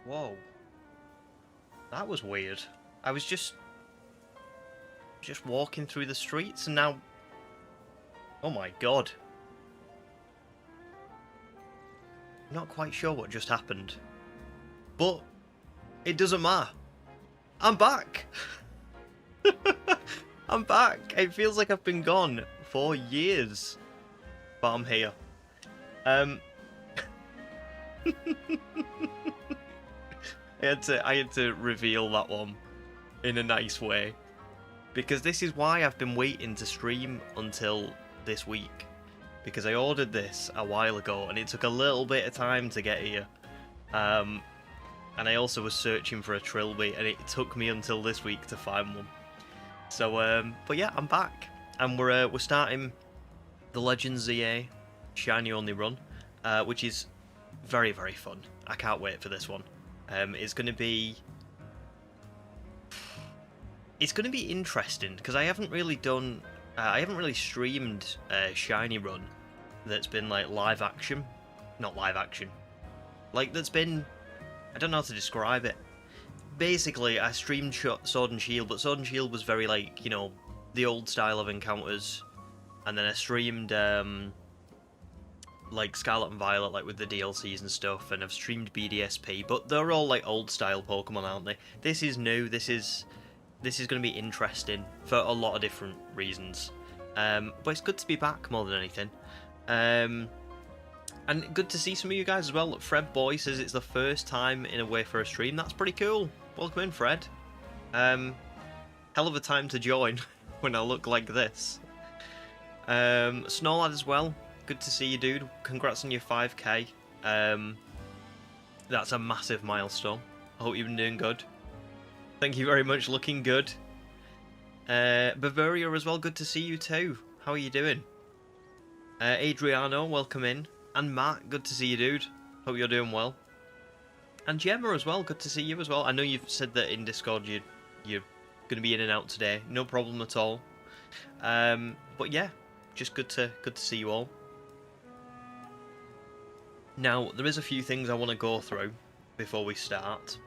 Whoa. That was weird. I was just walking through the streets and now... Oh my god. I'm not quite sure what just happened. But it doesn't matter. I'm back! I'm back! It feels like I've been gone for years. But I'm here. I had to reveal that one in a nice way. Because this is why I've been waiting to stream until this week. Because I ordered this a while ago and it took a little bit of time to get here. And I also was searching for a trilby and it took me until this week to find one. So, but yeah, I'm back. And we're starting the Legends ZA Shiny Only run, which is very, very fun. I can't wait for this one. It's going to be interesting because I haven't really streamed a Shiny run that's been like live action, not live action, like that's been, I don't know how to describe it. Basically, I streamed Sword and Shield, but Sword and Shield was very like, you know, the old style of encounters, and then I streamed like Scarlet and Violet, like with the DLCs and stuff, and I've streamed BDSP, but they're all like old style Pokemon, aren't they? This is new. This is going to be interesting for a lot of different reasons. But it's good to be back more than anything. And good to see some of you guys as well. Fred Boy says it's the first time in a way for a stream. That's pretty cool. Welcome in, Fred. Hell of a time to join when I look like this. Snowlad as well. Good to see you, dude. Congrats on your 5k. That's a massive milestone. I hope you've been doing good. Thank you very much, looking good. Bavaria as well, good to see you too. How are you doing? Adriano, welcome in. And Matt, good to see you, dude. Hope you're doing well. And Gemma as well, good to see you as well. I know you've said that in Discord you're going to be in and out today. No problem at all. But yeah, just good to see you all. Now, there is a few things I want to go through before we start.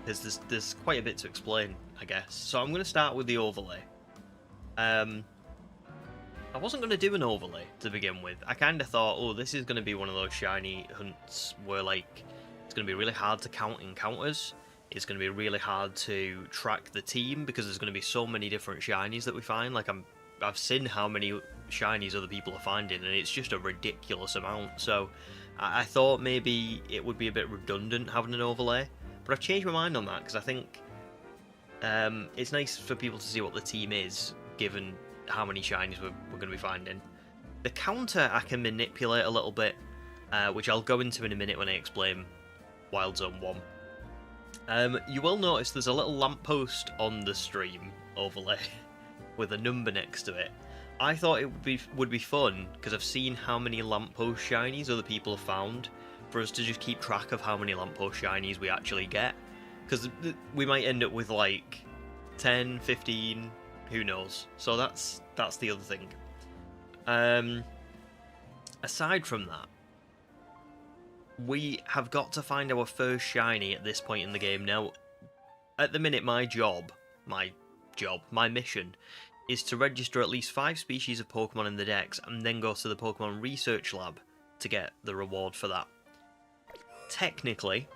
There's quite a bit to explain, I guess. So I'm going to start with the overlay. I wasn't going to do an overlay to begin with. I kind of thought, oh, this is going to be one of those shiny hunts where, like, it's going to be really hard to count encounters. It's going to be really hard to track the team because there's going to be so many different shinies that we find. Like, I've seen how many shinies other people are finding, and it's just a ridiculous amount. So I thought maybe it would be a bit redundant having an overlay. But I've changed my mind on that because I think it's nice for people to see what the team is, given how many shinies we're going to be finding. The counter I can manipulate a little bit, which I'll go into in a minute when I explain Wild Zone 1. You will notice there's a little lamppost on the stream overlay with a number next to it. I thought it would be fun because I've seen how many lamppost shinies other people have found, for us to just keep track of how many lamppost shinies we actually get, because we might end up with like 10, 15, who knows. So that's the other thing. Aside from that, we have got to find our first shiny at this point in the game. Now, at the minute, my mission is to register at least 5 species of Pokemon in the Dex and then go to the Pokemon Research Lab to get the reward for that. Technically,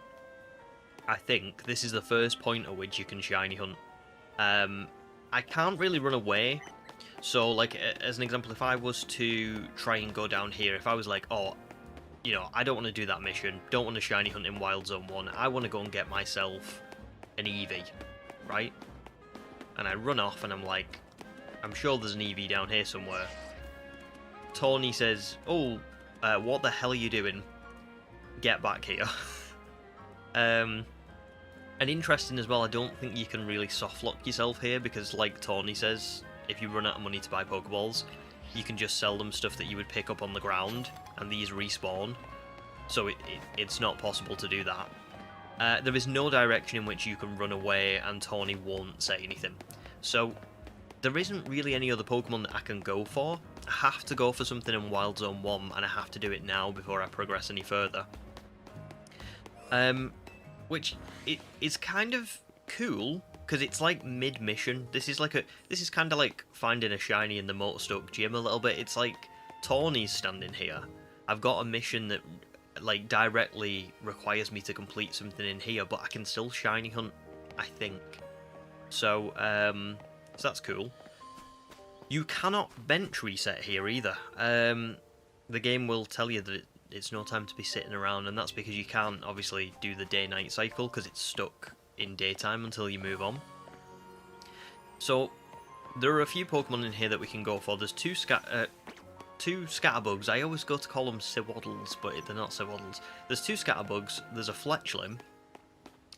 I think this is the first point at which you can shiny hunt. I can't really run away, so like as an example, if I was to try and go down here, if I was like, oh, you know, I don't want to do that mission, don't want to shiny hunt in Wild Zone 1, I want to go and get myself an Eevee, right? And I run off and I'm like, I'm sure there's an Eevee down here somewhere. Tony says, oh, what the hell are you doing? Get back here. And interesting as well, I don't think you can really softlock yourself here because, like Tony says, if you run out of money to buy Pokeballs, you can just sell them stuff that you would pick up on the ground, and these respawn. So it's not possible to do that. There is no direction in which you can run away and Tony won't say anything. So there isn't really any other Pokemon that I can go for. I have to go for something in Wild Zone 1, and I have to do it now before I progress any further. Which is kind of cool because it's like mid-mission. This is kind of like finding a shiny in the Motorstoke gym a little bit. It's like Tawny's standing here. I've got a mission that like directly requires me to complete something in here, but I can still shiny hunt, I think. So so that's cool. You cannot bench reset here either. The game will tell you that it's no time to be sitting around, and that's because you can't obviously do the day-night cycle because it's stuck in daytime until you move on. So there are a few Pokemon in here that we can go for. There's two Scatterbugs. I always go to call them Sewaddles, but they're not Sewaddles. There's two Scatterbugs. There's a Fletchling.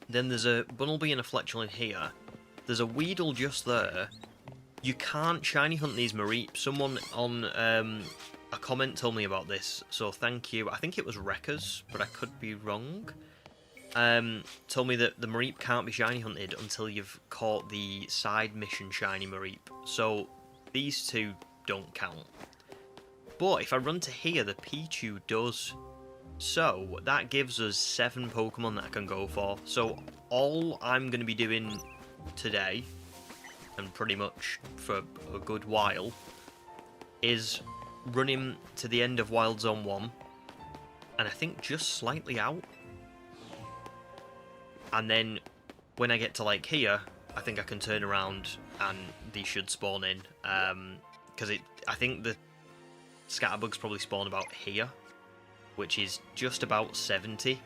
Then there's a Bunnelby and a Fletchling here. There's a Weedle just there. You can't shiny hunt these Mareep. Someone on a comment told me about this, so thank you. I think it was Wreckers, but I could be wrong. Told me that the Mareep can't be shiny hunted until you've caught the side mission shiny Mareep. So these two don't count. But if I run to here, the Pichu does. So that gives us 7 Pokemon that I can go for. So all I'm going to be doing today, and pretty much for a good while, is running to the end of Wild Zone 1, and I think just slightly out. And then when I get to like here, I think I can turn around and these should spawn in. Because I think the Scatterbugs probably spawn about here, which is just about 70.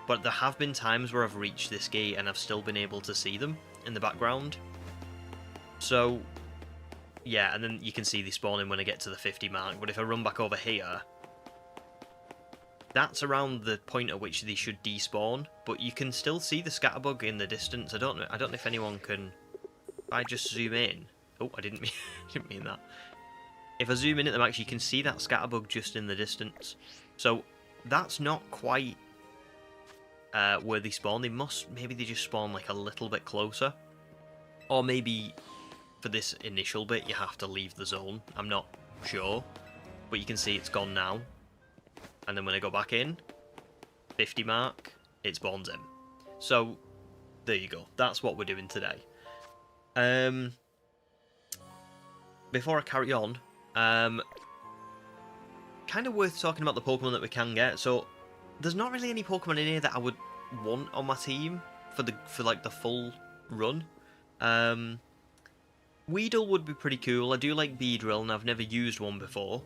But there have been times where I've reached this gate and I've still been able to see them in the background. So yeah, and then you can see they spawn in when I get to the 50 mark. But if I run back over here, that's around the point at which they should despawn. But you can still see the Scatterbug in the distance. I don't know if anyone can. If I just zoom in. Oh, I didn't mean that. If I zoom in at the max, you can see that Scatterbug just in the distance. So that's not quite where they spawn. Maybe they just spawn like a little bit closer, or maybe for this initial bit you have to leave the zone. I'm not sure, but you can see it's gone now. And then when I go back in, 50 mark, it spawns in. So there you go. That's what we're doing today. Before I carry on, kind of worth talking about the Pokemon that we can get. So there's not really any Pokemon in here that I would want on my team for like the full run. Weedle would be pretty cool. I do like Beedrill, and I've never used one before.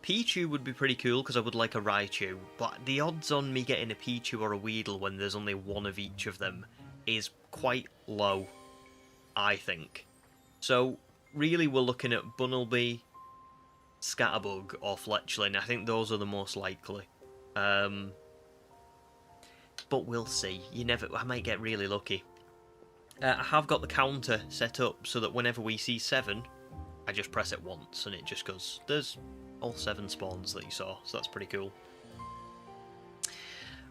Pichu would be pretty cool because I would like a Raichu, but the odds on me getting a Pichu or a Weedle when there's only one of each of them is quite low, I think. So really we're looking at Bunnelby, Scatterbug, or Fletchling. I think those are the most likely. But we'll see. I might get really lucky. I have got the counter set up so that whenever we see 7, I just press it once and it just goes, there's all 7 spawns that you saw, so that's pretty cool.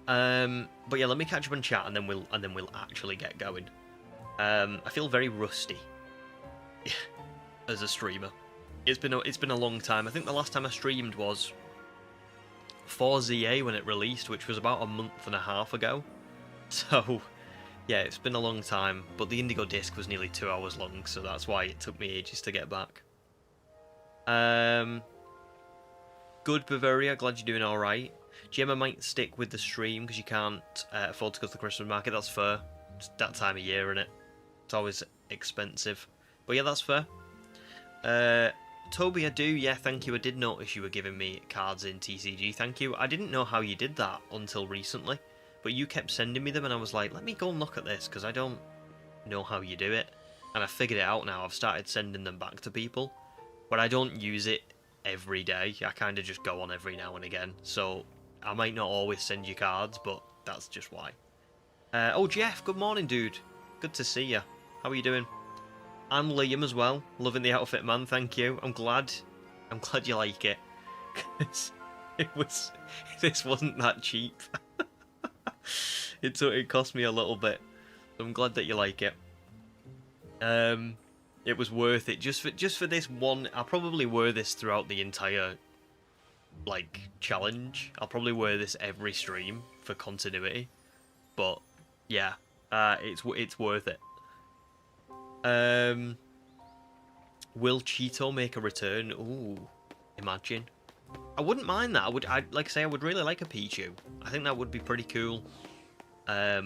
But yeah, let me catch up and chat and then we'll actually get going. I feel very rusty as a streamer. It's been a long time. I think the last time I streamed was for ZA when it released, which was about a month and a half ago. So yeah, it's been a long time, but the Indigo disc was nearly 2 hours long, so that's why it took me ages to get back. Good Bavaria, glad you're doing alright. Gemma might stick with the stream because you can't afford to go to the Christmas market. That's fair. It's that time of year, isn't it? It's always expensive. But yeah, that's fair. Toby, I do. Yeah, thank you. I did notice you were giving me cards in TCG. Thank you. I didn't know how you did that until recently. But you kept sending me them and I was like, let me go and look at this because I don't know how you do it. And I figured it out now. I've started sending them back to people. But I don't use it every day. I kind of just go on every now and again. So I might not always send you cards, but that's just why. Oh, Jeff, good morning, dude. Good to see you. How are you doing? I'm Liam as well. Loving the outfit, man. Thank you. I'm glad you like it. Because this wasn't that cheap. It cost me a little bit. So I'm glad that you like it. It was worth it just for this one. I'll probably wear this throughout the entire challenge. I'll probably wear this every stream for continuity. but yeah, it's worth it. Will Cheeto make a return? Ooh, imagine. I wouldn't mind that. I'd like I say, I would really like a Pichu. I think that would be pretty cool. But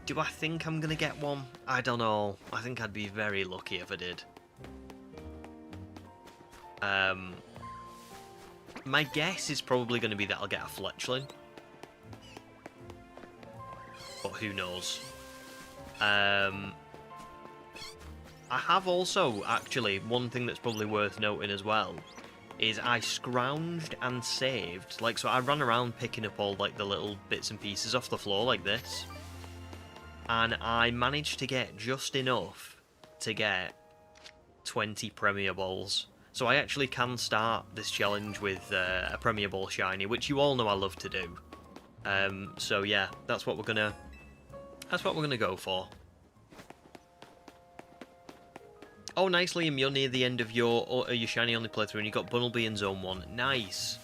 do I think I'm gonna get one? I don't know. I think I'd be very lucky if I did. My guess is probably going to be that I'll get a Fletchling. But who knows? I have also, actually, one thing that's probably worth noting as well, is I scrounged and saved. Like, so I ran around picking up all, like, the little bits and pieces off the floor like this. And I managed to get just enough to get 20 Premier Balls. So I actually can start this challenge with a Premier Ball shiny, which you all know I love to do. So yeah, that's what we're gonna go for. Oh, nice, Liam. You're near the end of your shiny only playthrough, and you got Bunnelby in Zone 1. Nice.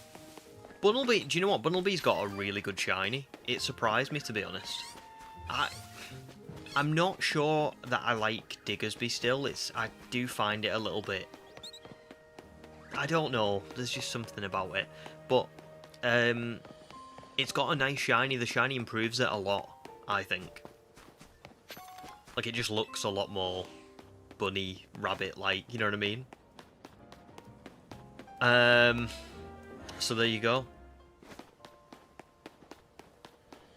Bunnelby. Do you know what? Bunnelby's got a really good shiny. It surprised me, to be honest. I'm not sure that I like Diggersby still. I do find it a little bit. I don't know, there's just something about it, but it's got a nice shiny. The shiny improves it a lot, I think. Like, it just looks a lot more bunny, rabbit-like, you know what I mean? So there you go.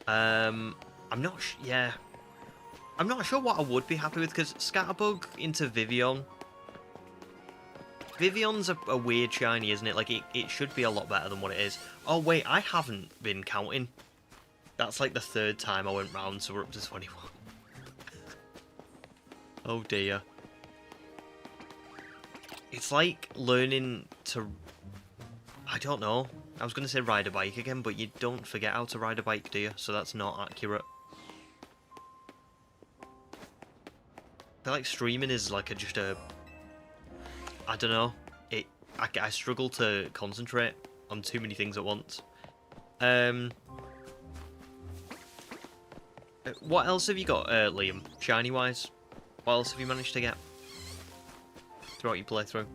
I'm not sure what I would be happy with, because Scatterbug into Vivian. Vivion's a weird shiny, isn't it? Like, it should be a lot better than what it is. Oh, wait, I haven't been counting. That's like the third time I went round, so we're up to 21. Oh, dear. It's like learning to... I don't know. I was going to say ride a bike again, but you don't forget how to ride a bike, do you? So that's not accurate. I feel like streaming is like just a... I don't know. I struggle to concentrate on too many things at once. What else have you got, Liam? Shiny wise, what else have you managed to get throughout your playthrough?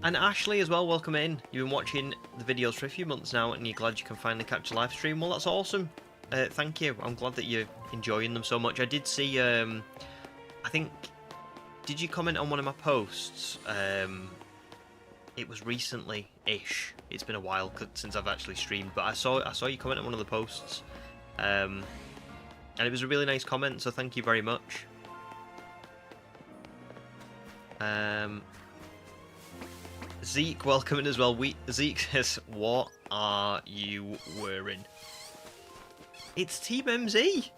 And Ashley as well, welcome in. You've been watching the videos for a few months now, and you're glad you can finally catch a live stream. Well, that's awesome. Thank you. I'm glad that you're enjoying them so much. I did see. I think. Did you comment on one of my posts? It was recently-ish. It's been a while since I've actually streamed, but I saw you comment on one of the posts, and it was a really nice comment. So thank you very much. Zeke, welcome in as well. Zeke says, "What are you wearing?" It's Team MZ.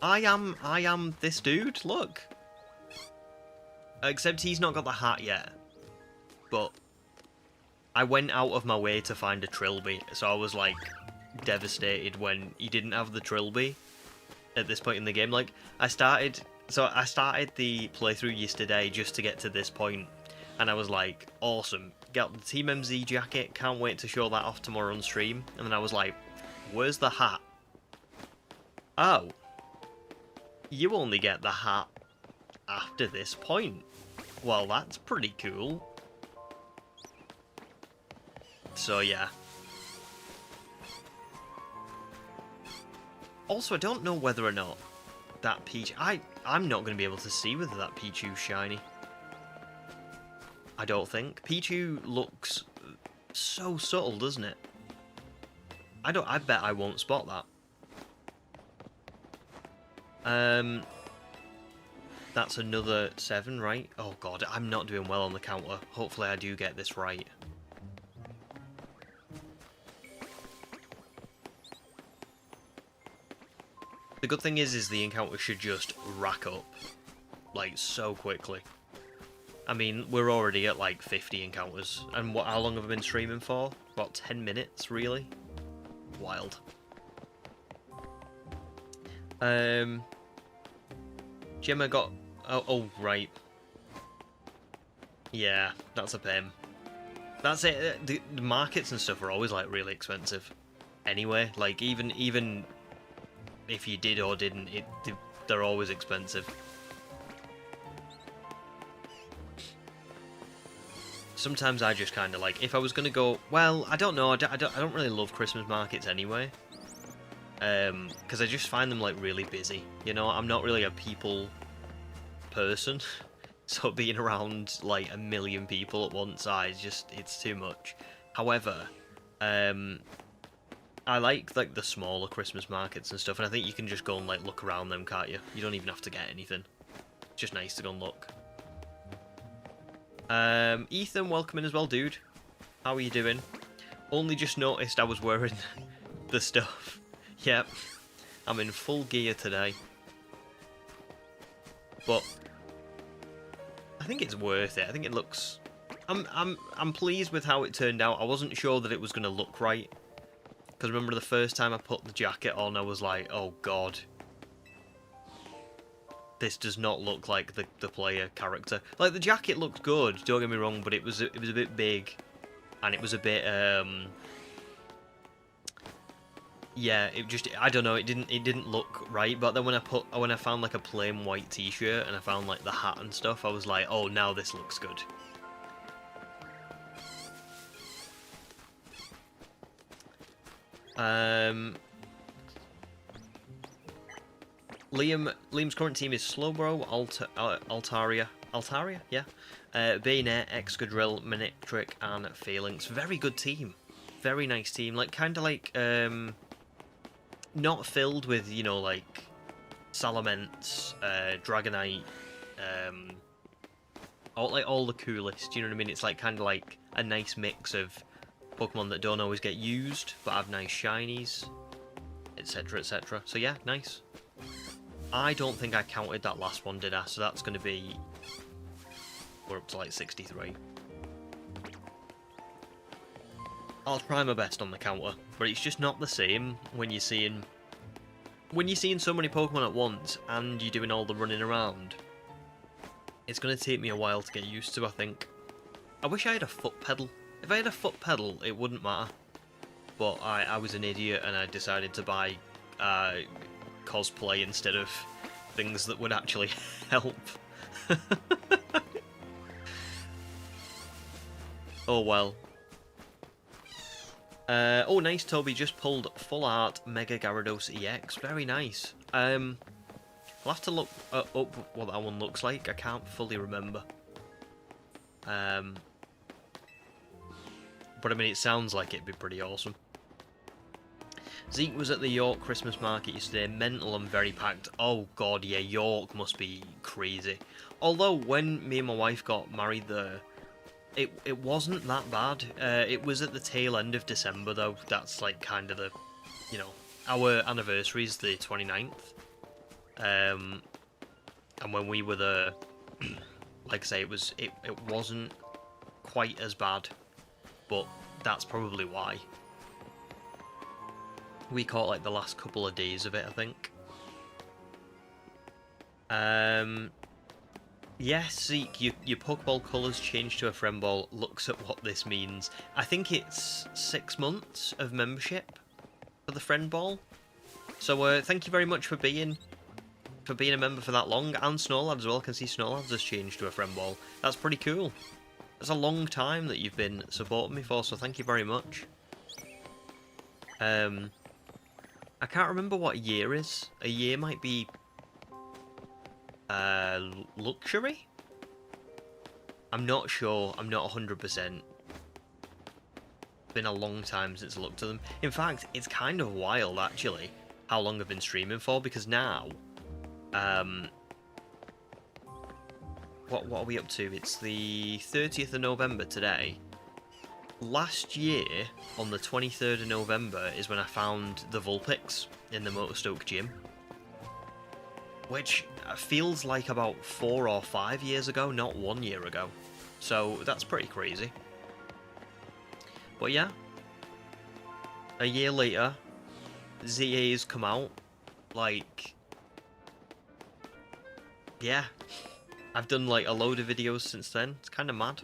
I am this dude. Look. Except he's not got the hat yet. But I went out of my way to find a Trilby, so I was like devastated when he didn't have the Trilby at this point in the game. Like, I started the playthrough yesterday just to get to this point, and I was like, awesome, got the Team MZ jacket, can't wait to show that off tomorrow on stream. And then I was like, where's the hat? Oh, you only get the hat after this point. Well, that's pretty cool. So yeah. Also, I don't know whether or not that Peach... I'm not going to be able to see whether that Pichu's shiny. I don't think. Pichu looks so subtle, doesn't it? I bet I won't spot that. That's another 7, right? Oh god, I'm not doing well on the counter. Hopefully I do get this right. The good thing is the encounter should just rack up, like, so quickly. I mean, we're already at, like, 50 encounters. And how long have I been streaming for? About 10 minutes, really? Wild. Gemma got... Oh, right. Yeah, that's a pain. That's it. The markets and stuff are always, like, really expensive. anyway. Like, even if you did or didn't, they're always expensive. Sometimes I just kind of like, if I was going to go, well, I don't know, I don't really love Christmas markets anyway. Because I just find them, like, really busy. You know, I'm not really a people person. So being around, like, 1 million people at once, it's too much. However, I like the smaller Christmas markets and stuff, and I think you can just go and, like, look around them, can't you? You don't even have to get anything. It's just nice to go and look. Ethan, welcome in as well, dude. How are you doing? Only just noticed I was wearing the stuff. Yep. I'm in full gear today. But I think it's worth it. I think it looks... I'm pleased with how it turned out. I wasn't sure that it was going to look right. Because remember the first time I put the jacket on, I was like, oh god. This does not look like the player character. Like, the jacket looked good, don't get me wrong, but it was a bit big, and it was a bit yeah, it just, I don't know, it didn't look right. But then when I found like a plain white t-shirt and I found like the hat and stuff, I was like, oh, now this looks good. Liam's current team is Slowbro, Altaria, yeah. Bayonet, Excadrill, Manectric, and Phalanx. Very good team. Very nice team. Like, kind of like, not filled with, you know, like, Salamence, Dragonite, all the coolest, you know what I mean? It's like, kind of like a nice mix of Pokemon that don't always get used, but have nice shinies, etc, etc. So yeah, nice. I don't think I counted that last one, did I? So that's going to be... We're up to like 63. I'll try my best on the counter, but it's just not the same when you're seeing so many Pokemon at once and you're doing all the running around. It's going to take me a while to get used to, I think. I wish I had a foot pedal. If I had a foot pedal, it wouldn't matter. But I was an idiot and I decided to buy cosplay instead of things that would actually help. Oh well. Oh nice, Toby just pulled Full Art Mega Gyarados EX. Very nice. I'll have to look up what that one looks like. I can't fully remember. But I mean, it sounds like it'd be pretty awesome. Zeke was at the York Christmas market yesterday. Mental and very packed. Oh god, yeah, York must be crazy. Although, when me and my wife got married there, it wasn't that bad. It was at the tail end of December, though. That's, like, kind of the... You know, our anniversary is the 29th. And when we were there, like I say, it wasn't quite as bad. But that's probably why. We caught like the last couple of days of it, I think. Yes, Zeke, your Pokeball colours changed to a friend ball. Looks at what this means. I think it's 6 months of membership for the friend ball. So thank you very much for being a member for that long. And Snowlad as well. I can see Snowlad has changed to a friend ball. That's pretty cool. That's a long time that you've been supporting me for, so thank you very much. I can't remember what a year is. A year might be... luxury? I'm not sure. I'm not 100%. It's been a long time since I looked at them. In fact, it's kind of wild, actually, how long I've been streaming for, because now... What are we up to? It's the 30th of November today. Last year, on the 23rd of November, is when I found the Vulpix in the Motorstoke gym. Which feels like about 4 or 5 years ago, not 1 year ago. So, that's pretty crazy. But yeah. A year later, ZA's come out. Like... Yeah. I've done like a load of videos since then. It's kind of mad.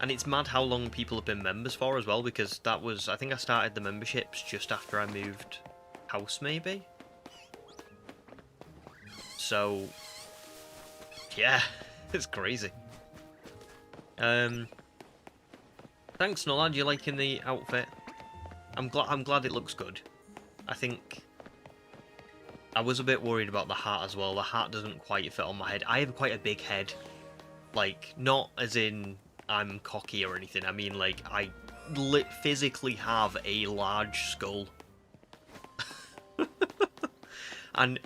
And it's mad how long people have been members for as well, because that was, I think I started the memberships just after I moved house, maybe? So, yeah, it's crazy. Thanks, Nolad, you liking the outfit? I'm glad it looks good. I think I was a bit worried about the hat as well. The hat doesn't quite fit on my head. I have quite a big head. Like, not as in I'm cocky or anything. I mean, like, I physically have a large skull. And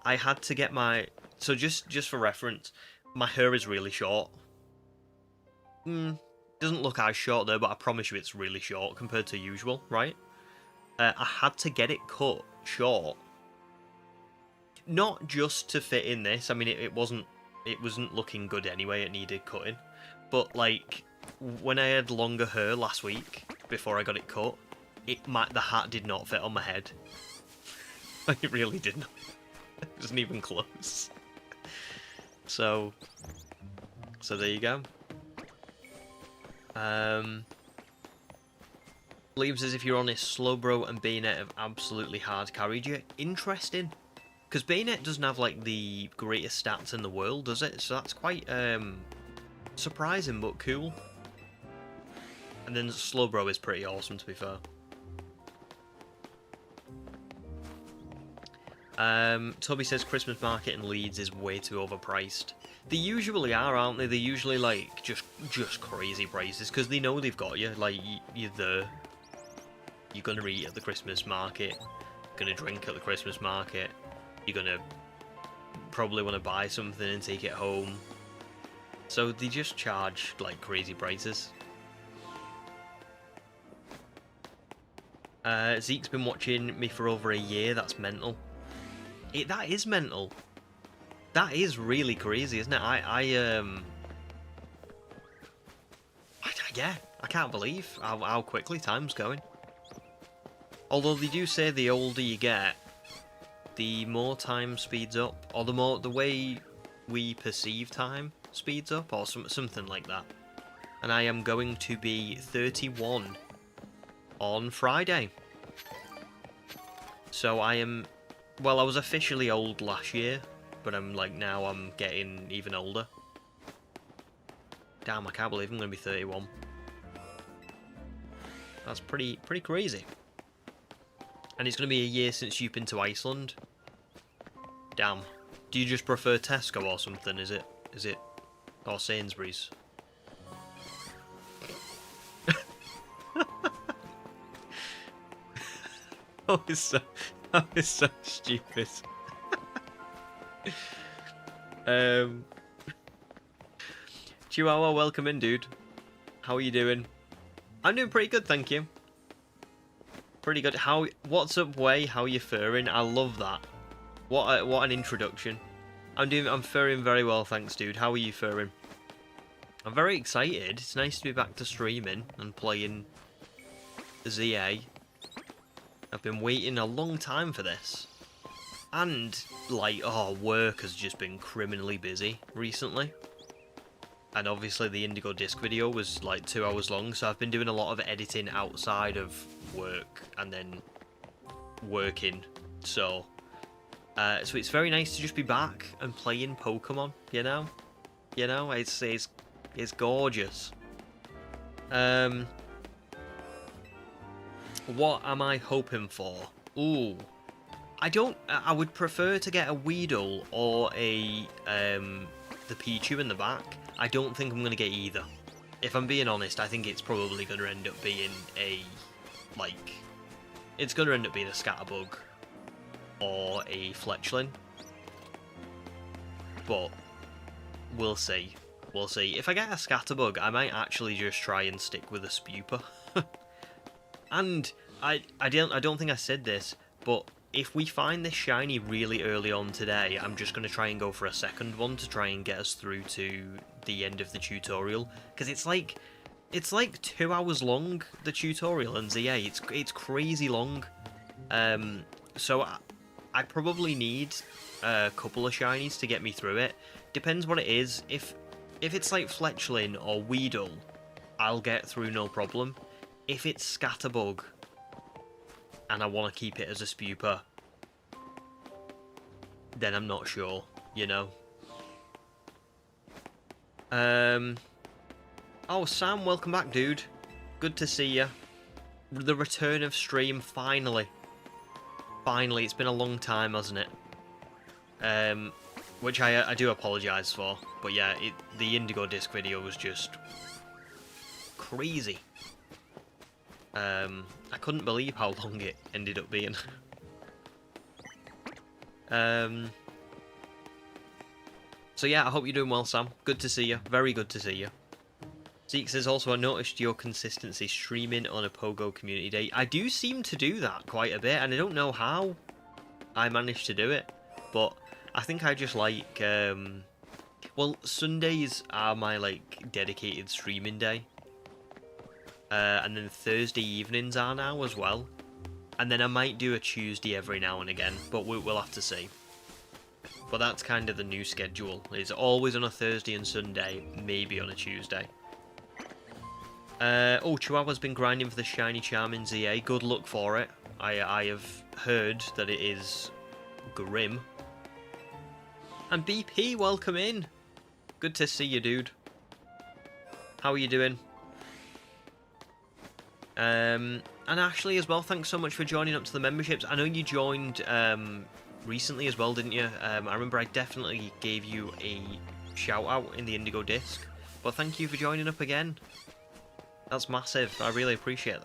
I had to get my... So just for reference, my hair is really short. Doesn't look as short though, but I promise you it's really short compared to usual, right? I had to get it cut short. Not just to fit in this. I mean, it wasn't looking good anyway. It needed cutting. But like when I had longer hair last week before I got it cut, the hat did not fit on my head. It really didn't. It wasn't even close. So there you go. Liam says, if you're honest, Slowbro and Bayonet have absolutely hard carried you. Interesting. Because Bayonet doesn't have, like, the greatest stats in the world, does it? So that's quite, surprising, but cool. And then Slowbro is pretty awesome, to be fair. Toby says Christmas market in Leeds is way too overpriced. They usually are, aren't they? They're usually, like, just crazy prices, because they know they've got you. Like, you're there. You're going to eat at the Christmas market. You're going to drink at the Christmas market. You're going to probably want to buy something and take it home. So they just charge, like, crazy prices. Zeke's been watching me for over a year. That's mental. That is mental. That is really crazy, isn't it? Yeah, I can't believe how quickly time's going. Although they do say the older you get, the more time speeds up, or the way we perceive time speeds up, or something like that. And I am going to be 31 on Friday. So I am... Well, I was officially old last year, but now I'm getting even older. Damn, I can't believe I'm going to be 31. That's pretty crazy. And it's going to be a year since you've been to Iceland. Damn. Do you just prefer Tesco or something? Is it or Sainsbury's? Oh, it's so stupid. Chihuahua, welcome in, dude. How are you doing? I'm doing pretty good, thank you. Pretty good. What's up, Way? How you faring? I love that. What an introduction. I'm faring very well, thanks, dude. How are you faring? I'm very excited. It's nice to be back to streaming and playing ZA. I've been waiting a long time for this. And, like, work has just been criminally busy recently. And obviously the Indigo Disc video was, like, 2 hours long, so I've been doing a lot of editing outside of work and then working. So it's very nice to just be back and playing Pokémon, you know? You know, it's gorgeous. What am I hoping for? Ooh. I would prefer to get a Weedle or the Pichu in the back. I don't think I'm going to get either. If I'm being honest, I think it's probably going to end up being it's going to end up being a Scatterbug or a Fletchling. But we'll see. We'll see. If I get a Scatterbug, I might actually just try and stick with a Spuper. And I don't think I said this, but if we find this shiny really early on today, I'm just going to try and go for a second one to try and get us through to the end of the tutorial. Because it's like 2 hours long, the tutorial in ZA. It's crazy long. So I probably need a couple of shinies to get me through it. Depends what it is. If it's like Fletchling or Weedle, I'll get through no problem. If it's Scatterbug, and I want to keep it as a Spuper, then I'm not sure, you know. Oh, Sam, welcome back, dude. Good to see you. The return of stream, finally. Finally, it's been a long time, hasn't it? Which I do apologise for. But yeah, the Indigo Disc video was just crazy. I couldn't believe how long it ended up being. So yeah, I hope you're doing well, Sam. Good to see you. Very good to see you. Zeke says also, I noticed your consistency streaming on a Pogo community day. I do seem to do that quite a bit, and I don't know how I managed to do it, but I think I just like, well, Sundays are my, like, dedicated streaming day, and then Thursday evenings are now as well, and then I might do a Tuesday every now and again, but we'll have to see. But that's kind of the new schedule. It's always on a Thursday and Sunday, maybe on a Tuesday. Oh, Chihuahua's been grinding for the shiny charm in ZA. Good luck for it. I have heard that it is grim. And BP, welcome in. Good to see you, dude. How are you doing? And Ashley as well, thanks so much for joining up to the memberships. I know you joined recently as well, didn't you? I remember I definitely gave you a shout out in the Indigo Disc. But thank you for joining up again. That's massive. I really appreciate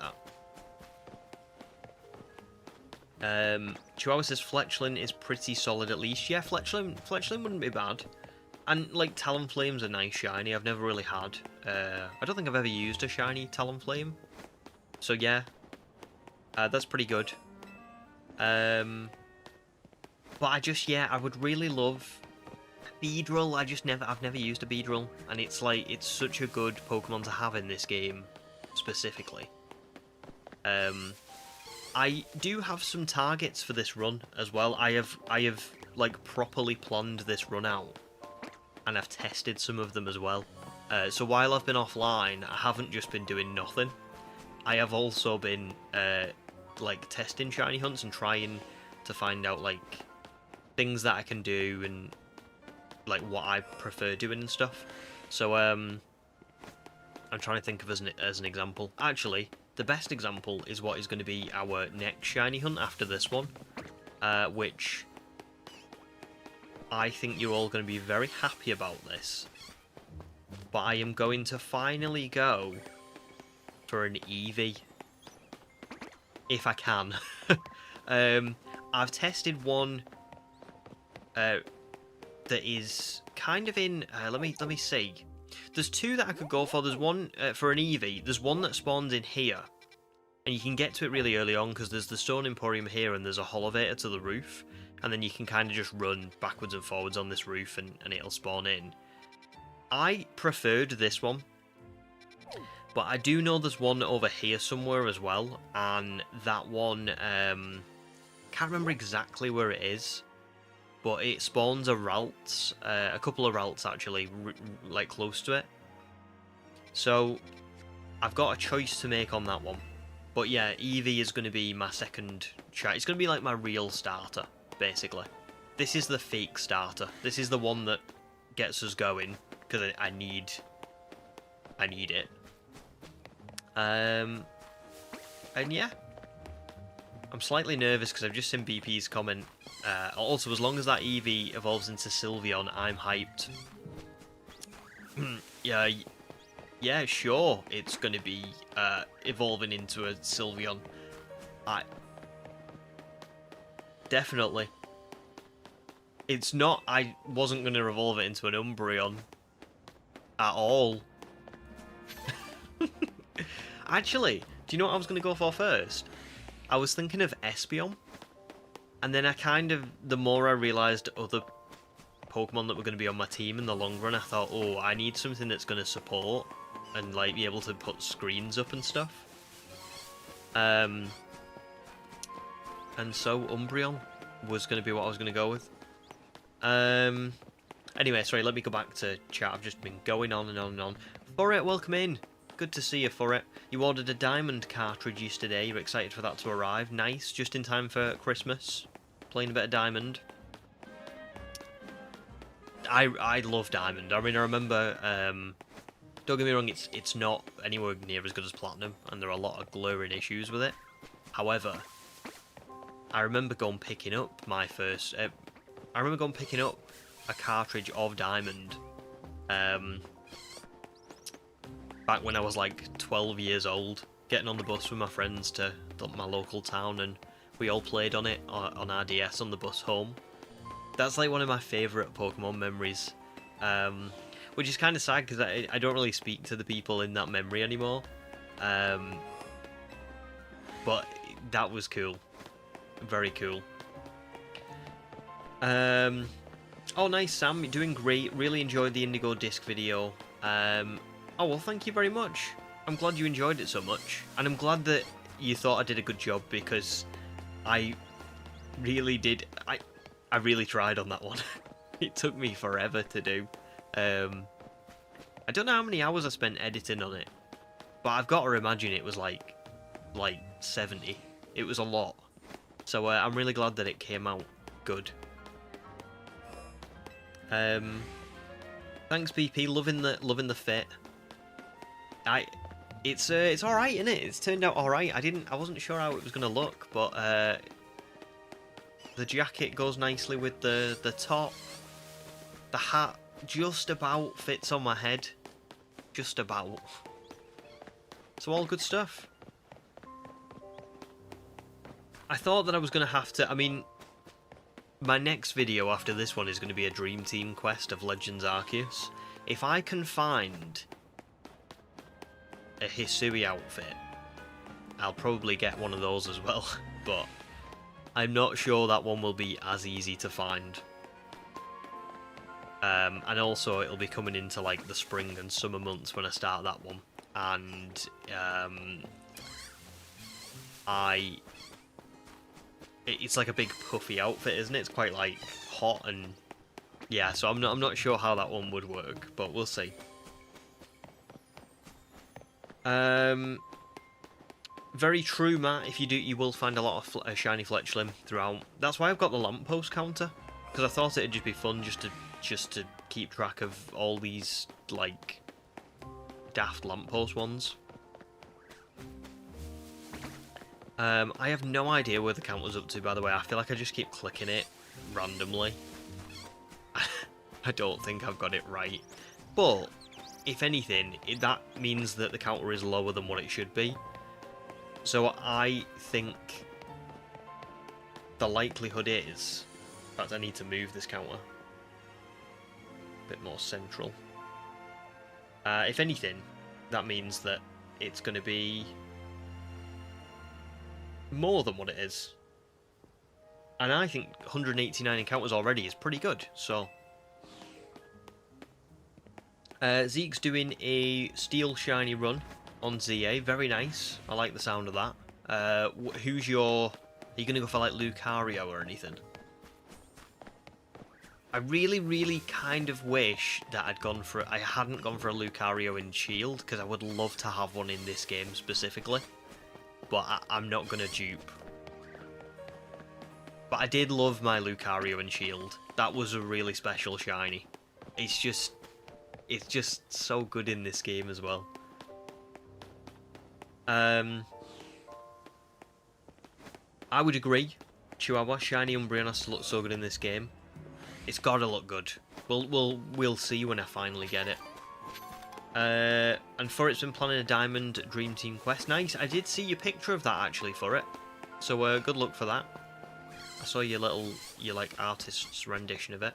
that. Chihuahua says Fletchling is pretty solid at least. Yeah, Fletchling wouldn't be bad. And, like, Talonflame's a nice shiny I've never really had. I don't think I've ever used a shiny Talonflame. So, yeah. That's pretty good. But I would really love Beedrill. I've never used a Beedrill, and it's like, it's such a good Pokemon to have in this game, specifically. I do have some targets for this run as well. I have like properly planned this run out, and I've tested some of them as well. So while I've been offline, I haven't just been doing nothing. I have also been like testing shiny hunts and trying to find out like things that I can do and like what I prefer doing and stuff. So I'm trying to think of as an example. Actually, the best example is what is going to be our next shiny hunt after this one, which I think you're all going to be very happy about this. But I am going to finally go for an Eevee, if I can. I've tested one that is kind of in. Let me see. There's two that I could go for. There's one for an Eevee. There's one that spawns in here, and you can get to it really early on because there's the Stone Emporium here, and there's a Holovator to the roof, and then you can kind of just run backwards and forwards on this roof, and it'll spawn in. I preferred this one, but I do know there's one over here somewhere as well, and that one, can't remember exactly where it is, but it spawns a Ralts, a couple of Ralts actually, like close to it. So I've got a choice to make on that one. But yeah, Eevee is going to be my second try. It's going to be like my real starter, basically. This is the fake starter. This is the one that gets us going, because I need it. And yeah, I'm slightly nervous because I've just seen BP's comment. Also, as long as that Eevee evolves into Sylveon, I'm hyped. Yeah, sure, it's going to be evolving into a Sylveon. Definitely. It's not, I wasn't going to evolve it into an Umbreon at all. Actually, do you know what I was going to go for first? I was thinking of Espeon, and then the more I realised other Pokemon that were going to be on my team in the long run, I thought, oh, I need something that's going to support and like be able to put screens up and stuff. And so Umbreon was going to be what I was going to go with. Anyway, sorry, let me go back to chat. I've just been going on and on and on. Alright, welcome in. good to see you for it. You ordered a diamond cartridge yesterday. You're excited for that to arrive. Nice, just in time for Christmas. Playing a bit of diamond. I love diamond. I mean, I remember. Don't get me wrong, it's not anywhere near as good as platinum, and there are a lot of glaring issues with it. However, I remember picking up my first. I remember picking up a cartridge of diamond. Back when I was like 12 years old, getting on the bus with my friends to my local town, and we all played on it on our DS on the bus home. That's like one of my favourite Pokemon memories, which is kind of sad because I don't really speak to the people in that memory anymore, but that was cool, very cool. Oh nice, Sam, you're doing great, really enjoyed the Indigo Disc video. Oh well, thank you very much. I'm glad you enjoyed it so much, and I'm glad that you thought I did a good job, because I really did. I really tried on that one. It took me forever to do. I don't know how many hours I spent editing on it, but I've got to imagine it was like 70. It was a lot. So I'm really glad that it came out good. Thanks, PP. Loving the fit. It's all right, isn't it? It's turned out all right. I wasn't sure how it was gonna look, but the jacket goes nicely with the top. The hat just about fits on my head, just about. So all good stuff. I thought that I was gonna have to. I mean, my next video after this one is going to be a Dream Team quest of Legends Arceus. If I can find a Hisui outfit, I'll probably get one of those as well, but I'm not sure that one will be as easy to find. And also it'll be coming into like the spring and summer months when I start that one, and it's like a big puffy outfit, isn't it? It's quite like hot, and yeah, so I'm not sure how that one would work, but we'll see. Very true, Matt. If you do, you will find a lot of shiny Fletchling throughout. That's why I've got the lamppost counter, because I thought it'd just be fun just to keep track of all these like daft lamppost ones. I have no idea where the counter's up to, by the way. I feel like I just keep clicking it randomly. I don't think I've got it right. But, if anything, that means that the counter is lower than what it should be. So I think the likelihood is... In fact, I need to move this counter a bit more central. If anything, that means that it's going to be more than what it is. And I think 189 encounters already is pretty good, so... Zeke's doing a Steel Shiny run on ZA, very nice. I like the sound of that. Who's your... Are you going to go for like Lucario or anything? I really kind of wish that I hadn't gone for a Lucario in Shield, because I would love to have one in this game specifically. But I'm not going to dupe. But I did love my Lucario in Shield. That was a really special shiny. It's just so good in this game as well. I would agree. Chihuahua, shiny Umbreon has to look so good in this game. It's gotta look good. We'll see when I finally get it. And for it's been planning a Diamond Dream Team quest. Nice. I did see your picture of that actually for it. So good luck for that. I saw your like artist's rendition of it.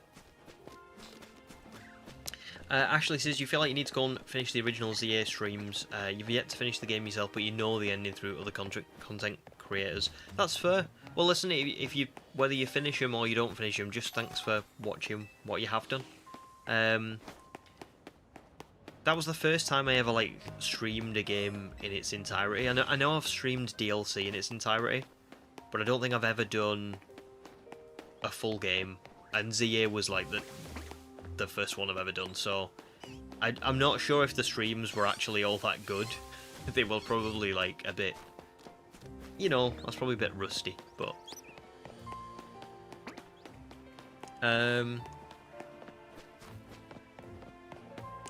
Ashley says, you feel like you need to go and finish the original ZA streams. You've yet to finish the game yourself, but you know the ending through other content creators. That's fair. Well, listen, whether you finish them or you don't finish them, just thanks for watching what you have done. That was the first time I ever like streamed a game in its entirety. I know I've streamed DLC in its entirety, but I don't think I've ever done a full game. And ZA was like the first one I've ever done, so I'm not sure if the streams were actually all that good. They were probably like a bit, you know, I was probably a bit rusty, but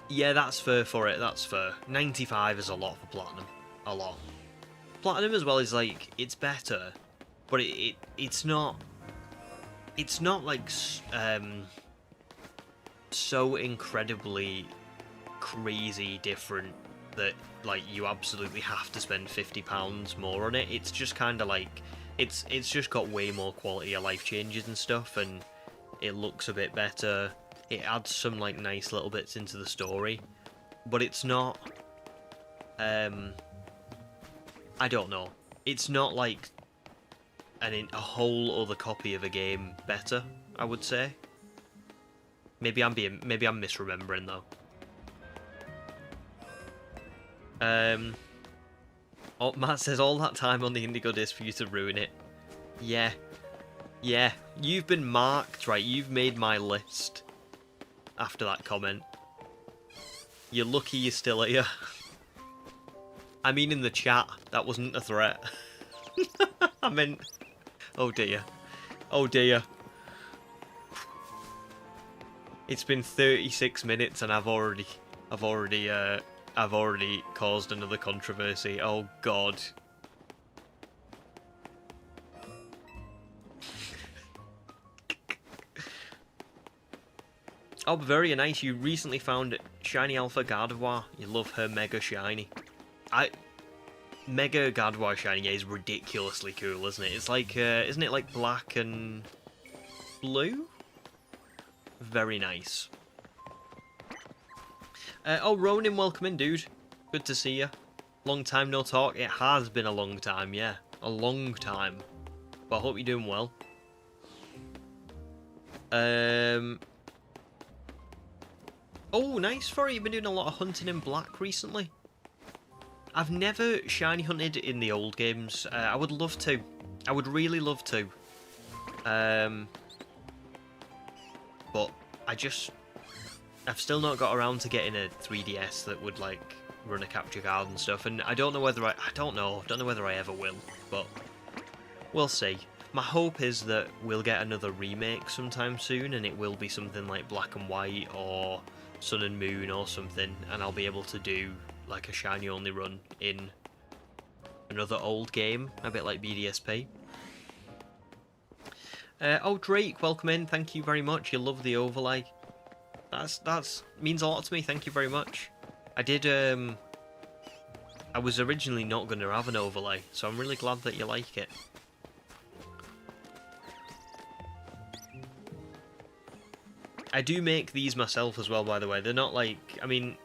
yeah, that's fair for it. That's fair. 95 is a lot for platinum. A lot. Platinum as well is like, it's better, but it's not. It's not like so incredibly crazy different that like you absolutely have to spend £50 more on it. It's just kind of like it's just got way more quality of life changes and stuff, and it looks a bit better. It adds some like nice little bits into the story, but it's not I don't know. It's not like a whole other copy of a game better, I would say. Maybe I'm misremembering though. Oh, Matt says all that time on the Indigo disc for you to ruin it. Yeah. Yeah, you've been marked, right? You've made my list after that comment. You're lucky you're still here. I mean in the chat, that wasn't a threat. I meant... Oh dear. Oh dear. It's been 36 minutes and I've already caused another controversy. Oh god. Oh, very nice. You recently found Shiny Alpha Gardevoir. You love her Mega Shiny. Mega Gardevoir Shiny is ridiculously cool, isn't it? It's like, isn't it like black and blue? Very nice. Oh, Ronin, welcome in, dude. Good to see you. Long time no talk. It has been a long time, yeah. A long time. But I hope you're doing well. Oh, nice, Furry. You've been doing a lot of hunting in black recently. I've never shiny hunted in the old games. I would love to. I would really love to. But I've still not got around to getting a 3DS that would like run a capture card and stuff, and I don't know whether I don't know whether I ever will, but we'll see. My hope is that we'll get another remake sometime soon, and it will be something like Black and White or Sun and Moon or something, and I'll be able to do like a shiny only run in another old game, a bit like BDSP. Oh, Drake, welcome in. Thank you very much. You love the overlay. That's means a lot to me. Thank you very much. I did. I was originally not going to have an overlay, so I'm really glad that you like it. I do make these myself as well, by the way. They're not like, I mean,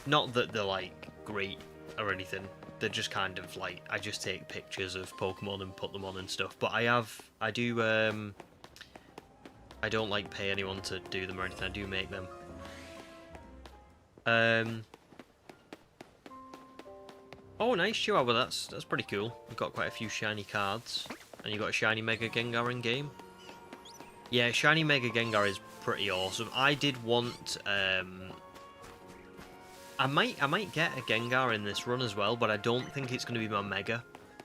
not that they're like great or anything. They're just kind of like, I just take pictures of Pokemon and put them on and stuff. But I don't like pay anyone to do them or anything. I do make them. Oh, nice, Chihuahua. That's pretty cool. We've got quite a few shiny cards, and you got a shiny Mega Gengar in game. Yeah, shiny Mega Gengar is pretty awesome. I did want. I might get a Gengar in this run as well, but I don't think it's going to be my Mega.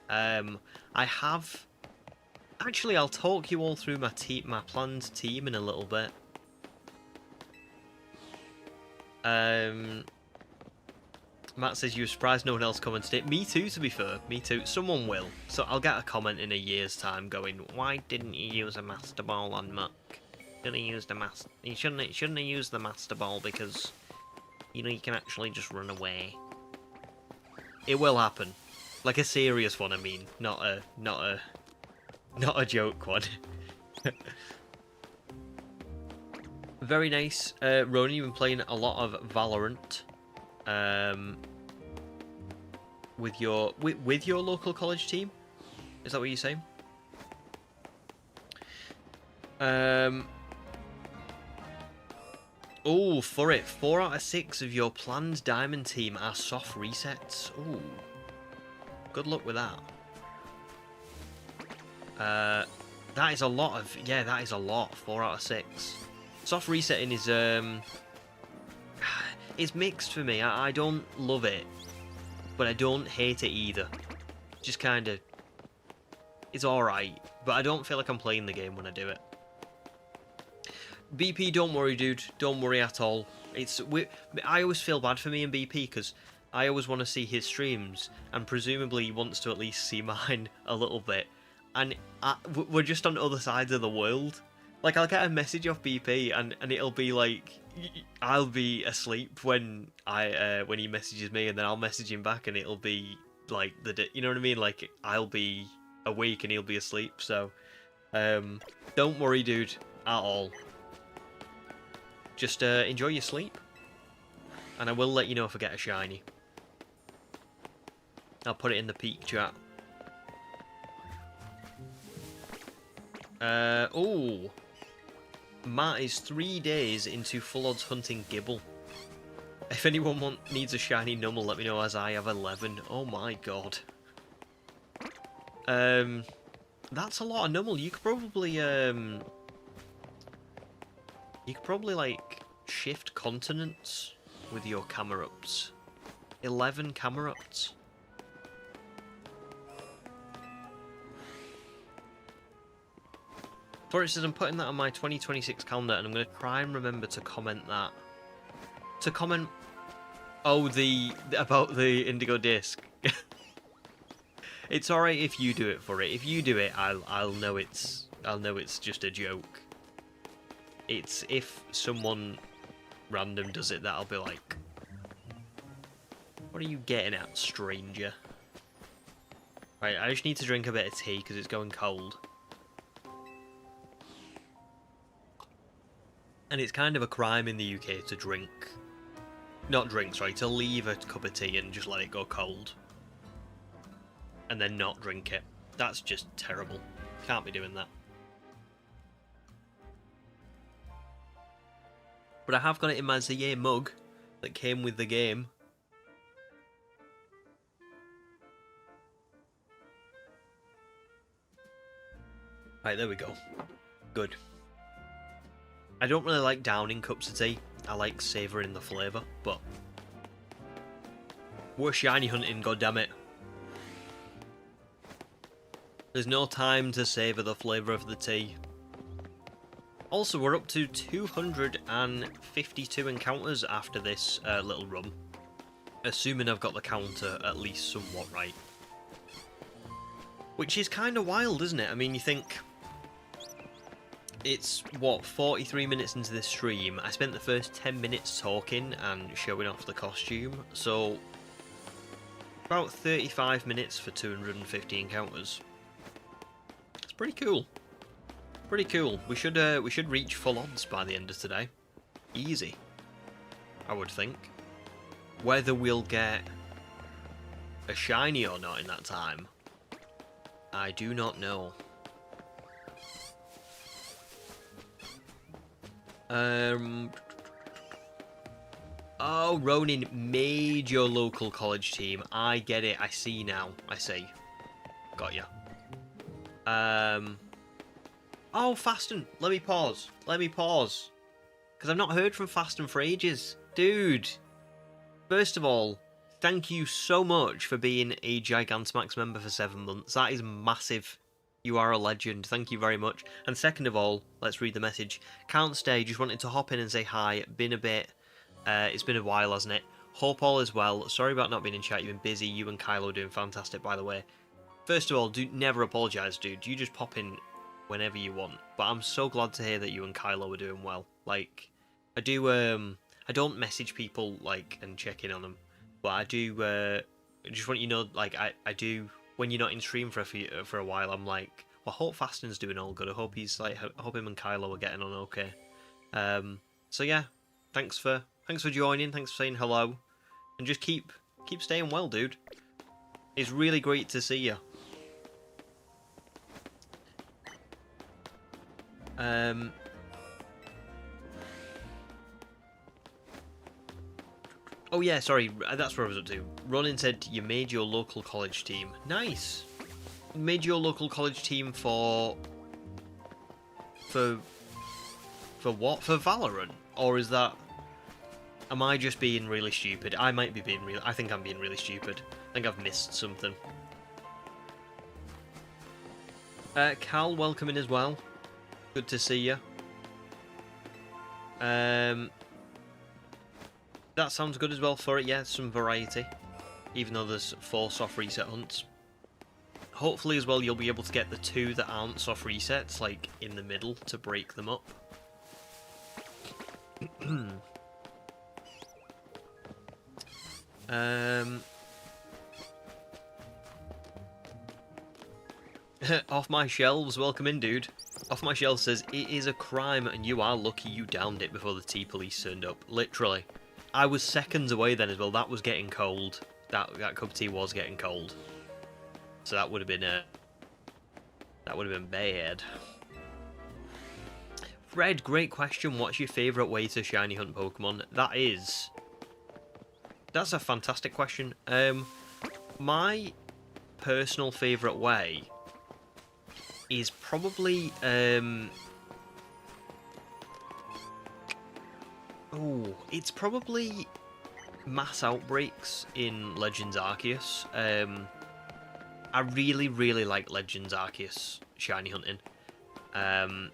I have. Actually, I'll talk you all through my planned team in a little bit. Matt says you were surprised no one else commented it. Me too, to be fair. Me too. Someone will. So I'll get a comment in a year's time going, why didn't you use a Master Ball on Muck? You shouldn't have used the Master Ball because, you know, you can actually just run away. It will happen. Like a serious one, I mean. Not a joke one. Very nice. Ronan, you've been playing a lot of Valorant. With your local college team? Is that what you're saying? Oh, for it, 4 out of 6 of your planned diamond team are soft resets. Ooh. Good luck with that. That is a lot of... Yeah, that is a lot. 4 out of 6. Soft resetting is... It's mixed for me. I don't love it, but I don't hate it either. Just kind of... It's alright, but I don't feel like I'm playing the game when I do it. BP, don't worry, dude. Don't worry at all. I always feel bad for me and BP, because I always want to see his streams, and presumably he wants to at least see mine a little bit. And we're just on other sides of the world. Like, I'll get a message off BP, and it'll be like... I'll be asleep when he messages me, and then I'll message him back, and it'll be like you know what I mean? Like, I'll be awake and he'll be asleep. So, don't worry, dude, at all. Just enjoy your sleep, and I will let you know if I get a shiny. I'll put it in the peak chat. Oh. Matt is 3 days into full odds hunting Gibble. If anyone needs a shiny Numel, let me know, as I have 11. Oh my god. That's a lot of Numel. You could probably like shift continents with your Camerups. 11 Camerups. Forrest says, I'm putting that on my 2026 calendar, and I'm going to try and remember to comment that. To comment... Oh, about the Indigo Disc. It's alright if you do it for it. If you do it, I'll know it's just a joke. It's if someone random does it that I'll be like, what are you getting at, stranger? Right, I just need to drink a bit of tea because it's going cold. And it's kind of a crime in the UK to drink... Not drink, sorry, to leave a cup of tea and just let it go cold. And then not drink it. That's just terrible. Can't be doing that. But I have got it in my ZA mug that came with the game. Right, there we go. Good. I don't really like downing cups of tea. I like savouring the flavour, but... We're shiny hunting, goddammit. There's no time to savour the flavour of the tea. Also, we're up to 252 encounters after this little run. Assuming I've got the counter at least somewhat right. Which is kind of wild, isn't it? I mean, you think... It's, what, 43 minutes into this stream. I spent the first 10 minutes talking and showing off the costume, so... About 35 minutes for 250 encounters. It's pretty cool. Pretty cool. We should reach full odds by the end of today. Easy, I would think. Whether we'll get a shiny or not in that time, I do not know. Oh, Ronin made your local college team. I get it. I see now. I see. Got ya. Oh, Fasten. Let me pause. Let me pause. Because I've not heard from Fasten for ages. Dude. First of all, thank you so much for being a Gigantamax member for 7 months. That is massive. You are a legend. Thank you very much. And second of all, let's read the message. Can't stay. Just wanted to hop in and say hi. Been a bit... it's been a while, hasn't it? Hope all is well. Sorry about not being in chat. You've been busy. You and Kylo are doing fantastic, by the way. First of all, do never apologise, dude. You just pop in whenever you want. But I'm so glad to hear that you and Kylo are doing well. Like, I do, I don't message people, like, and check in on them. But I do, I just want you to know, like, I do, when you're not in stream for a while, I'm like, well, I hope Fasten's doing all good. I hope he's, like, I hope him and Kylo are getting on okay. So yeah, thanks for joining, thanks for saying hello. And just keep staying well, dude. It's really great to see you. Oh yeah, sorry, that's where I was up to. Ronin said you made your local college team. Nice. Made your local college team for what? For Valorant? Or is that... Am I just being really stupid? I might be being I think I'm being really stupid. I think I've missed something. Cal, welcome in as well. Good to see you. That sounds good as well for it, yeah, some variety. Even though there's 4 soft reset hunts. Hopefully as well you'll be able to get the 2 that aren't soft resets, like, in the middle to break them up. Off my shelves, welcome in, dude. Off my shelves says, it is a crime and you are lucky you downed it before the tea police turned up. Literally. I was seconds away then as well, that was getting cold. That cup of tea was getting cold. So that would have been bad. Fred, great question. What's your favourite way to shiny hunt Pokemon? That's a fantastic question. My personal favourite way is probably it's probably mass outbreaks in Legends Arceus. I really, really like Legends Arceus shiny hunting. I'm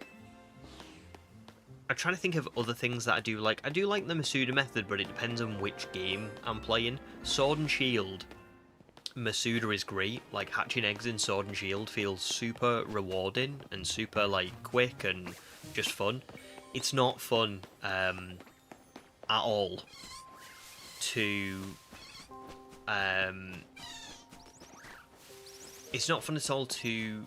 trying to think of other things that I do like. I do like the Masuda method, but it depends on which game I'm playing. Sword and Shield, Masuda is great. Like, hatching eggs in Sword and Shield feels super rewarding and super, like, quick and just fun. It's not fun at all to... it's not fun at all to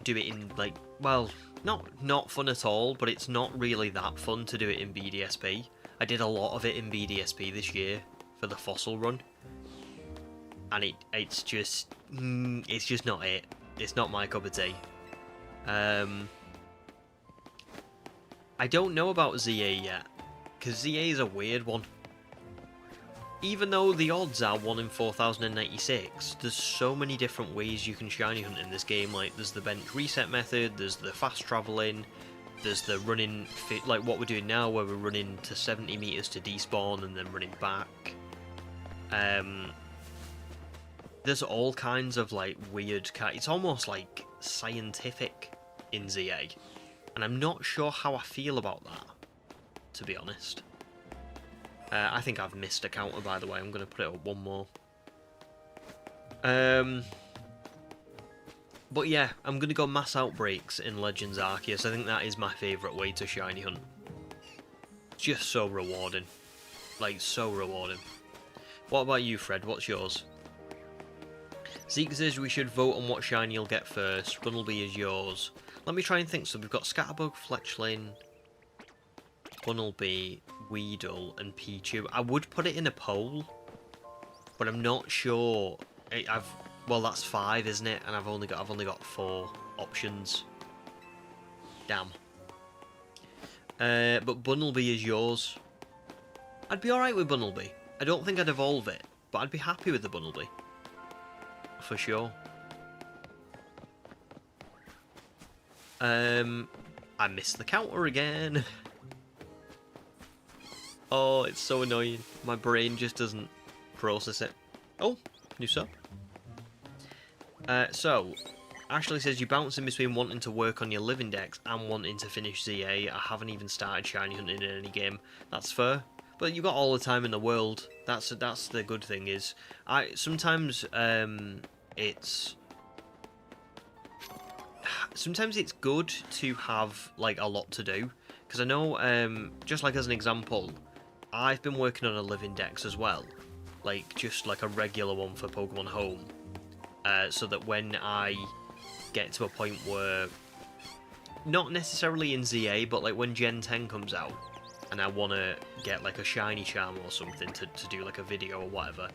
do it in, like, well, not fun at all, but it's not really that fun to do it in BDSP. I did a lot of it in BDSP this year for the Fossil run. And it's just not it. It's not my cup of tea. I don't know about ZA yet, because ZA is a weird one. Even though the odds are 1 in 4,096, there's so many different ways you can shiny hunt in this game. Like, there's the bench reset method, there's the fast travelling, there's the running, like what we're doing now, where we're running to 70 meters to despawn and then running back. There's all kinds of, like, weird... It's almost, like, scientific in ZA. And I'm not sure how I feel about that, to be honest. I think I've missed a counter, by the way. I'm going to put it up one more. But yeah, I'm going to go mass outbreaks in Legends Arceus. I think that is my favourite way to shiny hunt. Just so rewarding. Like, so rewarding. What about you, Fred? What's yours? Zeke says we should vote on what shiny you'll get first. Bunnelby is yours. Let me try and think. So we've got Scatterbug, Fletchling, Bunnelby, Weedle, and Pichu. I would put it in a poll, but I'm not sure. Well, that's 5, isn't it? And I've only got 4 options. Damn. But Bunnelby is yours. I'd be alright with Bunnelby. I don't think I'd evolve it, but I'd be happy with the Bunnelby. For sure. I missed the counter again. Oh, it's so annoying. My brain just doesn't process it. Oh, new sub. So, Ashley says you bounce in between wanting to work on your live index and wanting to finish ZA. I haven't even started shiny hunting in any game. That's fair. But you've got all the time in the world. That's the good thing is, sometimes it's good to have, like, a lot to do, because I know, just like as an example, I've been working on a live index as well, like just like a regular one for Pokemon Home, so that when I get to a point where, not necessarily in ZA, but like when Gen 10 comes out and I want to get like a shiny charm or something to do like a video or whatever,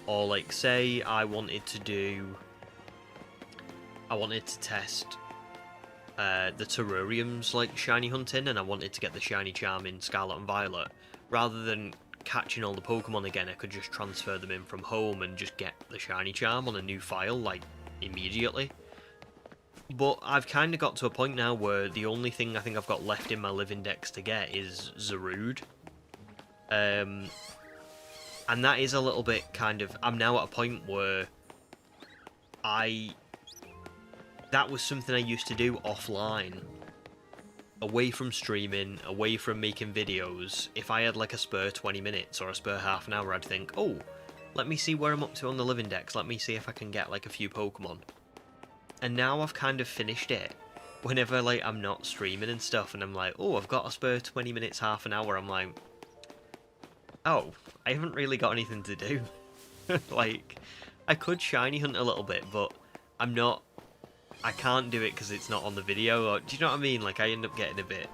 or like say I wanted to test the terrariums, like shiny hunting, and I wanted to get the shiny charm in Scarlet and Violet, rather than catching all the Pokemon again, I could just transfer them in from home and just get the shiny charm on a new file, like, immediately. But I've kind of got to a point now where the only thing I think I've got left in my live index to get is Zarude. And that is a little bit kind of... I'm now at a point where that was something I used to do offline. Away from streaming, away from making videos. If I had like a spare 20 minutes or a spare half an hour, I'd think, oh, let me see where I'm up to on the living dex. Let me see if I can get like a few Pokemon. And now I've kind of finished it. Whenever like I'm not streaming and stuff and I'm like, oh, I've got a spare 20 minutes, half an hour, I'm like, oh, I haven't really got anything to do. Like, I could shiny hunt a little bit, but I can't do it because it's not on the video, or, do you know what I mean? Like, I end up getting a bit.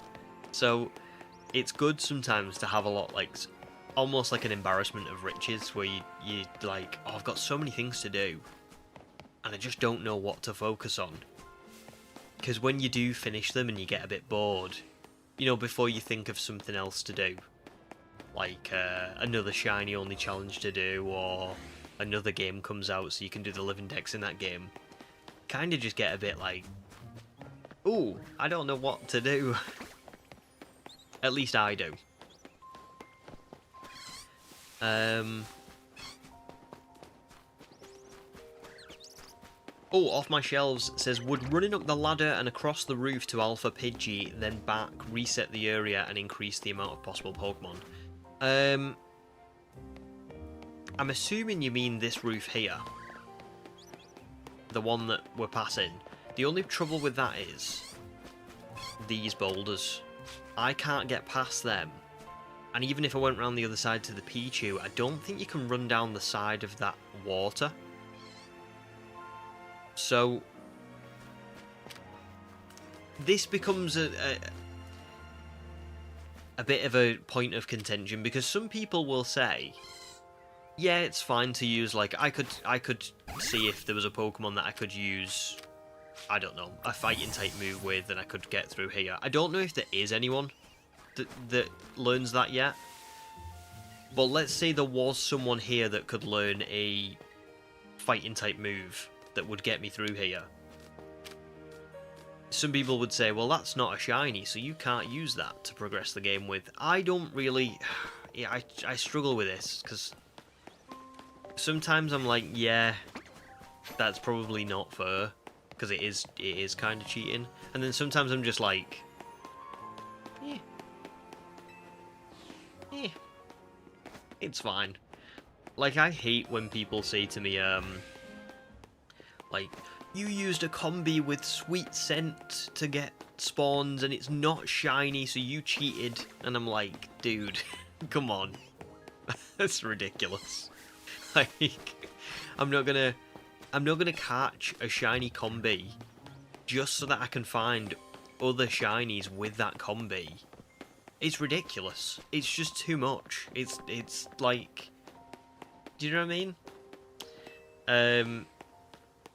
So, it's good sometimes to have a lot, like, almost like an embarrassment of riches, where you like, oh, I've got so many things to do, and I just don't know what to focus on. Because when you do finish them and you get a bit bored, you know, before you think of something else to do, like another shiny only challenge to do, or another game comes out so you can do the living dex in that game, kind of just get a bit like, ooh, I don't know what to do. At least I do. Oh, off my shelves says, would running up the ladder and across the roof to Alpha Pidgey, then back, reset the area and increase the amount of possible Pokemon? I'm assuming you mean this roof here. The one that we're passing. The only trouble with that is these boulders. I can't get past them. And even if I went around the other side to the Pichu, I don't think you can run down the side of that water. So this becomes a bit of a point of contention, because some people will say, yeah, it's fine to use, like, I could see if there was a Pokemon that I could use, I don't know, a fighting type move with, and I could get through here. I don't know if there is anyone that learns that yet. But let's say there was someone here that could learn a fighting type move that would get me through here. Some people would say, well, that's not a shiny, so you can't use that to progress the game with. I don't really... Yeah, I struggle with this, because sometimes I'm like, yeah, that's probably not fair, because it is kind of cheating. And then sometimes I'm just like, it's fine. Like, I hate when people say to me, like, you used a combi with sweet scent to get spawns and it's not shiny, so you cheated. And I'm like, dude, come on. That's ridiculous. Like, I'm not gonna catch a shiny combi just so that I can find other shinies with that combi. It's ridiculous. It's just too much. It's like, do you know what I mean?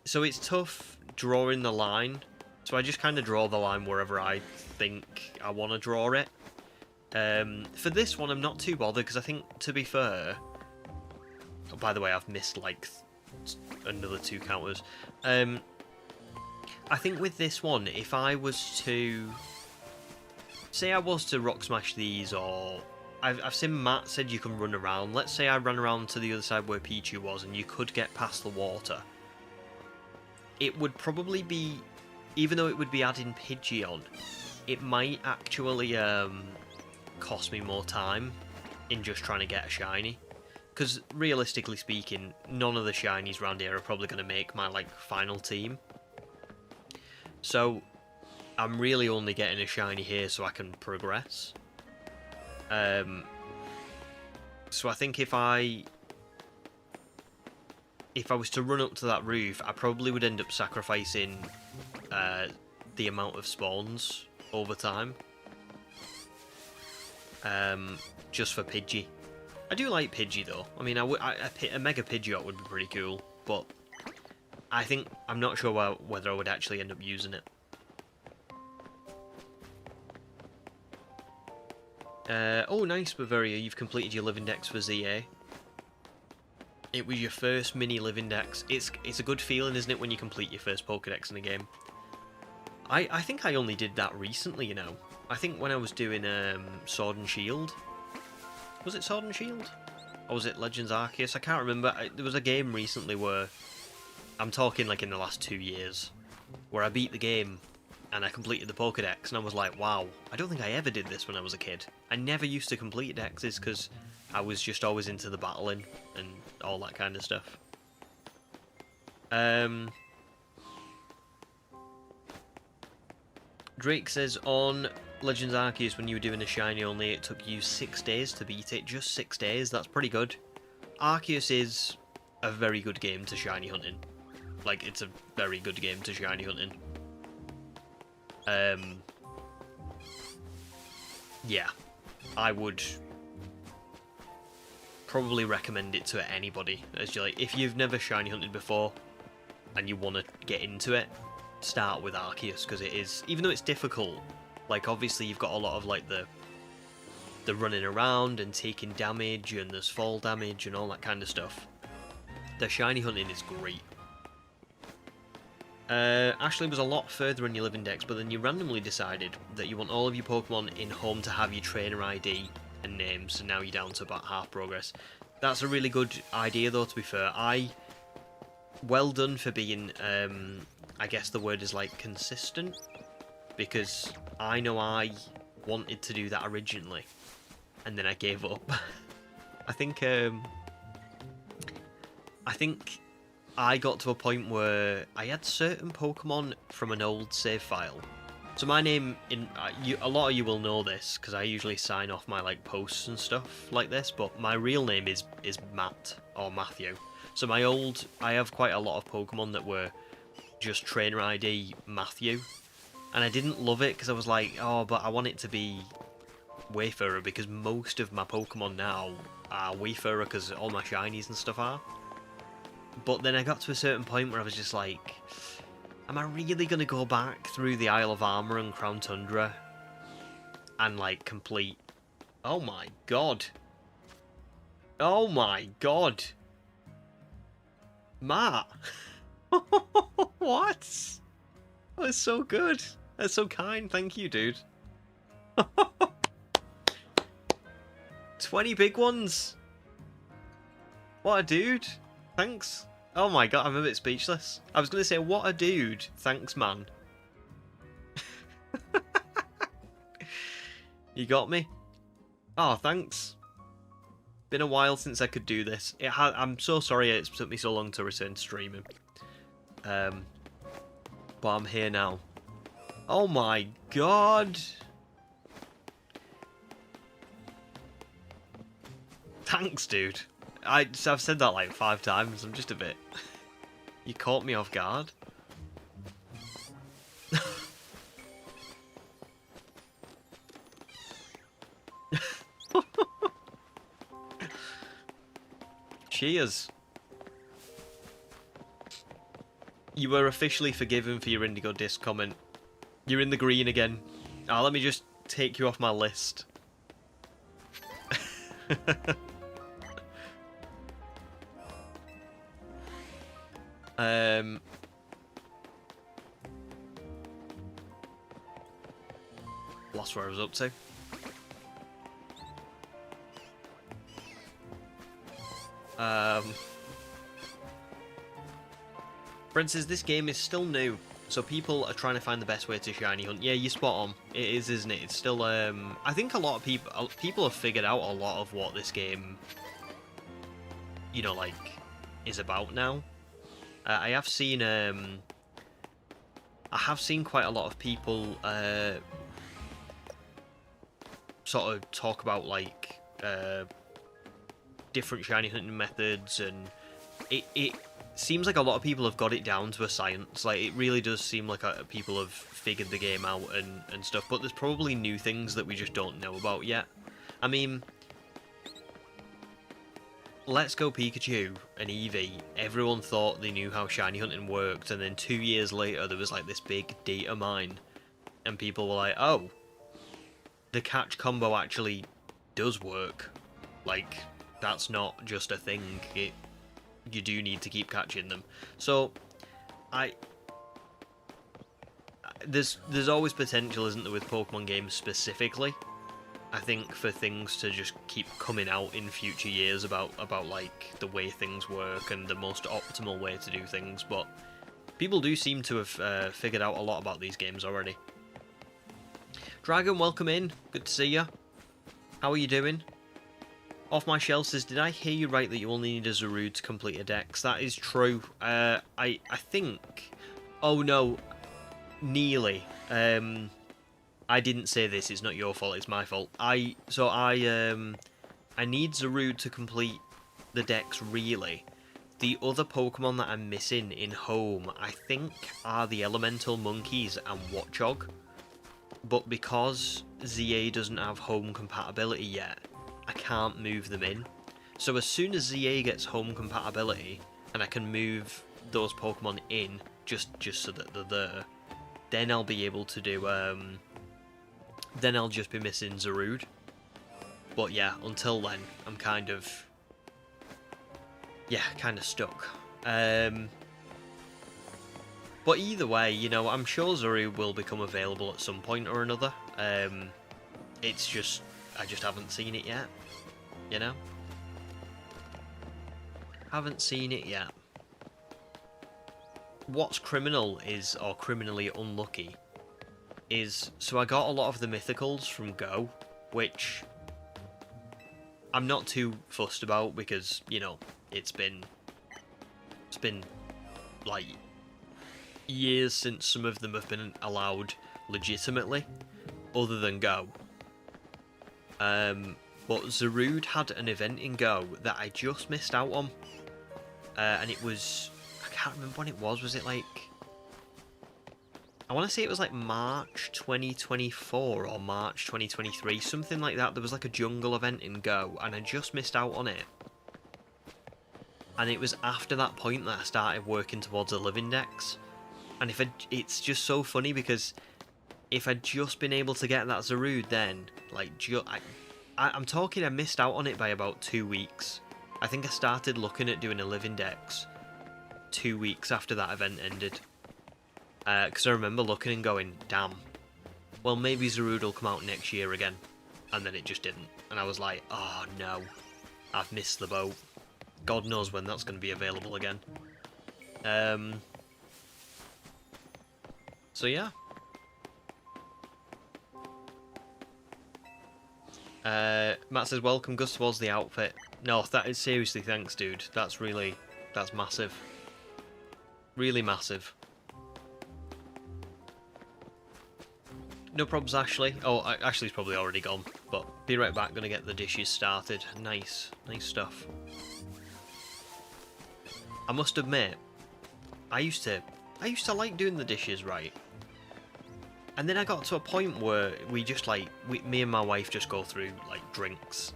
So it's tough drawing the line. So I just kind of draw the line wherever I think I want to draw it. For this one, I'm not too bothered, because I think, to be fair... Oh, by the way, I've missed, like, another 2 counters. I think with this one, if I was to... Say I was to rock smash these, or... I've seen Matt said you can run around. Let's say I ran around to the other side where Pichu was, and you could get past the water. It would probably be... Even though it would be adding Pidgey on, it might actually cost me more time in just trying to get a shiny. Because realistically speaking, none of the shinies around here are probably going to make my, like, final team. So I'm really only getting a shiny here so I can progress. So I think if I was to run up to that roof, I probably would end up sacrificing the amount of spawns over time. Just for Pidgey. I do like Pidgey though. I mean, a Mega Pidgeot would be pretty cool, but I'm not sure whether I would actually end up using it. Oh, nice, Bavaria. You've completed your living dex for ZA. It was your first mini living dex. It's a good feeling, isn't it, when you complete your first Pokédex in a game? I think I only did that recently, you know. I think when I was doing Sword and Shield, Was it Sword and Shield? Or was it Legends Arceus? I can't remember. There was a game recently where, I'm talking like in the last 2 years, where I beat the game and I completed the Pokédex, and I was like, wow, I don't think I ever did this when I was a kid. I never used to complete Dexes because I was just always into the battling and all that kind of stuff. Drake says, on Legends Arceus, when you were doing a shiny only, it took you 6 days to beat it. Just 6 days? That's pretty good. Arceus is a very good game to shiny hunting. Like, it's a very good game to shiny hunting. Yeah. I would probably recommend it to anybody. As you like, if you've never shiny hunted before and you want to get into it, start with Arceus, because it is, even though it's difficult, like obviously you've got a lot of like the running around and taking damage, and there's fall damage and all that kind of stuff. The shiny hunting is great. Ashley was a lot further in your living dex, but then you randomly decided that you want all of your Pokemon in home to have your trainer ID and names, so now you're down to about half progress. That's a really good idea though, to be fair. Well done for being, I guess the word is like consistent, because I know I wanted to do that originally, and then I gave up. I think I got to a point where I had certain Pokemon from an old save file. So my name, a lot of you will know this, because I usually sign off my like posts and stuff like this, but my real name is Matt, or Matthew. So I have quite a lot of Pokemon that were just trainer ID Matthew, and I didn't love it, because I was like, oh, but I want it to be Wayfarer, because most of my Pokemon now are Wayfarer, because all my shinies and stuff are. But then I got to a certain point where I was just like, am I really going to go back through the Isle of Armor and Crown Tundra and like complete... Oh my god. Oh my god. Matt. What? That's so good. That's so kind. Thank you, dude. 20 big ones. What a dude. Thanks. Oh my god, I'm a bit speechless. I was going to say, what a dude. Thanks, man. You got me? Oh, thanks. Been a while since I could do this. I'm so sorry it's took me so long to return to streaming. But I'm here now. Oh my god. Thanks, dude. I've said that like 5 times. I'm just a bit... You caught me off guard. Cheers. You were officially forgiven for your Indigo Disc comment. You're in the green again. Let me just take you off my list. Lost where I was up to. Brent says this game is still new, so people are trying to find the best way to shiny hunt. Yeah, you're spot on. It is, isn't it? It's still, I think a lot of people have figured out a lot of what this game, you know, like, is about now. I have seen quite a lot of people sort of talk about like different shiny hunting methods, and it seems like a lot of people have got it down to a science. Like, it really does seem like people have figured the game out and stuff, but there's probably new things that we just don't know about yet. I mean, Let's Go Pikachu and Eevee, everyone thought they knew how shiny hunting worked, and then 2 years later there was like this big data mine, and people were like, oh, the catch combo actually does work. Like, that's not just a thing, you do need to keep catching them. So, there's always potential, isn't there, with Pokemon games specifically, I think for things to just keep coming out in future years about like the way things work and the most optimal way to do things, but people do seem to have figured out a lot about these games already. Dragon, welcome in. Good to see you. How are you doing? Off My Shell says, did I hear you right that you only need a Zarude to complete a dex? That is true. I think... Oh no, nearly. I didn't say this, it's not your fault, it's my fault. I need Zarude to complete the dex, really. The other Pokemon that I'm missing in Home, I think, are the Elemental Monkeys and Watchog. But because ZA doesn't have Home compatibility yet, I can't move them in. So as soon as ZA gets Home compatibility, and I can move those Pokemon in, just so that they're there, then I'll be able to do, then I'll just be missing Zarude. But yeah, until then, I'm kind of stuck. But either way, you know, I'm sure Zarude will become available at some point or another. It's just, I just haven't seen it yet, you know? Haven't seen it yet. What's criminal is, or criminally unlucky, is, so I got a lot of the mythicals from Go, which I'm not too fussed about because, you know, it's been like years since some of them have been allowed legitimately, other than Go. But Zarude had an event in Go that I just missed out on, and it was, I can't remember when it was it like, I want to say it was like March 2024 or March 2023, something like that. There was like a jungle event in Go, and I just missed out on it. And it was after that point that I started working towards a living dex. And it's just so funny because if I'd just been able to get that Zarude then, like, I'm talking I missed out on it by about 2 weeks. I think I started looking at doing a living dex 2 weeks after that event ended. Because I remember looking and going, damn, well maybe Zarude will come out next year again. And then it just didn't. And I was like, oh no, I've missed the boat. God knows when that's going to be available again. So yeah. Matt says, welcome Gus towards the outfit. No, that is seriously, thanks dude. That's massive. Really massive. No problems, Ashley. Oh, Ashley's probably already gone, but be right back. Gonna get the dishes started. Nice stuff. I must admit, I used to like doing the dishes, right? And then I got to a point where we just like, me and my wife just go through like drinks,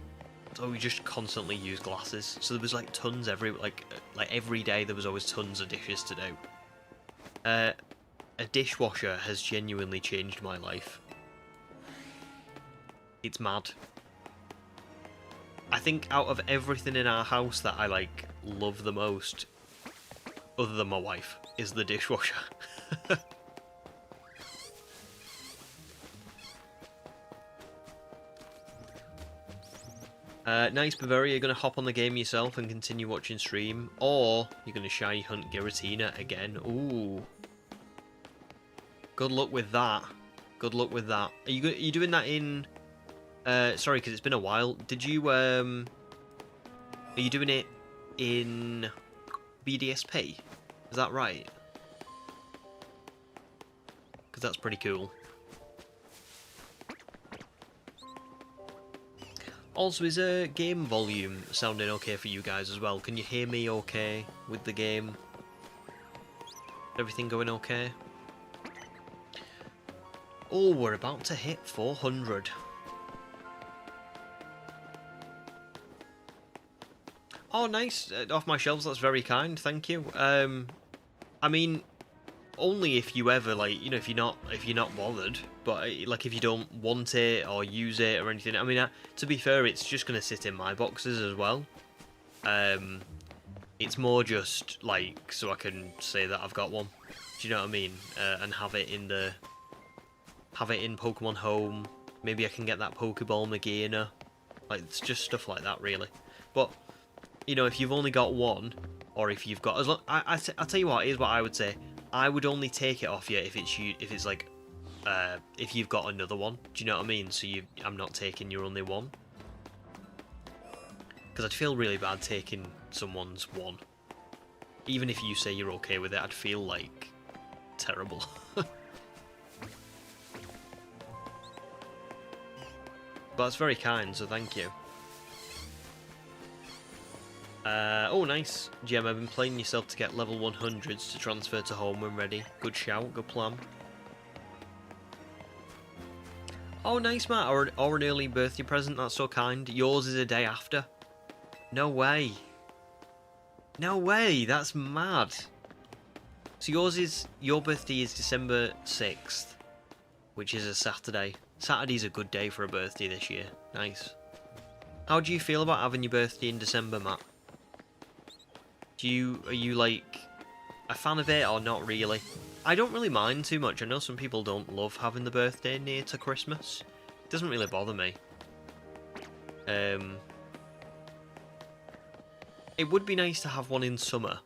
so we just constantly use glasses. So there was like tons like every day there was always tons of dishes to do. A dishwasher has genuinely changed my life. It's mad. I think out of everything in our house that I like love the most, other than my wife, is the dishwasher. Nice Bavaria, you're going to hop on the game yourself and continue watching stream, or you're going to shiny hunt Giratina again. Ooh. Good luck with that. Good luck with that. Are you doing that in... sorry, because it's been a while. Did you... Are you doing it in BDSP? Is that right? Because that's pretty cool. Also, is game volume sounding okay for you guys as well? Can you hear me okay with the game? Everything going okay? Oh, we're about to hit 400. Oh, nice. Off my shelves, that's very kind. Thank you. I mean, only if you ever, like, you know, if you're not bothered, but like if you don't want it or use it or anything. I mean, to be fair, it's just gonna sit in my boxes as well. It's more just like so I can say that I've got one. Do you know what I mean? And have it in Pokemon Home Maybe I can get that Pokeball Magainer. Like, it's just stuff like that, really. But, you know, if you've only got one, or if you've got... I'll tell you what, here's what I would say. I would only take it off you if it's like... if you've got another one. Do you know what I mean? So I'm not taking your only one. Because I'd feel really bad taking someone's one. Even if you say you're okay with it, I'd feel, like, terrible. But that's very kind, so thank you. Oh, nice. Gem, I've been playing yourself to get level 100s to transfer to home when ready. Good shout, good plan. Oh, nice, Matt. Or an early birthday present, that's so kind. Yours is a day after. No way. No way, that's mad. So your birthday is December 6th, which is a Saturday. Saturday's a good day for a birthday this year. Nice. How do you feel about having your birthday in December, Matt? Are you like a fan of it or not really? I don't really mind too much. I know some people don't love having the birthday near to Christmas. It doesn't really bother me. It would be nice to have one in summer.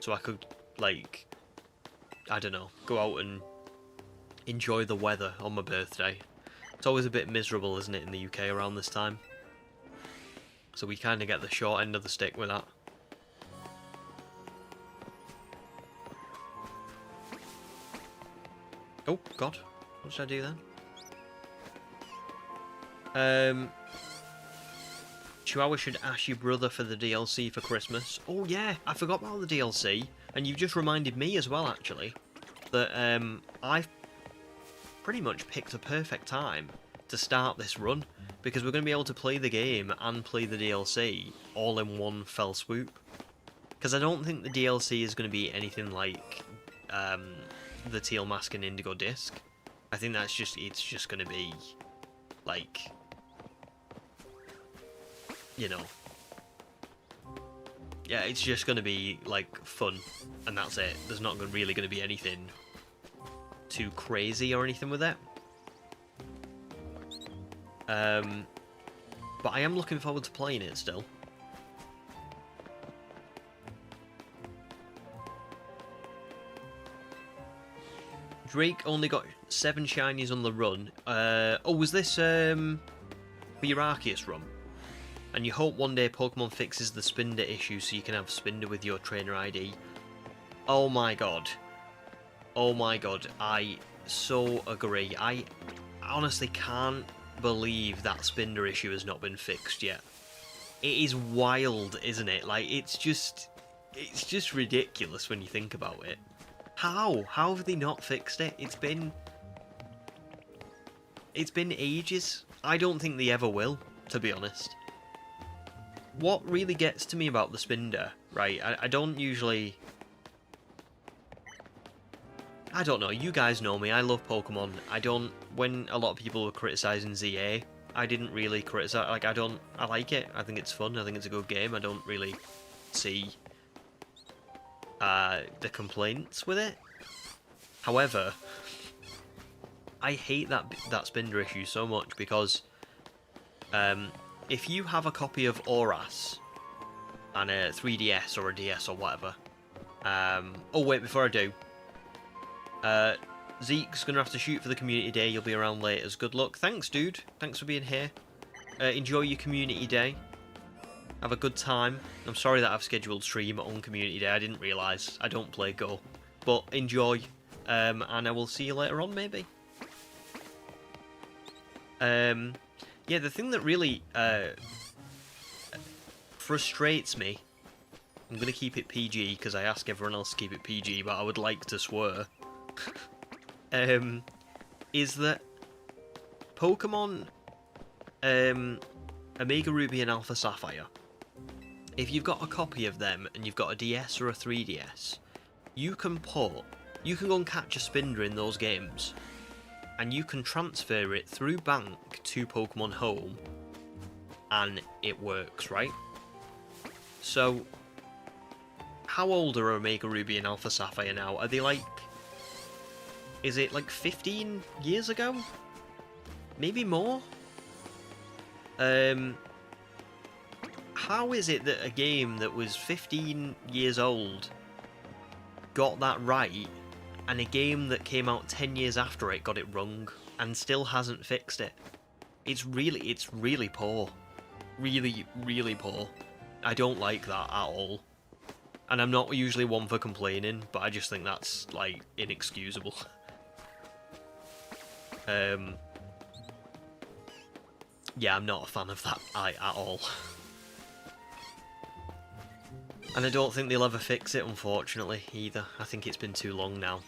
So I could, like, I don't know, go out and enjoy the weather on my birthday. It's always a bit miserable, isn't it, in the UK around this time? So we kind of get the short end of the stick with that. Oh, God. What should I do then? Chihuahua should ask your brother for the DLC for Christmas. Oh, yeah. I forgot about the DLC. And you've just reminded me as well, actually, that I've pretty much picked a perfect time to start this run, because we're going to be able to play the game and play the DLC all in one fell swoop. Because I don't think the DLC is going to be anything like the Teal Mask and Indigo Disc. I think it's just going to be like, you know, yeah, it's just going to be like fun, and that's it. There's not really going to be anything too crazy or anything with it. But I am looking forward to playing it still. Drake only got 7 shinies on the run. Oh, was this for your Arceus run? And you hope one day Pokemon fixes the Spinder issue so you can have Spinder with your trainer ID. Oh my god. Oh my god, I so agree. I honestly can't believe that Spinder issue has not been fixed yet. It is wild, isn't it? Like, it's just ridiculous when you think about it. How? How have they not fixed it? It's been ages. I don't think they ever will, to be honest. What really gets to me about the Spinder, right? I don't usually... I don't know, you guys know me, I love Pokemon. When a lot of people were criticising ZA, I didn't really criticise, like, I like it. I think it's fun, I think it's a good game. I don't really see the complaints with it. However, I hate that Spinder issue so much because if you have a copy of Oras and a 3DS or a DS or whatever, oh wait, before I do, Zeke's gonna have to shoot for the community day. You'll be around later. Good luck. Thanks, dude. Thanks for being here. Enjoy your community day. Have a good time. I'm sorry that I've scheduled stream on community day. I didn't realise. I don't play Go. But enjoy. And I will see you later on, maybe. Yeah, the thing that really frustrates me, I'm going to keep it PG because I ask everyone else to keep it PG, but I would like to swear, is that Pokemon Omega Ruby and Alpha Sapphire, if you've got a copy of them and you've got a DS or a 3DS, you can go and catch a Spinder in those games, and you can transfer it through Bank to Pokemon Home, and it works, right? So, how old are Omega Ruby and Alpha Sapphire now? Are they like... Is it like 15 years ago? maybe more. How is it that a game that was 15 years old got that right, and a game that came out 10 years after it got it wrong, and still hasn't fixed it? It's really poor. Really, really poor. I don't like that at all. And I'm not usually one for complaining, but I just think that's, like, inexcusable. Yeah, I'm not a fan of that at all. And I don't think they'll ever fix it, unfortunately, either. I think it's been too long now,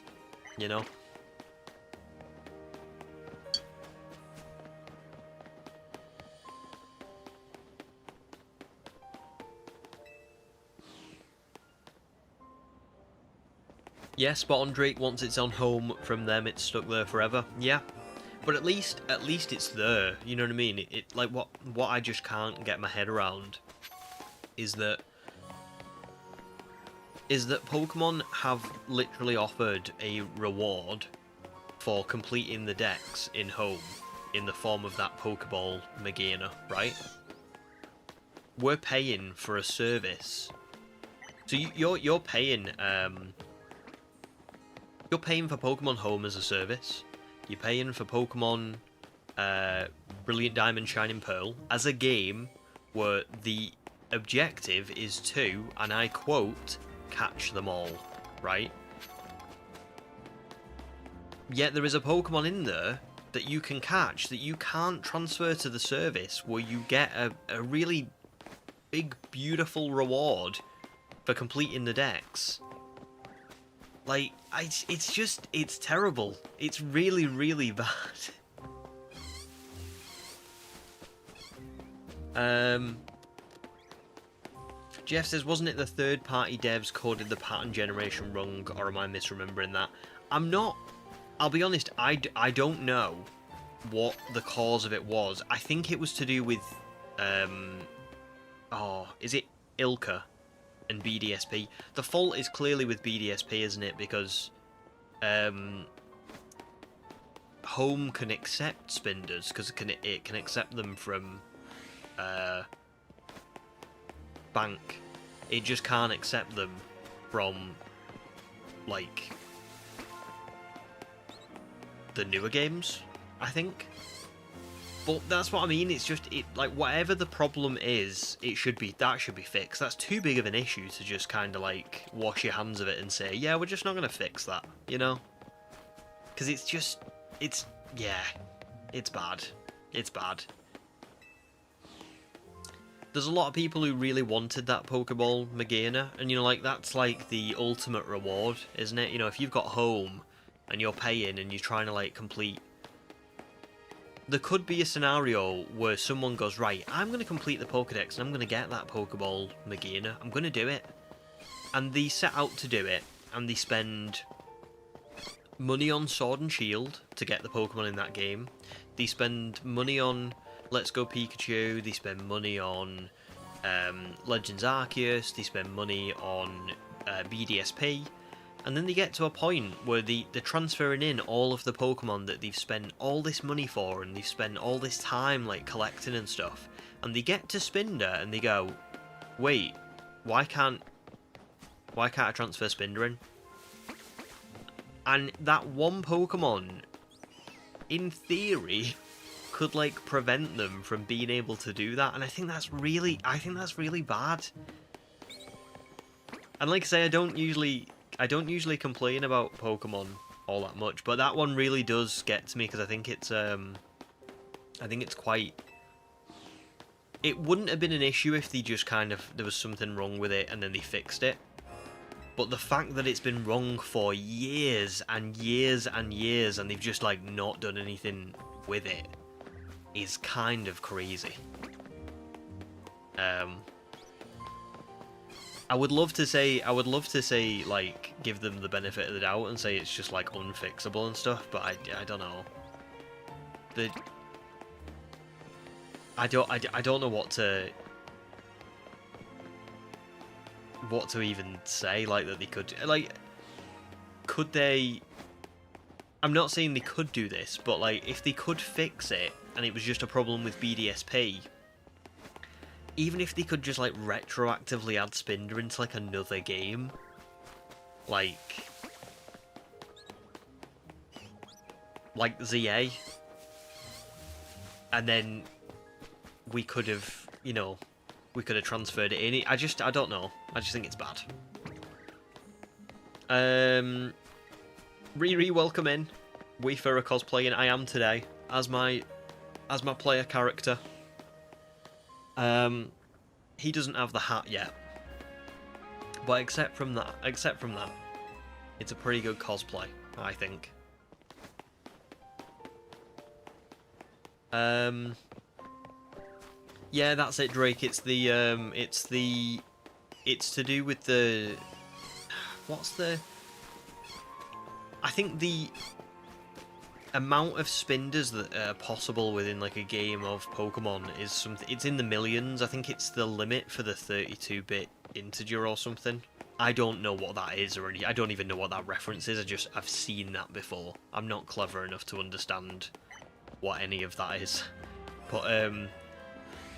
you know? Yeah, spot on, Drake. Once it's on home from them, it's stuck there forever. Yeah. But at least it's there, you know what I mean? It like, what I just can't get my head around is that Pokemon have literally offered a reward for completing the decks in home in the form of that Pokeball Magana, right? We're paying for a service. So you're paying for Pokemon Home as a service. You're paying for Pokemon Brilliant Diamond, Shining Pearl as a game where the objective is to, and I quote, catch them all, right? Yet there is a Pokemon in there that you can catch that you can't transfer to the service, where you get a really big, beautiful reward for completing the decks. Like, it's terrible. It's really, really bad. Jeff says, wasn't it the third-party devs coded the pattern generation wrong, or am I misremembering that? I'm not. I'll be honest, I don't know what the cause of it was. I think it was to do with, is it Ilka and BDSP? The fault is clearly with BDSP, isn't it? Because Home can accept Spinders, because it can accept them from Bank. It just can't accept them from, like, the newer games, I think. But that's what I mean. It's just, like, whatever the problem is, that should be fixed. That's too big of an issue to just kind of, like, wash your hands of it and say, yeah, we're just not going to fix that, you know? Because it's bad. It's bad. There's a lot of people who really wanted that Pokeball Magana, and, you know, like, that's, like, the ultimate reward, isn't it? You know, if you've got Home, and you're paying, and you're trying to, like, complete... There could be a scenario where someone goes, right, I'm going to complete the Pokedex, and I'm going to get that Pokeball Magana. I'm going to do it. And they set out to do it, and they spend money on Sword and Shield to get the Pokemon in that game. They spend money on Let's Go Pikachu. They spend money on Legends Arceus. They spend money on BDSP. And then they get to a point where they're transferring in all of the Pokemon that they've spent all this money for, and they've spent all this time, like, collecting and stuff. And they get to Spinder, and they go, wait, why can't I transfer Spinder in? And that one Pokemon, in theory, could, like, prevent them from being able to do that. And I think that's really bad. And like I say, I don't usually complain about Pokemon all that much, but that one really does get to me, because I think it's quite... It wouldn't have been an issue if they just kind of, there was something wrong with it and then they fixed it. But the fact that it's been wrong for years and years and years, and they've just, like, not done anything with it, is kind of crazy. I would love to say, like, give them the benefit of the doubt and say it's just, like, unfixable and stuff, but I don't know. I don't know what to even say, like, that they could, like, could they... I'm not saying they could do this, but like if they could fix it and it was just a problem with BDSP, even if they could just like retroactively add Spinder into like another game, like ZA, and then we could have, you know, we could have transferred it in. I don't know. I just think it's bad. Riri, welcome in. We for a cosplaying. I am today as my player character. He doesn't have the hat yet, but except from that, it's a pretty good cosplay, I think. Yeah, that's it, Drake. It's to do with the, I think the amount of spinders that are possible within like a game of Pokemon is something. It's in the millions. I think it's the limit for the 32-bit integer or something. I don't know what that is already. I don't even know what that reference is. I've seen that before. I'm not clever enough to understand what any of that is. But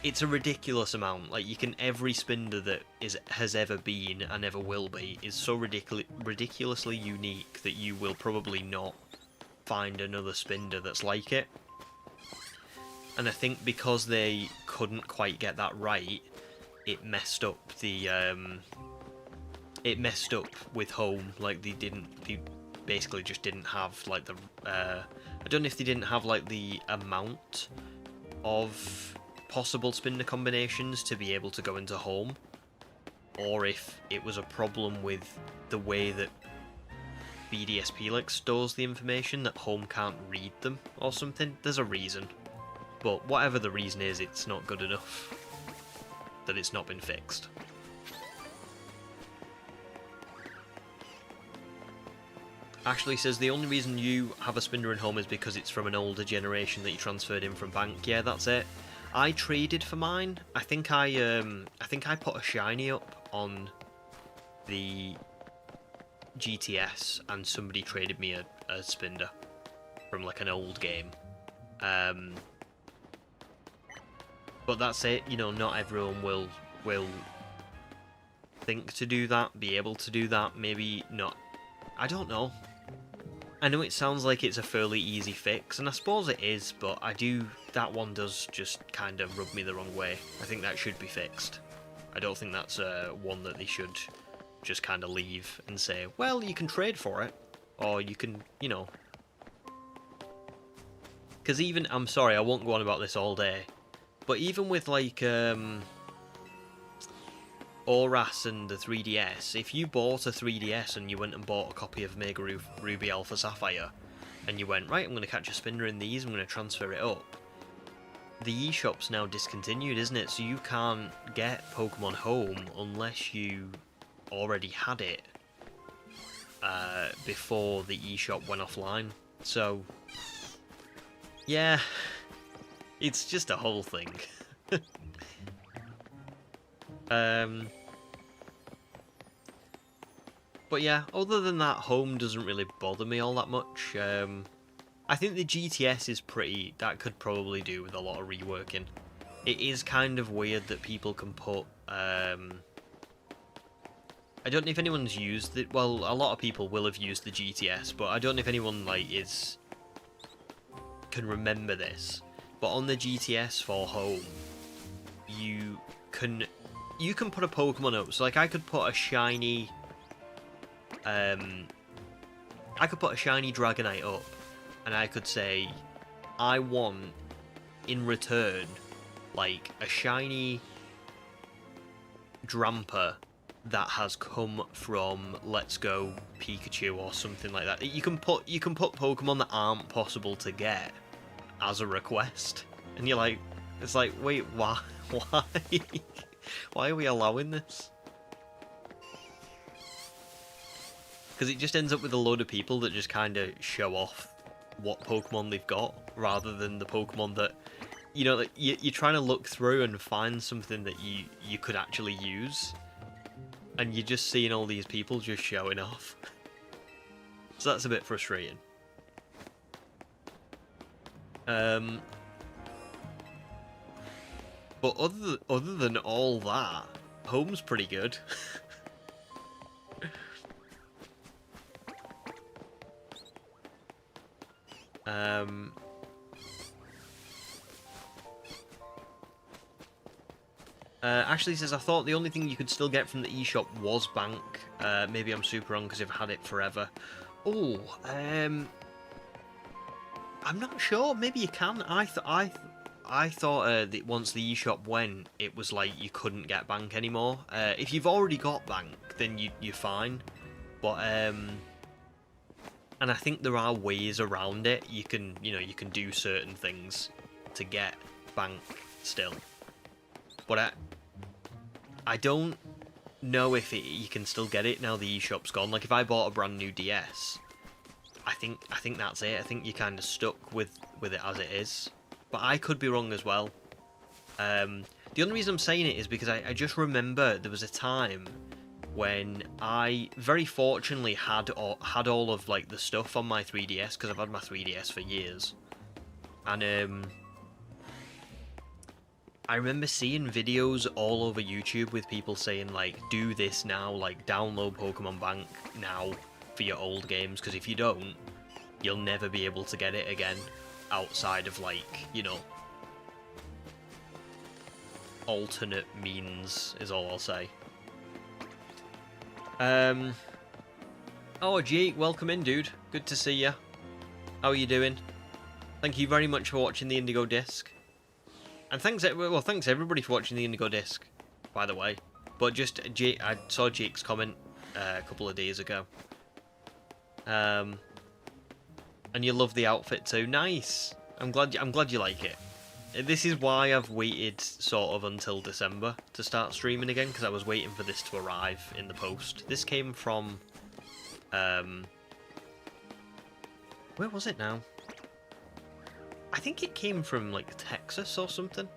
it's a ridiculous amount. Like every spinder that has ever been and ever will be is so ridiculously unique that you will probably not find another spinder that's like it. And I think because they couldn't quite get that right, it messed up the it messed up with home. Like they basically just didn't have like the I don't know if they didn't have like the amount of possible spinder combinations to be able to go into home, or if it was a problem with the way that BDSP like stores the information that home can't read them or something. There's a reason, but whatever the reason is, it's not good enough that it's not been fixed. Ashley says the only reason you have a spinder in home is because it's from an older generation that you transferred in from bank. Yeah, that's it. I traded for mine. I think I put a shiny up on the GTS and somebody traded me a spinder from like an old game. But that's it. You know, not everyone will think to do that, be able to do that. Maybe not. I don't know. I know it sounds like it's a fairly easy fix, and I suppose it is, but that one does just kind of rub me the wrong way. I think that should be fixed. I don't think that's one that they should just kind of leave and say, well, you can trade for it, or you can, you know. Because even, I'm sorry, I won't go on about this all day, but even with like Oras and the 3DS, if you bought a 3DS and you went and bought a copy of Mega Ruby Alpha Sapphire, and you went, right, I'm going to catch a spinner in these, I'm going to transfer it up, the eShop's now discontinued, isn't it? So you can't get Pokemon Home unless you already had it before the eShop went offline. So, yeah, it's just a whole thing. But yeah, other than that, home doesn't really bother me all that much. I think the GTS is that could probably do with a lot of reworking. It is kind of weird that people can put, I don't know if anyone's used it, well, a lot of people will have used the GTS, but I don't know if anyone, like, can remember this. But on the GTS for home, you can put a Pokemon up. So like I could put a shiny Dragonite up, and I could say I want in return like a shiny Dramper that has come from Let's Go Pikachu or something like that. You can put Pokemon that aren't possible to get as a request, and you're like, it's like, wait, why? Why are we allowing this? Because it just ends up with a load of people that just kind of show off what Pokemon they've got, rather than the Pokemon that, you know, that you're trying to look through and find something that you could actually use, and you're just seeing all these people just showing off. So that's a bit frustrating. Um, but other than all that, home's pretty good. Actually says, I thought the only thing you could still get from the eShop was bank. Maybe I'm super wrong because I've had it forever. Oh, I'm not sure. Maybe you can. I thought that once the eShop went, it was like you couldn't get bank anymore. If you've already got bank, then you're fine. But and I think there are ways around it. You can do certain things to get bank still. But I don't know if you can still get it now the eShop's gone. Like if I bought a brand new DS, I think that's it. I think you're kind of stuck with it as it is. But I could be wrong as well. The only reason I'm saying it is because I just remember there was a time when I very fortunately had all of like the stuff on my 3DS, because I've had my 3DS for years, and I remember seeing videos all over YouTube with people saying like, do this now, like download Pokemon Bank now for your old games, because if you don't, you'll never be able to get it again outside of like, alternate means is all I'll say. Oh, Jake, welcome in, dude. Good to see ya. How are you doing? Thank you very much for watching the Indigo Disc. And thanks everybody for watching the Indigo Disc, by the way. But just Jake, I saw Jake's comment a couple of days ago. And you love the outfit too. Nice. I'm glad you like it. This is why I've waited sort of until December to start streaming again, because I was waiting for this to arrive in the post. This came from where was it now? I think it came from like Texas or something.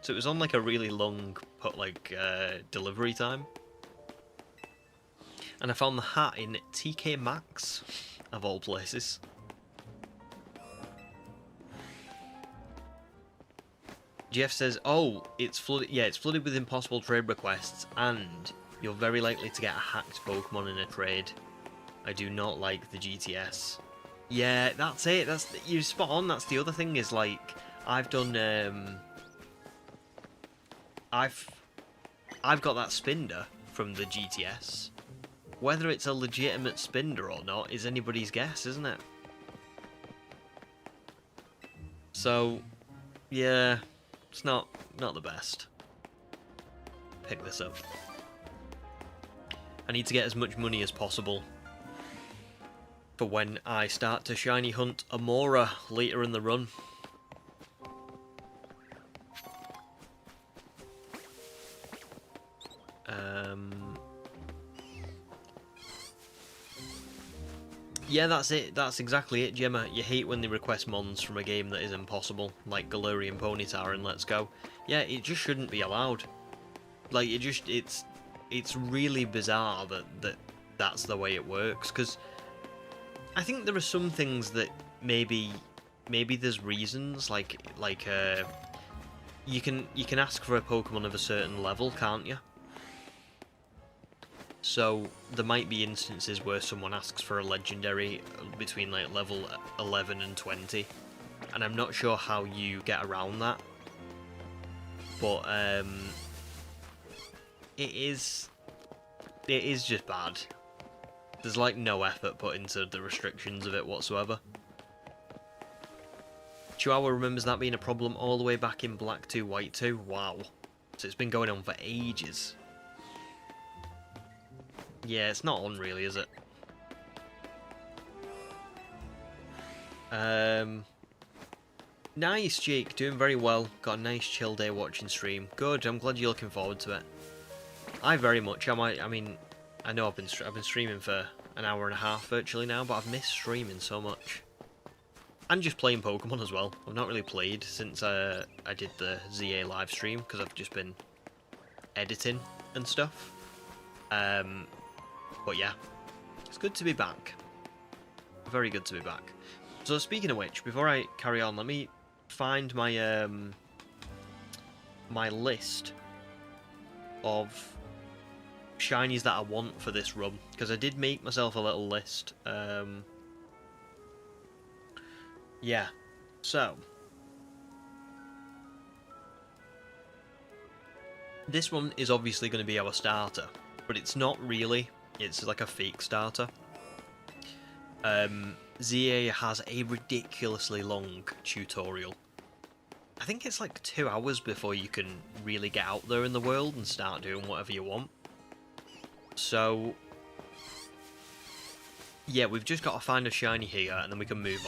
So it was on like a really long delivery time. And I found the hat in TK Maxx, of all places. Jeff says, oh, it's flooded. Yeah, it's flooded with impossible trade requests, and you're very likely to get a hacked Pokemon in a trade. I do not like the GTS. Yeah, that's it. You're spot on. That's the other thing is like I've done. I've got that Spinder from the GTS. Whether it's a legitimate Spinder or not is anybody's guess, isn't it? So, yeah, it's not the best. Pick this up. I need to get as much money as possible for when I start to shiny hunt Amora later in the run. Yeah, that's it. That's exactly it, Gemma. You hate when they request mons from a game that is impossible, like Galarian Ponyta and Let's Go. Yeah, it just shouldn't be allowed. Like, it's really bizarre that's the way it works, because I think there are some things that maybe there's reasons, like you can ask for a Pokemon of a certain level, can't you? So there might be instances where someone asks for a legendary between like level 11 and 20, and I'm not sure how you get around that. But it is just bad. There's like no effort put into the restrictions of it whatsoever. Chihuahua remembers that being a problem all the way back in Black 2, White 2. Wow. So it's been going on for ages. Yeah, it's not on really, is it? Nice, Jake. Doing very well. Got a nice chill day watching stream. Good. I'm glad you're looking forward to it. I very much. I mean, I know I've been streaming for an hour and a half virtually now, but I've missed streaming so much. And just playing Pokemon as well. I've not really played since I did the ZA live stream, because I've just been editing and stuff. But yeah, it's good to be back. Very good to be back. So speaking of which, before I carry on, let me find my my list of shinies that I want for this run, because I did make myself a little list. Yeah, so this one is obviously going to be our starter, but it's not really. It's like a fake starter. ZA has a ridiculously long tutorial. I think it's like 2 hours before you can really get out there in the world and start doing whatever you want. So, yeah, we've just got to find a shiny here and then we can move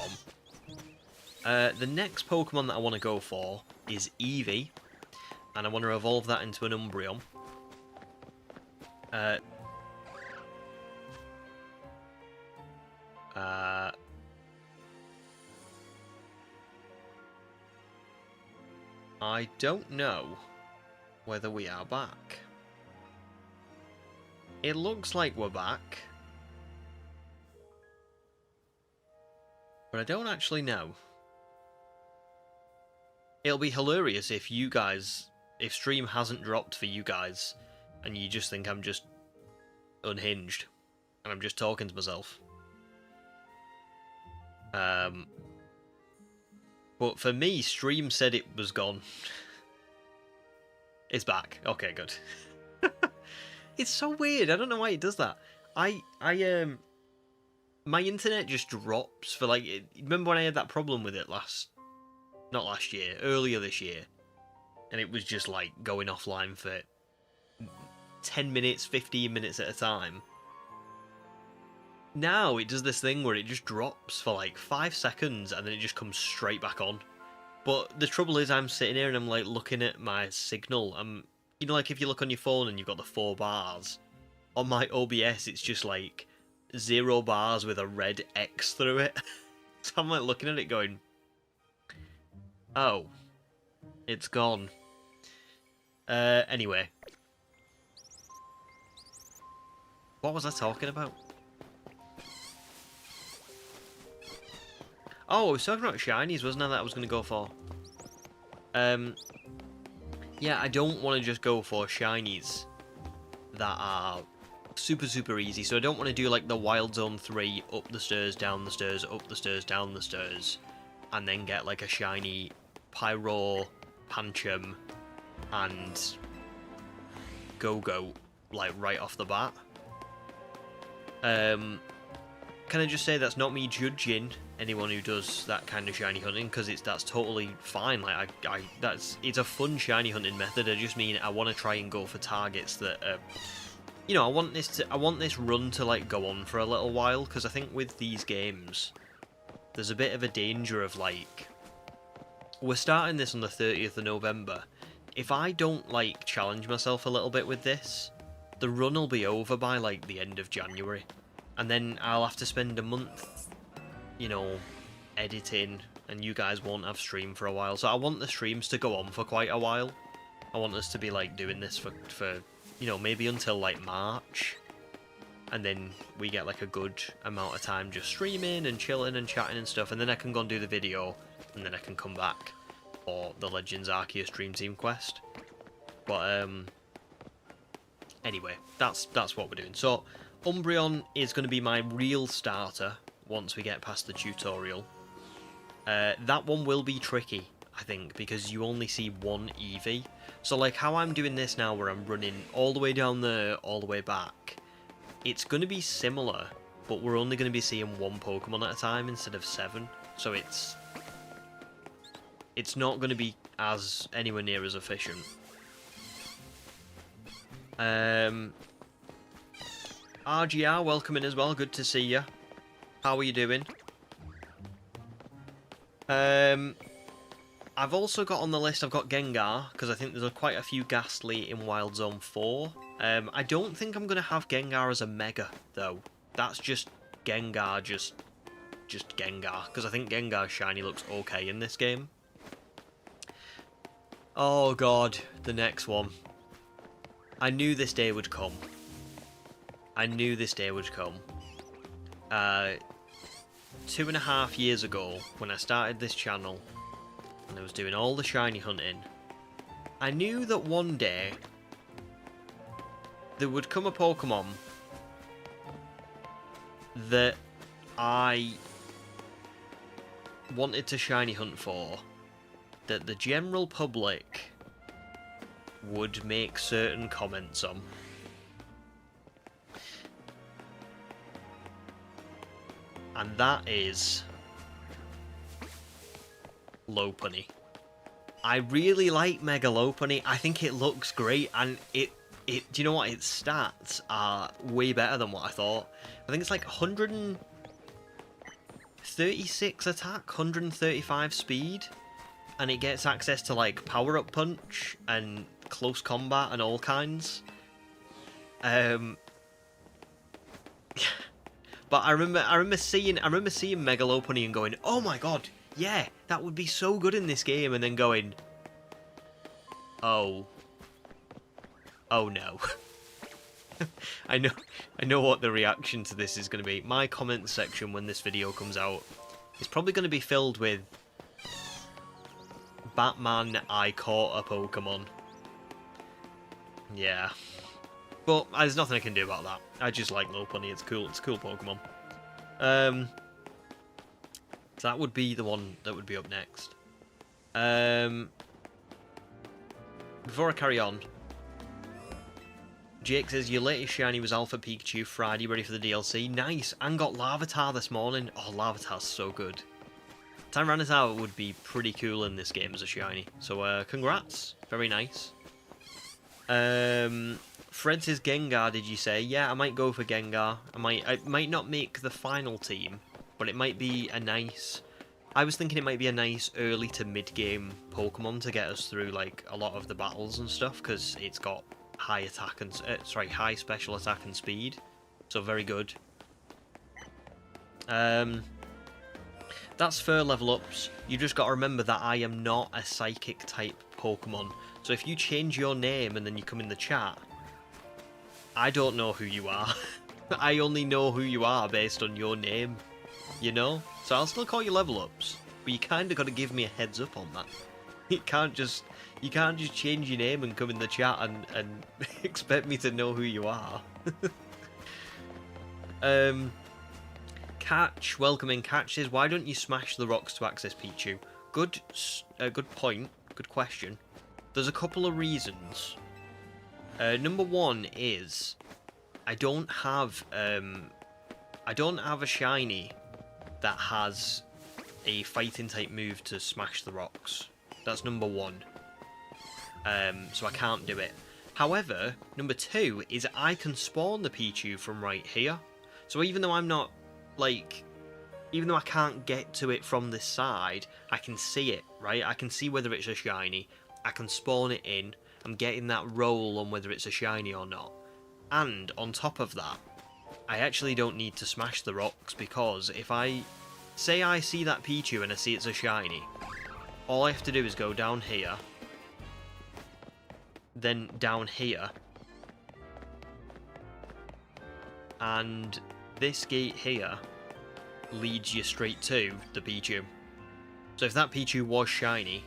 on. The next Pokemon that I want to go for is Eevee, and I want to evolve that into an Umbreon. I don't know whether we are back. It looks like we're back, but I don't actually know. It'll be hilarious if you guys, if stream hasn't dropped for you guys, and you just think I'm just unhinged, and I'm just talking to myself. But for me, stream said it was gone. It's back. Okay, good. It's so weird. I don't know why it does that. My internet just drops for like. Remember when I had that problem with it not last year, earlier this year, and it was just like going offline for 10 minutes, 15 minutes at a time. Now it does this thing where it just drops for like 5 seconds and then it just comes straight back on. But the trouble is, I'm sitting here and I'm like looking at my signal. You know, like if you look on your phone and you've got the 4 bars, on my OBS it's just like 0 bars with a red X through it. So I'm like looking at it going, oh, it's gone. Anyway. What was I talking about? Oh, I was talking about shinies, wasn't I, that I was going to go for? Yeah, I don't want to just go for shinies that are super, super easy. So I don't want to do like the Wild Zone 3, up the stairs, down the stairs, up the stairs, down the stairs, and then get like a shiny Pyro, Pancham, and Go-Go, like right off the bat. Can I just say that's not me judging anyone who does that kind of shiny hunting, because that's totally fine. Like it's a fun shiny hunting method. I just mean I want to try and go for targets that you know, I want this run to like go on for a little while, because I think with these games there's a bit of a danger of like, we're starting this on the 30th of November. If I don't like challenge myself a little bit with this, the run will be over by like the end of January. And then I'll have to spend a month, you know, editing, and you guys won't have stream for a while. So I want the streams to go on for quite a while. I want us to be like doing this for you know, maybe until like March. And then we get like a good amount of time just streaming and chilling and chatting and stuff. And then I can go and do the video, and then I can come back for the Legends Arceus Dream Team quest. But anyway, that's what we're doing. So Umbreon is going to be my real starter once we get past the tutorial. That one will be tricky, I think, because you only see one Eevee. So like how I'm doing this now, where I'm running all the way down there, all the way back, it's going to be similar, but we're only going to be seeing one Pokemon at a time instead of 7. So it's not going to be as anywhere near as efficient. RGR, welcome in as well. Good to see you. How are you doing? I've also got on the list, I've got Gengar, because I think there's quite a few Ghastly in Wild Zone 4. I don't think I'm going to have Gengar as a Mega, though. That's just Gengar, just Gengar, because I think Gengar's shiny looks okay in this game. Oh god, the next one. I knew this day would come. I knew this day would come. 2.5 years ago, when I started this channel, and I was doing all the shiny hunting, I knew that one day there would come a Pokemon that I wanted to shiny hunt for, that the general public would make certain comments on. And that is Lopunny. I really like Mega Lopunny. I think it looks great, and do you know what? Its stats are way better than what I thought. I think it's like 136 attack, 135 speed, and it gets access to like Power Up Punch and close combat and all kinds. But I remember seeing Mega Lopunny and going, oh my god, yeah, that would be so good in this game, and then going, oh no. I know what the reaction to this is going to be. My comment section when this video comes out is probably going to be filled with Batman, I caught a Pokemon. Yeah. But there's nothing I can do about that. I just like Lopunny. It's cool. It's a cool Pokemon. So that would be the one that would be up next. Before I carry on, Jake says, your latest shiny was Alpha Pikachu Friday, ready for the DLC. Nice, and got Larvitar this morning. Oh, Larvitar's so good. Tyranitar would be pretty cool in this game as a shiny. So, congrats. Very nice. Fred says Gengar, did you say? Yeah, I might go for Gengar. I might not make the final team, but it might be a nice... I was thinking it might be a nice early to mid-game Pokemon to get us through, like, a lot of the battles and stuff, because it's got high attack and high special attack and speed, so very good. That's for level ups. You just got to remember that I am not a psychic type Pokemon, so if you change your name and then you come in the chat, I don't know who you are. I only know who you are based on your name, you know? So I'll still call you level ups, but you kind of got to give me a heads up on that. You can't just change your name and come in the chat and expect me to know who you are. Catch, welcoming Catch says, why don't you smash the rocks to access Pichu? Good point, good question. There's a couple of reasons. Number one is, I don't have a shiny that has a fighting type move to smash the rocks. That's number one. So I can't do it. However, number two is I can spawn the Pichu from right here. So even though I'm not, like, even though I can't get to it from this side, I can see it, right? I can see whether it's a shiny. I can spawn it in. I'm getting that roll on whether it's a shiny or not. And on top of that, I actually don't need to smash the rocks, because if I say I see that Pichu and I see it's a shiny, all I have to do is go down here, then down here, and this gate here leads you straight to the Pichu. So if that Pichu was shiny,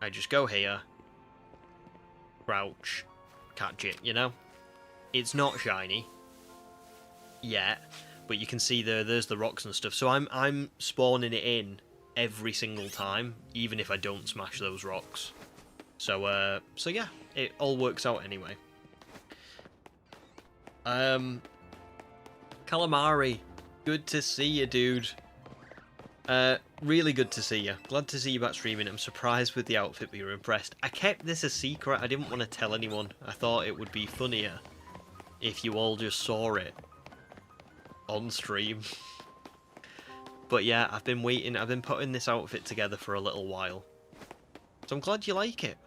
I just go here, crouch, catch it, you know? It's not shiny yet, but you can see there's the rocks and stuff. So I'm spawning it in every single time, even if I don't smash those rocks. So yeah, it all works out anyway. Calamari, good to see you, dude. Really good to see you. Glad to see you back streaming. I'm surprised with the outfit, but you're impressed. I kept this a secret. I didn't want to tell anyone. I thought it would be funnier if you all just saw it on stream. But yeah, I've been waiting. I've been putting this outfit together for a little while. So I'm glad you like it.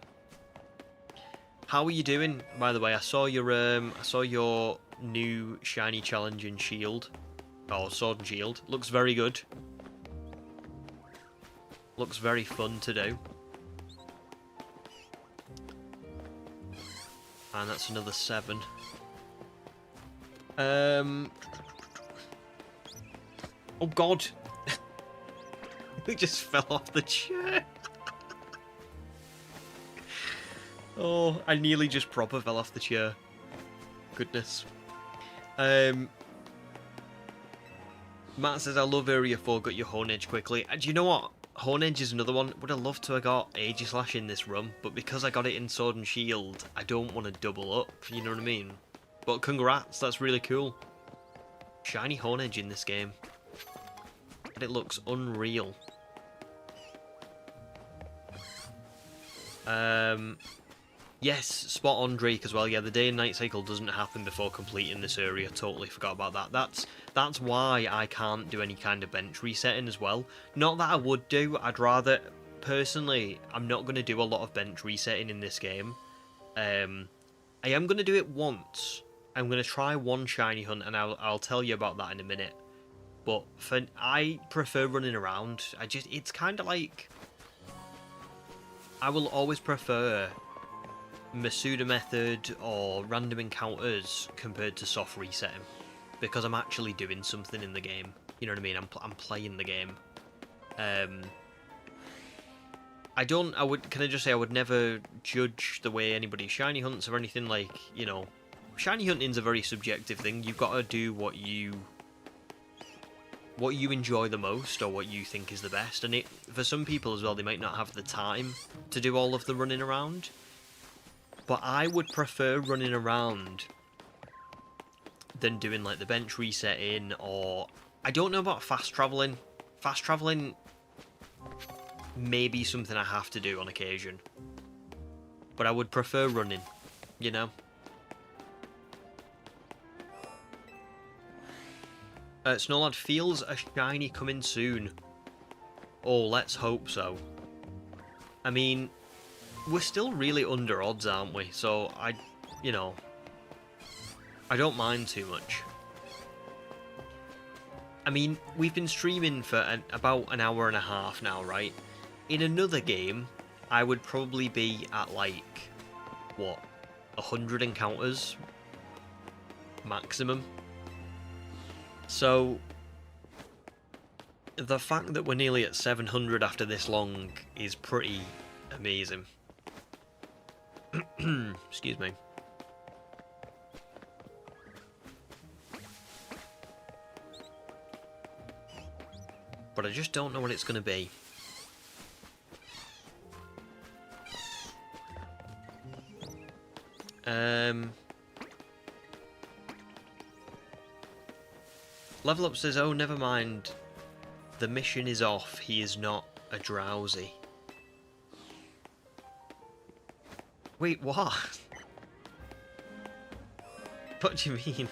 How are you doing, by the way? I saw your new shiny challenge in Shield. Oh, Sword and Shield. Looks very good. Looks very fun to do. And that's another 7. Oh god! He just fell off the chair. Oh, I nearly just proper fell off the chair. Goodness. Matt says, I love Area 4, got your Hornage quickly. And do you know what? Hornage is another one. Would have loved to have got Aegislash in this run, but because I got it in Sword and Shield, I don't want to double up, you know what I mean? But congrats, that's really cool. Shiny Hornage in this game. And it looks unreal. Yes, spot on Drake as well. Yeah, the day and night cycle doesn't happen before completing this area. Totally forgot about that. That's why I can't do any kind of bench resetting as well. Not that I would do. I'd rather... Personally, I'm not going to do a lot of bench resetting in this game. I am going to do it once. I'm going to try one shiny hunt, and I'll tell you about that in a minute. But I prefer running around. It's kind of like... I will always prefer Masuda method or random encounters compared to soft resetting, because I'm actually doing something in the game. You know what I mean? I'm playing the game. Can I just say I would never judge the way anybody shiny hunts or anything, like, you know, shiny hunting's a very subjective thing. You've got to do what you enjoy the most or what you think is the best, and for some people as well, they might not have the time to do all of the running around. But I would prefer running around than doing like the bench resetting, or I don't know about fast traveling. Fast traveling may be something I have to do on occasion, but I would prefer running, you know. Snowlad feels a shiny coming soon. Oh, let's hope so. I mean, we're still really under odds, aren't we? So I don't mind too much. I mean, we've been streaming for about an hour and a half now, right? In another game, I would probably be at like, what, 100 encounters maximum. So the fact that we're nearly at 700 after this long is pretty amazing. Excuse me. But I just don't know what it's going to be. Level Up says, oh, never mind. The mission is off. He is not a drowsy. Wait, what? What do you mean?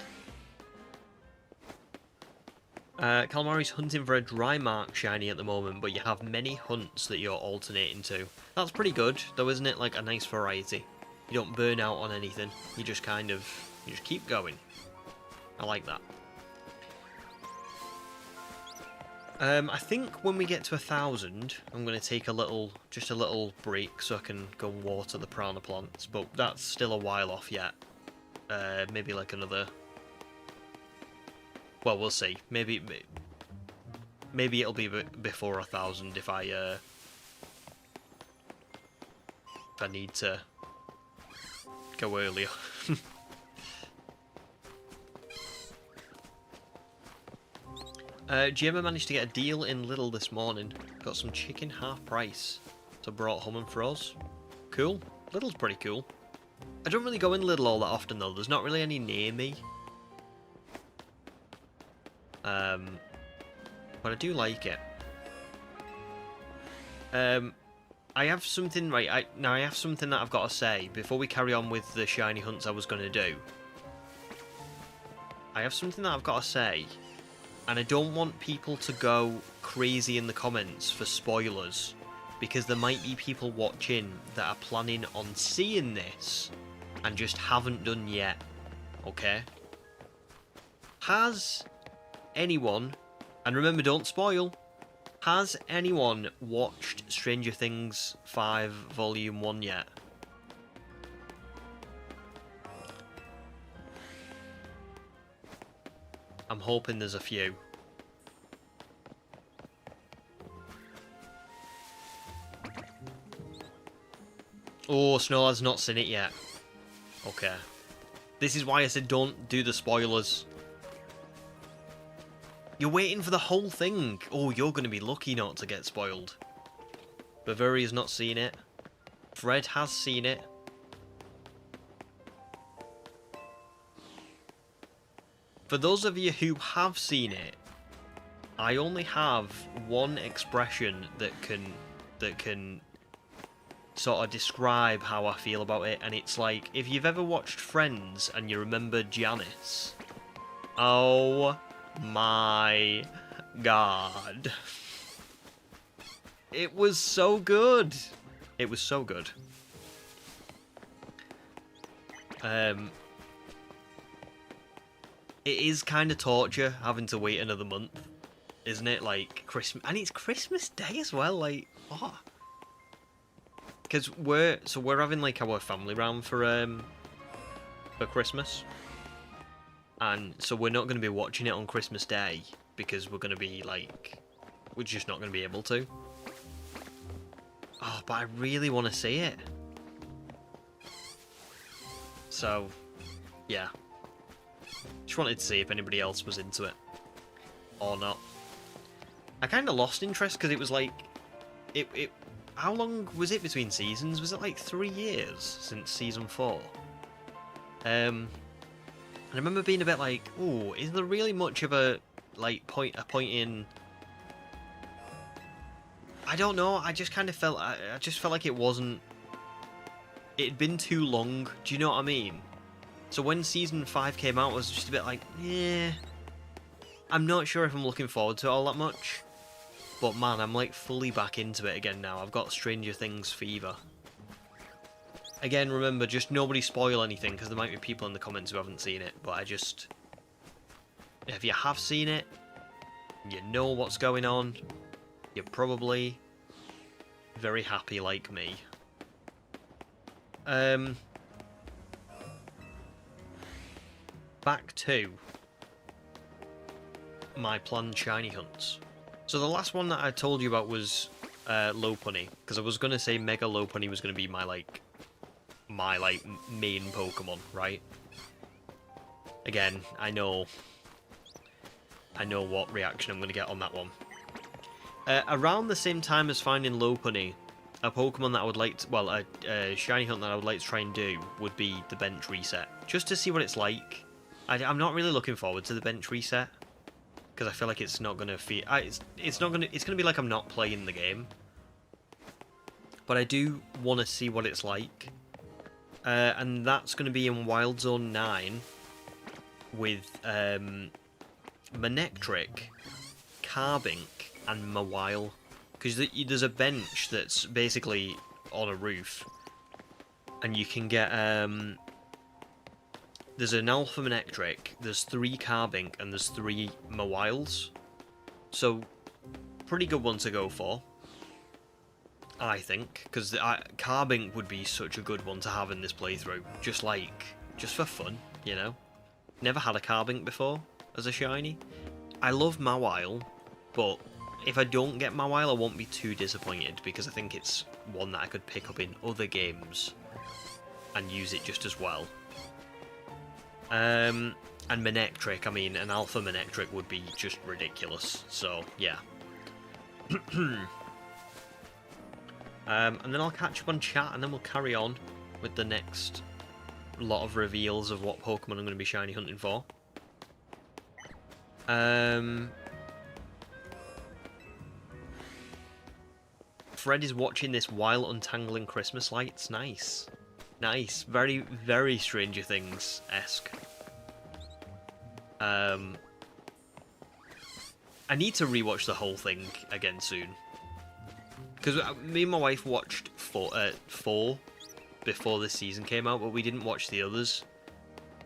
Calamari's hunting for a dry mark shiny at the moment, but you have many hunts that you're alternating to. That's pretty good, though, isn't it? Like a nice variety. You don't burn out on anything. You just keep going. I like that. I think when we get to 1,000, I'm going to take just a little break so I can go and water the piranha plants, but that's still a while off yet. Maybe like another... Well, we'll see. Maybe it'll be before 1,000 if I need to go earlier. Gemma managed to get a deal in Lidl this morning. Got some chicken half price. So brought home and for us. Cool. Lidl's pretty cool. I don't really go in Lidl all that often though. There's not really any near me. But I do like it. I have something right. I have something that I've got to say before we carry on with the shiny hunts I was going to do. I have something that I've got to say, and I don't want people to go crazy in the comments for spoilers, because there might be people watching that are planning on seeing this and just haven't done yet. Okay? Has anyone, and remember, don't spoil, has anyone watched Stranger Things 5 Volume 1 yet? I'm hoping there's a few. Oh, Snowlad's not seen it yet. Okay. This is why I said don't do the spoilers. You're waiting for the whole thing. Oh, you're going to be lucky not to get spoiled. Bavaria's not seen it. Fred has seen it. For those of you who have seen it, I only have one expression that can sort of describe how I feel about it, and it's like, if you've ever watched Friends and you remember Janice, oh my god. It was so good. It was so good. It is kind of torture having to wait another month, isn't it? Like, Christmas, and it's Christmas Day as well, like, what? Because we're having, like, our family round for Christmas. And so we're not going to be watching it on Christmas Day, because we're going to be, like, we're just not going to be able to. Oh, but I really want to see it. So, yeah. Just wanted to see if anybody else was into it. Or not. I kind of lost interest, because it was like... How long was it between seasons? Was it like 3 years since season 4? And I remember being a bit like, ooh, is there really much of a point in? I don't know. I just kind of felt I just felt like it wasn't. It'd been too long. Do you know what I mean? So when season 5 came out, I was just a bit like, yeah. I'm not sure if I'm looking forward to it all that much. But man, I'm like fully back into it again now. I've got Stranger Things fever. Again, remember, just nobody spoil anything, because there might be people in the comments who haven't seen it, but I just... If you have seen it, you know what's going on, you're probably very happy like me. Back to my planned shiny hunts. So the last one that I told you about was Lopunny, because I was going to say Mega Lopunny was going to be my main Pokemon, right? Again, I know what reaction I'm going to get on that one. Around the same time as finding Lopunny, a Pokemon that I would like to, well, a shiny hunt that I would like to try and do would be the bench reset, just to see what it's like. I'm not really looking forward to the bench reset, because I feel like it's not going to feel, it's going to be like I'm not playing the game. But I do want to see what it's like. And that's going to be in Wild Zone 9 with Manectric, Carbink, and Mawile. Because there's a bench that's basically on a roof, and you can get... there's an Alpha Manectric, there's 3 Carbink, and there's 3 Mawiles. So, pretty good one to go for, I think, because Carbink would be such a good one to have in this playthrough, just for fun, you know? Never had a Carbink before as a shiny. I love Mawile, but if I don't get Mawile, I won't be too disappointed, because I think it's one that I could pick up in other games and use it just as well. And Manectric, I mean, an Alpha Manectric would be just ridiculous, so yeah. And then I'll catch up on chat, and then we'll carry on with the next lot of reveals of what Pokemon I'm going to be shiny hunting for. Fred is watching this while untangling Christmas lights. Nice. Nice. Very, very Stranger Things-esque. I need to rewatch the whole thing again soon. Because me and my wife watched 4 before this season came out, but we didn't watch the others.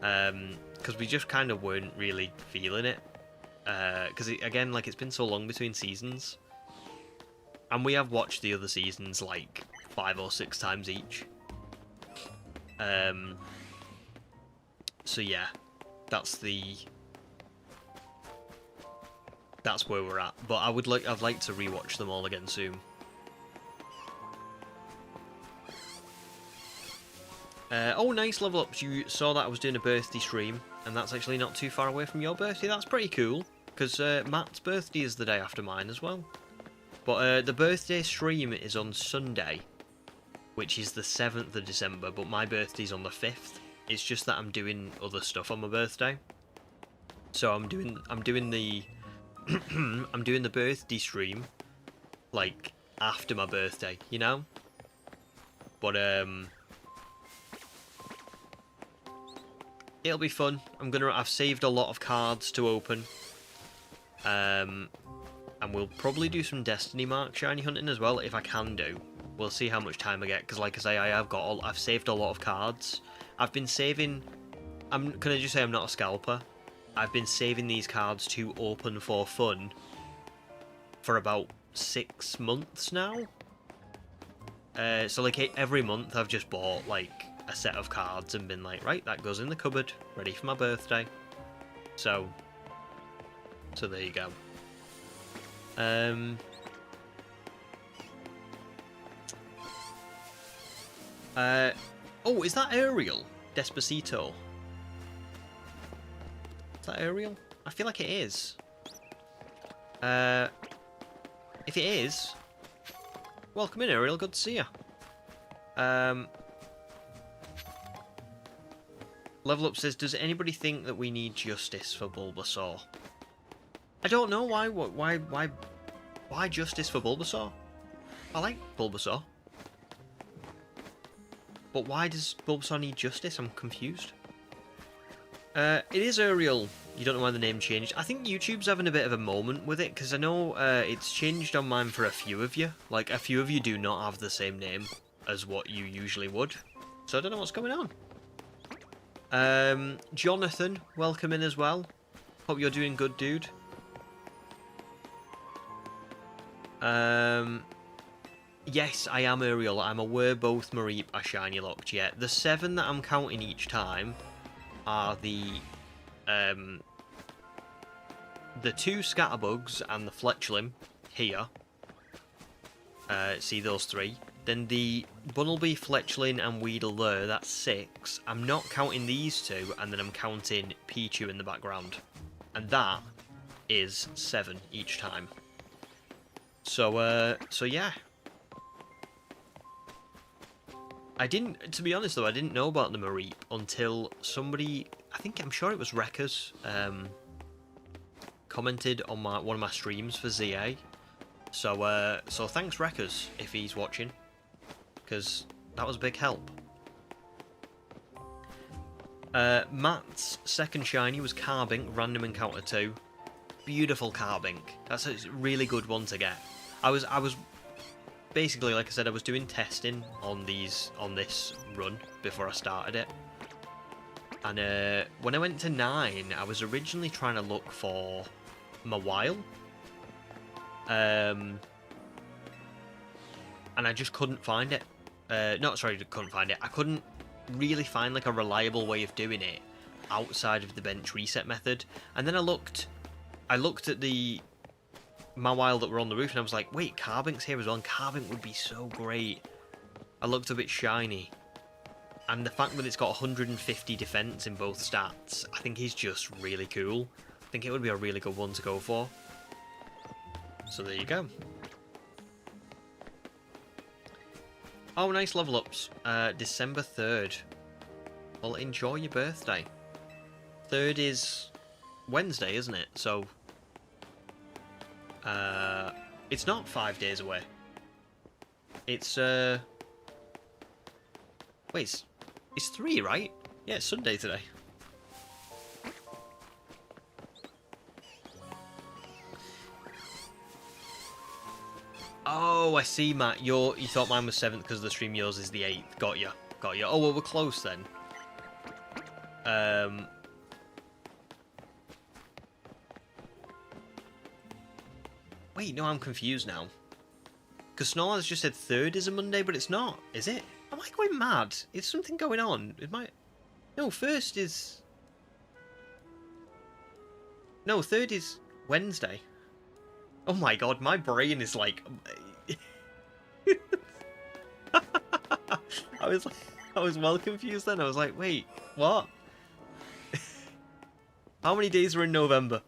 Because we just kind of weren't really feeling it. Because, again, like, it's been so long between seasons. And we have watched the other seasons, like, 5 or 6 times each. So, yeah. That's where we're at. But I'd like to rewatch them all again soon. Oh, nice level ups. You saw that I was doing a birthday stream, and that's actually not too far away from your birthday. That's pretty cool, because Matt's birthday is the day after mine as well. But the birthday stream is on Sunday, which is the 7th of December, but my birthday's on the 5th. It's just that I'm doing other stuff on my birthday. So I'm doing the I'm doing the birthday stream like after my birthday, you know? But it'll be fun. I've saved a lot of cards to open. And we'll probably do some Destiny Mark shiny hunting as well if I can do. We'll see how much time I get, because like I say, I've saved a lot of cards. I've been saving. Can I just say I'm not a scalper? I've been saving these cards to open for fun for about 6 months now. So like every month I've just bought like a set of cards and been like, right, that goes in the cupboard, ready for my birthday. So there you go. Oh, is that Ariel? Despacito. Is that Ariel? I feel like it is. If it is, welcome in, Ariel. Good to see you. Level Up says, does anybody think that we need justice for Bulbasaur? I don't know why justice for Bulbasaur? I like Bulbasaur. But why does Bulbasaur need justice? I'm confused. It is Ariel. You don't know why the name changed. I think YouTube's having a bit of a moment with it, because I know it's changed on mine for a few of you. Like, a few of you do not have the same name as what you usually would. So I don't know what's going on. Jonathan, welcome in as well. Hope you're doing good, dude. Yes, I am Ariel. I'm aware both Mareep are shiny locked yet. The 7 that I'm counting each time are the 2 Scatterbugs and the Fletchling here. See those 3. Then the Bunnelby, Fletchling and Weedle there, that's 6. I'm not counting these 2, and then I'm counting Pichu in the background. And that is 7 each time. So yeah. To be honest though, I didn't know about the Mareep until somebody, I'm sure it was Wreckers, commented on one of my streams for ZA. So thanks Wreckers, if he's watching, because that was a big help. Matt's second shiny was Carbink, random encounter 2. Beautiful Carbink. That's a really good one to get. I was basically, like I said, I was doing testing on this run before I started it. And when I went to 9, I was originally trying to look for Mawile. And I just couldn't find it. Couldn't find it. I couldn't really find like a reliable way of doing it outside of the bench reset method. And then I looked at the Mawile that were on the roof, and I was like, wait, Carbink's here as well, and Carbink would be so great. I looked a bit shiny. And the fact that it's got 150 defense in both stats, I think is just really cool. I think it would be a really good one to go for. So there you go. Oh, nice level ups. December 3rd. Well, enjoy your birthday. 3rd is Wednesday, isn't it? So it's not 5 days away. It's wait, it's 3, right? Yeah, it's Sunday today. Oh, I see, Matt. You thought mine was 7th because of the stream. Yours is the 8th. Got ya. Got ya. Oh, well, we're close then. Wait, no, I'm confused now. Because Snorlax just said 3rd is a Monday, but it's not, is it? Am I going mad? Is something going on? No, 1st is... No, 3rd is Wednesday. Oh my god, my brain is like... I was like... I was well confused then. I was like, wait, what? How many days are in November?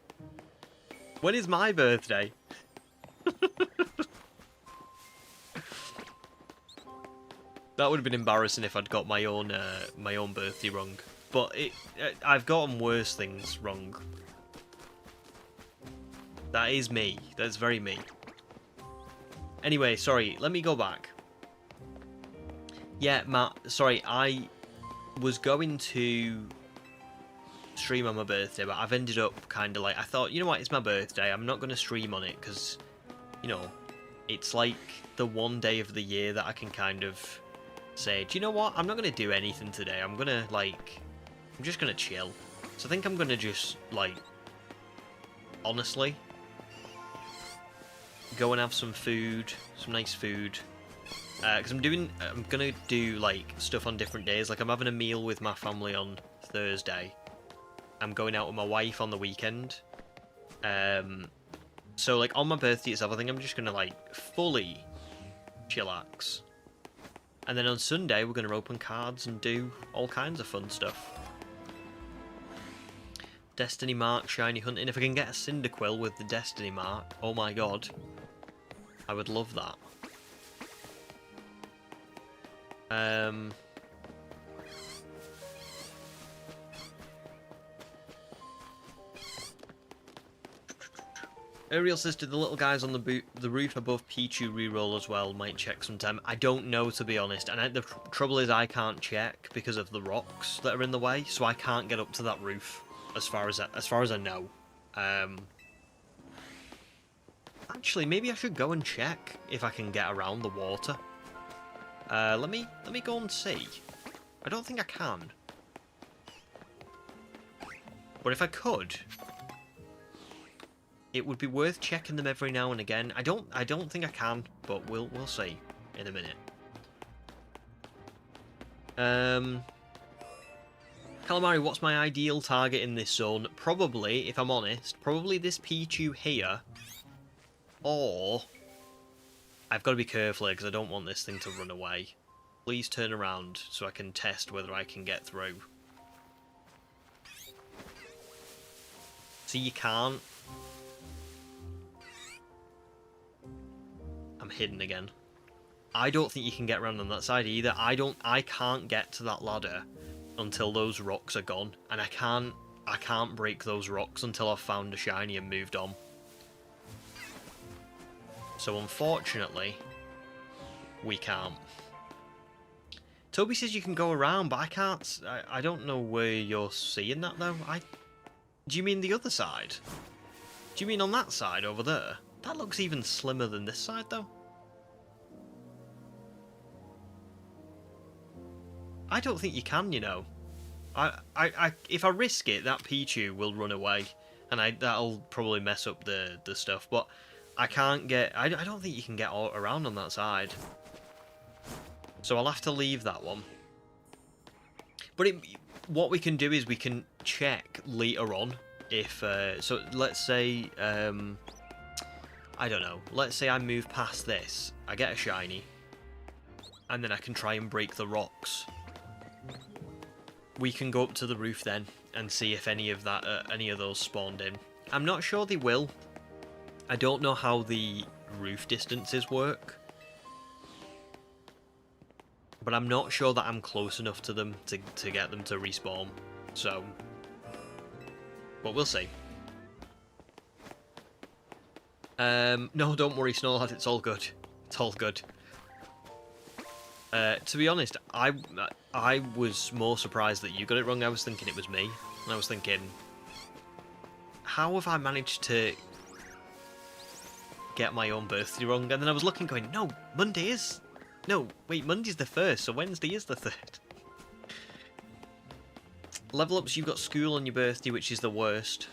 When is my birthday? That would have been embarrassing if I'd got my own birthday wrong. But I've gotten worse things wrong. That is me. That's very me. Anyway, sorry. Let me go back. Yeah, Matt. Sorry, I was going to stream on my birthday, but I've ended up kind of like, I thought, you know what, it's my birthday. I'm not going to stream on it because, you know, it's like the one day of the year that I can kind of say, do you know what, I'm not going to do anything today. I'm going to, like, I'm just going to chill. So I think I'm going to just, like, honestly, go and have some food, some nice food. Because I'm going to do, like, stuff on different days. Like, I'm having a meal with my family on Thursday. I'm going out with my wife on the weekend. So, like, on my birthday itself, I think I'm just going to, like, fully chillax. And then on Sunday, we're going to open cards and do all kinds of fun stuff. Destiny Mark shiny hunting. If I can get a Cyndaquil with the Destiny Mark, oh my god. I would love that. Ariel says, did the little guys on the roof above Pichu reroll as well? Might check sometime. I don't know, to be honest. And the trouble is I can't check because of the rocks that are in the way, so I can't get up to that roof as far as I know. Actually, maybe I should go and check if I can get around the water. Let me go and see. I don't think I can. But if I could, it would be worth checking them every now and again. I don't think I can, but we'll see in a minute. Calamari, what's my ideal target in this zone? Probably, if I'm honest, probably this Pichu here. Or I've got to be careful here because I don't want this thing to run away. Please turn around so I can test whether I can get through. See, you can't. I'm hidden again. I don't think you can get around on that side either. I can't get to that ladder until those rocks are gone, and I can't break those rocks until I've found a shiny and moved on. So unfortunately, we can't. Toby says you can go around, but I can't. I don't know where you're seeing that though. Do you mean the other side? Do you mean on that side over there? That looks even slimmer than this side though. I don't think you can, you know. If I risk it, that Pichu will run away, and that'll probably mess up the stuff. But I can't get. I don't think you can get all around on that side. So I'll have to leave that one. But what we can do is we can check later on if. So let's say. I don't know. Let's say I move past this. I get a shiny, and then I can try and break the rocks. We can go up to the roof then and see if any of those spawned in. I'm not sure they will. I don't know how the roof distances work, but I'm not sure that I'm close enough to them to get them to respawn. So, but we'll see. No, don't worry, Snowlad. It's all good. It's all good. To be honest, I was more surprised that you got it wrong. I was thinking it was me. And I was thinking, how have I managed to get my own birthday wrong? And then I was looking going, no, Monday is... No, wait, Monday's the 1st, so Wednesday is the 3rd. Level ups, you've got school on your birthday, which is the worst.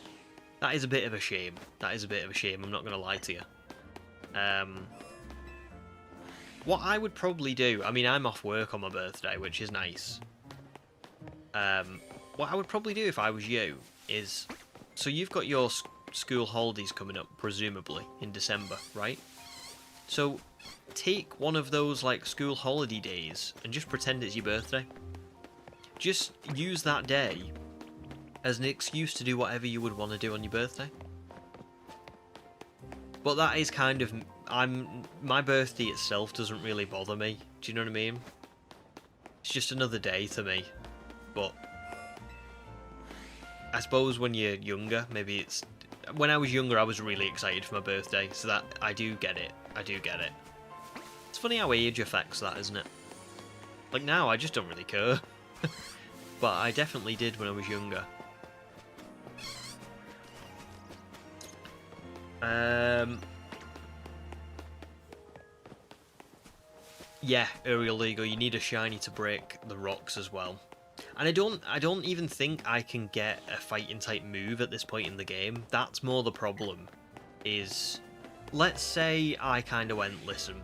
That is a bit of a shame. That is a bit of a shame, I'm not going to lie to you. What I would probably do, I mean, I'm off work on my birthday, which is nice. What I would probably do if I was you is... So you've got your school holidays coming up, presumably, in December, right? So take one of those like school holiday days and just pretend it's your birthday. Just use that day as an excuse to do whatever you would want to do on your birthday. But that is kind of... my birthday itself doesn't really bother me. Do you know what I mean? It's just another day to me. But I suppose when you're younger, maybe it's... When I was younger, I was really excited for my birthday, so that I do get it. I do get it. It's funny how age affects that, isn't it? Like now, I just don't really care. But I definitely did when I was younger. Yeah, Aerial Leaguer, you need a shiny to break the rocks as well. And I don't even think I can get a fighting type move at this point in the game. That's more the problem. Is, let's say I kind of went, listen,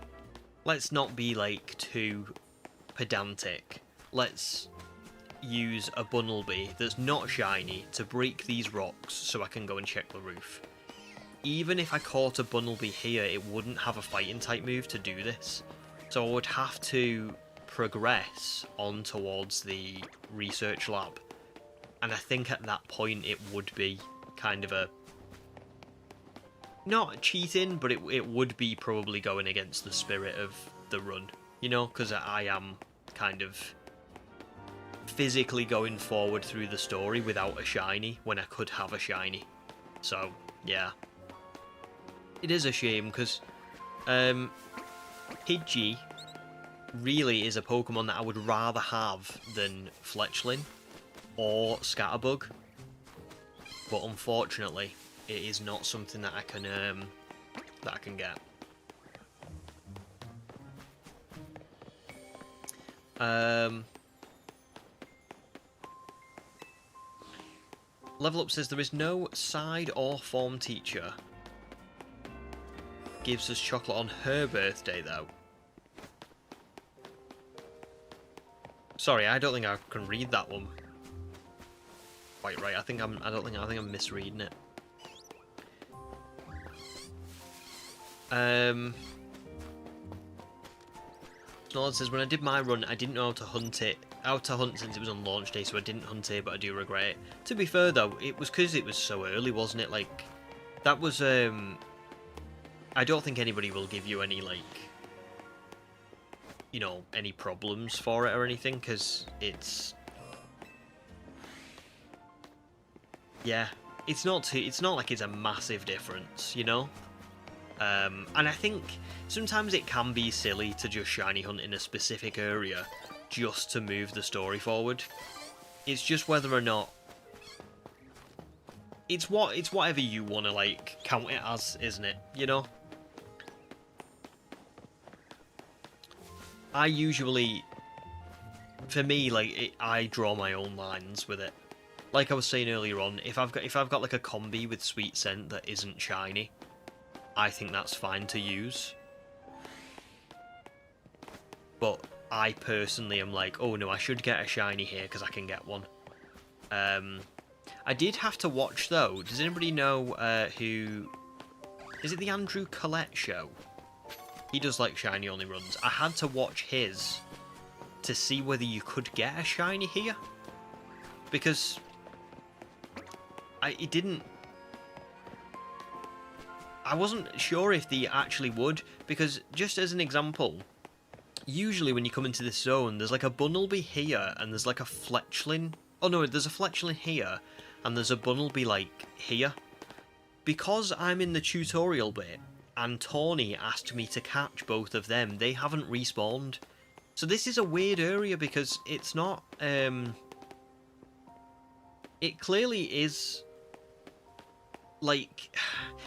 let's not be like too pedantic. Let's use a Bunnelby that's not shiny to break these rocks so I can go and check the roof. Even if I caught a Bunnelby here, it wouldn't have a fighting type move to do this. So I would have to progress on towards the research lab. And I think at that point it would be kind of a... not cheating, but it would be probably going against the spirit of the run. You know, because I am kind of physically going forward through the story without a shiny when I could have a shiny. So, yeah. It is a shame, because Pidgey really is a Pokemon that I would rather have than Fletchling or Scatterbug. But unfortunately, it is not something that I can get. Level Up says there is no side or form teacher. Gives us chocolate on her birthday though. Sorry, I don't think I can read that one quite right. I think I'm misreading it. Snorlax says, when I did my run, I didn't know how to hunt since it was on launch day, so I didn't hunt it, but I do regret it. To be fair though, it was because it was so early, wasn't it? Like, that was, I don't think anybody will give you any, like, you know, any problems for it or anything, because it's... yeah, it's not like it's a massive difference, you know? And I think sometimes it can be silly to just shiny hunt in a specific area just to move the story forward. It's just whether or not... It's whatever you want to, like, count it as, isn't it? You know? I usually... For me, like, I draw my own lines with it. Like I was saying earlier on, if I've got like a combi with Sweet Scent that isn't shiny, I think that's fine to use. But I personally am like, oh no, I should get a shiny here because I can get one. I did have to watch though. Does anybody know who... Is it the Andrew Collette show? He does like shiny only runs. I had to watch his to see whether you could get a shiny here. Because I wasn't sure if they actually would, because just as an example, usually when you come into this zone, there's like a Bunnelby here, and there's like a Fletchling. Oh no, there's a Fletchling here, and there's a Bunnelby like here. Because I'm in the tutorial bit, and Tawny asked me to catch both of them, they haven't respawned. So this is a weird area because it's not, it clearly is... like,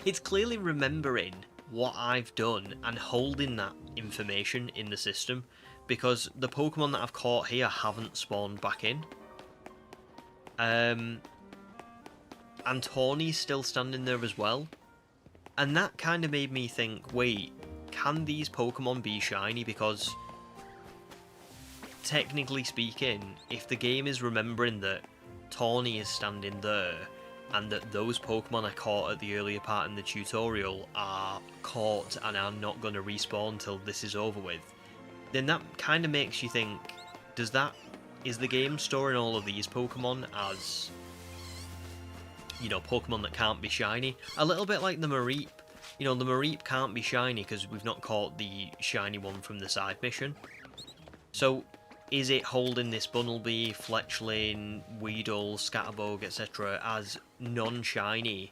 it's clearly remembering what I've done and holding that information in the system, because the Pokemon that I've caught here haven't spawned back in. And Tawny's still standing there as well. And that kind of made me think, wait, can these Pokemon be shiny? Because, technically speaking, if the game is remembering that Tawny is standing there, and that those Pokemon I caught at the earlier part in the tutorial are caught and are not going to respawn until this is over with, then that kind of makes you think, is the game storing all of these Pokemon as, you know, Pokemon that can't be shiny? A little bit like the Mareep. You know, the Mareep can't be shiny because we've not caught the shiny one from the side mission. So, is it holding this Bunnelby, Fletchling, Weedle, Scatterbug, etc. as non-shiny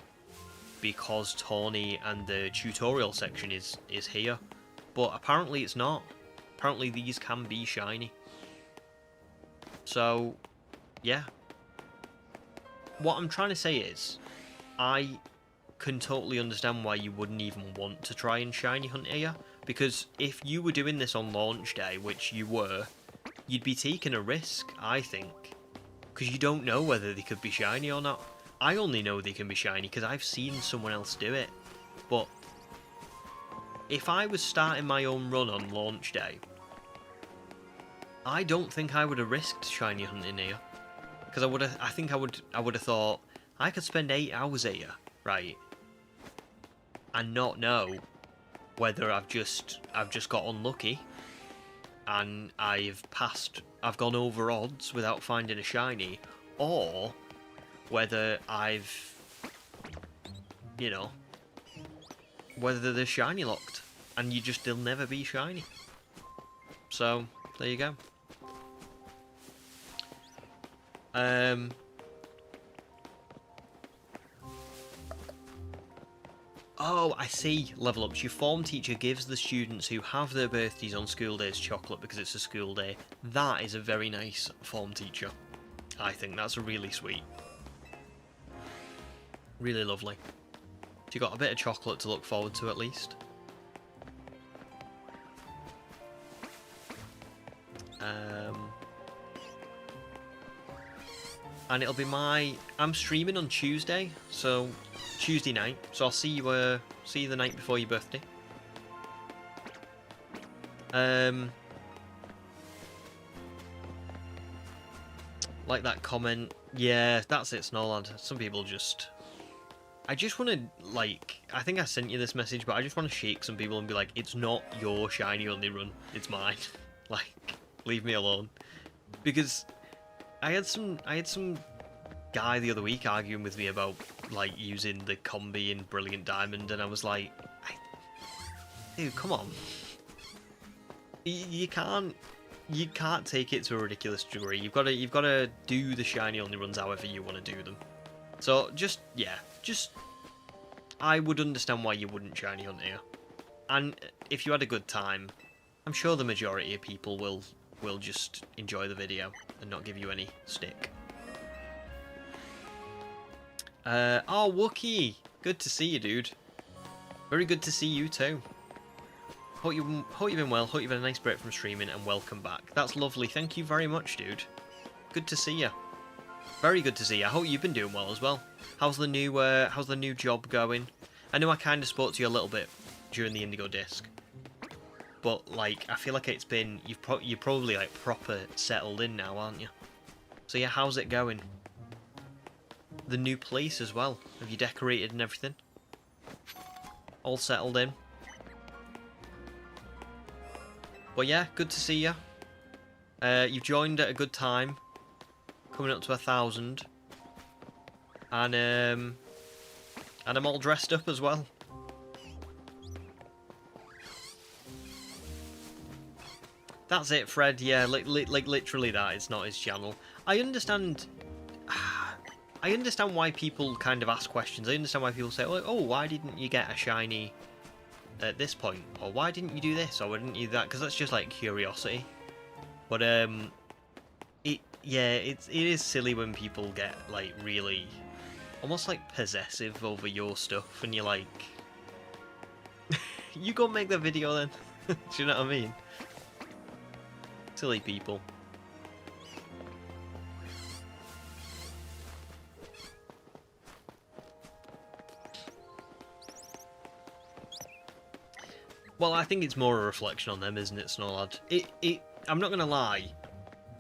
because Tawny and the tutorial section is here? But apparently it's not. Apparently these can be shiny. So, yeah. What I'm trying to say is, I can totally understand why you wouldn't even want to try and shiny hunt here, because if you were doing this on launch day, which you were, you'd be taking a risk, I think, because you don't know whether they could be shiny or not. I only know they can be shiny because I've seen someone else do it, but if I was starting my own run on launch day, I don't think I would have risked shiny hunting here, because I think I would have thought I could spend 8 hours here, right, and not know whether I've just got unlucky and I've gone over odds without finding a shiny, or whether you know, whether they're shiny locked and they'll never be shiny. So there you go. Oh, I see. Level ups. Your form teacher gives the students who have their birthdays on school days chocolate because it's a school day. That is a very nice form teacher. I think that's really sweet. Really lovely. You got a bit of chocolate to look forward to at least. And it'll be I'm streaming on Tuesday, so Tuesday night. So I'll see you the night before your birthday. Like that comment. Yeah, that's it, Snorlad. Some people I just want to, like, I think I sent you this message, but I just want to shake some people and be like, it's not your shiny only run, it's mine. Like, leave me alone. Because I had some guy the other week arguing with me about, like, using the combi in Brilliant Diamond, and I was like, dude, come on. You can't take it to a ridiculous degree. You've got to do the shiny only runs however you want to do them. So I would understand why you wouldn't shiny hunt here. And if you had a good time, I'm sure the majority of people will just enjoy the video and not give you any stick. Oh, Wookie! Good to see you, dude. Very good to see you too. Hope you've been well, hope you've had a nice break from streaming, and welcome back. That's lovely, thank you very much, dude. Good to see you. Very good to see you. I hope you've been doing well as well. How's the new job going? I know I kind of spoke to you a little bit during the Indigo disc, but like I feel like it's been you're probably like proper settled in now, aren't you? So yeah, how's it going? The new place as well. Have you decorated and everything? All settled in. But yeah, good to see you. You've joined at a good time. Coming up to 1,000. And I'm all dressed up as well. That's it, Fred. Yeah, like literally that. It's not his channel. I understand why people kind of ask questions. I understand why people say, oh, why didn't you get a shiny at this point? Or why didn't you do this? Or why didn't you do that? Because that's just like curiosity. But it is silly when people get like really almost like possessive over your stuff, and you're like, you go make the video then. Do you know what I mean? Silly people. Well, I think it's more a reflection on them, isn't it, Snorlad? I'm not gonna lie,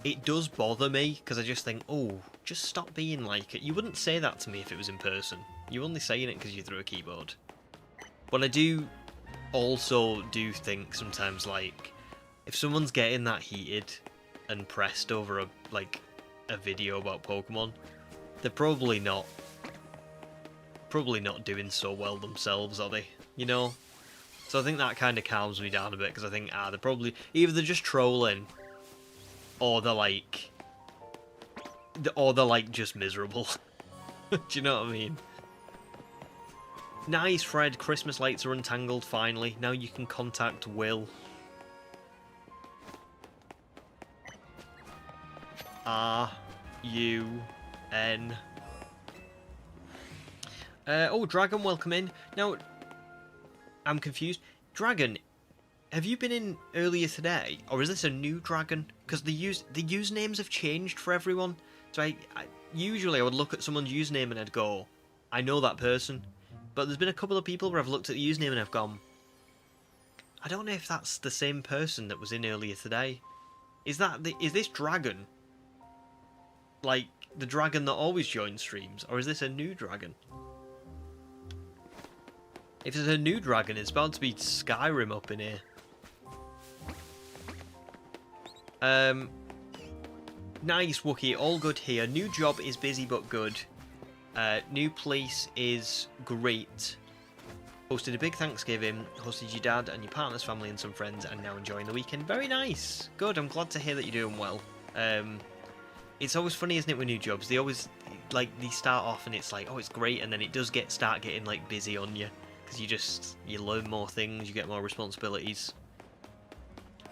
it does bother me, because I just think, oh, just stop being like it. You wouldn't say that to me if it was in person. You're only saying it because you're through a keyboard. But I do also think sometimes, like, if someone's getting that heated and pressed over a video about Pokemon, they're probably not doing so well themselves, are they? You know? So I think that kind of calms me down a bit, because I think, they're probably either they're just trolling, or they're like just miserable. Do you know what I mean? Nice, Fred. Christmas lights are untangled finally. Now you can contact Will. R-U-N. Oh, Dragon, welcome in. Now, I'm confused. Dragon, have you been in earlier today, or is this a new Dragon? Because the usernames have changed for everyone. So usually I would look at someone's username and I'd go, I know that person. But there's been a couple of people where I've looked at the username and I've gone, I don't know if that's the same person that was in earlier today. Is this Dragon like the Dragon that always joins streams, or is this a new Dragon? If it's a new Dragon, it's about to be Skyrim up in here. Nice, Wookie. All good here. New job is busy but good. New place is great. Hosted a big Thanksgiving. Hosted your dad and your partner's family and some friends, and now enjoying the weekend. Very nice. Good. I'm glad to hear that you're doing well. It's always funny, isn't it, with new jobs? They always they start off and it's like, oh, it's great, and then it does start getting like busy on you, because you learn more things, you get more responsibilities.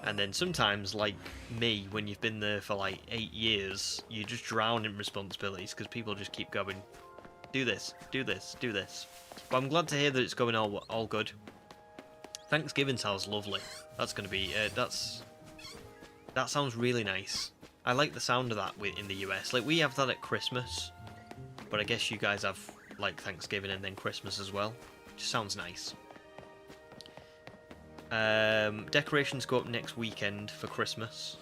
And then sometimes, like me, when you've been there for like 8 years, you just drown in responsibilities because people just keep going, do this, do this, do this. But I'm glad to hear that it's going all good. Thanksgiving sounds lovely. That's going to be, that sounds really nice. I like the sound of that in the US. Like, we have that at Christmas, but I guess you guys have like Thanksgiving and then Christmas as well. Just sounds nice. Decorations go up next weekend for Christmas.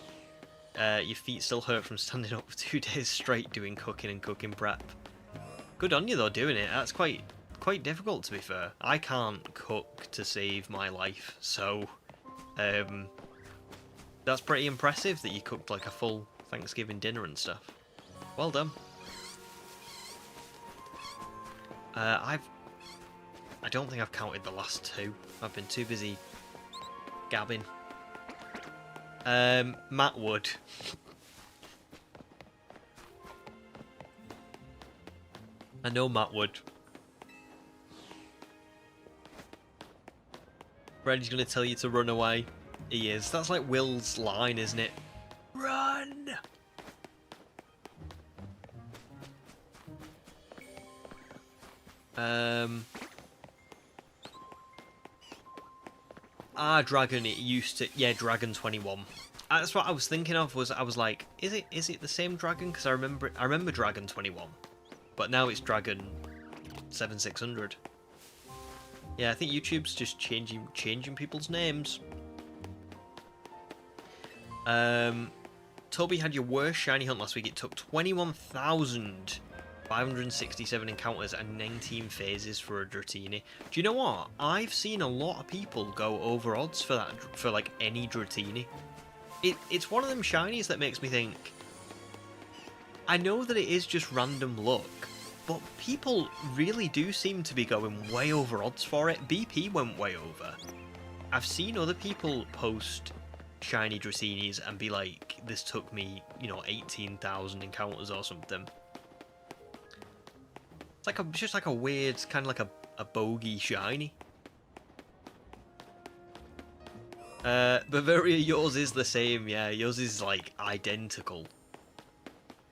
Your feet still hurt from standing up for 2 days straight doing cooking and cooking prep. Good on you though, doing it. That's quite difficult, to be fair. I can't cook to save my life, so that's pretty impressive that you cooked like a full Thanksgiving dinner and stuff. Well done. I don't think I've counted the last 2. I've been too busy gabbing. Matt Wood. I know Matt Wood. Freddy's gonna tell you to run away. He is. That's like Will's line, isn't it? Run! Dragon, it used to... Yeah, Dragon 21. That's what I was thinking of, I was like, is it the same Dragon? Because I remember Dragon 21. But now it's Dragon 7600. Yeah, I think YouTube's just changing people's names. Toby had your worst shiny hunt last week. It took 21,567 encounters and 19 phases for a Dratini. Do you know what? I've seen a lot of people go over odds for that, for like any Dratini. It's one of them shinies that makes me think, I know that it is just random luck, but people really do seem to be going way over odds for it. BP went way over. I've seen other people post shiny Dratinis and be like, this took me, 18,000 encounters or something. It's just like a weird, kind of like a bogey shiny. Bavaria, yours is the same, yeah. Yours is like identical.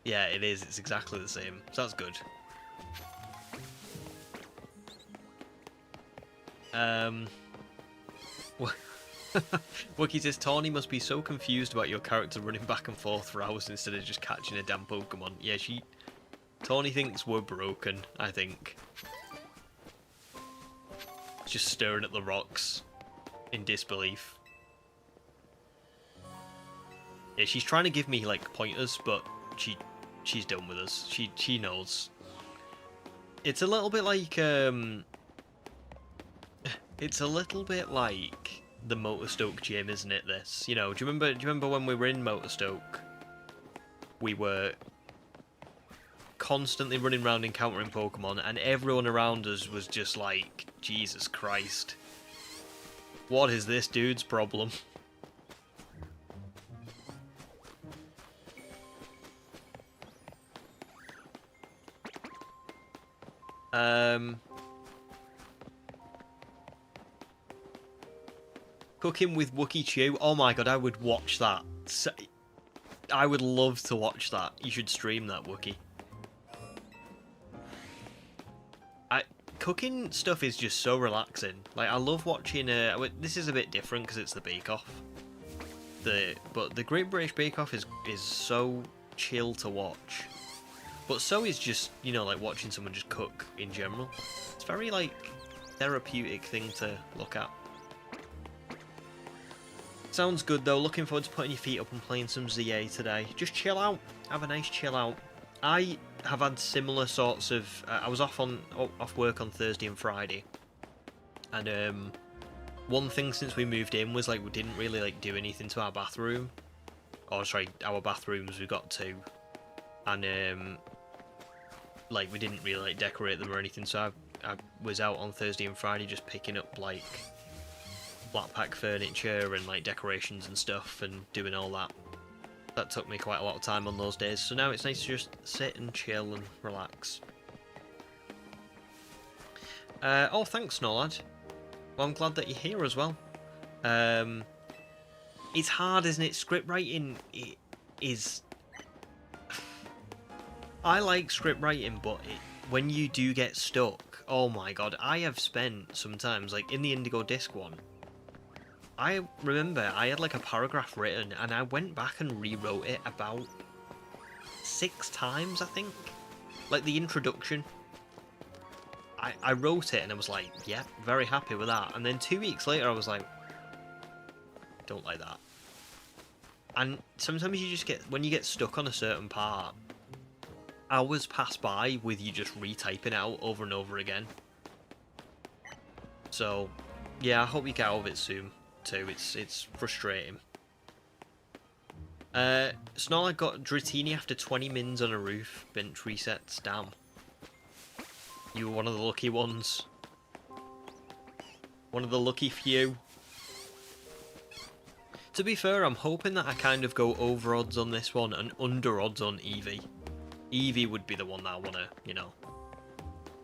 Yeah, it is. It's exactly the same. So that's good. Wookie says, Tawny must be so confused about your character running back and forth for hours instead of just catching a damn Pokemon. Yeah, Tawny thinks we're broken, I think. Just staring at the rocks in disbelief. Yeah, she's trying to give me, like, pointers, but she's done with us. She knows. It's a little bit like it's a little bit like the Motorstoke gym, isn't it? This, you know. Do you remember when we were in Motorstoke? We were constantly running around encountering Pokemon, and everyone around us was just like, Jesus Christ, what is this dude's problem? Cooking with Wookie Chew. Oh my god, I would watch that. I would love to watch that. You should stream that, Wookie. Cooking stuff is just so relaxing. Like, I love watching. This is a bit different because it's the Bake Off. But the Great British Bake Off is so chill to watch. But so is just, you know, like watching someone just cook in general. It's very like therapeutic thing to look at. Sounds good though. Looking forward to putting your feet up and playing some ZA today. Just chill out. Have a nice chill out. I have had similar sorts of. I was off work on Thursday and Friday, and one thing since we moved in was like we didn't really like do anything to our bathroom, or sorry, our bathrooms. We got two, and like we didn't really like decorate them or anything. So I was out on Thursday and Friday just picking up like flat pack furniture and like decorations and stuff and doing all that. That took me quite a lot of time on those days, so now it's nice to just sit and chill and relax. Oh, thanks, Snowlad. Well, I'm glad that you're here as well. It's hard, isn't it? Script writing is... I like script writing, but when you do get stuck, oh my god, I have spent sometimes, like in the Indigo Disc one, I remember I had like a paragraph written and I went back and rewrote it about 6 times, I think. Like the introduction. I wrote it and I was like, yeah, very happy with that. And then 2 weeks later I was like, don't like that. And sometimes you just get, when you get stuck on a certain part, hours pass by with you just retyping it out over and over again. So, yeah, I hope you get out of it soon. Too. It's frustrating. Snorlax got Dratini after 20 mins on a roof. Bench resets. Damn. You were one of the lucky ones. One of the lucky few. To be fair, I'm hoping that I kind of go over odds on this one and under odds on Eevee. Eevee would be the one that I want to, you know,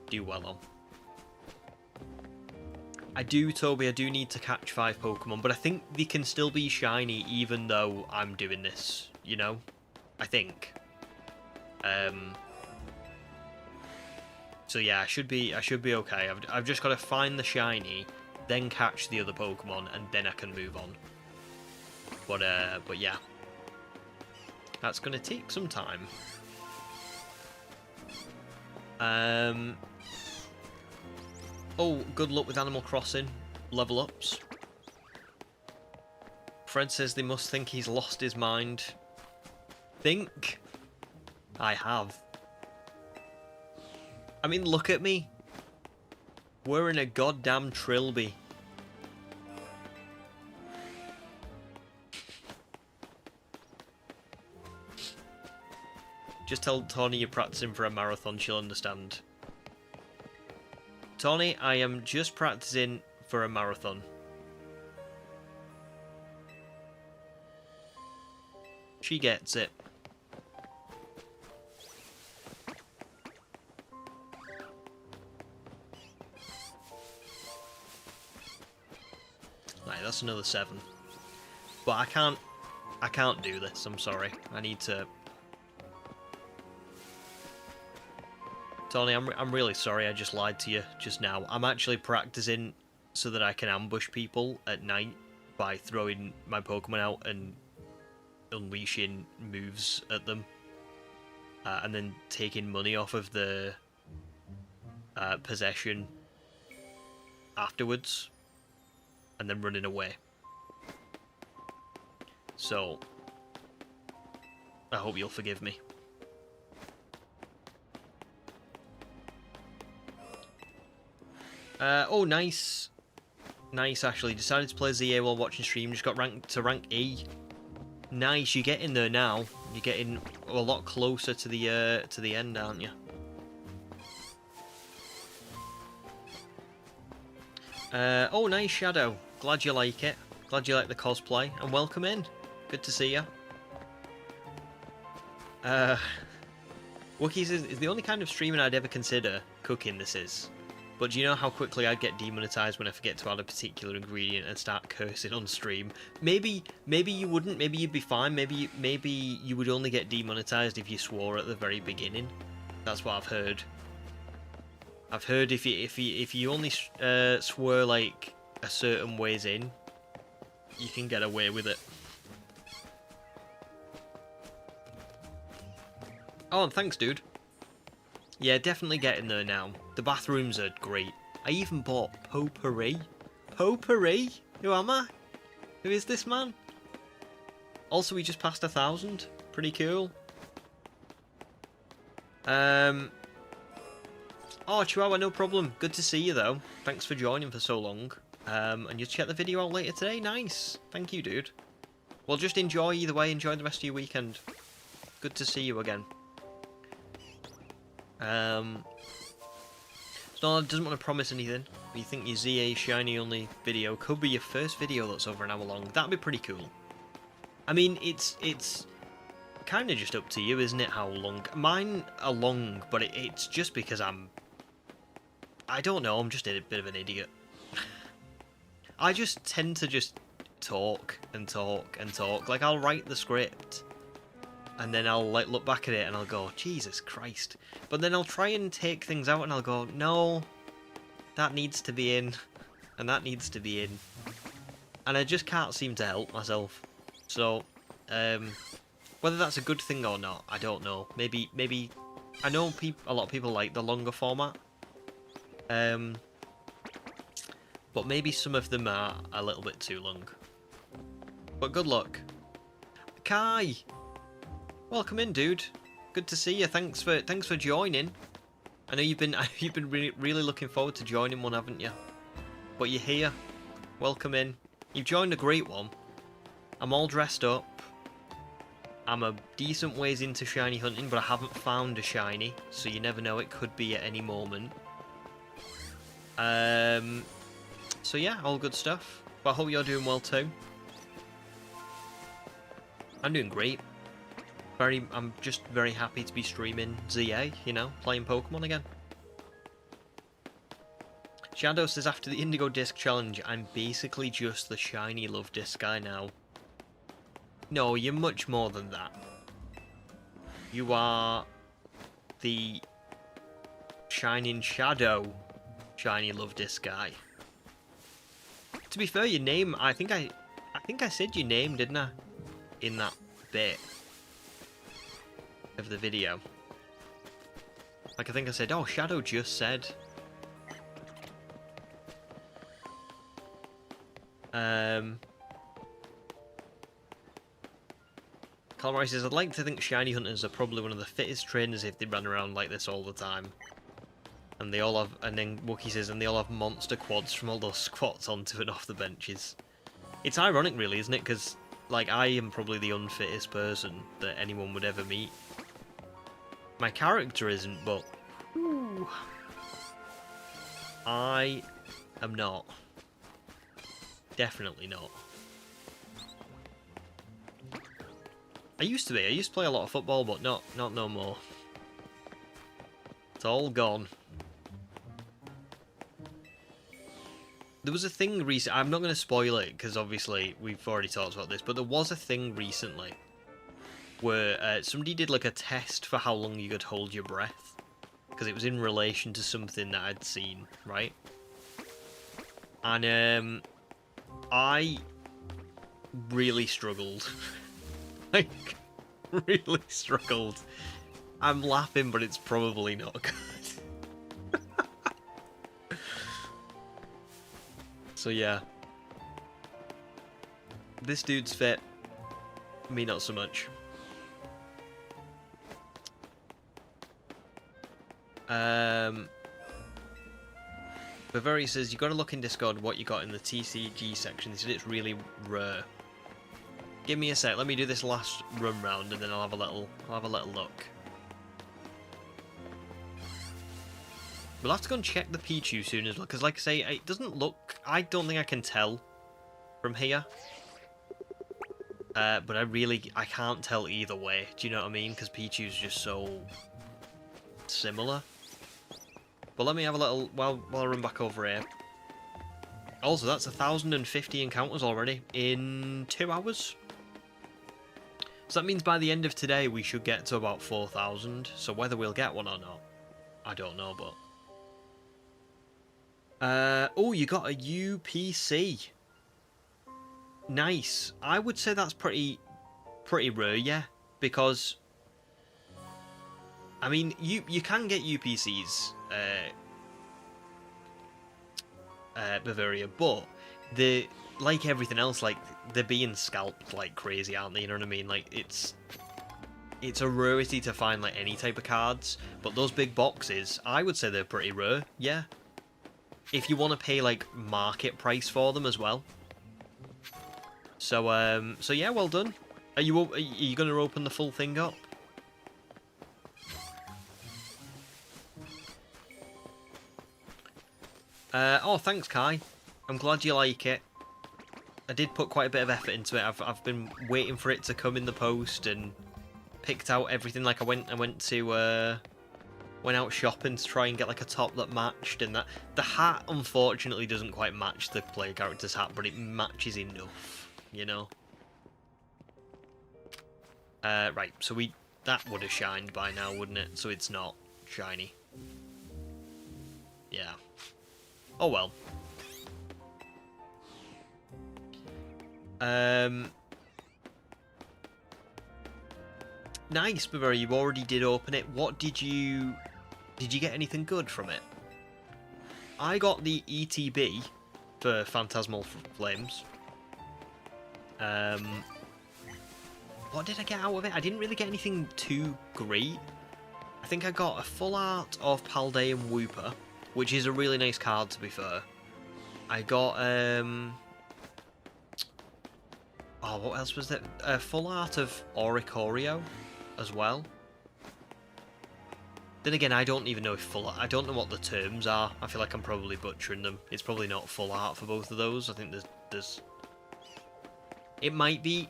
do well on. I do, Toby, I do need to catch 5 Pokemon, but I think they can still be shiny even though I'm doing this, you know? I think. So yeah, I should be okay. I've just got to find the shiny, then catch the other Pokemon, and then I can move on. But yeah. That's going to take some time. Oh, good luck with Animal Crossing level ups. Fred says they must think he's lost his mind. Think? I have. I mean, look at me. We're in a goddamn trilby. Just tell Tawny you're practicing for a marathon, she'll understand. Tawny, I am just practicing for a marathon. She gets it. Right, that's another 7. But I can't do this, I'm sorry. I need to... Tony, I'm really sorry I just lied to you just now. I'm actually practicing so that I can ambush people at night by throwing my Pokemon out and unleashing moves at them. And then taking money off of the possession afterwards. And then running away. So, I hope you'll forgive me. Oh, nice. Nice, actually. Decided to play ZA while watching stream. Just got ranked to rank E. Nice, you're getting there now. You're getting a lot closer to the end, aren't you? Oh, nice, Shadow. Glad you like it. Glad you like the cosplay. And welcome in. Good to see you. Wookiees is the only kind of streaming I'd ever consider cooking, this is. But do you know how quickly I'd get demonetized when I forget to add a particular ingredient and start cursing on stream? Maybe you wouldn't. Maybe you'd be fine. Maybe you would only get demonetized if you swore at the very beginning. That's what I've heard. I've heard if you only swear like a certain ways in, you can get away with it. Oh, and thanks, dude. Yeah, definitely getting there now. The bathrooms are great. I even bought potpourri. Potpourri? Who am I? Who is this man? Also, we just passed 1,000. Pretty cool. Oh, Chihuahua, no problem. Good to see you, though. Thanks for joining for so long. And you'll check the video out later today. Nice. Thank you, dude. Well, just enjoy either way. Enjoy the rest of your weekend. Good to see you again. So doesn't want to promise anything. But you think your ZA shiny only video could be your first video that's over an hour long. That'd be pretty cool. I mean, it's kind of just up to you, isn't it? How long? Mine are long, but it's just because I don't know. I'm just a bit of an idiot. I just tend to just talk and talk and talk. Like I'll write the script. And then I'll like look back at it and I'll go, Jesus Christ. But then I'll try and take things out and I'll go, no, that needs to be in. And that needs to be in. And I just can't seem to help myself. So, whether that's a good thing or not, I don't know. Maybe, I know a lot of people like the longer format. But maybe some of them are a little bit too long. But good luck. Kai! Welcome in, dude. Good to see you. Thanks for joining. I know you've been really looking forward to joining one, haven't you? But you're here. Welcome in. You've joined a great one. I'm all dressed up. I'm a decent ways into shiny hunting, but I haven't found a shiny, so you never know. It could be at any moment. So yeah, all good stuff. But I hope you're doing well too. I'm doing great. I'm just very happy to be streaming ZA, you know, playing Pokemon again. Shadow says, after the Indigo Disc Challenge, I'm basically just the shiny love disc guy now. No, you're much more than that. You are the Shining Shadow shiny love disc guy. To be fair, your name, I think I said your name, didn't I? In that bit of the video. Like I think I said, oh, Shadow just said. Calamari says, I'd like to think shiny hunters are probably one of the fittest trainers if they ran around like this all the time. And they all have, and then Wookie says, and they all have monster quads from all those squats onto and off the benches. It's ironic really, isn't it? Because, like, I am probably the unfittest person that anyone would ever meet. My character isn't, but whew, I am not. Definitely not. I used to be. I used to play a lot of football, but not no more. It's all gone. There was a thing recently. I'm not going to spoil it because obviously we've already talked about this, but there was a thing recently where somebody did like a test for how long you could hold your breath, because it was in relation to something that I'd seen, right? And I really struggled. Like, really struggled. I'm laughing, but it's probably not good. So yeah. This dude's fit. Me not so much. Bavaria says, you got to look in Discord what you got in the TCG section. They said it's really rare. Give me a sec, let me do this last run round and then I'll have a little look. We'll have to go and check the Pichu soon as well, because like I say, it doesn't look... I don't think I can tell from here. But I can't tell either way, do you know what I mean? Because Pichu's just so similar. But let me have a little, while I run back over here. Also, that's 1,050 encounters already in 2 hours. So that means by the end of today, we should get to about 4,000. So whether we'll get one or not, I don't know, but... oh, you got a UPC. Nice. I would say that's pretty rare, yeah. Because... I mean, you can get UPCs, Bavaria, but like everything else, like they're being scalped like crazy, aren't they? You know what I mean? Like it's a rarity to find like any type of cards, but those big boxes, I would say they're pretty rare, yeah. If you want to pay like market price for them as well. So so yeah, well done. Are you going to open the full thing up? Oh, thanks, Kai. I'm glad you like it. I did put quite a bit of effort into it. I've been waiting for it to come in the post and picked out everything. Like I went out shopping to try and get like a top that matched, and that the hat unfortunately doesn't quite match the player character's hat, but it matches enough, you know. Right, so that would have shined by now, wouldn't it? So it's not shiny. Yeah. Oh well. Nice, Bavaria, you already did open it. What did you get anything good from it? I got the ETB for Phantasmal Flames. What did I get out of it? I didn't really get anything too great. I think I got a full art of Paldean Wooper, which is a really nice card, to be fair. I got, oh, what else was there? A full art of Oricorio as well. Then again, I don't even know if full art... I don't know what the terms are. I feel like I'm probably butchering them. It's probably not full art for both of those. I think there's... It might be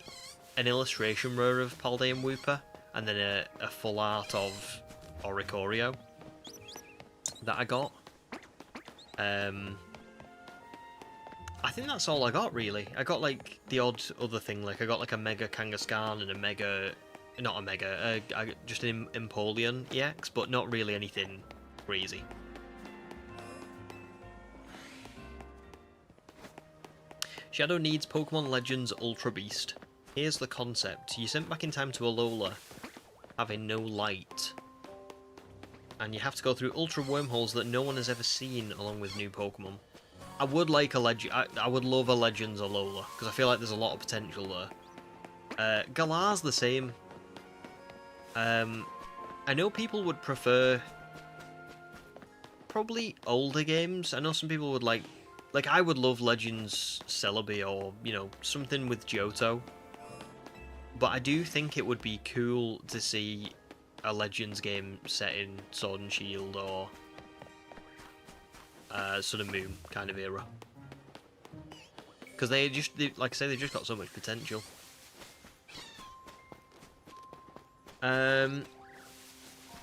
an illustration rare of Paldean Wooper, and then a full art of Oricorio that I got. I think that's all I got, really. I got, like, the odd other thing. Like, I got, like, a Mega Kangaskhan and a Mega... Not a Mega, just an Empoleon EX, but not really anything crazy. Shadow needs Pokemon Legends Ultra Beast. Here's the concept. You're sent back in time to Alola, having no light. And you have to go through ultra wormholes that no one has ever seen, along with new Pokemon. I would like a I would love a Legends Alola, because I feel like there's a lot of potential there. Galar's the same. I know people would prefer probably older games. I know some people would like I would love Legends Celebi, or, you know, something with Johto. But I do think it would be cool to see a Legends game set in Sword and Shield or Sun and Moon kind of era. Because like I say, they've just got so much potential.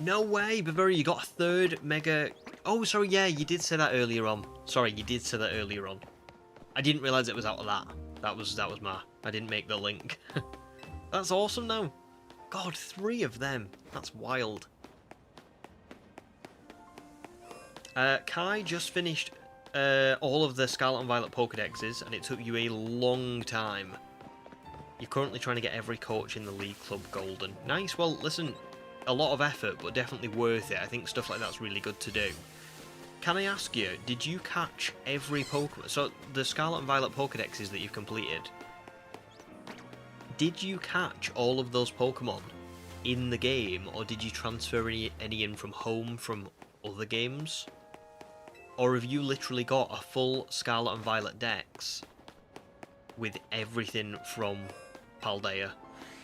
No way, Bavaria, you got a third Mega... Oh, sorry, yeah, you did say that earlier on. Sorry, you did say that earlier on. I didn't realise it was out of that. That was my... I didn't make the link. That's awesome, though. God, 3 of them. That's wild. Kai just finished all of the Scarlet and Violet Pokédexes, and it took you a long time. You're currently trying to get every coach in the League Club Golden. Nice, well, listen, a lot of effort, but definitely worth it. I think stuff like that's really good to do. Can I ask you, did you catch every Pokemon? So, the Scarlet and Violet Pokédexes that you've completed, did you catch all of those Pokemon in the game, or did you transfer any in from home from other games? Or have you literally got a full Scarlet and Violet Dex with everything from Paldea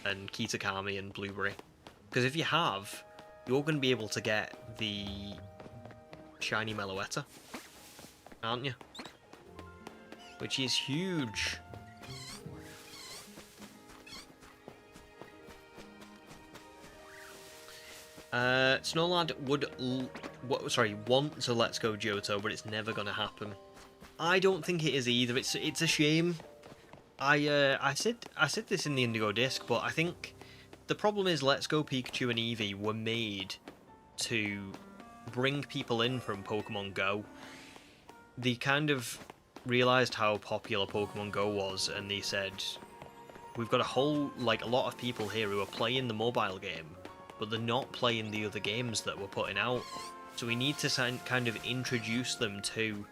and Kitakami and Blueberry? Because if you have, you're going to be able to get the shiny Meloetta, aren't you? Which is huge. Snowlad would want to Let's Go Johto, but it's never gonna happen. I don't think it is either. It's a shame. I said this in the Indigo Disc, but I think the problem is Let's Go Pikachu and Eevee were made to bring people in from Pokemon Go. They kind of realised how popular Pokemon Go was, and they said, we've got a lot of people here who are playing the mobile game, but they're not playing the other games that we're putting out. So we need to kind of introduce them to,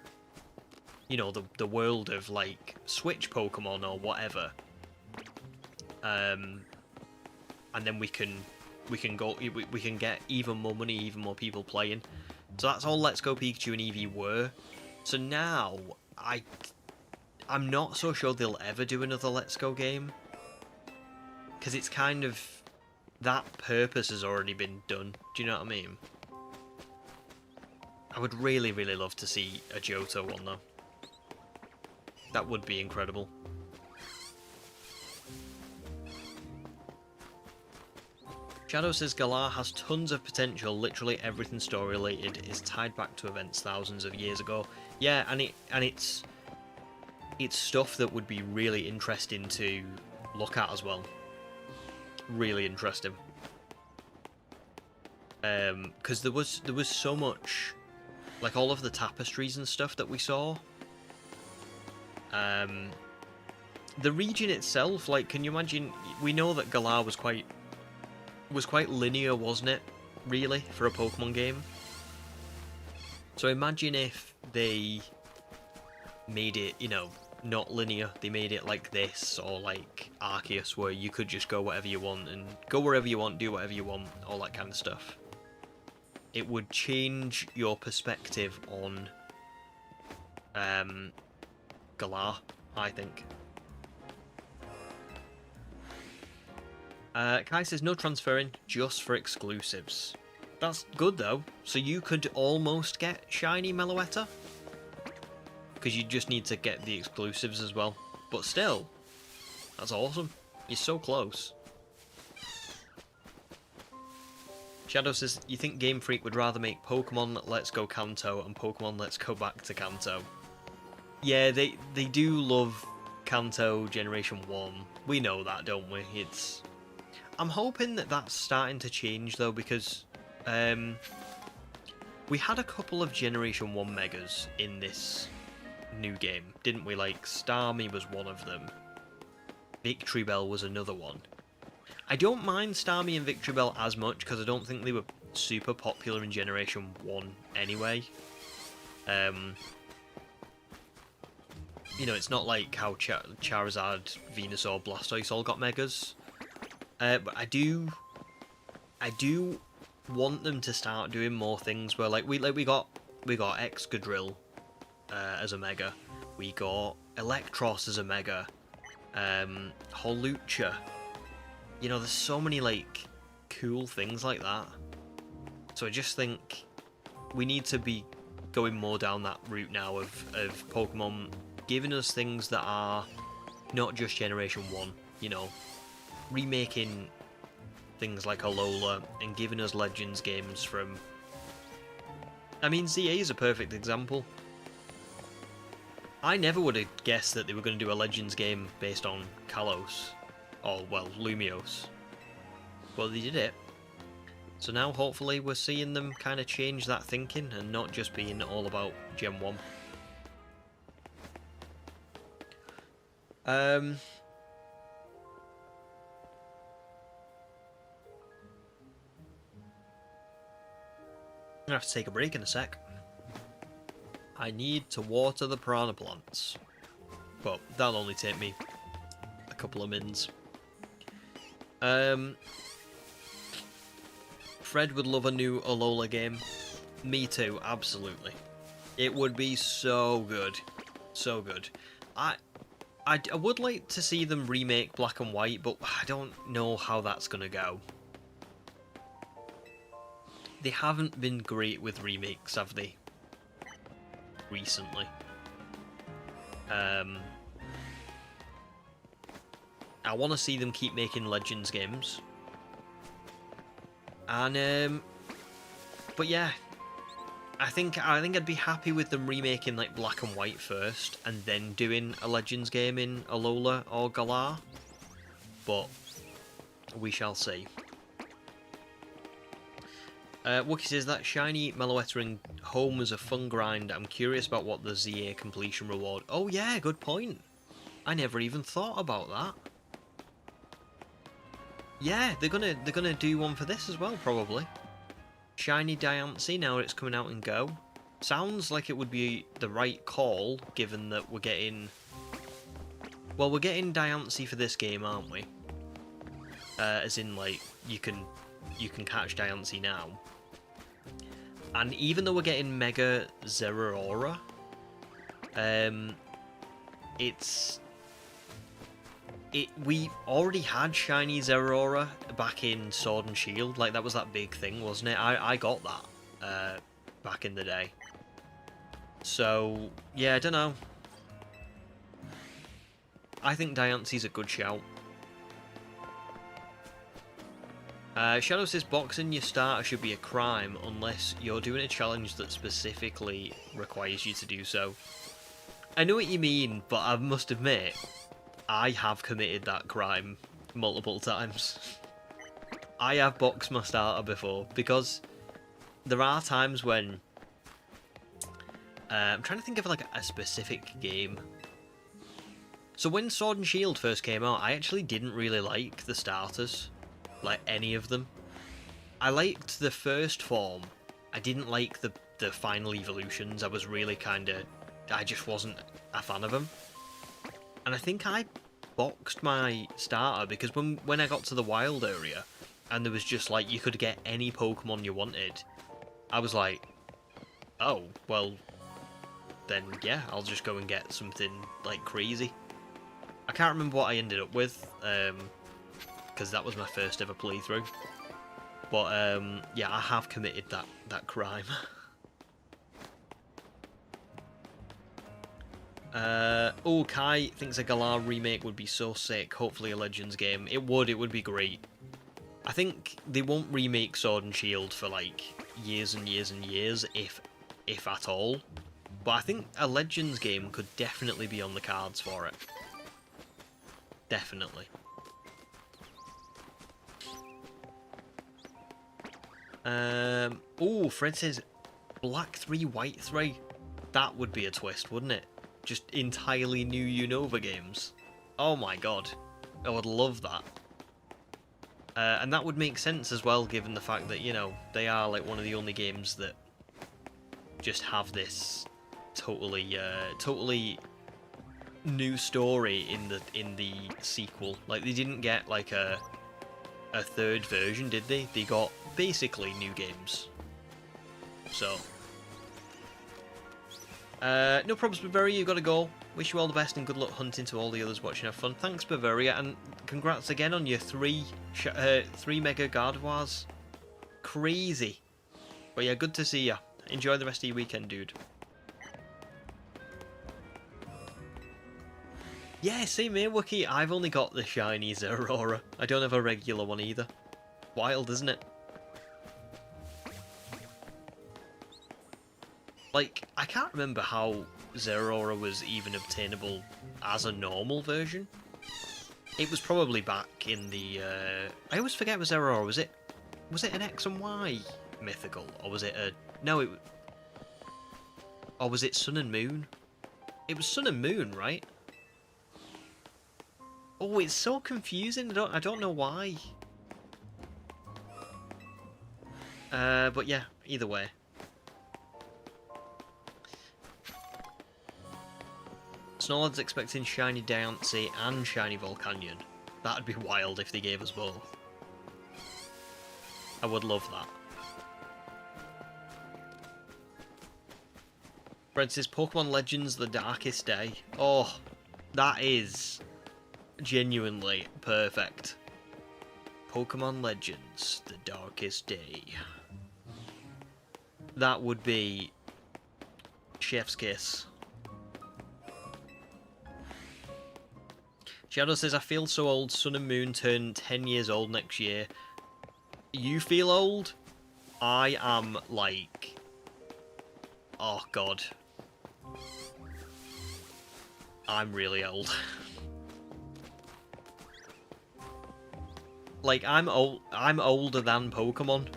you know, the world of like Switch Pokemon or whatever. And then we can get even more money, even more people playing. So that's all Let's Go Pikachu and Eevee were. So now I'm not so sure they'll ever do another Let's Go game, because it's kind of, that purpose has already been done. Do you know what I mean? I would really, really love to see a Johto one though. That would be incredible. Shadow says Galar has tons of potential. Literally everything story related is tied back to events thousands of years ago. Yeah, and it's stuff that would be really interesting to look at as well. Really interesting. Because there was so much, like all of the tapestries and stuff that we saw. The region itself, like, can you imagine? We know that Galar was quite linear, wasn't it? Really, for a Pokemon game. So imagine if they made it, you know, not linear. They made it like this, or like Arceus, where you could just go whatever you want and go wherever you want, do whatever you want, all that kind of stuff. It would change your perspective on Galar, I think. Kai says no transferring, just for exclusives. That's good though. So you could almost get shiny Meloetta, because you just need to get the exclusives as well. But still, that's awesome. You're so close. Shadow says, you think Game Freak would rather make Pokemon Let's Go Kanto and Pokemon Let's Go Back to Kanto? Yeah, they do love Kanto Generation 1. We know that, don't we? I'm hoping that that's starting to change though, because we had a couple of Generation 1 Megas in this new game, didn't we? Like, Starmie was one of them. Victory Bell was another one. I don't mind Starmie and Victory Bell as much, because I don't think they were super popular in Generation 1 anyway. You know, it's not like how Charizard, Venusaur, Blastoise all got Megas. But I do want them to start doing more things where, like, we got Excadrill as a Mega, we got Electros as a Mega, Holucha. You know, there's so many like cool things like that. So I just think we need to be going more down that route now of Pokemon giving us things that are not just Generation 1, you know, remaking things like Alola and giving us Legends games from... I mean, ZA is a perfect example. I never would have guessed that they were going to do a Legends game based on Kalos. Or, well, Lumiose. Well, they did it. So now, hopefully, we're seeing them kind of change that thinking and not just being all about Gen 1. I'm gonna have to take a break in a sec. I need to water the piranha plants. But that'll only take me a couple of mins. Fred would love a new Alola game. Me too, absolutely. It would be so good. So good. I would like to see them remake Black and White, but I don't know how that's going to go. They haven't been great with remakes, have they? Recently. I want to see them keep making Legends games. And, but yeah. I think I'd be happy with them remaking like Black and White first, and then doing a Legends game in Alola or Galar. But we shall see. Wookie says that shiny Meloetta in home was a fun grind. I'm curious about what the ZA completion reward. Oh yeah, good point. I never even thought about that. Yeah, they're gonna do one for this as well, probably. Shiny Diancie, now it's coming out in Go. Sounds like it would be the right call, given that we're getting... Well, we're getting Diancie for this game, aren't we? As in, like, you can catch Diancie now. And even though we're getting Mega Zeraora, we already had Shiny Zeraora back in Sword and Shield. Like, that was that big thing, wasn't it? I got that back in the day. So, yeah, I don't know. I think Diancie's a good shout. Shadow says boxing your starter should be a crime unless you're doing a challenge that specifically requires you to do so. I know what you mean, but I must admit, I have committed that crime multiple times. I have boxed my starter before, because there are times when... I'm trying to think of like a specific game. So when Sword and Shield first came out, I actually didn't really like the starters. Like, any of them. I liked the first form. I didn't like the final evolutions. I was really kinda... I just wasn't a fan of them. And I think I boxed my starter because when I got to the wild area and there was just like you could get any Pokemon you wanted, I was like, oh, well, then yeah, I'll just go and get something like crazy. I can't remember what I ended up with, because that was my first ever playthrough. But yeah, I have committed that crime. Oh, Kai thinks a Galar remake would be so sick. Hopefully a Legends game. It would be great. I think they won't remake Sword and Shield for like years and years and years, if at all. But I think a Legends game could definitely be on the cards for it. Definitely. Oh, Fred says Black 3, White 3. That would be a twist, wouldn't it? Just entirely new Unova games. Oh my god. I would love that. And that would make sense as well, given the fact that, you know, they are like one of the only games that just have this totally new story in the sequel. Like, they didn't get like a third version, did they? They got basically new games. So no problems, Bavaria, you've got to go. Wish you all the best and good luck hunting to all the others watching. Have fun. Thanks, Bavaria, and congrats again on your three Mega Gardevoirs. Crazy. But yeah, good to see ya. Enjoy the rest of your weekend, dude. Yeah, same here, Wookie. I've only got the shiny Zeraora. I don't have a regular one either. Wild, isn't it? Like, I can't remember how Zeraora was even obtainable as a normal version. It was probably back in the... I always forget with Zeraora. Was it an X and Y mythical? Or was it a... No, it... Or was it Sun and Moon? It was Sun and Moon, right? Oh, it's so confusing. I don't know why. But yeah, either way. Snorla's expecting shiny Diancie and shiny Volcanion. That'd be wild if they gave us both. I would love that. For instance, Pokemon Legends: The Darkest Day. Oh, that is genuinely perfect. Pokemon Legends: The Darkest Day. That would be chef's kiss. Shadow says, I feel so old. Sun and Moon turn 10 years old next year. You feel old? I am like... Oh, God. I'm really old. Like, I'm older than Pokemon.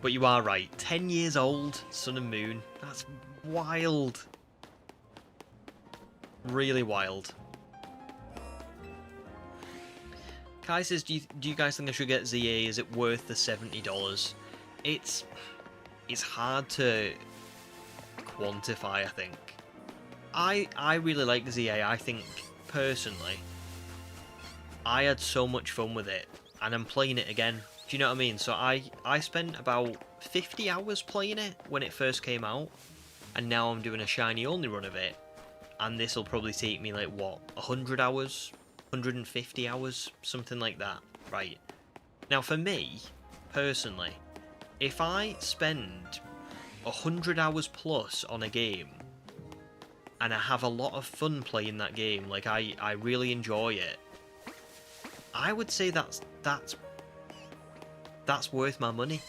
But you are right. 10 years old, Sun and Moon. That's wild. Really wild. Kai says, do you guys think I should get ZA? Is it worth the $70? It's hard to quantify, I think. I really like ZA. I think, personally, I had so much fun with it. And I'm playing it again. Do you know what I mean? So I spent about 50 hours playing it when it first came out. And now I'm doing a shiny only run of it. And this will probably take me like, what, 100 hours? 150 hours? Something like that. Right. Now for me, personally, if I spend 100 hours plus on a game, and I have a lot of fun playing that game, like I really enjoy it, I would say that's worth my money.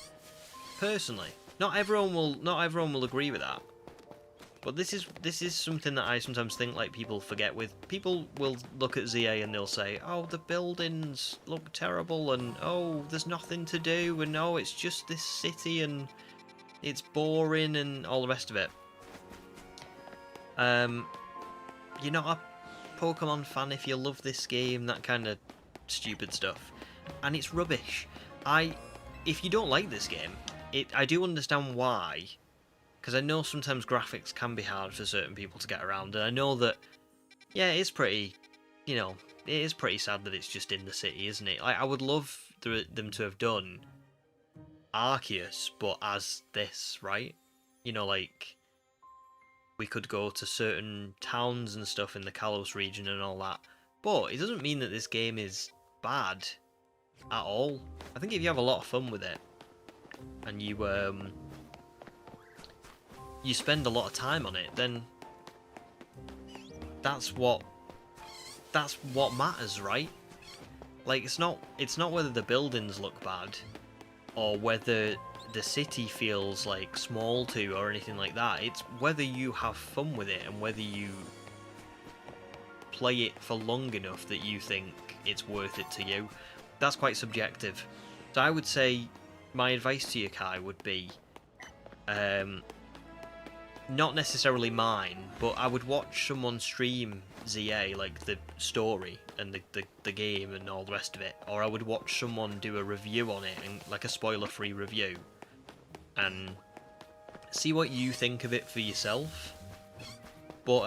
Personally. Not everyone will agree with that. But this is something that I sometimes think like people forget with. People will look at ZA and they'll say, oh, the buildings look terrible, and oh, there's nothing to do, and oh, it's just this city and it's boring and all the rest of it. You're not a Pokemon fan if you love this game, that kind of stupid stuff. And it's rubbish. If you don't like this game, I do understand why. Because I know sometimes graphics can be hard for certain people to get around, and I know that, yeah, it is pretty, you know, it is pretty sad that it's just in the city, isn't it? Like, I would love them to have done Arceus, but as this, right? You know, like, we could go to certain towns and stuff in the Kalos region and all that, but it doesn't mean that this game is bad at all. I think if you have a lot of fun with it, and you spend a lot of time on it, then that's what matters, right? Like, it's not whether the buildings look bad or whether the city feels like small to or anything like that. It's whether you have fun with it and whether you play it for long enough that you think it's worth it to you. That's quite subjective. So I would say my advice to you, Kai, would be not necessarily mine, but I would watch someone stream ZA, like the story and the game and all the rest of it, or I would watch someone do a review on it, and like a spoiler-free review, and see what you think of it for yourself. But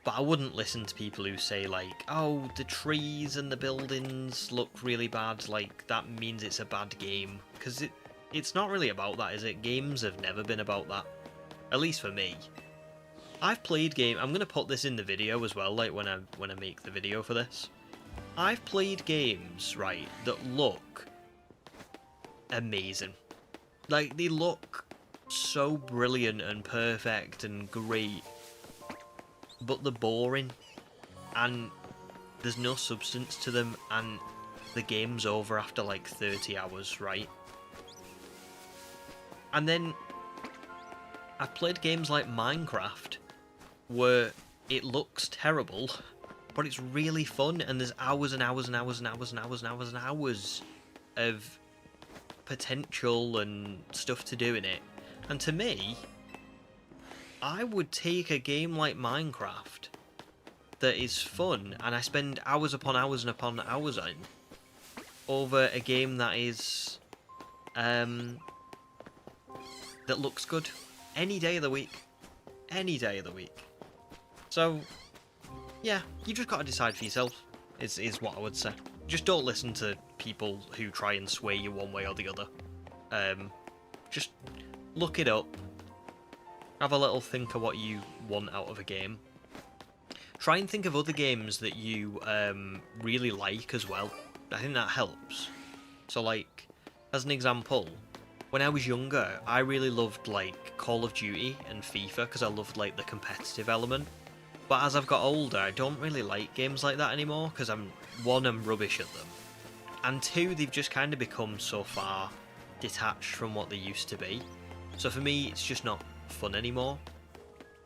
I wouldn't listen to people who say like, oh, the trees and the buildings look really bad, like that means it's a bad game, because it's not really about that, is it? Games have never been about that. At least for me. I've played games. I'm gonna put this in the video as well, like when I make the video for this. I've played games, right, that look amazing. Like, they look so brilliant and perfect and great, but they're boring, and there's no substance to them, and the game's over after like 30 hours, right? And then I've played games like Minecraft where it looks terrible, but it's really fun, and there's hours and hours and hours and hours and hours and hours and hours of potential and stuff to do in it. And to me, I would take a game like Minecraft that is fun, and I spend hours upon hours and upon hours on, over a game that is that looks good any day of the week. Any day of the week. So, yeah, you just got to decide for yourself, is what I would say. just don't listen to people who try and sway you one way or the other. Just look it up. Have a little think of what you want out of a game. Try and think of other games that you really like as well. I think that helps. So, like, as an example, when I was younger, I really loved, like, Call of Duty and FIFA because I loved, like, the competitive element. But as I've got older, I don't really like games like that anymore because I'm rubbish at them. And two, they've just kind of become so far detached from what they used to be. So for me, it's just not fun anymore.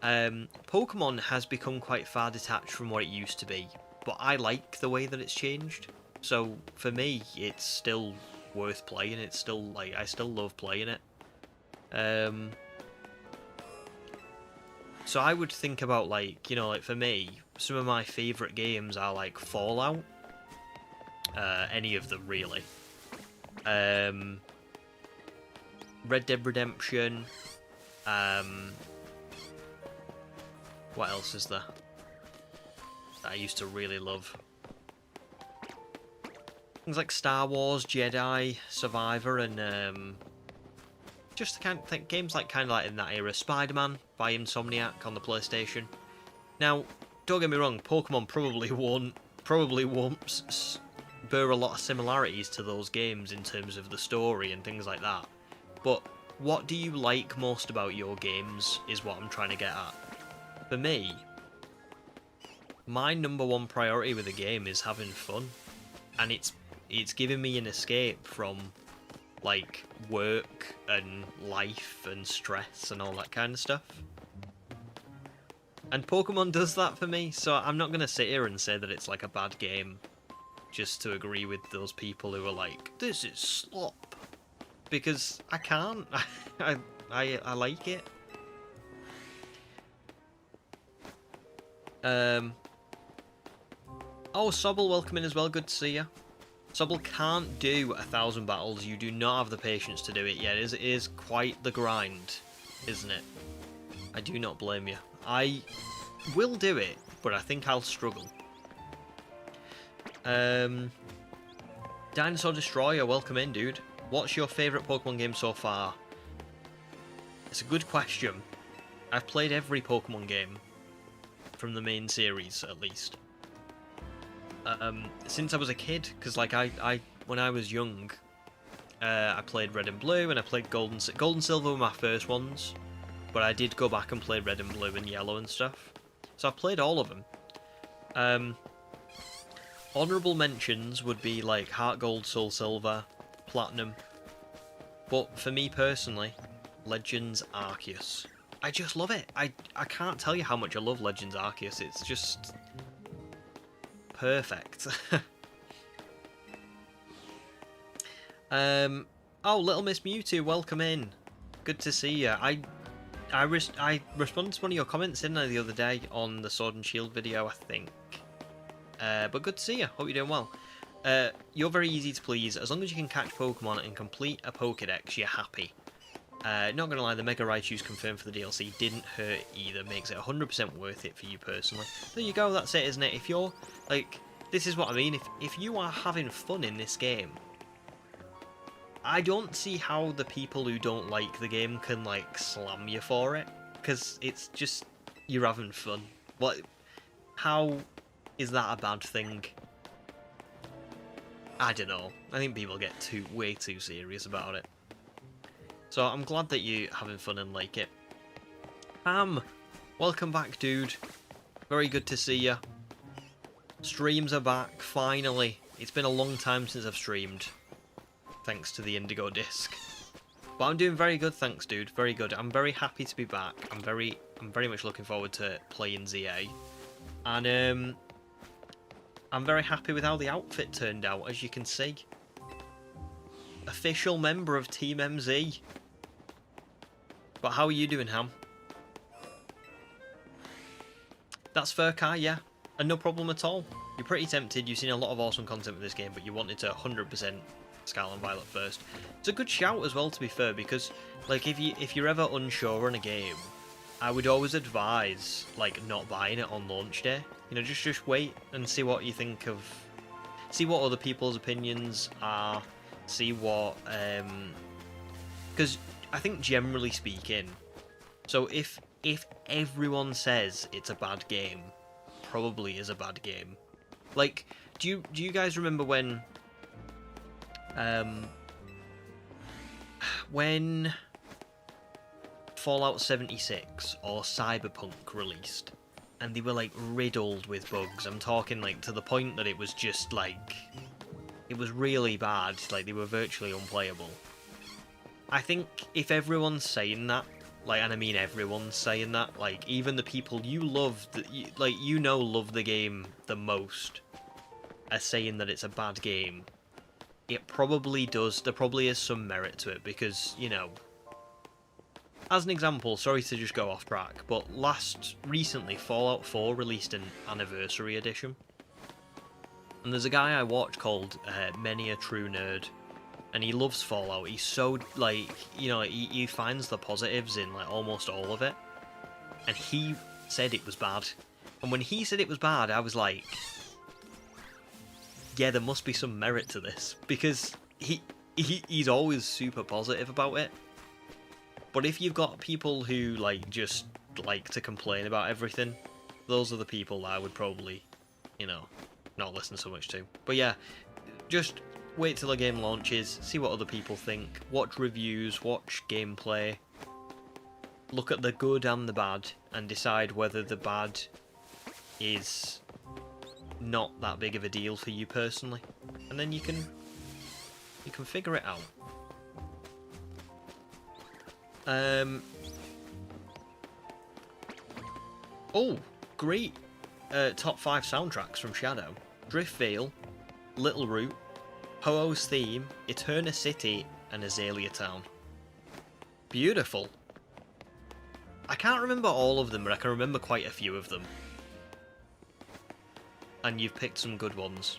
Pokémon has become quite far detached from what it used to be, but I like the way that it's changed. So for me, it's still worth playing. It's still like I still love playing it. So I would think about, like, you know, like for me, some of my favourite games are like Fallout. Any of them really. Red Dead Redemption. What else is there that I used to really love? Things like Star Wars, Jedi, Survivor, and just the kind of games like kind of like in that era. Spider-Man by Insomniac on the PlayStation. Now, don't get me wrong, Pokemon probably won't bear a lot of similarities to those games in terms of the story and things like that. But what do you like most about your games is what I'm trying to get at. For me, my number one priority with a game is having fun, and it's giving me an escape from, like, work and life and stress and all that kind of stuff. And Pokemon does that for me, so I'm not going to sit here and say that it's like a bad game just to agree with those people who are like, this is slop, because I can't. I like it. Oh, Sobble, welcome in as well. Good to see you. Sobble can't do 1,000 battles. You do not have the patience to do it yet. It is quite the grind, isn't it? I do not blame you. I will do it, but I think I'll struggle. Dinosaur Destroyer, welcome in, dude. What's your favourite Pokemon game so far? It's a good question. I've played every Pokemon game from the main series, at least. Since I was a kid, because like when I was young, I played Red and Blue, and I played Gold and Silver were my first ones, but I did go back and play Red and Blue and Yellow and stuff. So I've played all of them. Honourable mentions would be like Heart Gold, Soul Silver, Platinum, but for me personally, Legends Arceus. I just love it. I can't tell you how much I love Legends Arceus. It's just perfect. Oh, Little Miss Mewtwo, welcome in. Good to see you. I responded to one of your comments, didn't I, the other day on the Sword and Shield video, I think. But good to see you. Hope you're doing well. You're very easy to please. As long as you can catch Pokemon and complete a Pokédex, you're happy. Not gonna lie, the Mega Raichu's confirmed for the DLC didn't hurt either. Makes it 100% worth it for you personally. There you go, that's it, isn't it? If you're, like, this is what I mean. If you are having fun in this game, I don't see how the people who don't like the game can, like, slam you for it. Because it's just, you're having fun. What? How is that a bad thing? I don't know. I think people get way too serious about it. So I'm glad that you're having fun and like it. Welcome back, dude. Very good to see you. Streams are back, finally. It's been a long time since I've streamed, thanks to the Indigo disc. But I'm doing very good, thanks, dude. Very good. I'm very happy to be back. I'm very much looking forward to playing ZA. And I'm very happy with how the outfit turned out, as you can see. Official member of Team MZ. But how are you doing, Ham? That's fair, Kai, yeah. And no problem at all. You're pretty tempted. You've seen a lot of awesome content with this game, but you wanted to 100% Scarlet and Violet first. It's a good shout as well, to be fair, because like if you're ever unsure on a game, I would always advise like not buying it on launch day. You know, just wait and see what you think of. see what other people's opinions are, see what, because I think generally speaking, so if everyone says it's a bad game, probably is a bad game. Like, do you guys remember when Fallout 76 or Cyberpunk released, and they were like riddled with bugs? I'm talking like to the point that it was just like, it was really bad, like they were virtually unplayable. I think if everyone's saying that, like, and I mean everyone's saying that, like even the people you love, like you know love the game the most, are saying that it's a bad game, it probably does, there probably is some merit to it, because, you know, as an example, sorry to just go off track, but recently Fallout 4 released an anniversary edition, and there's a guy I watch called Many a True Nerd, and he loves Fallout. He's so, like, you know, he finds the positives in like almost all of it, and he said it was bad. And when he said it was bad, I was like, yeah, there must be some merit to this, because he's always super positive about it. But if you've got people who like just like to complain about everything, those are the people that I would probably, you know, not listen so much to. But yeah, just wait till the game launches, see what other people think, watch reviews, watch gameplay, look at the good and the bad, and decide whether the bad is not that big of a deal for you personally, and then you can figure it out. Oh, great top 5 soundtracks from Shadow: Drift Vale, Little Root, Ho-Oh's Theme, Eterna City, and Azalea Town. Beautiful. I can't remember all of them, but I can remember quite a few of them. And you've picked some good ones.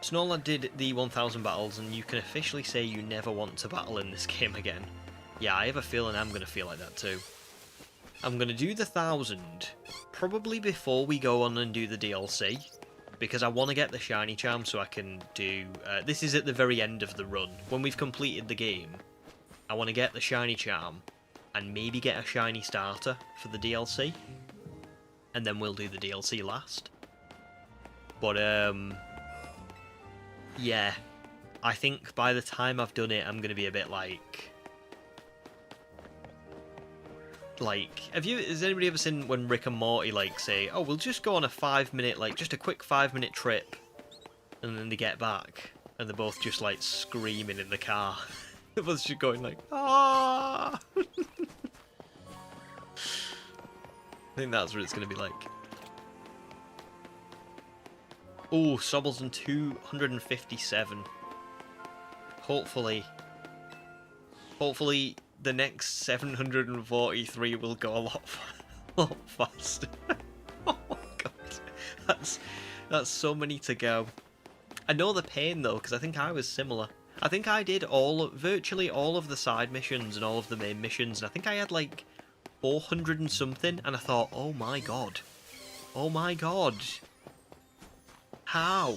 Snorlad did the 1000 battles, and you can officially say you never want to battle in this game again. Yeah, I have a feeling I'm going to feel like that too. I'm going to do the 1000, probably before we go on and do the DLC, because I want to get the shiny charm so I can do... this is at the very end of the run. When we've completed the game, I want to get the shiny charm, and maybe get a shiny starter for the DLC, and then we'll do the DLC last. But, yeah, I think by the time I've done it, I'm going to be a bit like... has anybody ever seen when Rick and Morty, like, say, oh, we'll just go on a 5-minute, like, just a quick 5-minute trip, and then they get back, and they're both just, like, screaming in the car. They're both just going, like, ah! I think that's what it's going to be like. Oh, Sobbles and 257. Hopefully the next 743 will go a lot faster. Oh god, that's so many to go. I know the pain though, because I think I was similar. I think I did virtually all of the side missions and all of the main missions, and I think I had like 400 and something, and I thought, oh my god, how?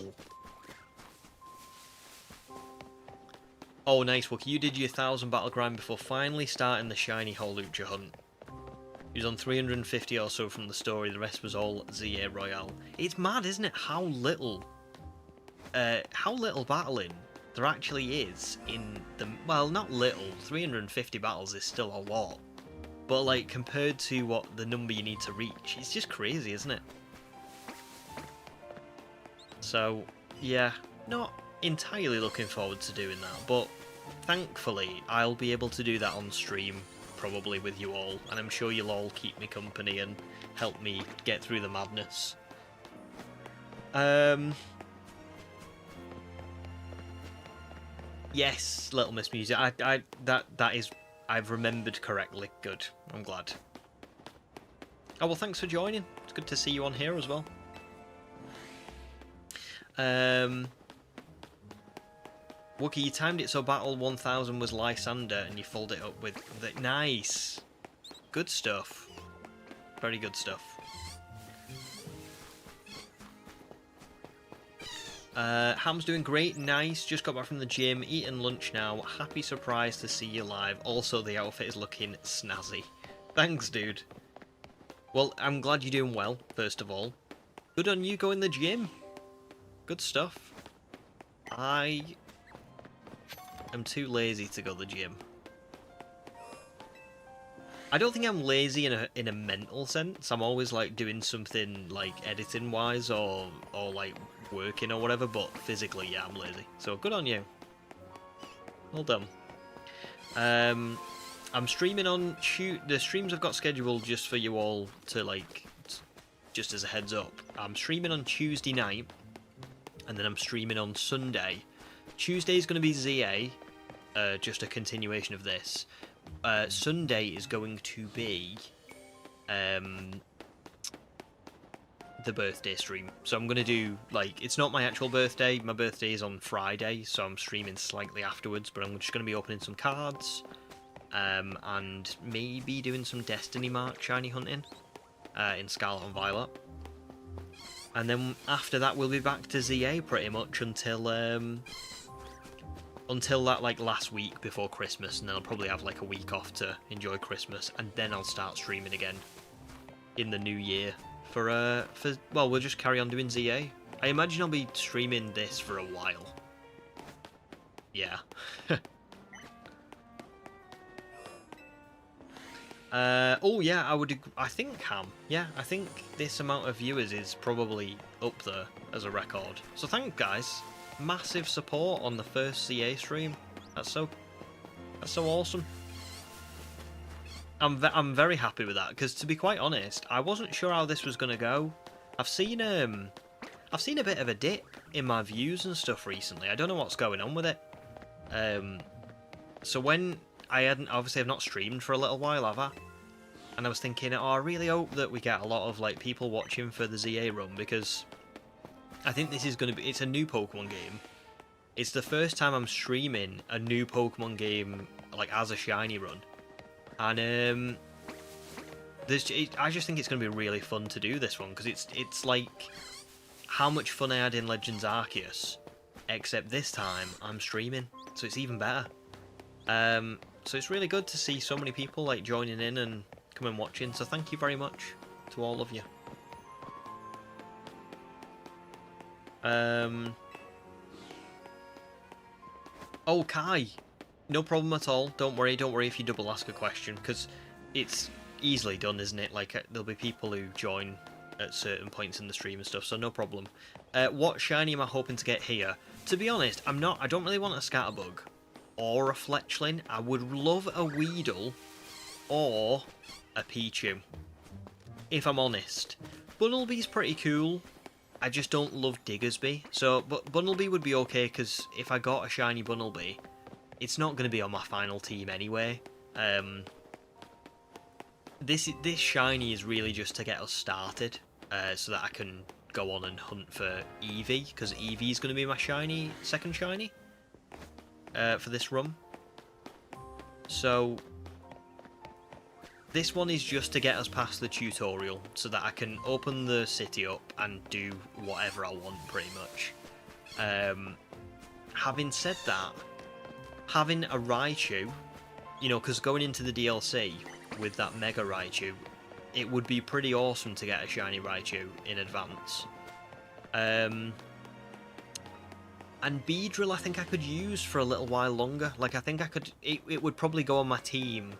Oh, nice, Wookie. You did your 1000 battle grind before finally starting the shiny Holucha hunt. You was on 350 or so from the story, the rest was all ZA Royale. It's mad, isn't it, how little battling there actually is in the... Well, not little, 350 battles is still a lot. But, like, compared to what the number you need to reach, it's just crazy, isn't it? So, yeah, not entirely looking forward to doing that, but thankfully I'll be able to do that on stream, probably with you all, and I'm sure you'll all keep me company and help me get through the madness. Yes, Little Miss Music, that is, I've remembered correctly. Good, I'm glad. Oh, well, thanks for joining. It's good to see you on here as well. Wookie, you timed it so Battle 1000 was Lysander and you followed it up with... Nice! Good stuff. Very good stuff. Ham's doing great, nice. Just got back from the gym, eating lunch now. Happy surprise to see you live. Also, the outfit is looking snazzy. Thanks, dude. Well, I'm glad you're doing well, first of all. Good on you going the gym. Good stuff. I am too lazy to go to the gym. I don't think I'm lazy in a mental sense. I'm always like doing something like editing wise or like working or whatever, but physically, yeah, I'm lazy. So good on you. Well done. I'm streaming on the streams I've got scheduled just for you all to like, just as a heads up. I'm streaming on Tuesday night, and then I'm streaming on Sunday. Tuesday is going to be ZA, just a continuation of this. Sunday is going to be the birthday stream. So I'm going to do, like, it's not my actual birthday. My birthday is on Friday, so I'm streaming slightly afterwards, but I'm just going to be opening some cards and maybe doing some Destiny Mark shiny hunting in Scarlet and Violet. And then after that, we'll be back to ZA pretty much until that like last week before Christmas, and then I'll probably have like a week off to enjoy Christmas, and then I'll start streaming again in the new year for well, we'll just carry on doing ZA. I imagine I'll be streaming this for a while. Yeah. Oh yeah, I think Ham. Yeah, I think this amount of viewers is probably up there as a record. So thank guys. Massive support on the first CA stream. That's so awesome. I'm very happy with that, because to be quite honest, I wasn't sure how this was gonna go. I've seen a bit of a dip in my views and stuff recently. I don't know what's going on with it. So when I've not streamed for a little while, have I? And I was thinking, oh, I really hope that we get a lot of like people watching for the ZA run, because I think this is going to be, it's a new Pokemon game. It's the first time I'm streaming a new Pokemon game like as a shiny run. And I just think it's going to be really fun to do this one, because it's like how much fun I had in Legends Arceus, except this time I'm streaming, so it's even better. So it's really good to see so many people like joining in and coming watching, so thank you very much to all of you. Oh, Kai, no problem at all. Don't worry if you double ask a question, because it's easily done, isn't it? Like, there'll be people who join at certain points in the stream and stuff, so no problem. What shiny am I hoping to get here? To be honest, I don't really want a Scatterbug or a Fletchling. I would love a Weedle or a Pichu, if I'm honest. Bunnelby's pretty cool. I just don't love Diggersby. So, but Bunnelby would be okay, because if I got a shiny Bunnelby, it's not going to be on my final team anyway. This shiny is really just to get us started, so that I can go on and hunt for Eevee, because Eevee is going to be my second shiny for this run. So this one is just to get us past the tutorial, so that I can open the city up and do whatever I want, pretty much. Having said that, having a Raichu, you know, because going into the DLC with that Mega Raichu, it would be pretty awesome to get a shiny Raichu in advance. And Beedrill I think I could use for a little while longer. Like, I think I could, it would probably go on my team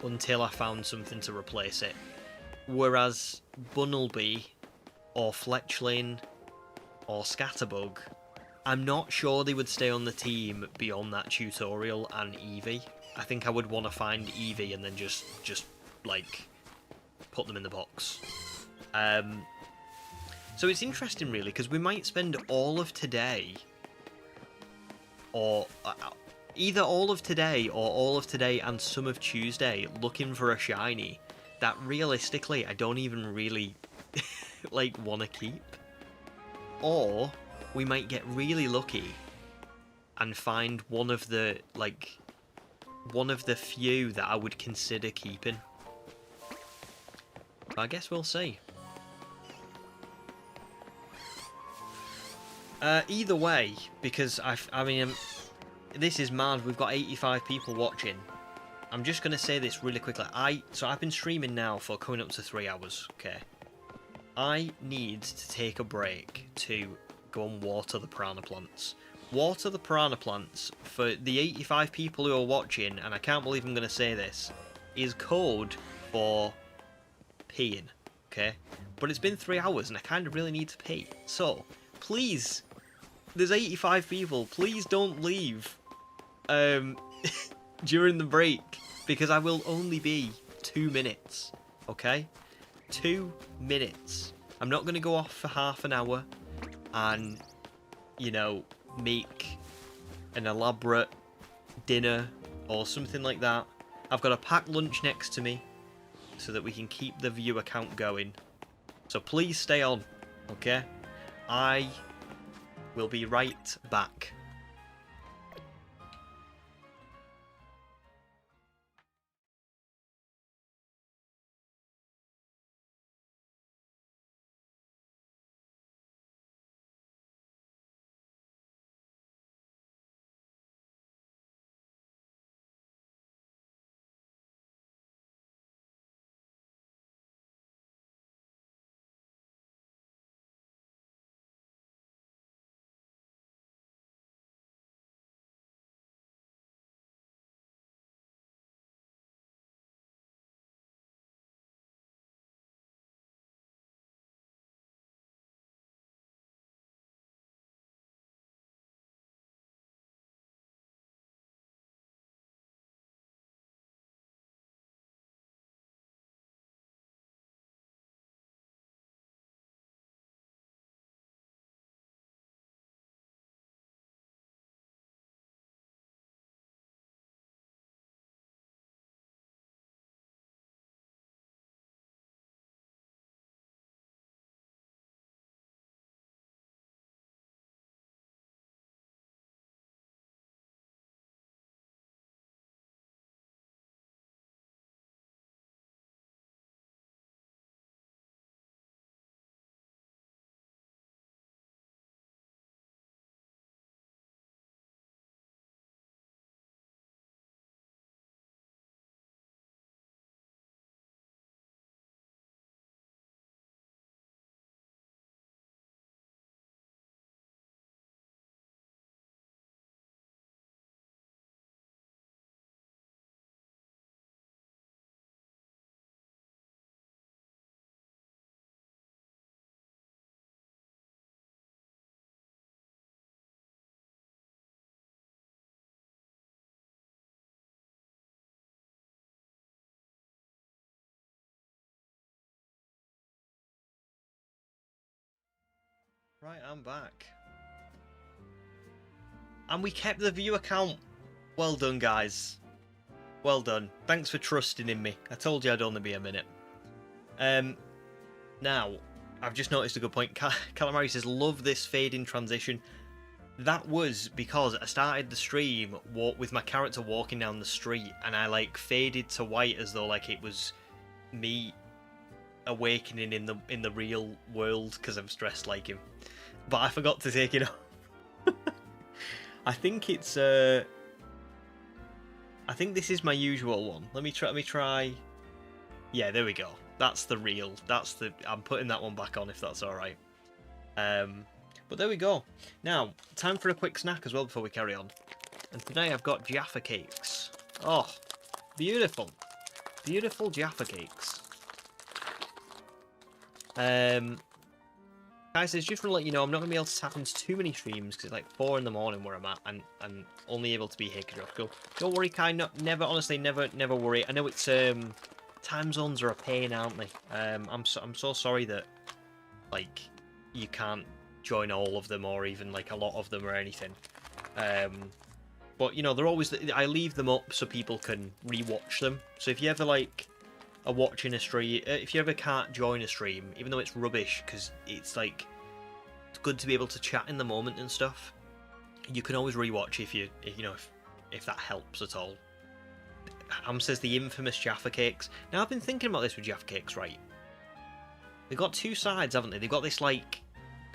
until I found something to replace it. Whereas Bunnelby or Fletchling or Scatterbug, I'm not sure they would stay on the team beyond that tutorial and Eevee. I think I would want to find Eevee and then just like put them in the box. So it's interesting really, because we might spend all of today, or either all of today or all of today and some of Tuesday looking for a shiny that realistically I don't even really like want to keep. Or we might get really lucky and find one of the few that I would consider keeping. But I guess we'll see. Either way, because I mean, this is mad. We've got 85 people watching. I'm just gonna say this really quickly. So I've been streaming now for coming up to 3 hours. Okay. I need to take a break to go and water the piranha plants. Water the piranha plants for the 85 people who are watching, and I can't believe I'm gonna say this, is code for peeing. Okay. But it's been 3 hours, and I kind of really need to pee. So please. There's 85 people. Please don't leave during the break, because I will only be 2 minutes. Okay? 2 minutes. I'm not going to go off for half an hour and, you know, make an elaborate dinner or something like that. I've got a packed lunch next to me so that we can keep the viewer count going. So please stay on. Okay? We'll be right back. Right, I'm back. And we kept the viewer count. Well done, guys. Well done. Thanks for trusting in me. I told you I'd only be a minute. Now, I've just noticed a good point. Calamari says, love this fade-in transition. That was because I started the stream with my character walking down the street, and I, like, faded to white as though, like, it was me awakening in the real world because I'm stressed like him. But I forgot to take it off. I think it's I think this is my usual one. Let me try. Yeah, there we go. That's the real. I'm putting that one back on if that's all right. But there we go. Now, time for a quick snack as well before we carry on. And today I've got Jaffa cakes. Oh, beautiful. Beautiful Jaffa cakes. Guys, just to let you know, I'm not going to be able to tap into too many streams because it's like 4 in the morning where I'm at, and I'm only able to be here because of school. Don't worry, Kai. Honestly, never worry. I know it's time zones are a pain, aren't they? I'm so sorry that like you can't join all of them or even like a lot of them or anything. But you know, they're always. I leave them up so people can rewatch them. So if you ever like are watching a stream, if you ever can't join a stream, even though it's rubbish, because it's like it's good to be able to chat in the moment and stuff, you can always rewatch if that helps at all. Says the infamous Jaffa cakes. Now I've been thinking about this with Jaffa cakes, right? They've got two sides, haven't they? They've got this like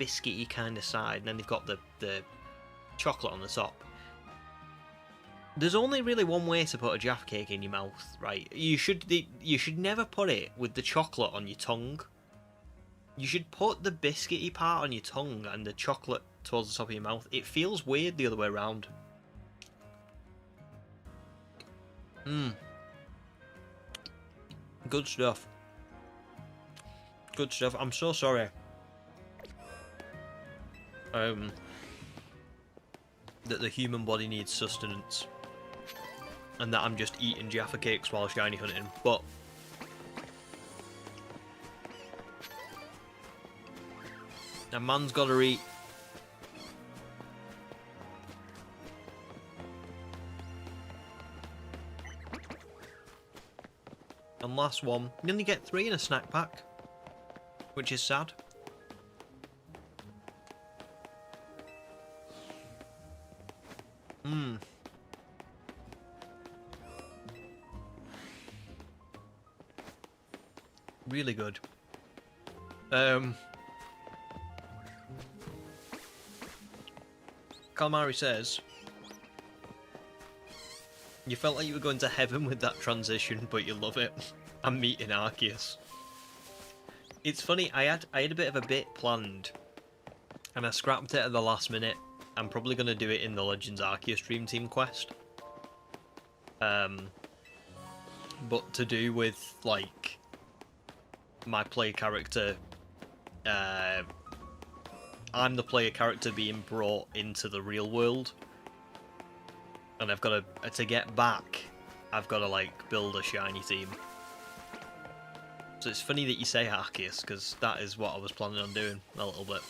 biscuity kind of side, and then they've got the chocolate on the top. There's only really one way to put a Jaffa cake in your mouth, right? You should never put it with the chocolate on your tongue. You should put the biscuity part on your tongue and the chocolate towards the top of your mouth. It feels weird the other way around. Good stuff. Good stuff. I'm so sorry. That the human body needs sustenance. And that I'm just eating Jaffa cakes while shiny hunting. But a man's gotta eat. And last one, you only get 3 in a snack pack, which is sad. Really good. Calamari says, you felt like you were going to heaven with that transition, but you love it. I'm meeting Arceus. It's funny, I had a bit of a bit planned, and I scrapped it at the last minute. I'm probably going to do it in the Legends Arceus Dream Team quest. But to do with, like, my play character, I'm the player character being brought into the real world, and I've got to get back, I've got to, like, build a shiny team. So it's funny that you say Arceus, because that is what I was planning on doing a little bit.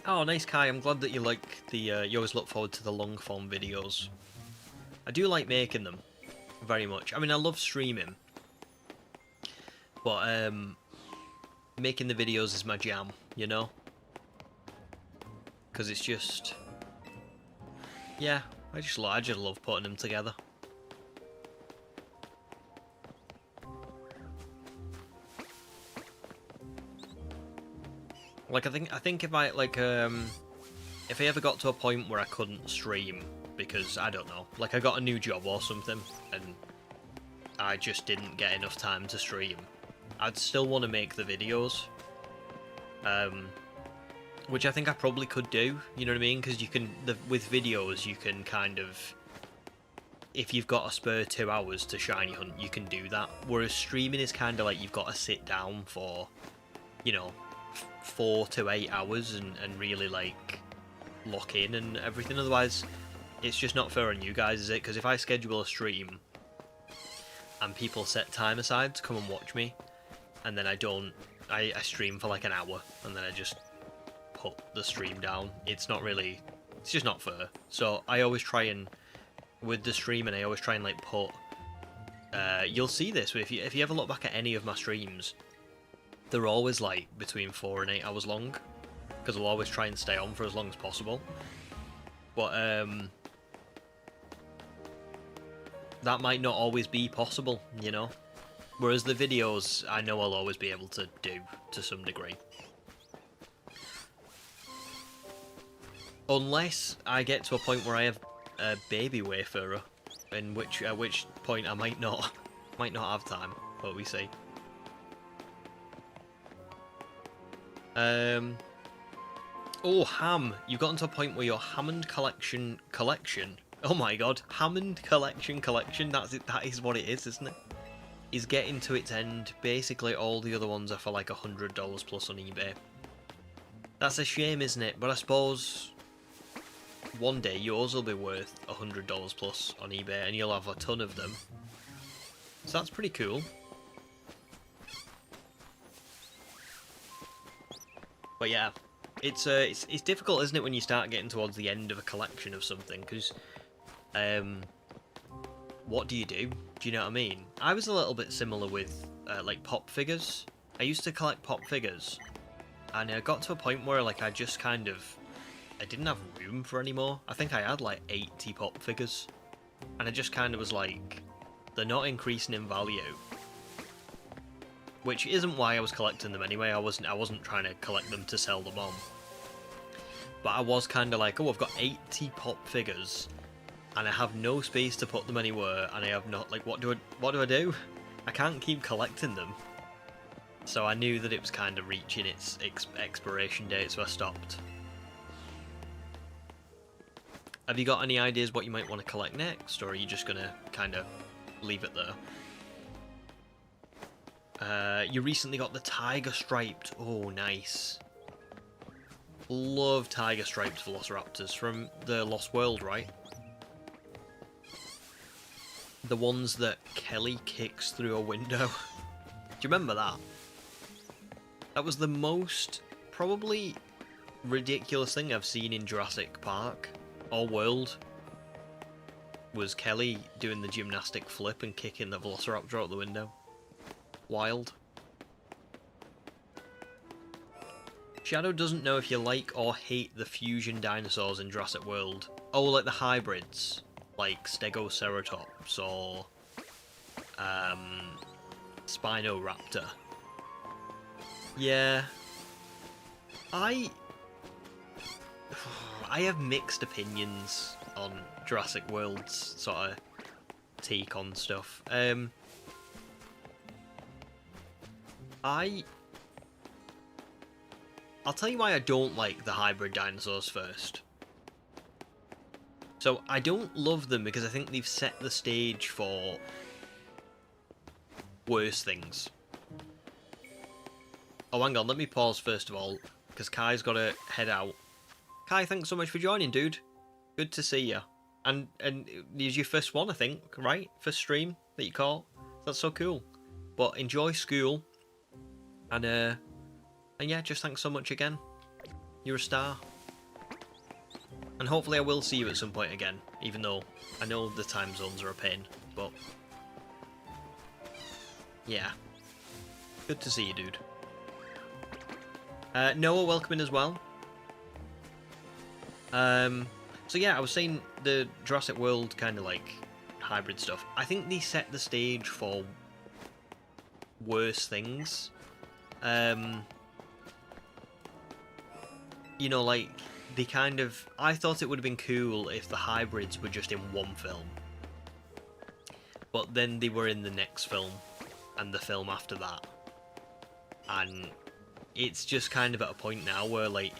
Oh, nice, Kai. I'm glad that you like the, you always look forward to the long form videos. I do like making them, very much. I mean, I love streaming, but, making the videos is my jam, you know? Because it's just, yeah, I just love putting them together. Like, I think if I, like, if I ever got to a point where I couldn't stream because, I don't know, like I got a new job or something and I just didn't get enough time to stream, I'd still want to make the videos. Which I think I probably could do, you know what I mean? Because you can, with videos, you can kind of, if you've got a spare 2 hours to shiny hunt, you can do that. Whereas streaming is kind of like you've got to sit down for, you know, 4 to 8 hours and really, like, lock in and everything. Otherwise, it's just not fair on you guys, is it? Because if I schedule a stream and people set time aside to come and watch me, and then I stream for like an hour and then I just put the stream down, it's just not fair. So I always try and, with the streaming, I always try and, like, put, you'll see this if you ever look back at any of my streams, they're always like between 4 and 8 hours long, because I'll always try and stay on for as long as possible. But that might not always be possible, you know? Whereas the videos, I know I'll always be able to do to some degree. Unless I get to a point where I have a baby wayfarer, at which point I might not have time, but we see. Oh, Ham, you've gotten to a point where your Hammond collection, oh my god, Hammond collection, that's it, that is what it is, isn't it? Is getting to its end. Basically all the other ones are for like $100 plus on eBay. That's a shame, isn't it? But I suppose one day yours will be worth $100 plus on eBay and you'll have a ton of them. So that's pretty cool. But yeah, it's difficult, isn't it, when you start getting towards the end of a collection of something, because what do? Do you know what I mean? I was a little bit similar with like pop figures. I used to collect pop figures, and I got to a point where, like, I just kind of, I didn't have room for any more. I think I had like 80 pop figures, and I just kind of was like, they're not increasing in value, which isn't why I was collecting them anyway. I wasn't trying to collect them to sell them on. But I was kind of like, oh, I've got 80 pop figures, and I have no space to put them anywhere, and I have not, like, what do I do? I can't keep collecting them. So I knew that it was kind of reaching its expiration date, so I stopped. Have you got any ideas what you might want to collect next, or are you just gonna kind of leave it there? You recently got the tiger striped. Oh, nice. Love tiger striped velociraptors from the Lost World, right? The ones that Kelly kicks through a window. Do you remember that? That was the most, probably, ridiculous thing I've seen in Jurassic Park or World. Was Kelly doing the gymnastic flip and kicking the velociraptor out the window. Wild. Shadow doesn't know if you like or hate the fusion dinosaurs in Jurassic World. Oh, like the hybrids. Like Stegoceratops or Spinoraptor. Yeah. I have mixed opinions on Jurassic World's sort of take on stuff. I'll tell you why I don't like the hybrid dinosaurs first. So, I don't love them because I think they've set the stage for worse things. Oh, hang on, let me pause first of all, because Kai's got to head out. Kai, thanks so much for joining, dude. Good to see you. And it was your first one, I think, right? First stream that you caught. That's so cool. But enjoy school. And yeah, just thanks so much again. You're a star. And hopefully I will see you at some point again, even though I know the time zones are a pain, but yeah. Good to see you, dude. Noah, welcome in as well. So yeah, I was saying the Jurassic World kind of like hybrid stuff. I think they set the stage for worse things. You know, like, they kind of... I thought it would have been cool if the hybrids were just in one film. But then they were in the next film, and the film after that. And it's just kind of at a point now where, like,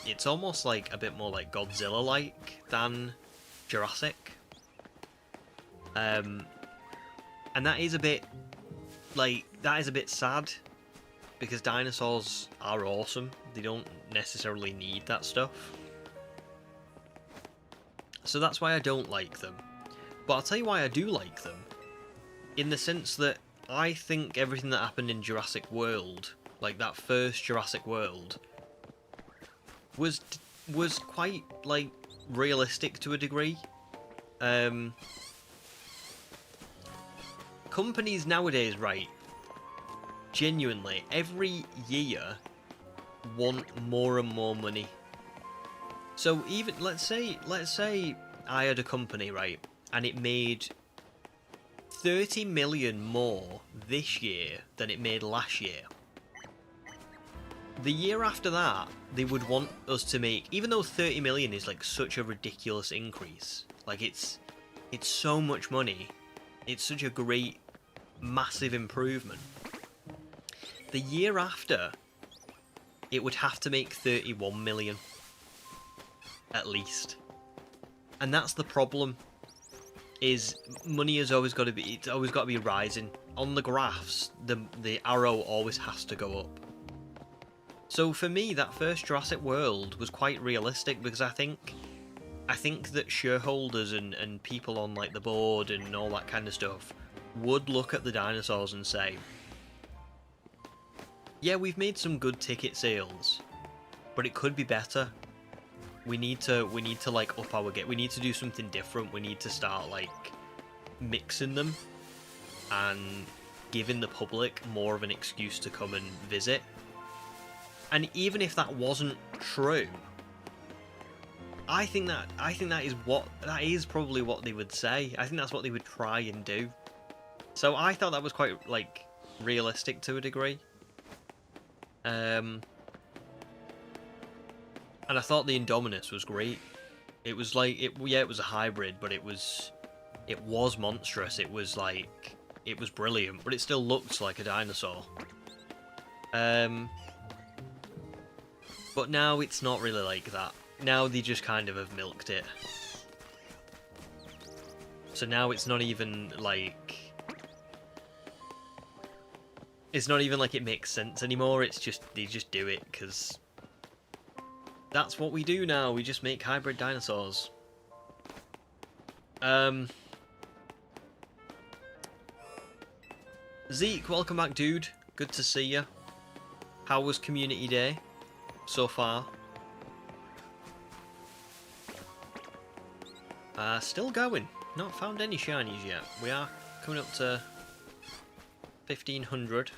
it's almost like a bit more like Godzilla-like than Jurassic. And that is a bit... like, that is a bit sad. Because dinosaurs are awesome. They don't necessarily need that stuff. So that's why I don't like them. But I'll tell you why I do like them. In the sense that I think everything that happened in Jurassic World, like that first Jurassic World, was quite, like, realistic to a degree. Companies nowadays, right, genuinely, every year want more and more money. So even, let's say I had a company, right, and it made 30 million more this year than it made last year. The year after that, they would want us to make, even though 30 million is like such a ridiculous increase, like it's so much money, it's such a great, massive improvement. The year after, it would have to make 31 million. At least. And that's the problem. Is money has always got to be, it's always got to be rising. On the graphs, the arrow always has to go up. So for me, that first Jurassic World was quite realistic because I think that shareholders and people on like the board and all that kind of stuff would look at the dinosaurs and say, yeah, we've made some good ticket sales, but it could be better. We need to like up our game. We need to do something different. We need to start like mixing them and giving the public more of an excuse to come and visit. And even if that wasn't true, I think that is probably what they would say. I think that's what they would try and do. So I thought that was quite like realistic to a degree. And I thought the Indominus was great. It was like, it was a hybrid, but it was monstrous. It was like, it was brilliant, but it still looked like a dinosaur. But now it's not really like that. Now they just kind of have milked it. So now it's not even like... It's not even like it makes sense anymore, it's just, they just do it, because... That's what we do now, we just make hybrid dinosaurs. Zeke, welcome back, dude. Good to see you. How was Community Day so far? Still going. Not found any shinies yet. We are coming up to 1500.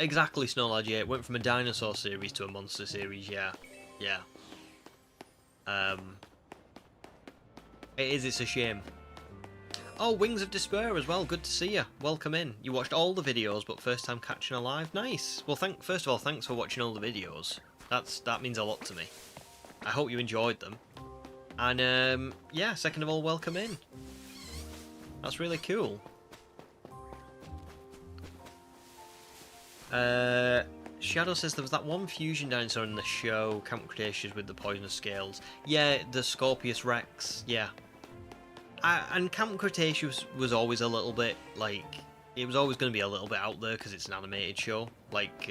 Exactly, Snowlad, yeah. It went from a dinosaur series to a monster series, yeah. Yeah. It's a shame. Oh, Wings of Despair as well, good to see you. Welcome in. You watched all the videos, but first time catching a live. Nice. Well, first of all, thanks for watching all the videos. That means a lot to me. I hope you enjoyed them. And, yeah, second of all, welcome in. That's really cool. Shadow says there was that one fusion dinosaur in the show, Camp Cretaceous with the poisonous scales. Yeah, the Scorpius Rex, yeah. And Camp Cretaceous was always a little bit, like, it was always going to be a little bit out there because it's an animated show. Like,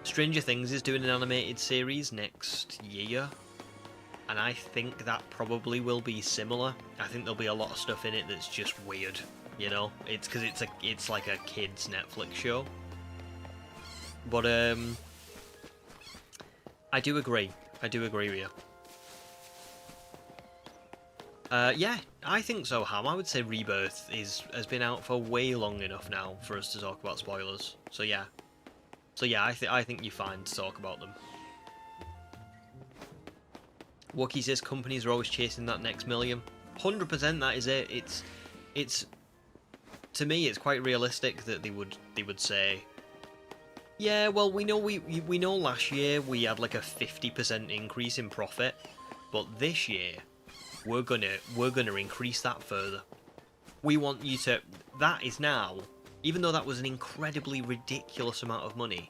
Stranger Things is doing an animated series next year. And I think that probably will be similar. I think there'll be a lot of stuff in it that's just weird, you know? It's because it's like a kid's Netflix show. But, I do agree. I do agree with you. Yeah, I think so, Ham. I would say Rebirth has been out for way long enough now for us to talk about spoilers. So yeah. So yeah, I think you're fine to talk about them. Wookie says companies are always chasing that next million. 100% that is it. It's to me it's quite realistic that they would say, yeah, well we know last year we had like a 50% increase in profit, but this year we're gonna increase that further. We want you to... That is now, even though that was an incredibly ridiculous amount of money,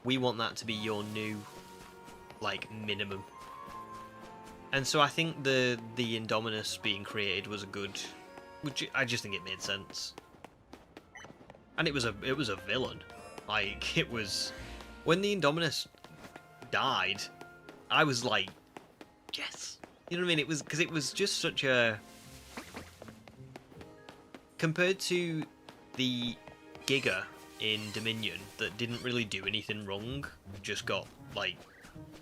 we want that to be your new, like, minimum. And so I think the Indominus being created was a good... I just think it made sense. And it was a villain. Like, it was... When the Indominus died, I was like, yes! You know what I mean? It was because it was just such a... Compared to the Giga in Dominion that didn't really do anything wrong, just got, like,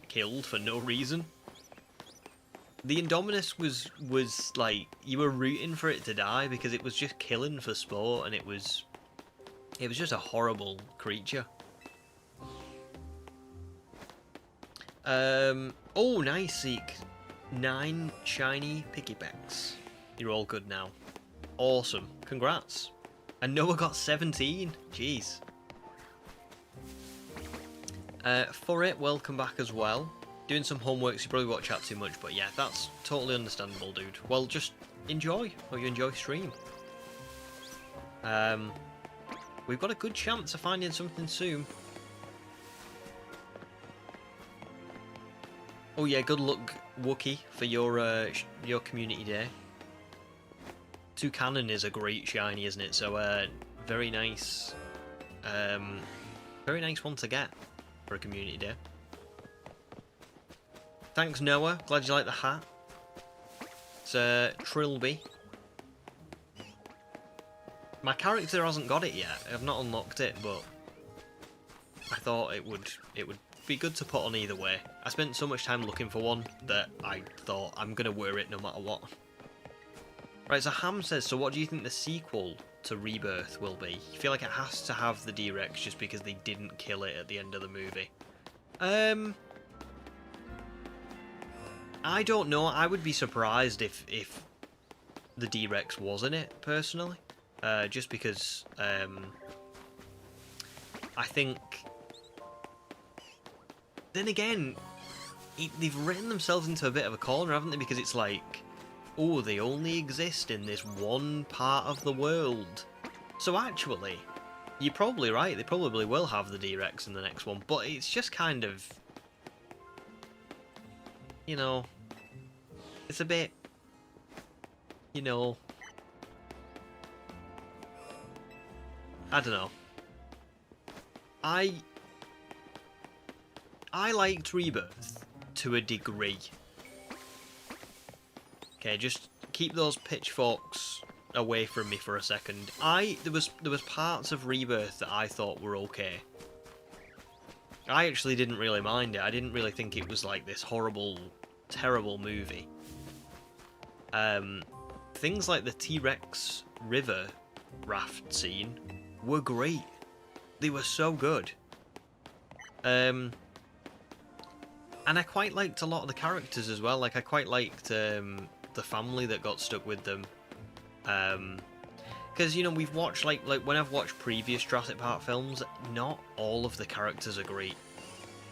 killed for no reason. The Indominus was like, you were rooting for it to die because it was just killing for sport, and it was just a horrible creature. Oh, nice, Zeke. 9 shiny piggybacks. You're all good now. Awesome. Congrats. And Noah got 17. Jeez. For it, welcome back as well. Doing some homework, so you probably won't chat too much, but yeah, that's totally understandable, dude. Well, just enjoy. Hope you enjoy stream. We've got a good chance of finding something soon. Oh yeah, good luck, Wookie, for your community day. Toucanon is a great shiny, isn't it? So very nice one to get for a community day. Thanks, Noah. Glad you like the hat. It's Trilby. My character hasn't got it yet. I've not unlocked it, but I thought it would be good to put on either way. I spent so much time looking for one that I thought I'm gonna wear it no matter what. Right, so Ham says, so what do you think the sequel to Rebirth will be? You feel like it has to have the D-Rex just because they didn't kill it at the end of the movie? I don't know. I would be surprised if the D-Rex was in it, personally. Just because I think... Then again, they've written themselves into a bit of a corner, haven't they? Because it's like, oh, they only exist in this one part of the world. So actually, you're probably right. They probably will have the D-Rex in the next one. But it's just kind of... You know... It's a bit... You know... I don't know. I liked Rebirth to a degree. Okay, just keep those pitchforks away from me for a second. There was parts of Rebirth that I thought were okay. I actually didn't really mind it. I didn't really think it was like this horrible, terrible movie. Things like the T-Rex river raft scene were great. They were so good. And I quite liked a lot of the characters as well. Like, I quite liked the family that got stuck with them. Because, you know, we've watched, like when I've watched previous Jurassic Park films, not all of the characters are great.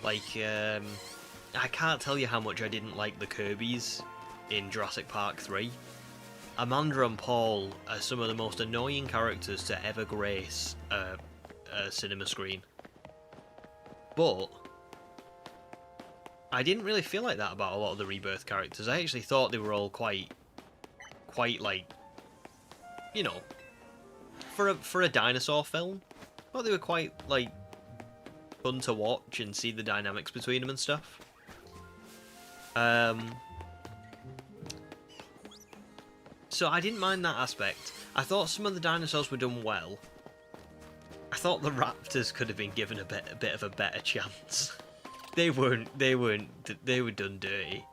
Like, I can't tell you how much I didn't like the Kirbys in Jurassic Park 3. Amanda and Paul are some of the most annoying characters to ever grace a cinema screen. But I didn't really feel like that about a lot of the Rebirth characters. I actually thought they were all quite like, you know, for a dinosaur film, I thought they were quite like fun to watch and see the dynamics between them and stuff. So I didn't mind that aspect. I thought some of the dinosaurs were done well. I thought the raptors could have been given a bit of a better chance. They were done dirty.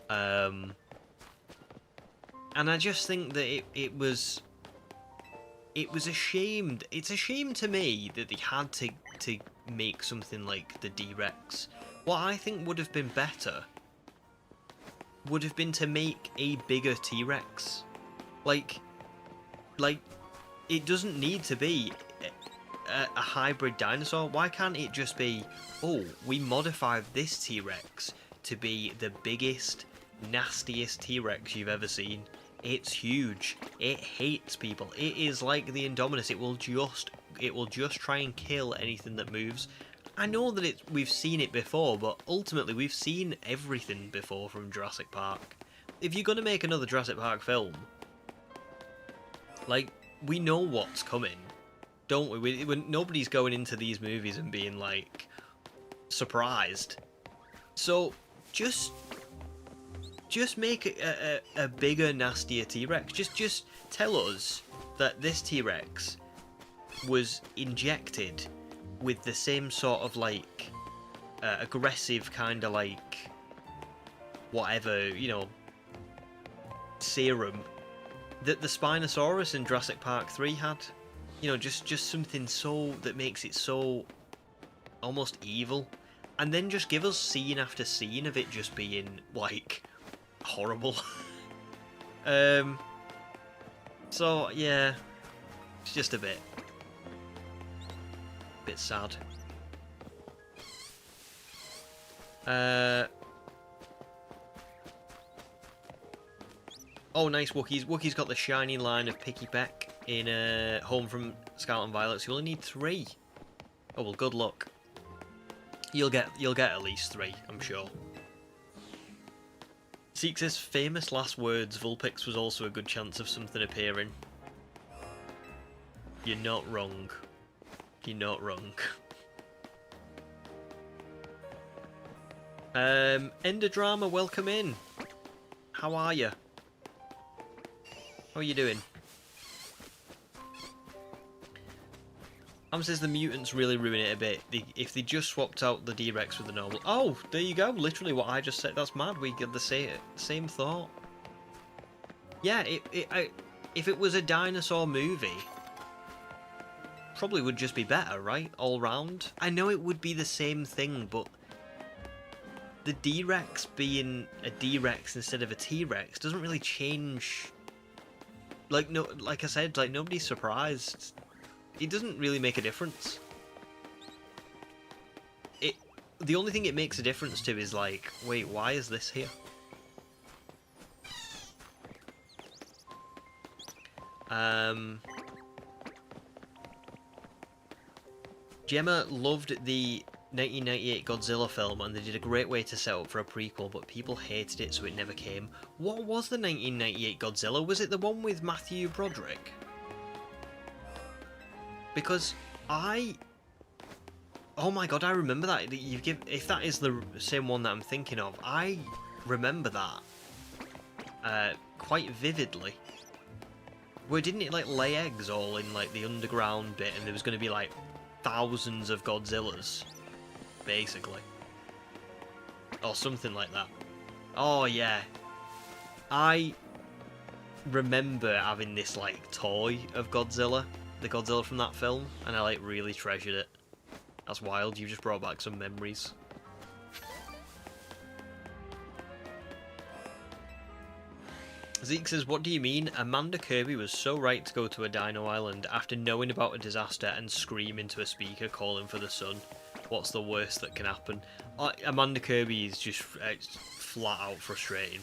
And I just think that it was a shame. It's a shame to me that they had to make something like the D-Rex. What I think would have been better would have been to make a bigger T-Rex. Like it doesn't need to be a hybrid dinosaur. Why can't it just be, oh, we modified this T-Rex to be the biggest, nastiest T-Rex you've ever seen. It's huge. It hates people. It is like the Indominus. It will just try and kill anything that moves. I know that we've seen it before, but ultimately we've seen everything before from Jurassic Park. If you're gonna make another Jurassic Park film, like, we know what's coming, don't we? Nobody's going into these movies and being like surprised. So just make a bigger, nastier T-Rex. Just tell us that this T-Rex was injected with the same sort of like aggressive kind of like whatever, you know, serum that the Spinosaurus in Jurassic Park 3 had. You know, just something so that makes it so almost evil, and then just give us scene after scene of it just being like horrible. So yeah, it's just a bit sad. Oh, nice, Wookiees. Wookiees got the shiny line of Picky Peck in Home from Scarlet and Violet. So you only need 3. Oh well, good luck. You'll get at least 3, I'm sure. Seek says famous last words. Vulpix was also a good chance of something appearing. You're not wrong. You're not wrong. Ender Drama, welcome in. How are you? How are you doing? Says the mutants really ruin it a bit. If they just swapped out the D-Rex with the normal... Oh, there you go. Literally what I just said. That's mad. We get the same thought. Yeah, if it was a dinosaur movie, probably would just be better, right? All round. I know it would be the same thing, but the D-Rex being a D-Rex instead of a T-Rex doesn't really change. Like, no, like I said, like, nobody's surprised. It doesn't really make a difference. The only thing it makes a difference to is like, wait, why is this here? Gemma loved the 1998 Godzilla film and they did a great way to set up for a prequel, but people hated it so it never came. What was the 1998 Godzilla? Was it the one with Matthew Broderick? Because oh my god, I remember that. If that is the same one that I'm thinking of, I remember that quite vividly. Where didn't it like lay eggs all in like the underground bit, and there was going to be like thousands of Godzillas, basically, or something like that. Oh yeah, I remember having this like toy of Godzilla, the Godzilla from that film, and I like really treasured it. That's wild, you just brought back some memories. Zeke says, what do you mean? Amanda Kirby was so right to go to a dino island after knowing about a disaster and scream into a speaker calling for the sun. What's the worst that can happen? Amanda Kirby is just flat out frustrating.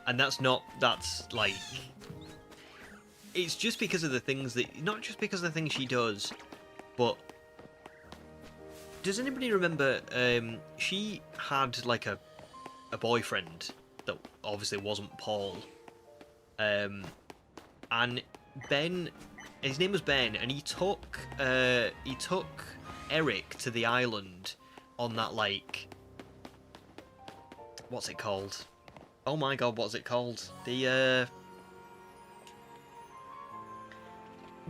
And that's like... It's just because of the things that... Not just because of the things she does, but... Does anybody remember, she had like a boyfriend that obviously wasn't Paul, and Ben, his name was Ben, and he took Eric to the island on that, like, what's it called? Oh my god, what's it called? They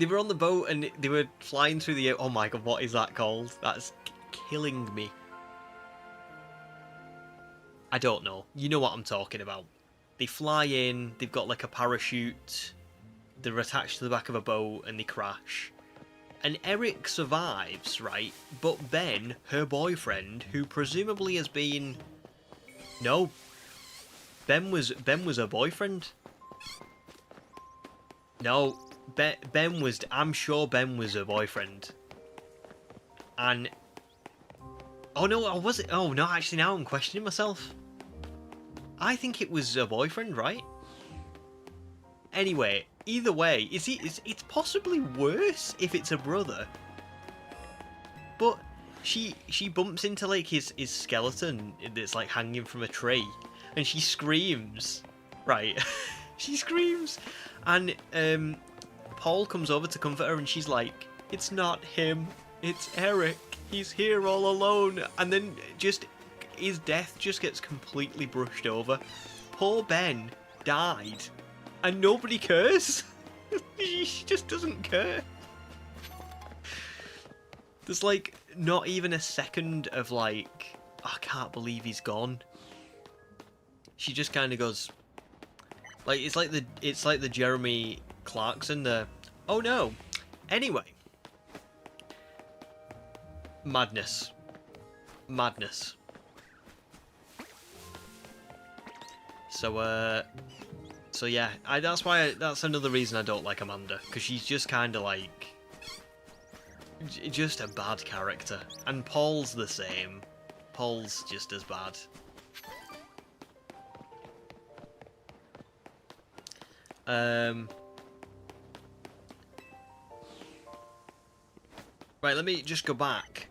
were on the boat and they were flying through the... Oh my god, what is that called? That's killing me. I don't know. You know what I'm talking about. They fly in, they've got like a parachute, they're attached to the back of a boat and they crash. And Eric survives, right? But Ben, her boyfriend, who presumably has been... No. Ben was her boyfriend. No. Ben was... I'm sure Ben was her boyfriend. And... Oh no, was it? Oh no, actually now I'm questioning myself. I think it was a boyfriend, right? Anyway, either way, it's possibly worse if it's a brother. But she bumps into like his skeleton that's like hanging from a tree, and she screams, right? She screams, and Paul comes over to comfort her, and she's like, "It's not him, it's Eric. He's here all alone." And then just his death just gets completely brushed over. Poor Ben died, and nobody cares. She just doesn't care. There's like not even a second of like, I can't believe he's gone. She just kind of goes, like, it's like the Jeremy Clarkson, oh no. Anyway, madness. So yeah, that's another reason I don't like Amanda, because she's just kind of like, just a bad character. And Paul's the same. Paul's just as bad. Right, let me just go back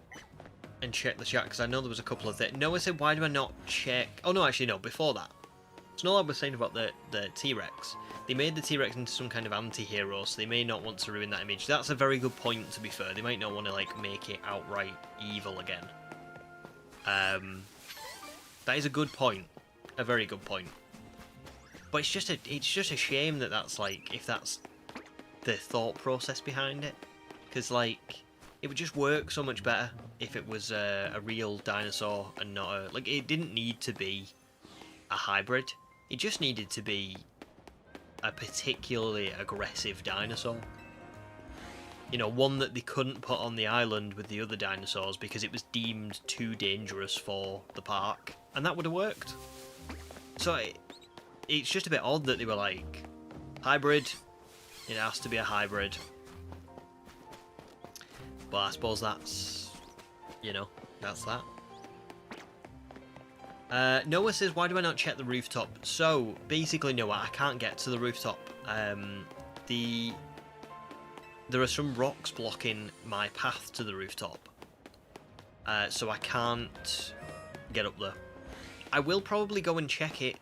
and check the chat, because I know there was a couple of things. Noah said, why do I not check... Oh no, actually no, before that. Snowlab was saying about the T-Rex. They made the T-Rex into some kind of anti-hero, so they may not want to ruin that image. That's a very good point, to be fair. They might not want to, like, make it outright evil again. That is a good point. A very good point. But it's just a shame that that's, like, if that's the thought process behind it. Because, like, it would just work so much better if it was a real dinosaur and not a... Like, it didn't need to be a hybrid. It just needed to be a particularly aggressive dinosaur. You know, one that they couldn't put on the island with the other dinosaurs because it was deemed too dangerous for the park, and that would have worked. So it's just a bit odd that they were like, hybrid, it has to be a hybrid. But I suppose that's, you know, that's that. Noah says, why do I not check the rooftop? So, basically, Noah, I can't get to the rooftop. There are some rocks blocking my path to the rooftop. So I can't get up there. I will probably go and check it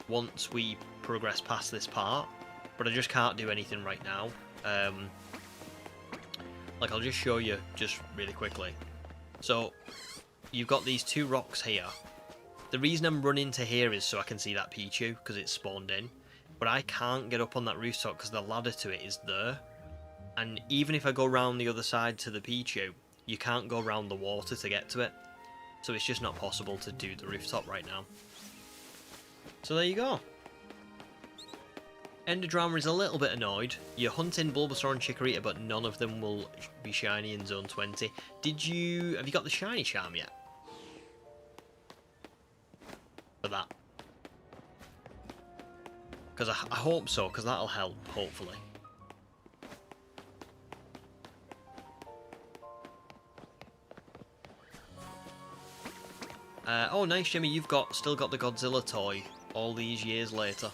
once we progress past this part, but I just can't do anything right now. Like, I'll just show you just really quickly. So, you've got these two rocks here. The reason I'm running to here is so I can see that Pichu, because it's spawned in. But I can't get up on that rooftop because the ladder to it is there. And even if I go around the other side to the Pichu, you can't go around the water to get to it. So it's just not possible to do the rooftop right now. So there you go. Enderdrama is a little bit annoyed. You're hunting Bulbasaur and Chikorita, but none of them will be shiny in Zone 20. Have you got the shiny charm yet? For that. Because I hope so, because that'll help, hopefully. Oh, nice, Jimmy. You've still got the Godzilla toy all these years later.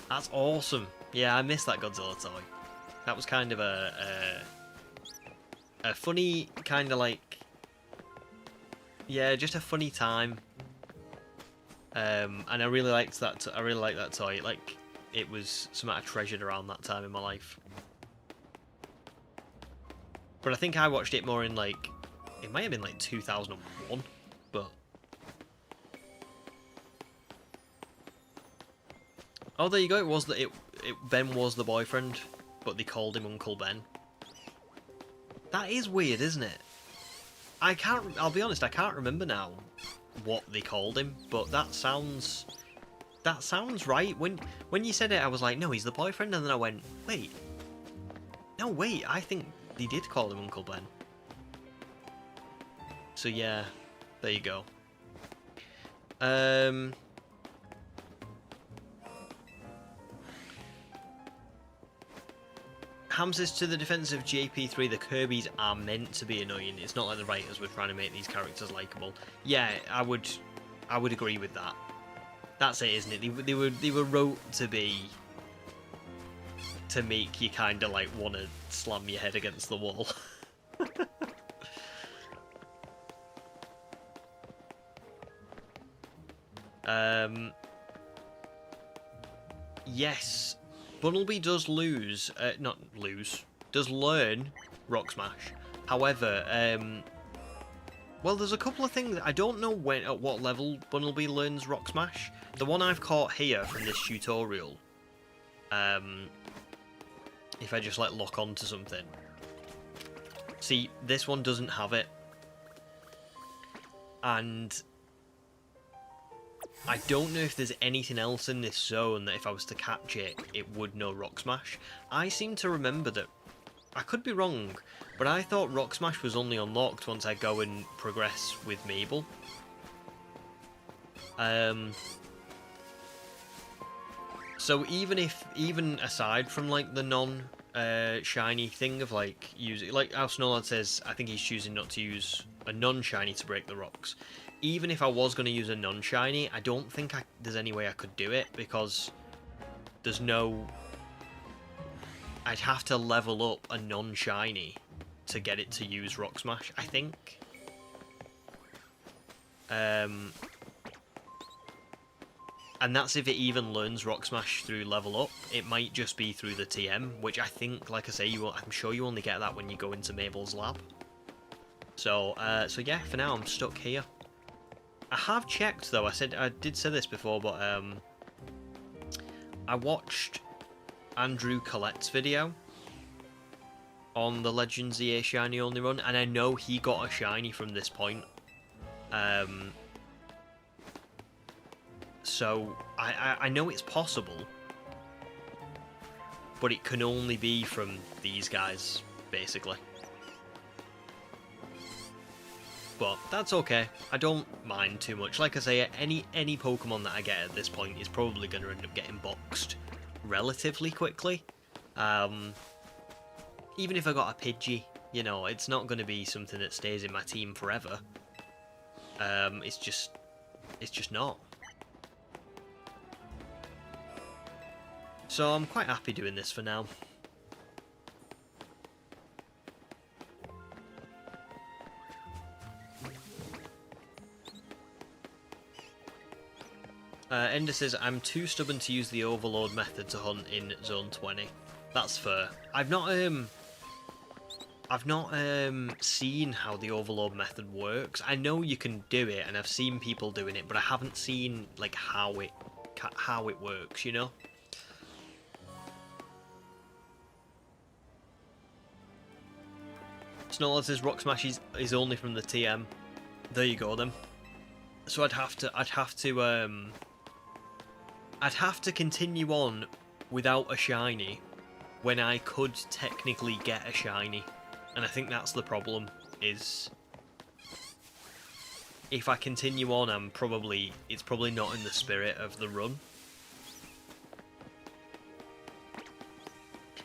That's awesome. Yeah, I missed that Godzilla toy. That was kind of a funny, kind of like, yeah, just a funny time. And I really liked that. I really liked that toy. Like, it was something I treasured around that time in my life. But I think I watched it more in like, it might have been like 2001. But oh, there you go. It was that Ben was the boyfriend, but they called him Uncle Ben. That is weird, isn't it? I'll be honest, I can't remember now what they called him, but that sounds right. When you said it, I was like, no, he's the boyfriend, and then I went, wait, no, wait, I think they did call him Uncle Ben. So yeah, there you go. Ham says, to the defense of JP3, the Kirbys are meant to be annoying. It's not like the writers were trying to make these characters likable. Yeah, I would agree with that. That's it, isn't it? They were wrote to make you kind of like want to slam your head against the wall. Yes, Bunnelby does does learn Rock Smash. However, well, there's a couple of things. I don't know at what level Bunnelby learns Rock Smash. The one I've caught here from this tutorial, if I just like lock onto something. See, this one doesn't have it. And I don't know if there's anything else in this zone that if I was to catch it, it would know Rock Smash. I seem to remember that, I could be wrong, but I thought Rock Smash was only unlocked once I go and progress with Mabel. So even aside from like the non-shiny thing of like using, like how Snowlord says, I think he's choosing not to use a non-shiny to break the rocks. Even if I was going to use a non-shiny, I don't think there's any way I could do it, because there's no... I'd have to level up a non-shiny to get it to use Rock Smash, I think. And that's if it even learns Rock Smash through level up. It might just be through the TM, which I think, like I say, I'm sure you only get that when you go into Mabel's lab. So yeah, for now I'm stuck here. I have checked though. I did say this before, but I watched Andrew Collette's video on the Legends EA Shiny Only run, and I know he got a shiny from this point. So I know it's possible, but it can only be from these guys. basically. But that's okay. I don't mind too much. Like I say, any Pokemon that I get at this point is probably going to end up getting boxed relatively quickly. Even if I got a Pidgey, you know, it's not going to be something that stays in my team forever. It's just not. So I'm quite happy doing this for now. Ender says, I'm too stubborn to use the overload method to hunt in Zone 20. That's fair. I've not seen how the overload method works. I know you can do it, and I've seen people doing it, but I haven't seen like how it works, you know? Snowlord says Rock Smash is only from the TM. There you go then. So I'd have to continue on without a shiny when I could technically get a shiny. And I think that's the problem, is if I continue on, it's probably not in the spirit of the run.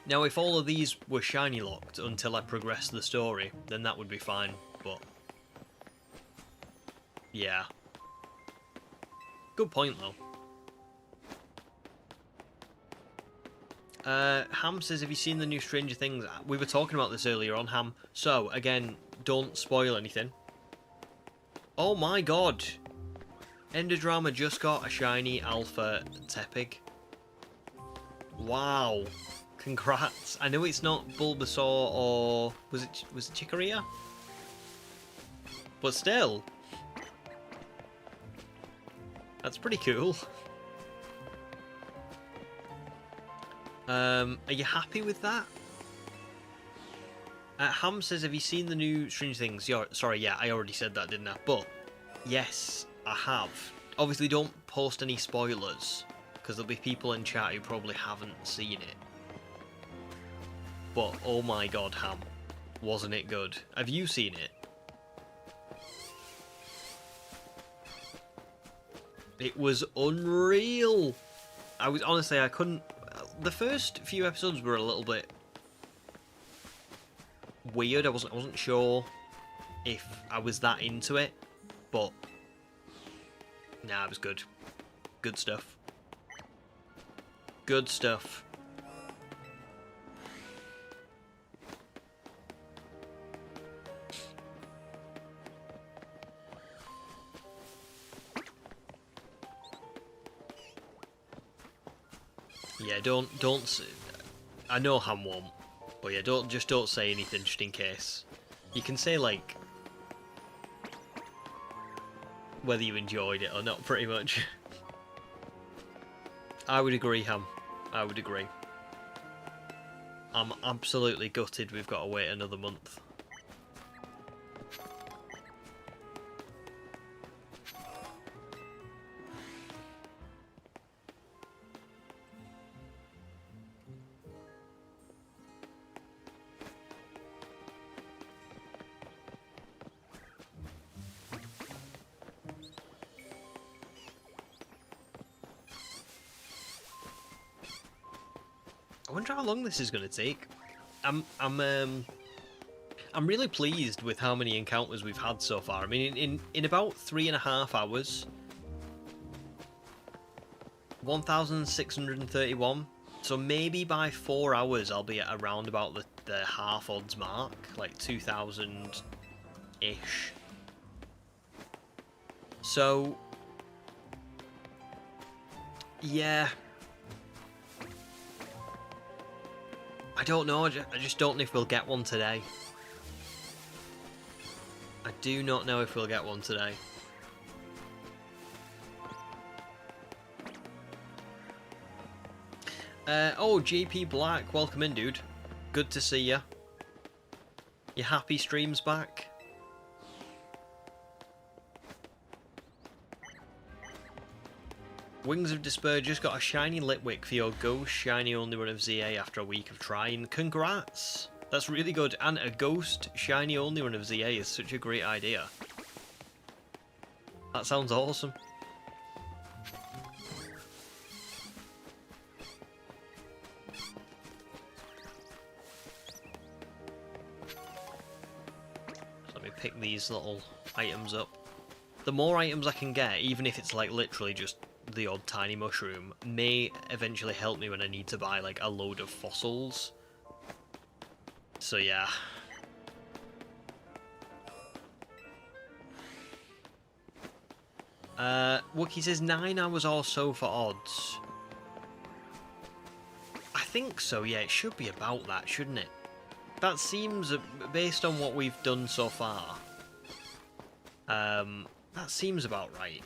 Now, if all of these were shiny locked until I progressed the story, then that would be fine, but yeah. Good point, though. Ham says, have you seen the new Stranger Things? We were talking about this earlier on, Ham. So, again, don't spoil anything. Oh my god! Enderdrama just got a shiny Alpha Tepig. Wow. Congrats. I know it's not Bulbasaur or... Was it Chikorita? But still. That's pretty cool. Are you happy with that? Ham says, have you seen the new Stranger Things? Sorry, yeah, I already said that, didn't I? But, yes, I have. Obviously, don't post any spoilers, because there'll be people in chat who probably haven't seen it. But, oh my god, Ham. Wasn't it good? Have you seen it? It was unreal! I couldn't... The first few episodes were a little bit weird. I wasn't sure if I was that into it, but nah, it was good. Good stuff. Good stuff. Yeah, don't. I know Ham won't, but yeah, don't say anything just in case. You can say like whether you enjoyed it or not, pretty much. I would agree, Ham. I would agree. I'm absolutely gutted we've got to wait another month. I wonder how long this is going to take. I'm really pleased with how many encounters we've had so far. I mean, in about 3.5 hours, 1,631. So maybe by 4 hours I'll be at around about the half odds mark, like 2,000-ish. So yeah. I don't know, I just don't know if we'll get one today. I do not know if we'll get one today. Oh, JP Black, welcome in, dude. Good to see ya. You happy stream's back? Wings of Despair just got a shiny Litwick for your Ghost Shiny only run of ZA after a week of trying. Congrats! That's really good, and a ghost shiny only run of ZA is such a great idea. That sounds awesome. So let me pick these little items up. The more items I can get, even if it's like literally just the odd tiny mushroom, may eventually help me when I need to buy like a load of fossils. So yeah. Wookie says 9 hours or so for odds. I think so, yeah, it should be about that, shouldn't it? That seems, based on what we've done so far, that seems about right.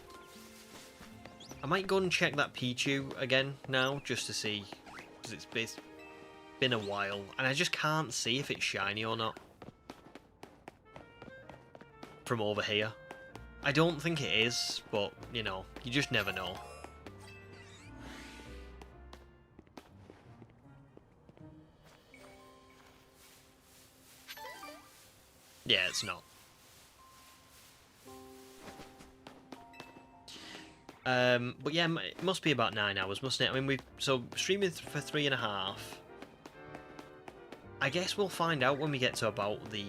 I might go and check that Pichu again now, just to see, because it's been a while, and I just can't see if it's shiny or not from over here. I don't think it is, but, you know, you just never know. Yeah, it's not. But yeah, it must be about 9 hours, mustn't it? I mean, so streaming for 3.5. I guess we'll find out when we get to about the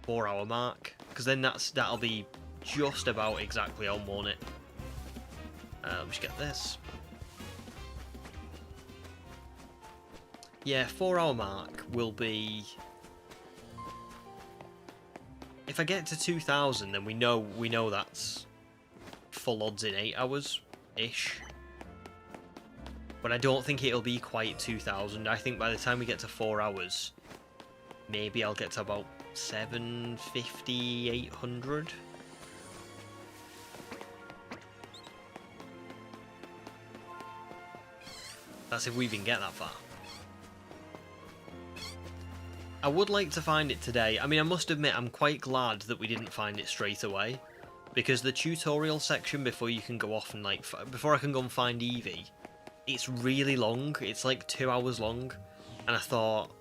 4-hour mark, because then that'll be just about exactly on, won't it? Let's get this. Yeah, 4-hour mark will be. If I get to 2,000, then we know that's full odds in 8 hours ish. But I don't think it'll be quite 2,000. I think by the time we get to 4 hours, maybe I'll get to about 750, 800. That's if we even get that far. I would like to find it today. I mean, I must admit, I'm quite glad that we didn't find it straight away, because the tutorial section before you can go off and like, before I can go and find Eevee, it's really long. It's like 2 hours long, and I thought,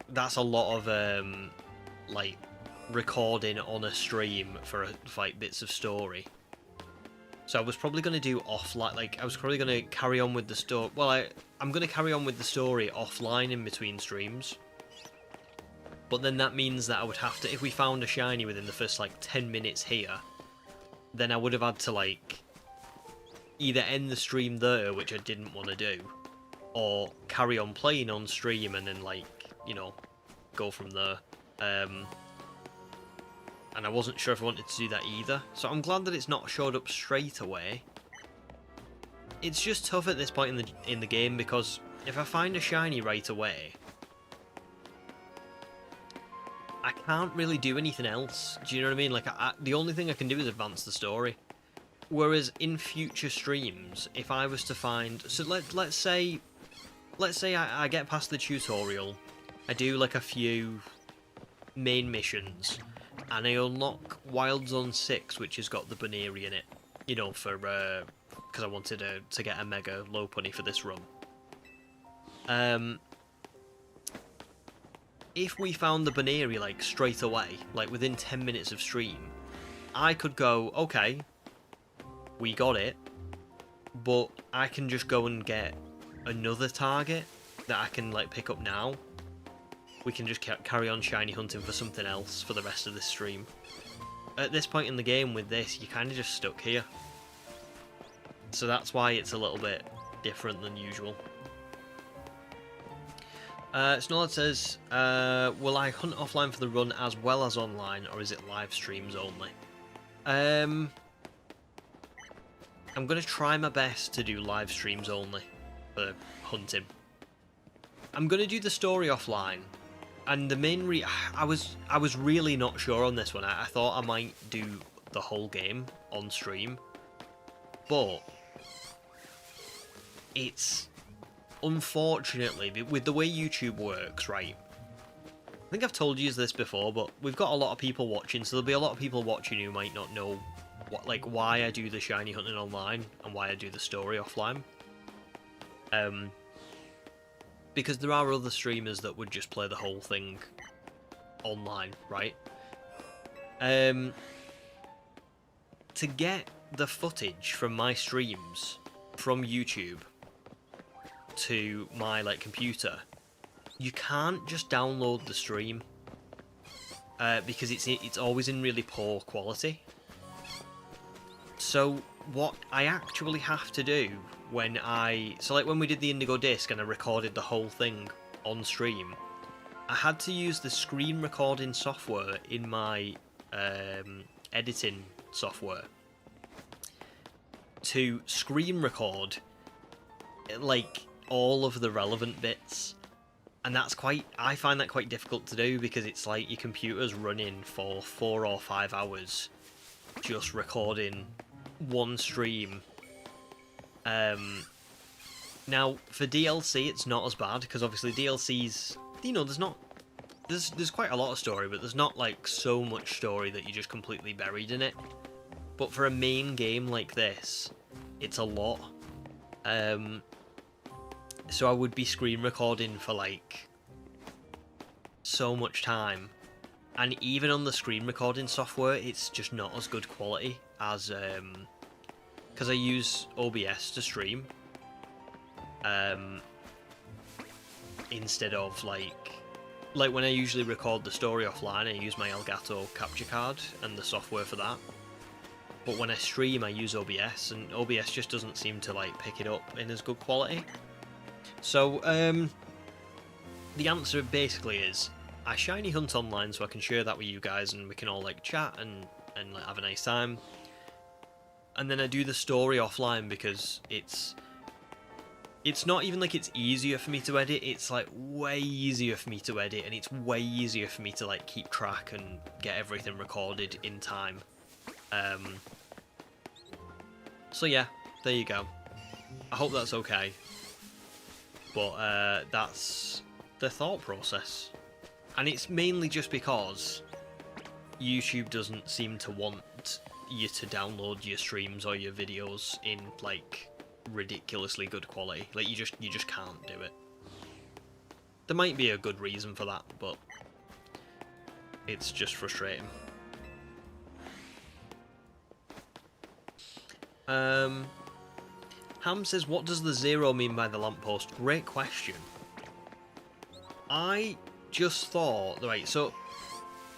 that's a lot of like recording on a stream for like bits of story. So I was probably going to do offline, like I was probably going to carry on with the story. Well, I'm going to carry on with the story offline in between streams. But then that means that I would have to, if we found a shiny within the first like 10 minutes here, then I would have had to like either end the stream there, which I didn't want to do, or carry on playing on stream and then like, you know, go from there. And I wasn't sure if I wanted to do that either. So I'm glad that it's not showed up straight away. It's just tough at this point in the game, because if I find a shiny right away, I can't really do anything else. Do you know what I mean? Like, the only thing I can do is advance the story. Whereas in future streams, if I was to find... So let's say I get past the tutorial, I do like a few main missions, and I unlock Wild Zone 6, which has got the Baneri in it, you know, for because I wanted to get a mega low punny for this run. If we found the Baneri like straight away, like within 10 minutes of stream, I could go, okay, we got it, but I can just go and get another target that I can like pick up now. We can just carry on shiny hunting for something else for the rest of the stream. At this point in the game with this, you're kind of just stuck here. So that's why it's a little bit different than usual. Snowlad says, will I hunt offline for the run as well as online, or is it live streams only? I'm going to try my best to do live streams only for hunting. I'm going to do the story offline. And the main I was really not sure on this one. I thought I might do the whole game on stream, but it's unfortunately with the way YouTube works, right? I think I've told you this before, but we've got a lot of people watching, so there'll be a lot of people watching who might not know why I do the shiny hunting online and why I do the story offline. because there are other streamers that would just play the whole thing online, right? To get the footage from my streams from YouTube to my computer, you can't just download the stream because it's always in really poor quality. So what I actually have to do when when we did the Indigo disc and I recorded the whole thing on stream, I had to use the screen recording software in my editing software to screen record all of the relevant bits, and I find that quite difficult to do because it's like your computer's running for 4 or 5 hours just recording one stream. Now for DLC it's not as bad because obviously DLCs, there's quite a lot of story, but there's not so much story that you're just completely buried in it. But for a main game like this, it's a lot. So I would be screen recording for so much time, and even on the screen recording software, it's just not as good quality as because I use OBS to stream instead of when I usually record the story offline, I use my Elgato capture card and the software for that. But when I stream, I use OBS, and OBS just doesn't seem to pick it up in as good quality. So the answer basically is I shiny hunt online so I can share that with you guys, and we can all chat and have a nice time. And then I do the story offline because it's not even it's easier for me to edit, it's way easier for me to edit, and it's way easier for me to keep track and get everything recorded in time. So yeah, there you go. I hope that's okay. But that's the thought process. And it's mainly just because YouTube doesn't seem to want you to download your streams or your videos in ridiculously good quality. You just can't do it. There might be a good reason for that, but it's just frustrating. Ham says, what does the 0 mean by the lamppost? Great question. I just thought, right, so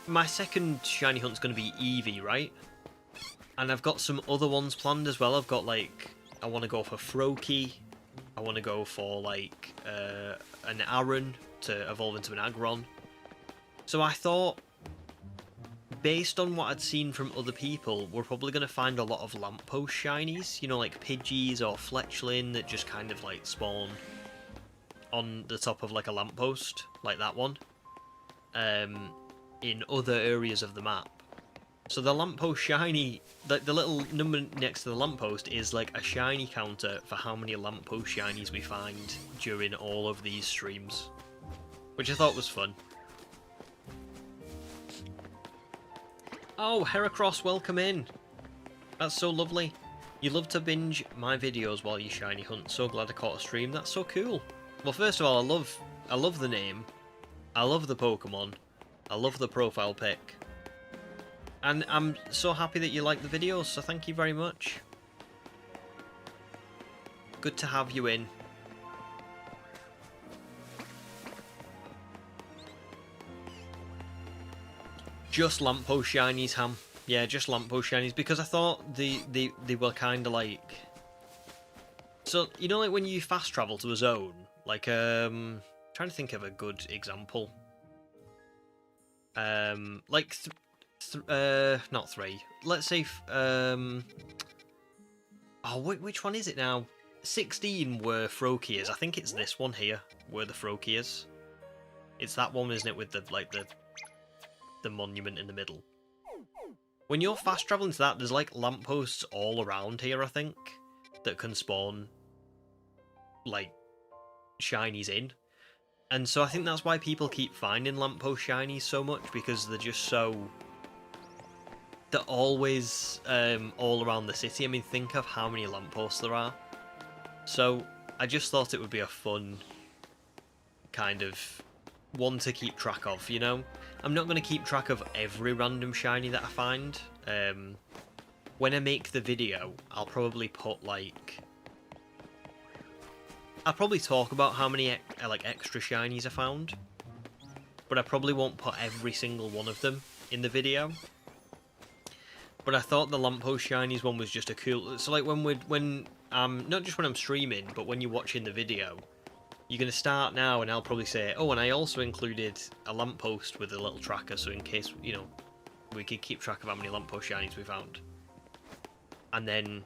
my second shiny hunt's going to be Eevee, right? And I've got some other ones planned as well. I've got I want to go for Froakie. I want to go for an Aron to evolve into an Aggron. So I thought, based on what I'd seen from other people, we're probably going to find a lot of lamppost shinies, Pidgeys or Fletchling that just kind of spawn on the top of a lamppost, like that one, in other areas of the map. So the lamppost shiny, the little number next to the lamppost is a shiny counter for how many lamppost shinies we find during all of these streams, which I thought was fun. Oh, Heracross, welcome in. That's so lovely. You love to binge my videos while you shiny hunt. So glad I caught a stream. That's so cool. Well, first of all, I love the name. I love the Pokemon. I love the profile pic. And I'm so happy that you like the videos, so thank you very much. Good to have you in. Just lamppost shinies, Ham. Yeah, just lamppost shinies, because I thought they were kind of so when you fast travel to a zone, trying to think of a good example. Not 3. Let's say which one is it now? 16 where Froakie is. I think it's this one here where the Froakie is. It's that one, isn't it, with the monument in the middle. When you're fast traveling to that, there's lampposts all around here, I think, that can spawn shinies in. And so I think that's why people keep finding lamppost shinies so much, because they're just they're always all around the city. I mean, think of how many lampposts there are. So I just thought it would be a fun kind of one to keep track of, you know? I'm not going to keep track of every random shiny that I find. When I make the video, I'll probably put, like... I'll probably talk about how many, like, extra shinies I found. But I probably won't put every single one of them in the video. But I thought the lamppost shinies one was just a cool... So, like, not just when I'm streaming, but when you're watching the video, you're going to start now, and I'll probably say, oh, and I also included a lamppost with a little tracker, so in case, you know, we could keep track of how many lamppost shinies we found. And then,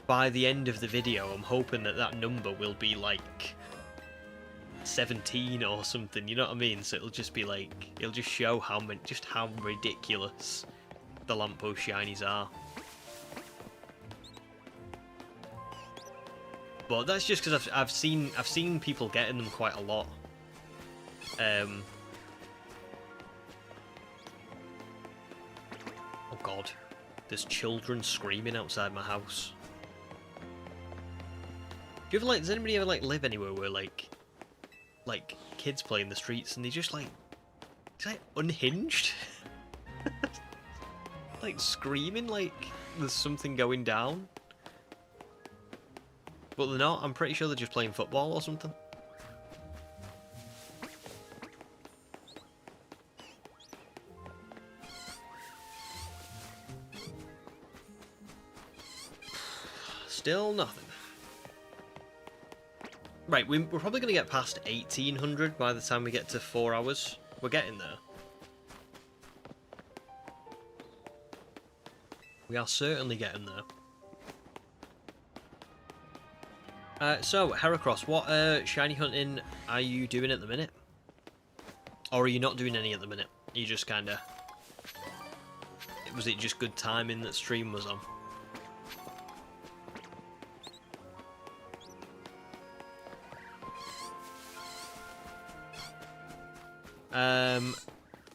by the end of the video, I'm hoping that that number will be, like, 17 or something, you know what I mean? So it'll just be, like, it'll just show how many, just how ridiculous the lamppost shinies are. But that's just because I've seen people getting them quite a lot. Oh god, there's children screaming outside my house. Do you ever does anybody ever live anywhere where like kids play in the streets and they just it's like unhinged? Like screaming like there's something going down. But they're not, I'm pretty sure they're just playing football or something. Still nothing. Right, we're probably going to get past 1800 by the time we get to 4 hours. We're getting there. We are certainly getting there. So, Heracross, what shiny hunting are you doing at the minute? Or are you not doing any at the minute? You just kinda... Was it just good timing that stream was on?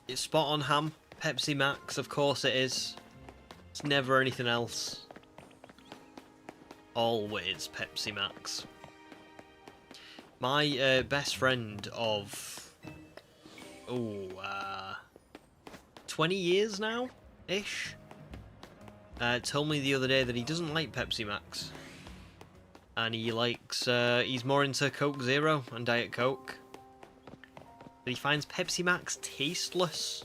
It's spot on, Ham. Pepsi Max, of course it is. It's never anything else. Always Pepsi Max. My best friend of 20 years now ish told me the other day that he doesn't like Pepsi Max, and he likes he's more into Coke Zero and Diet Coke, but he finds Pepsi Max tasteless.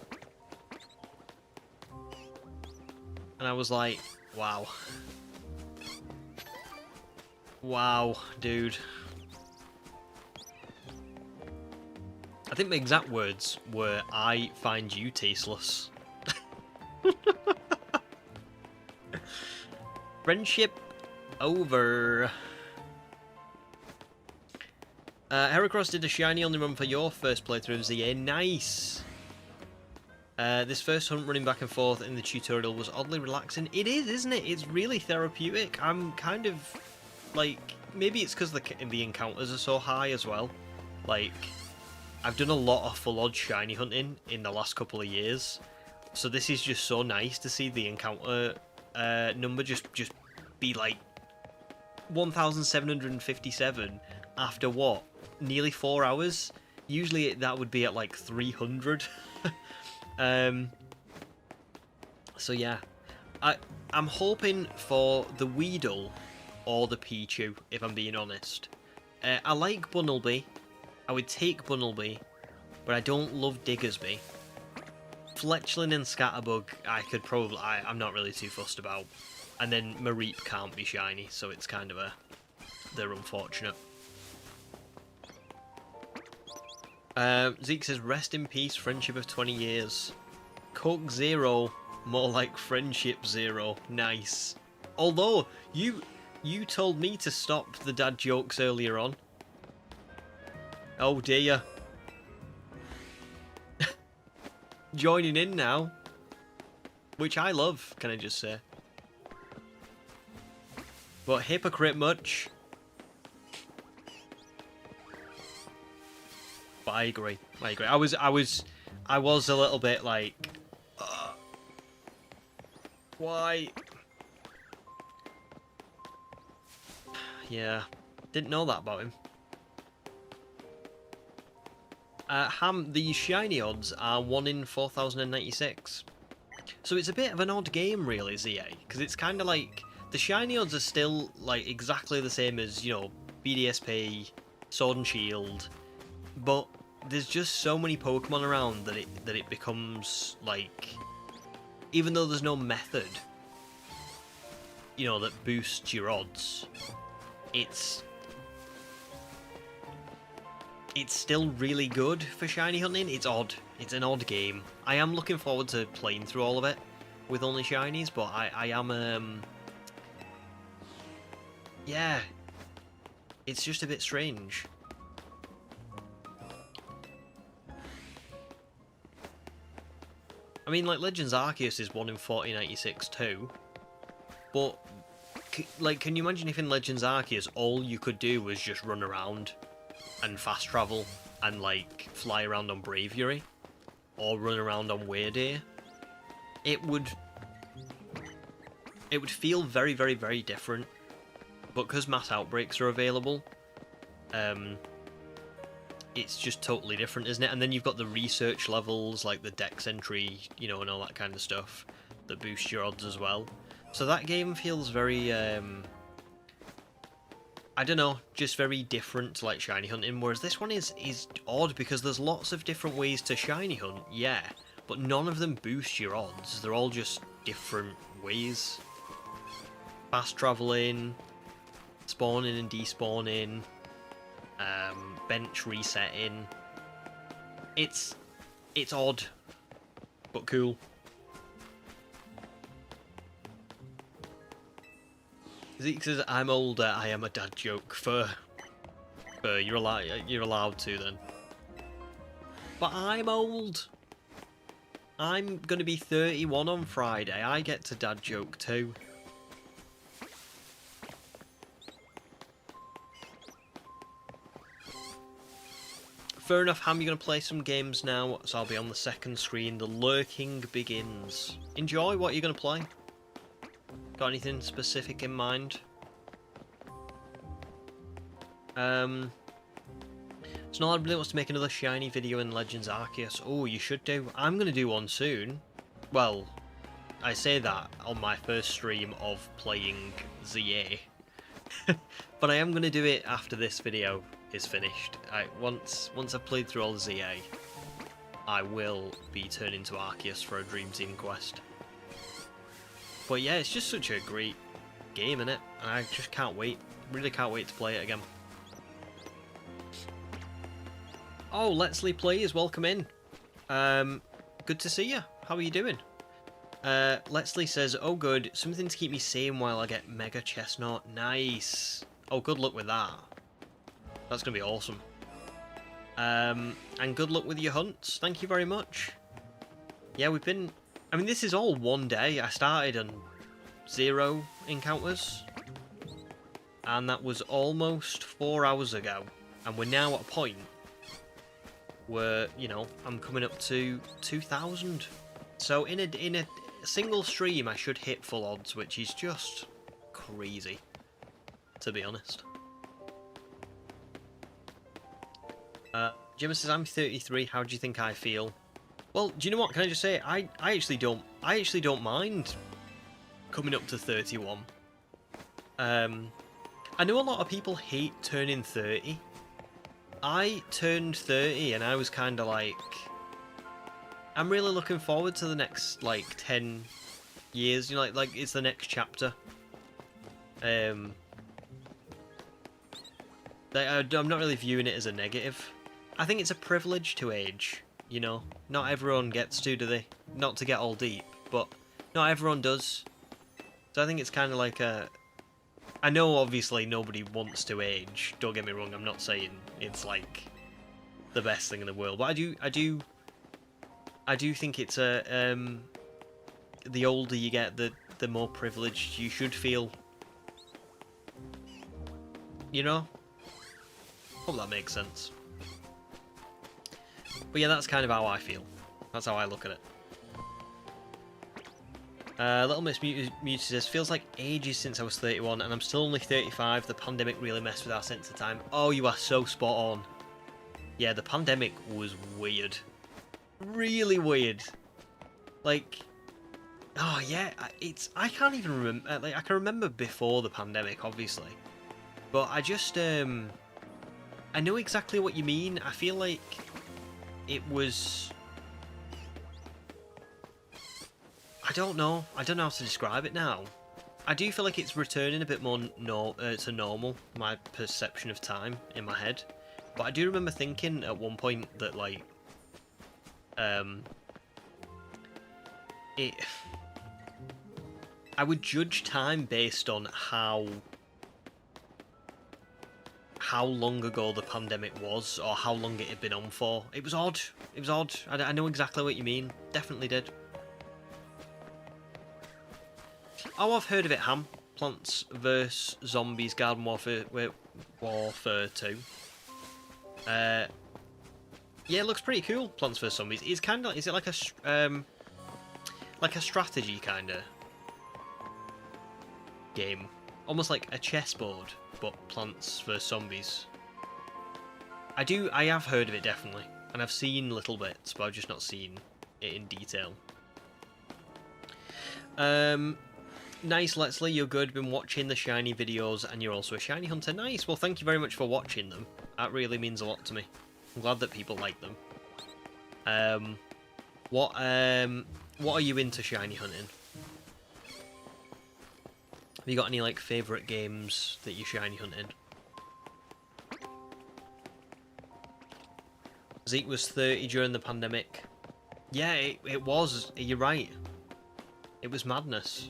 And I was like, wow. Wow, dude. I think the exact words were, I find you tasteless. Friendship over. Heracross did a shiny only run for your first playthrough of ZA. Nice! This first hunt running back and forth in the tutorial was oddly relaxing. It is, isn't it? It's really therapeutic. I'm kind of... like, maybe it's because the encounters are so high as well. Like, I've done a lot of full odd shiny hunting in the last couple of years, so this is just so nice to see the encounter number just be like 1,757 after what, nearly 4 hours. Usually that would be at like 300. So yeah, I'm hoping for the Weedle or the Pichu, if I'm being honest. I like Bunnelby. I would take Bunnelby, but I don't love Diggersby. Fletchling and Scatterbug, I could probably... I'm not really too fussed about. And then Mareep can't be shiny, so it's kind of they're unfortunate. Zeke says, rest in peace, friendship of 20 years. Coke Zero, more like Friendship Zero. Nice. Although, you told me to stop the dad jokes earlier on. Oh dear. Joining in now. Which I love, can I just say. But hypocrite much. But I agree. I was a little bit like, why? Yeah, didn't know that about him. The shiny odds are 1 in 4,096. So it's a bit of an odd game, really, ZA, because it's kind of like the shiny odds are still like exactly the same as, you know, BDSP, Sword and Shield, but there's just so many Pokemon around that it becomes like, even though there's no method, you know, that boosts your odds, it's still really good for shiny hunting. It's odd. It's an odd game. I am looking forward to playing through all of it with only shinies, but I am, yeah, it's just a bit strange. I mean, like, Legends Arceus is 1 in 4096 too, but, like, can you imagine if in Legends Arceus all you could do was just run around and fast travel and, like, fly around on Braviary or run around on Weirdeer? It would feel very, very, very different. But because mass outbreaks are available, it's just totally different, isn't it? And then you've got the research levels, like the dex entry, you know, and all that kind of stuff that boost your odds as well. So that game feels very, I don't know, just very different to like shiny hunting, whereas this one is odd because there's lots of different ways to shiny hunt, yeah, but none of them boost your odds. They're all just different ways. Fast traveling, spawning and despawning, bench resetting. It's odd, but cool. Zeke says, "I'm older. I am a dad joke." For you're allowed to then. But I'm old. I'm gonna be 31 on Friday. I get to dad joke too. Fair enough, Ham, you're going to play some games now, so I'll be on the second screen. The lurking begins. Enjoy what you're going to play. Got anything specific in mind? Snarlad really wants to make another shiny video in Legends Arceus. Oh, you should do. I'm going to do one soon. Well, I say that on my first stream of playing ZA. But I am going to do it after this video is finished. Once I've played through all the ZA, I will be turning to Arceus for a Dream Team quest. But yeah, it's just such a great game, innit? And I just can't wait. Really can't wait to play it again. Oh, Let's Lee Plays, welcome in. Good to see you. How are you doing? Let's Lee says, "Oh good, something to keep me sane while I get Mega Chestnut." Nice. Oh, good luck with that. That's going to be awesome. And good luck with your hunts. Thank you very much. Yeah, we've been... I mean, this is all one day. I started on 0 encounters. And that was almost 4 hours ago. And we're now at a point where, you know, I'm coming up to 2,000. So in a single stream, I should hit full odds, which is just crazy, to be honest. Jimmy says, "I'm 33. How do you think I feel?" Well, do you know what? Can I just say, I actually don't mind coming up to 31. I know a lot of people hate turning 30. I turned 30 and I was kind of like, I'm really looking forward to the next like 10 years. You know, like it's the next chapter. I'm not really viewing it as a negative. I think it's a privilege to age, you know. Not everyone gets to, do they? Not to get all deep, but not everyone does. So I think it's kind of like a... I know obviously nobody wants to age, don't get me wrong, I'm not saying it's like the best thing in the world, but I do think it's a... the older you get, the more privileged you should feel. You know? Hope that makes sense. But yeah, that's kind of how I feel. That's how I look at it. Little Miss Muted says, "Feels like ages since I was 31 and I'm still only 35. The pandemic really messed with our sense of time." Oh, you are so spot on. Yeah, the pandemic was weird. Really weird. Like, oh yeah, I can't even remember. Like, I can remember before the pandemic, obviously, but I just I know exactly what you mean. I feel like it was. I don't know. I don't know how to describe it now. I do feel like it's returning a bit more to normal, my perception of time in my head. But I do remember thinking at one point that, like, it. I would judge time based on how long ago the pandemic was, or how long it had been on for. It was odd. It was odd. I know exactly what you mean. Definitely did. Oh, I've heard of it, Ham. Plants vs Zombies Garden Warfare 2. Yeah, it looks pretty cool. Plants vs Zombies. It's kind of. Is it like a strategy kind of game, almost like a chessboard, but Plants vs Zombies? I have heard of it definitely, and I've seen little bits, but I've just not seen it in detail. Nice, Letsley, you're good. Been watching the shiny videos, and you're also a shiny hunter. Nice. Well, thank you very much for watching them. That really means a lot to me. I'm glad that people like them. What are you into shiny hunting? Have you got any like favourite games that you shiny hunting? Zeke was 30 during the pandemic. Yeah, it was. You're right. It was madness.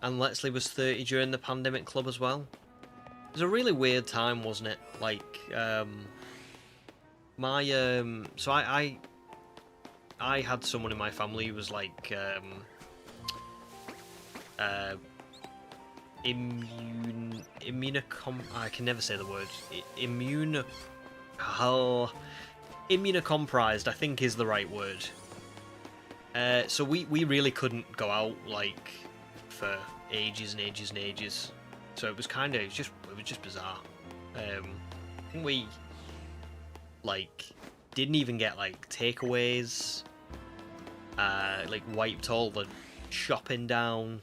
And Letsley was 30 during the pandemic club as well. It was a really weird time, wasn't it? Like, so I had someone in my family who was like, I can never say the word. Immunocompromised, I think is the right word. So we really couldn't go out, like, for ages and ages and ages, so it was just bizarre. I think we like didn't even get like takeaways, like wiped all the shopping down,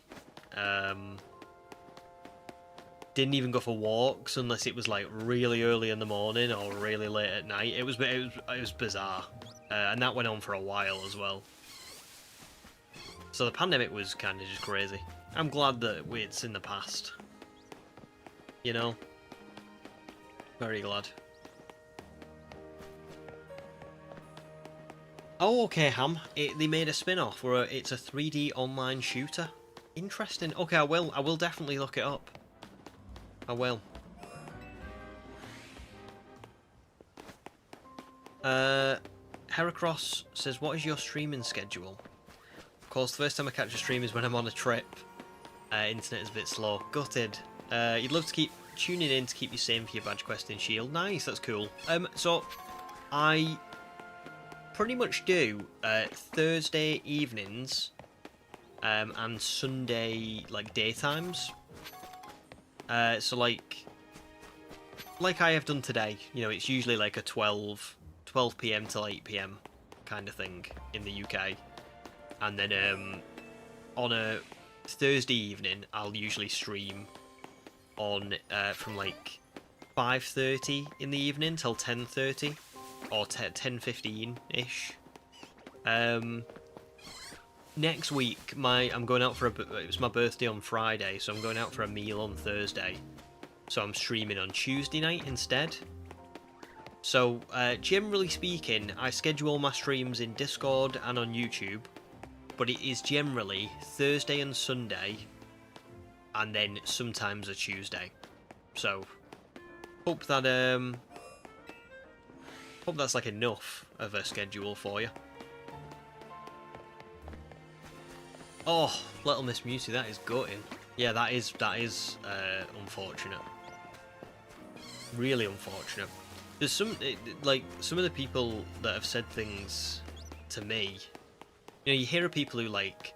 didn't even go for walks unless it was like really early in the morning or really late at night. It was bizarre, and that went on for a while as well. So the pandemic was kind of just crazy. I'm glad that it's in the past. You know? Very glad. Oh, okay, Ham. They made a spin-off where it's a 3D online shooter. Interesting. Okay, I will definitely look it up. I will. Heracross says, what is your streaming schedule? Of course, the first time I catch a stream is when I'm on a trip. Internet is a bit slow. Gutted. You'd love to keep tuning in to keep you sane for your badge quest and shield. Nice, that's cool. So I pretty much do Thursday evenings and Sunday like daytimes. So like I have done today. You know, it's usually like a 12 p.m. till 8 p.m. kind of thing in the UK. And then on a Thursday evening, I'll usually stream on from like 5:30 in the evening till 10:30 or 10:15 ish. Next week, I'm going out for it was my birthday on Friday, so I'm going out for a meal on Thursday. So I'm streaming on Tuesday night instead. So generally speaking, I schedule my streams in Discord and on YouTube. But it is generally Thursday and Sunday, and then sometimes a Tuesday. So, hope that's like enough of a schedule for you. Oh, Little Miss Muty, that is gutting. Yeah, that is unfortunate. Really unfortunate. There's some of the people that have said things to me. You know, you hear of people who like,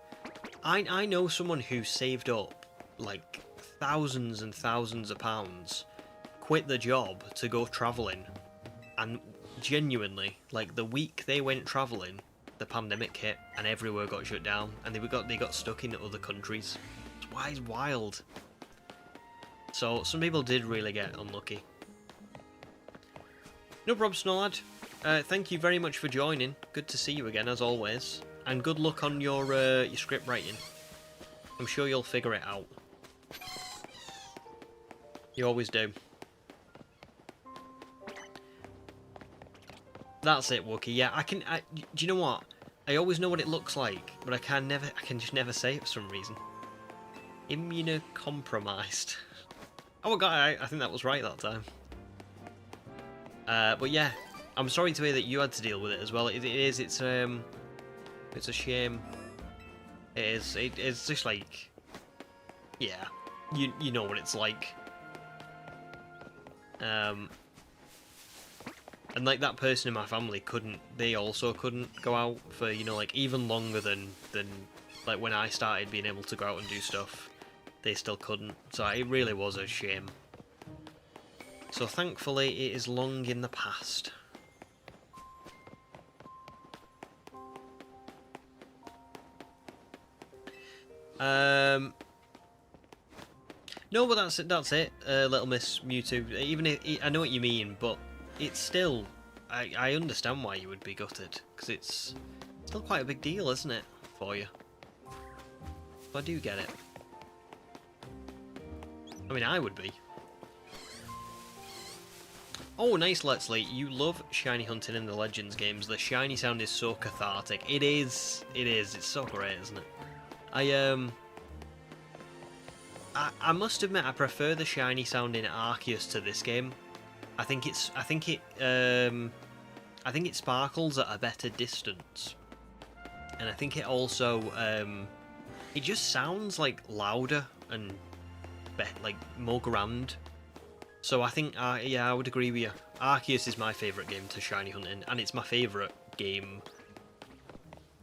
I know someone who saved up like thousands and thousands of pounds, quit the job to go travelling, And genuinely, like the week they went travelling, the pandemic hit and everywhere got shut down, and they got stuck in other countries. It's wild. So some people did really get unlucky. No problem, Snowlad. Thank you very much for joining. Good to see you again, as always. And good luck on your script writing. I'm sure you'll figure it out. You always do. That's it, Wookie. Yeah, do you know what? I always know what it looks like, but I can just never say it for some reason. Immunocompromised. Oh god, I think that was right that time. But yeah, I'm sorry to hear that you had to deal with it as well. It's a shame. It is. It's just like, yeah, you know what it's like. And like that person in my family they also couldn't go out for, you know, like even longer than like when I started being able to go out and do stuff. They still couldn't, so it really was a shame. So thankfully it is long in the past. No, but that's it. Little Miss Mewtwo. Even if, I know what you mean, but it's still, I understand why you would be gutted, because it's still quite a big deal, isn't it, for you? I do get it. I mean, I would be. Oh, nice, Letsley. You love shiny hunting in the Legends games. The shiny sound is so cathartic. It is. It's so great, isn't it? I must admit, I prefer the shiny sound in Arceus to this game. I think it sparkles at a better distance, and I think it also it just sounds like louder and like more grand. So I think yeah, I would agree with you. Arceus is my favourite game to shiny hunting, and it's my favourite game.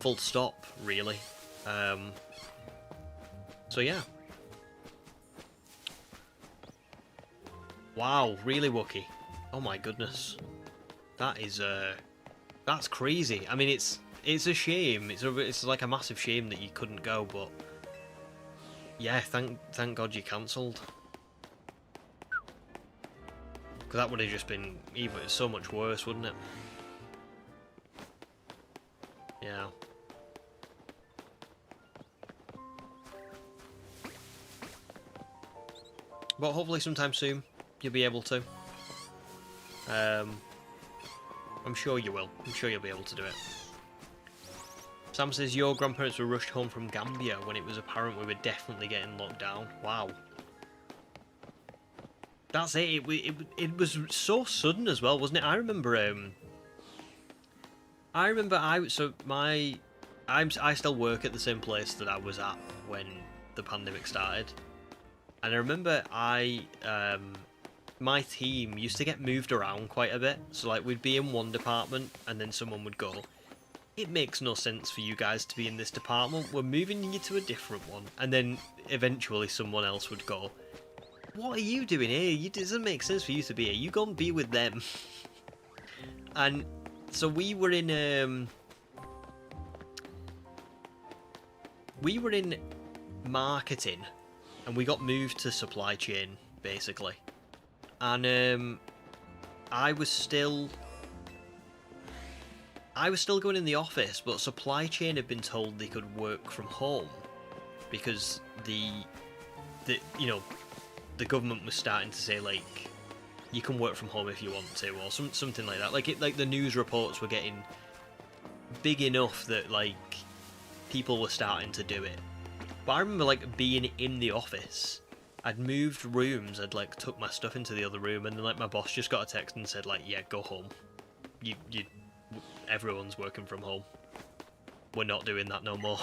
Full stop, really. So yeah. Wow, really, Wookie? Oh my goodness, that is that's crazy. I mean, it's a shame. It's like a massive shame that you couldn't go, but yeah, thank God you cancelled. Because that would have just been even so much worse, wouldn't it? Yeah. But hopefully sometime soon you'll be able to. I'm sure you will. I'm sure you'll be able to do it. Sam says your grandparents were rushed home from Gambia when it was apparent we were definitely getting locked down. Wow. That's it. It was so sudden as well, wasn't it? I remember. I still work at the same place that I was at when the pandemic started, and I remember my team used to get moved around quite a bit. So like we'd be in one department and then someone would go, "It makes no sense for you guys to be in this department. We're moving you to a different one." And then eventually someone else would go, "What are you doing here? It doesn't make sense for you to be here. You go and be with them." And so we were in marketing, and we got moved to supply chain basically. And I was still going in the office, but supply chain had been told they could work from home because the government was starting to say like you can work from home if you want to, or something like that. Like the news reports were getting big enough that like people were starting to do it. But I remember like being in the office. I'd moved rooms. I'd like took my stuff into the other room, and then like my boss just got a text and said like, "Yeah, go home. Everyone's working from home. We're not doing that no more."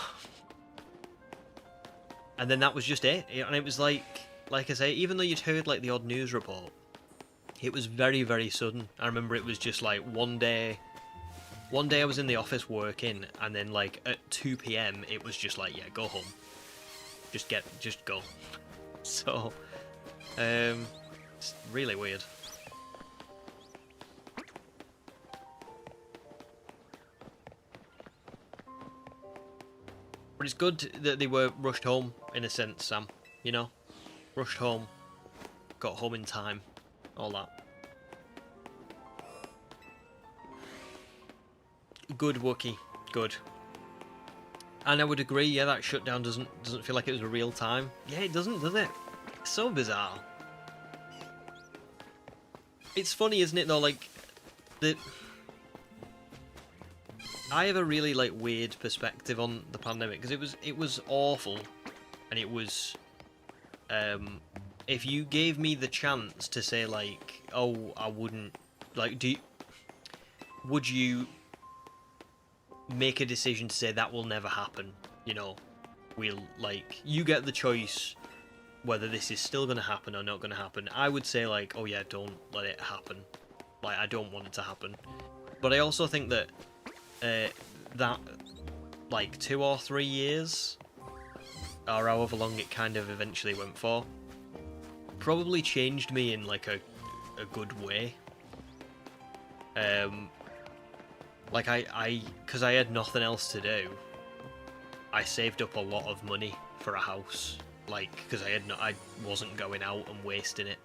And then that was just it. And it was like I say, even though you'd heard like the odd news report, it was very, very sudden. I remember it was just like one day I was in the office working, and then like at 2 PM it was just like, "Yeah, go home. Just go." So, it's really weird. But it's good that they were rushed home, in a sense, Sam. You know? Rushed home. Got home in time. All that. Good Wookie. Good. And I would agree, yeah, that shutdown doesn't feel like it was a real time. Yeah, it doesn't, does it? It's so bizarre. It's funny, isn't it, though, like, I have a really, like, weird perspective on the pandemic, because it was awful, and it was, if you gave me the chance to say, like, oh, I wouldn't, like, would you make a decision to say that will never happen, you know, we'll, like, you get the choice whether this is still going to happen or not going to happen. I would say, like, oh yeah, don't let it happen. Like, I don't want it to happen. But I also think that, that, like, 2 or 3 years, or however long it kind of eventually went for, probably changed me in, like, a good way. Like, because I had nothing else to do, I saved up a lot of money for a house. Like, because I wasn't going out and wasting it.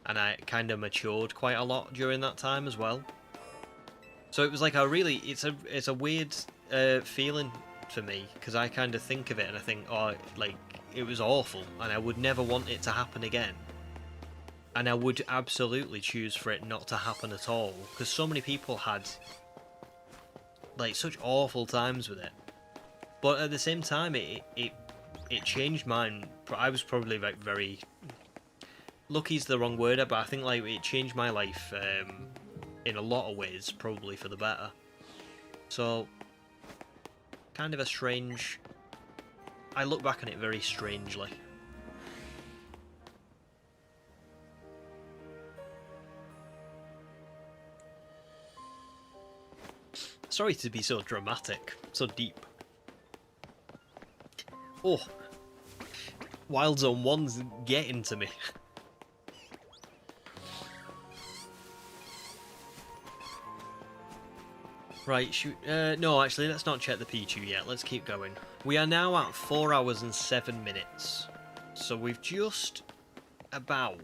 And I kind of matured quite a lot during that time as well. So it was like it's a weird feeling for me, because I kind of think of it and I think, oh, like, it was awful and I would never want it to happen again. And I would absolutely choose for it not to happen at all, because so many people had, like, such awful times with it. But at the same time, it changed mine. I was probably, like, very... lucky's the wrong word, but I think, like, it changed my life in a lot of ways, probably for the better. So, kind of a strange... I look back on it very strangely. Sorry to be so dramatic, so deep. Oh, Wild Zone 1's getting to me. Right, no, actually, let's not check the Pichu yet. Let's keep going. We are now at 4 hours and 7 minutes. So we've just about...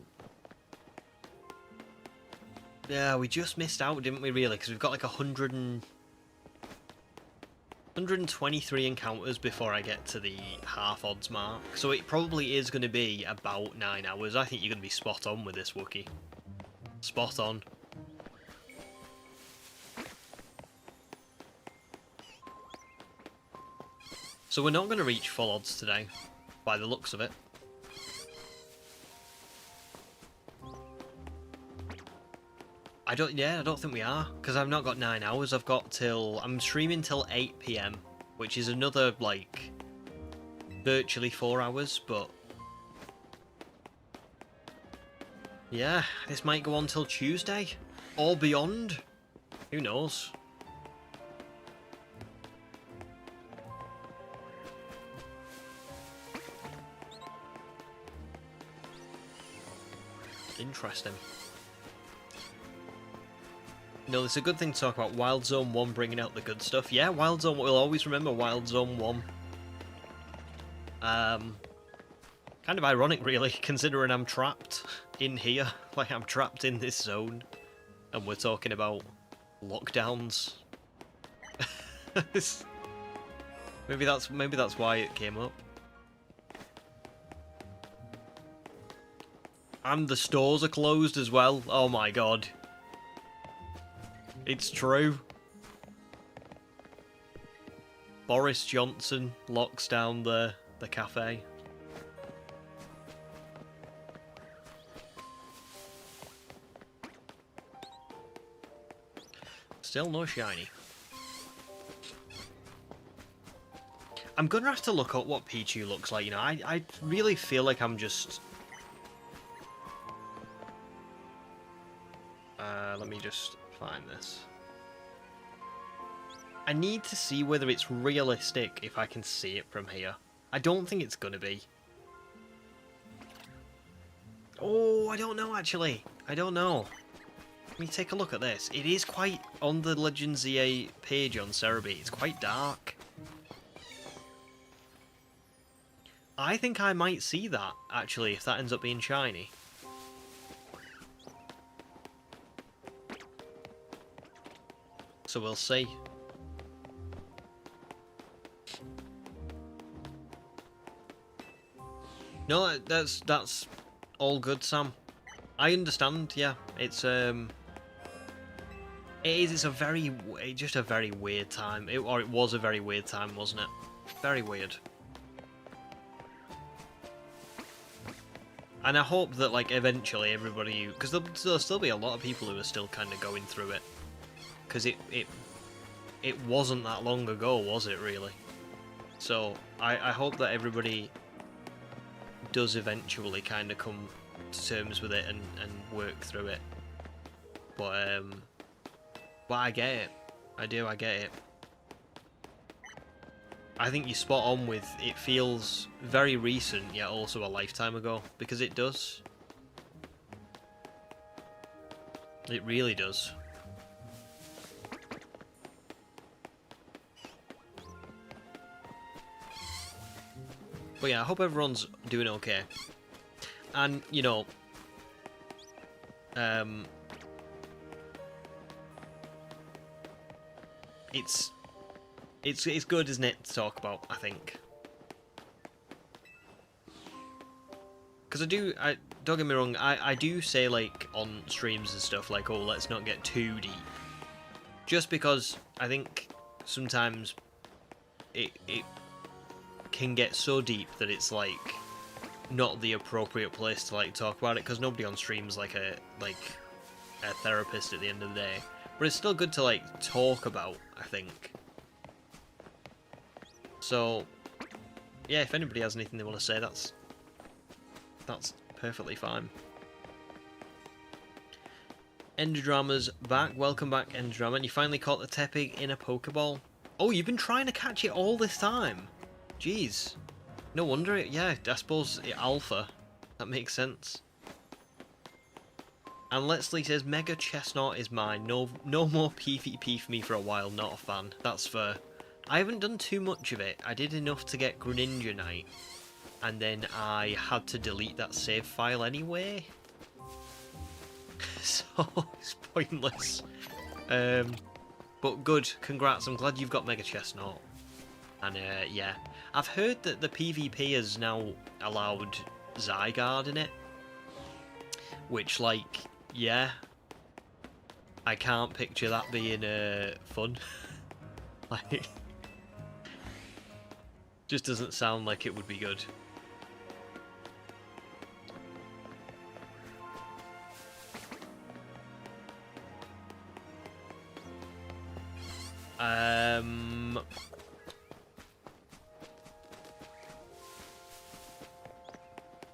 yeah, we just missed out, didn't we, really? Because we've got like 123 encounters before I get to the half odds mark. So it probably is going to be about 9 hours. I think you're going to be spot on with this Wookiee. Spot on. So we're not going to reach full odds today, by the looks of it. I don't think we are, because I've not got 9 hours. I'm streaming till 8 PM, which is another, like, virtually 4 hours, but... yeah, this might go on till Tuesday, or beyond. Who knows? Interesting. No, it's a good thing to talk about. Wild Zone 1 bringing out the good stuff. Yeah, Wild Zone, we'll always remember Wild Zone 1. Kind of ironic, really, considering I'm trapped in here. Like, I'm trapped in this zone. And we're talking about lockdowns. Maybe that's why it came up. And the stores are closed as well. Oh my god. It's true. Boris Johnson locks down the cafe. Still no shiny. I'm gonna have to look up what Pichu looks like, you know. I really feel like I'm just... let me just find this. I need to see whether it's realistic if I can see it from here. I don't think it's gonna be. Oh, I don't know, actually. I don't know. Let me take a look at this. It is quite, on the Legends EA page on Cerebi, it's quite dark. I think I might see that, actually, if that ends up being shiny. So we'll see. No, that's all good, Sam. I understand, yeah. It's it's just a very weird time. It was a very weird time, wasn't it? Very weird. And I hope that, like, eventually everybody, because there'll still be a lot of people who are still kind of going through it, because it wasn't that long ago, was it, really? So I hope that everybody does eventually kind of come to terms with it and work through it. But I get it. I get it. I think you're spot on with it. Feels very recent, yet also a lifetime ago, because it does. It really does. But yeah, I hope everyone's doing okay. And, you know, it's good, isn't it, to talk about, I think. Because don't get me wrong, I do say, like, on streams and stuff, like, oh, let's not get too deep. Just because I think sometimes it can get so deep that it's, like, not the appropriate place to, like, talk about it, because nobody on stream's like a therapist at the end of the day. But it's still good to, like, talk about, I think. So, yeah, if anybody has anything they want to say, that's perfectly fine. Enderdrama's back. Welcome back, Enderdrama. And you finally caught the Tepig in a Pokeball. Oh, you've been trying to catch it all this time. Jeez. No wonder it... Yeah, I suppose Alpha. That makes sense. And Letsley says, Mega Chestnut is mine. No more PvP for me for a while. Not a fan. That's fair. I haven't done too much of it. I did enough to get Greninja Knight. And then I had to delete that save file anyway. So, it's pointless. But good. Congrats. I'm glad you've got Mega Chestnut. And, yeah. I've heard that the PvP has now allowed Zygarde in it. Which, like, yeah. I can't picture that being, fun. Like... just doesn't sound like it would be good.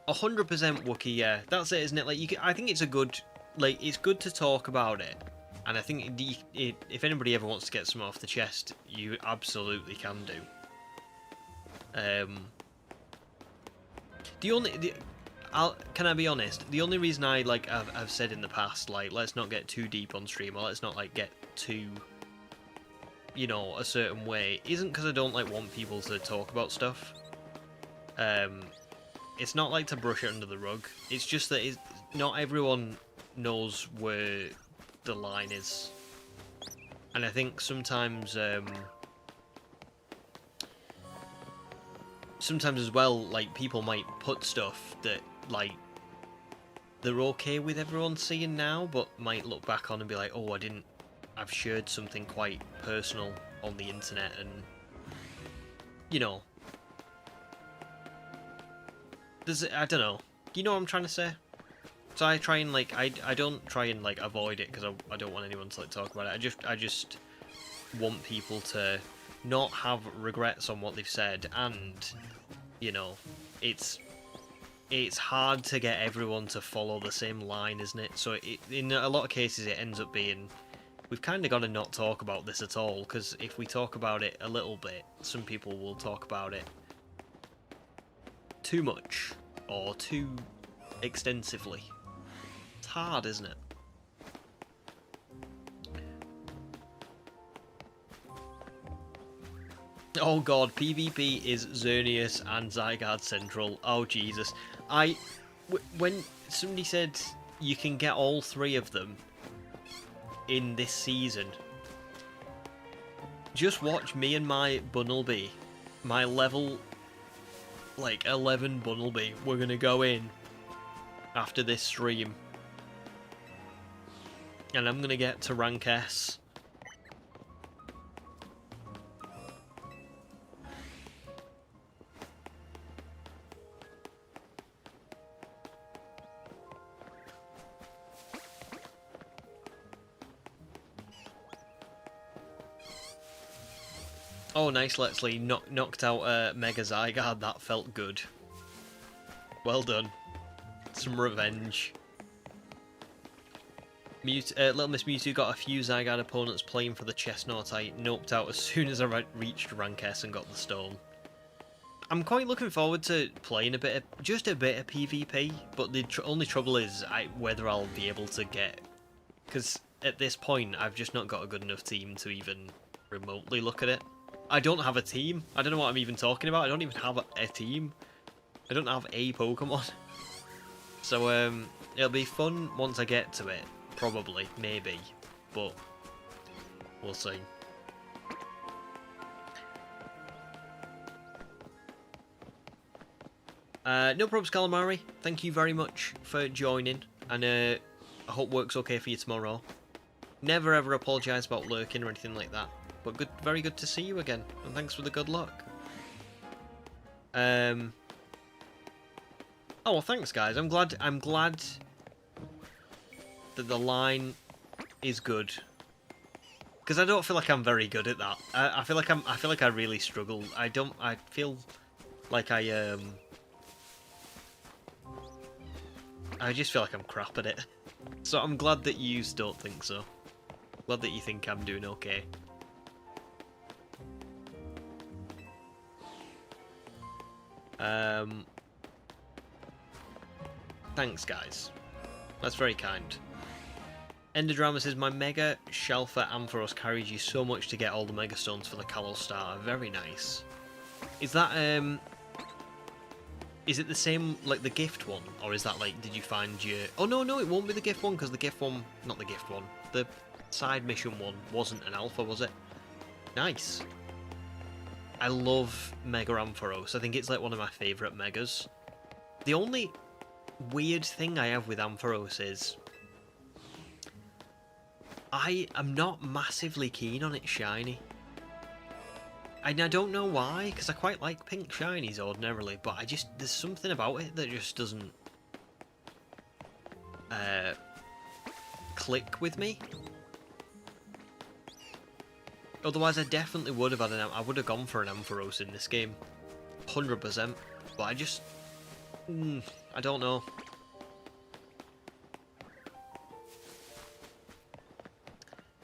...100% Wookiee, yeah. That's it, isn't it? Like, I think it's a good... Like, it's good to talk about it. And I think if anybody ever wants to get some off the chest, you absolutely can do. Can I be honest? The only reason I've said in the past, like, let's not get too deep on stream, or let's not, like, get too, you know, a certain way, isn't because I don't, like, want people to talk about stuff. It's not, like, to brush it under the rug. It's just that not everyone knows where the line is. And I think sometimes, sometimes as well, like, people might put stuff that, like, they're okay with everyone seeing now, but might look back on and be like, oh, I've shared something quite personal on the internet, and, you know, I don't know, you know what I'm trying to say? So I try and, like, I don't try and, like, avoid it, because I don't want anyone to, like, talk about it. I just want people to not have regrets on what they've said, and, you know, it's hard to get everyone to follow the same line, isn't it? So in a lot of cases it ends up being, we've kind of got to not talk about this at all, because if we talk about it a little bit, some people will talk about it too much, or too extensively. It's hard, isn't it? Oh god, PvP is Xerneas and Zygarde Central. Oh Jesus. When somebody said you can get all three of them in this season, just watch me and my Bunnelby, my level like 11 Bunnelby. We're gonna go in after this stream and I'm gonna get to rank S. Oh, nice, Letsley. Knocked out Mega Zygarde. That felt good. Well done. Some revenge. Little Miss Mewtwo got a few Zygarde opponents playing for the Chestnut. I noped out as soon as I reached rank S and got the stone. I'm quite looking forward to playing just a bit of PvP, but the only trouble is whether I'll be able to get... Because at this point, I've just not got a good enough team to even remotely look at it. I don't have a team. I don't know what I'm even talking about. I don't even have a team. I don't have a Pokemon. So, it'll be fun once I get to it. Probably. Maybe. But, we'll see. No problems, Calamari. Thank you very much for joining. And, I hope work's okay for you tomorrow. Never ever apologise about lurking or anything like that. But very good to see you again, and thanks for the good luck. Oh well, thanks guys. I'm glad that the line is good, because I don't feel like I'm very good at that. I feel like I really struggle. I feel like I just feel like I'm crap at it. So I'm glad that you don't think so. Glad that you think I'm doing okay. Thanks, guys. That's very kind. Enderdrama says, my Mega Shelfer Ampharos carried you so much to get all the Mega Stones for the Kalos starter. Very nice. Is that, is it the same, like, the gift one? Or is that, like, did you find your... Oh, no, it won't be the gift one, because the gift one... Not the gift one. The side mission one wasn't an alpha, was it? Nice. I love Mega Ampharos. I think it's like one of my favourite Megas. The only weird thing I have with Ampharos is I am not massively keen on it shiny. And I don't know why, because I quite like pink shinies ordinarily, but there's something about it that just doesn't click with me. Otherwise, I definitely would have I would have gone for an Ampharos in this game, 100%. But I just, I don't know.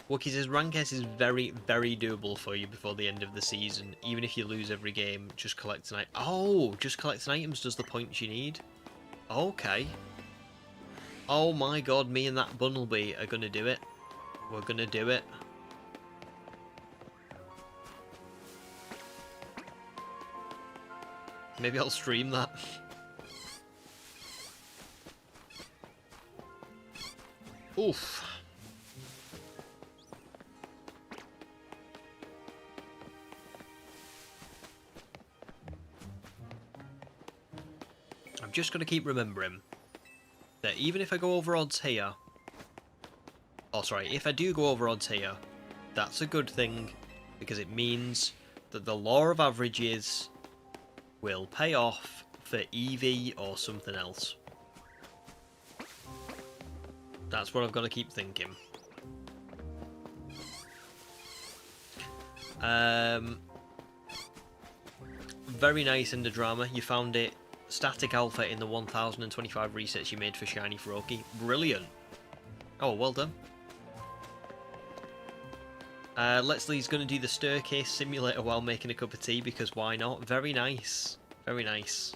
Wookie says rank S is very, very doable for you before the end of the season. Even if you lose every game, just collect an item. Oh, just collecting items does the points you need. Okay. Oh my god, me and that Bunnelby are gonna do it. We're gonna do it. Maybe I'll stream that. Oof. I'm just going to keep remembering that even if I go over odds here... Oh, sorry, if I do go over odds here, that's a good thing, because it means that the law of averages will pay off for EV or something else. That's what I've got to keep thinking. Very nice Enderdrama. You found it static alpha in the 1025 resets you made for Shiny Froakie. Brilliant. Oh, well done. Leslie's going to do the staircase simulator while making a cup of tea, because why not? Very nice. Very nice.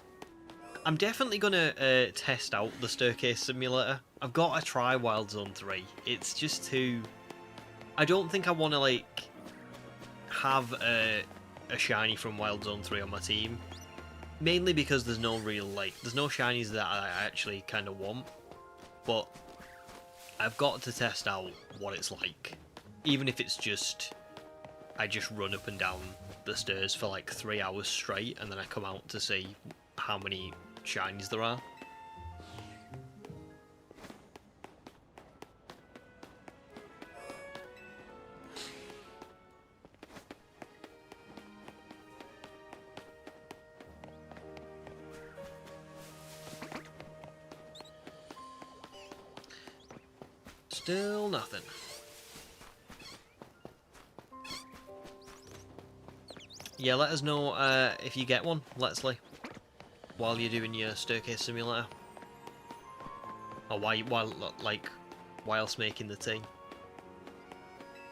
I'm definitely going to test out the staircase simulator. I've got to try Wild Zone 3. It's just too... I don't think I want to, like, have a a shiny from Wild Zone 3 on my team. Mainly because there's no real, like, there's no shinies that I actually kind of want. But I've got to test out what it's like. Even if it's just, I just run up and down the stairs for like 3 hours straight, and then I come out to see how many shinies there are. Still nothing. Yeah, let us know if you get one, Letsley, while you're doing your staircase simulator. Or whilst making the tea.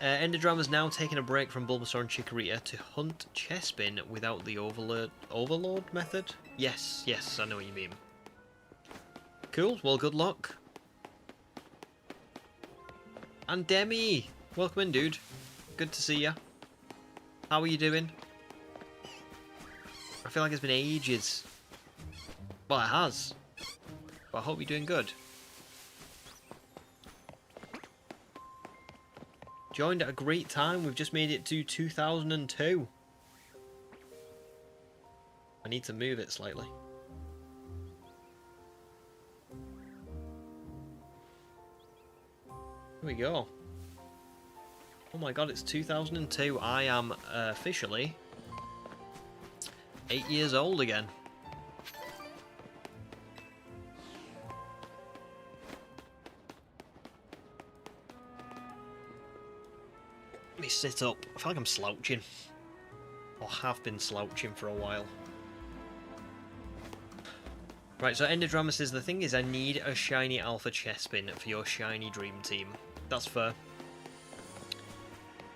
Enderdrama's now taking a break from Bulbasaur and Chikorita to hunt Chespin without the overload method? Yes, I know what you mean. Cool, well, good luck. And Demi! Welcome in, dude. Good to see ya. How are you doing? I feel like it's been ages. Well, it has. But I hope you're doing good. Joined at a great time. We've just made it to 2002. I need to move it slightly. Here we go. Oh my god, it's 2002. I am officially 8 years old again. Let me sit up. I feel like I'm slouching. Or have been slouching for a while. Right, so Enderdrama says, the thing is I need a shiny Alpha Chespin for your shiny dream team. That's fair.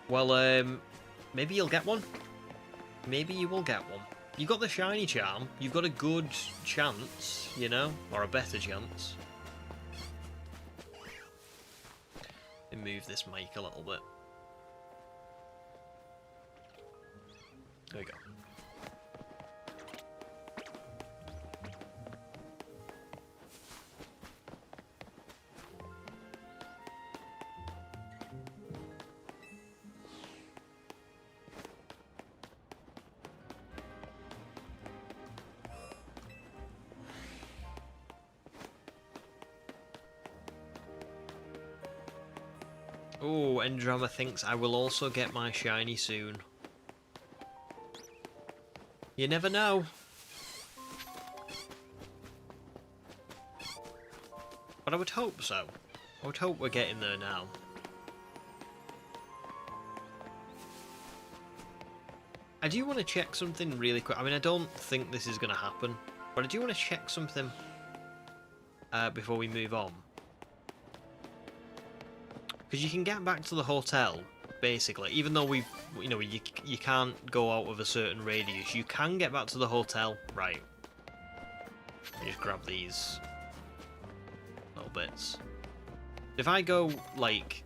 Well, maybe you'll get one. Maybe you will get one. You got the shiny charm. You've got a good chance, you know, or a better chance. Let me move this mic a little bit. There we go. Oh, Endrama thinks I will also get my shiny soon. You never know. But I would hope so. I would hope we're getting there now. I do want to check something really quick. I mean, I don't think this is going to happen. But I do want to check something before we move on. Because you can get back to the hotel, basically. Even though we've, you know, you can't go out of a certain radius, you can get back to the hotel. Right. Just grab these little bits. If I go, like,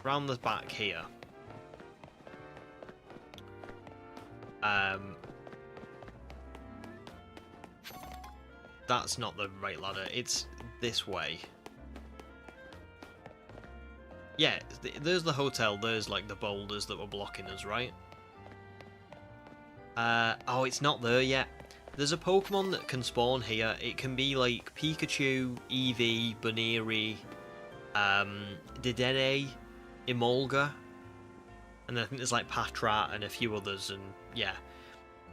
round the back here. That's not the right ladder. It's this way. Yeah, there's the hotel, there's like the boulders that were blocking us, right? Oh, it's not there yet. There's a Pokemon that can spawn here. It can be like Pikachu, Eevee, Baneri, Dedenne, Emolga, and I think there's like Patrat and a few others, and yeah.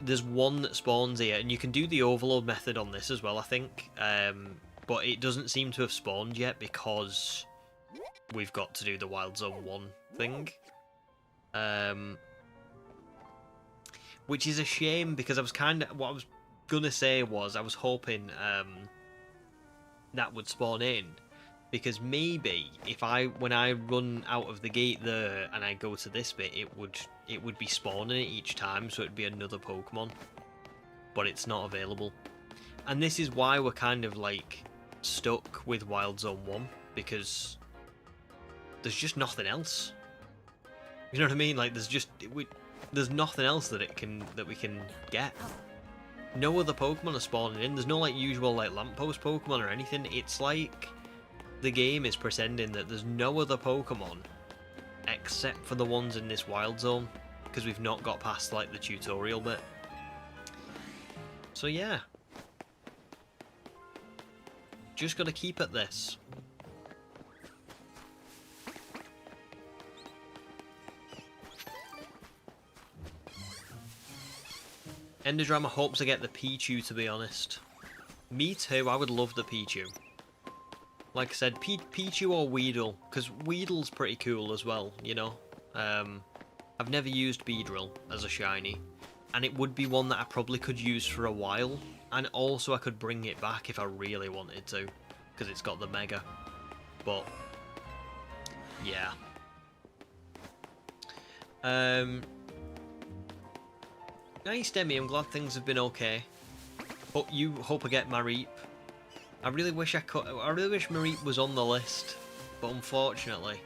There's one that spawns here, and you can do the overload method on this as well, I think. But it doesn't seem to have spawned yet because we've got to do the Wild Zone 1 thing. Which is a shame, because I was what I was gonna say was I was hoping that would spawn in, because maybe if when I run out of the gate there and I go to this bit, it would be spawning it each time, so it'd be another Pokemon. But it's not available. And this is why we're kind of like stuck with Wild Zone 1, because there's just nothing else. You know what I mean? Like, there's just there's nothing else that we can get. No other Pokemon are spawning in. There's no like usual like lamppost Pokemon or anything. It's like the game is pretending that there's no other Pokemon except for the ones in this wild zone, because we've not got past like the tutorial bit. So yeah, just gotta keep at this. Enderdrama hopes I get the Pichu, to be honest. Me too, I would love the Pichu. Like I said, Pichu or Weedle, because Weedle's pretty cool as well, you know. I've never used Beedrill as a shiny, and it would be one that I probably could use for a while, and also I could bring it back if I really wanted to, because it's got the Mega. But yeah. Nice, Demi. I'm glad things have been okay. But you hope I get Mareep. I really wish I could. I really wish Mareep was on the list, but unfortunately,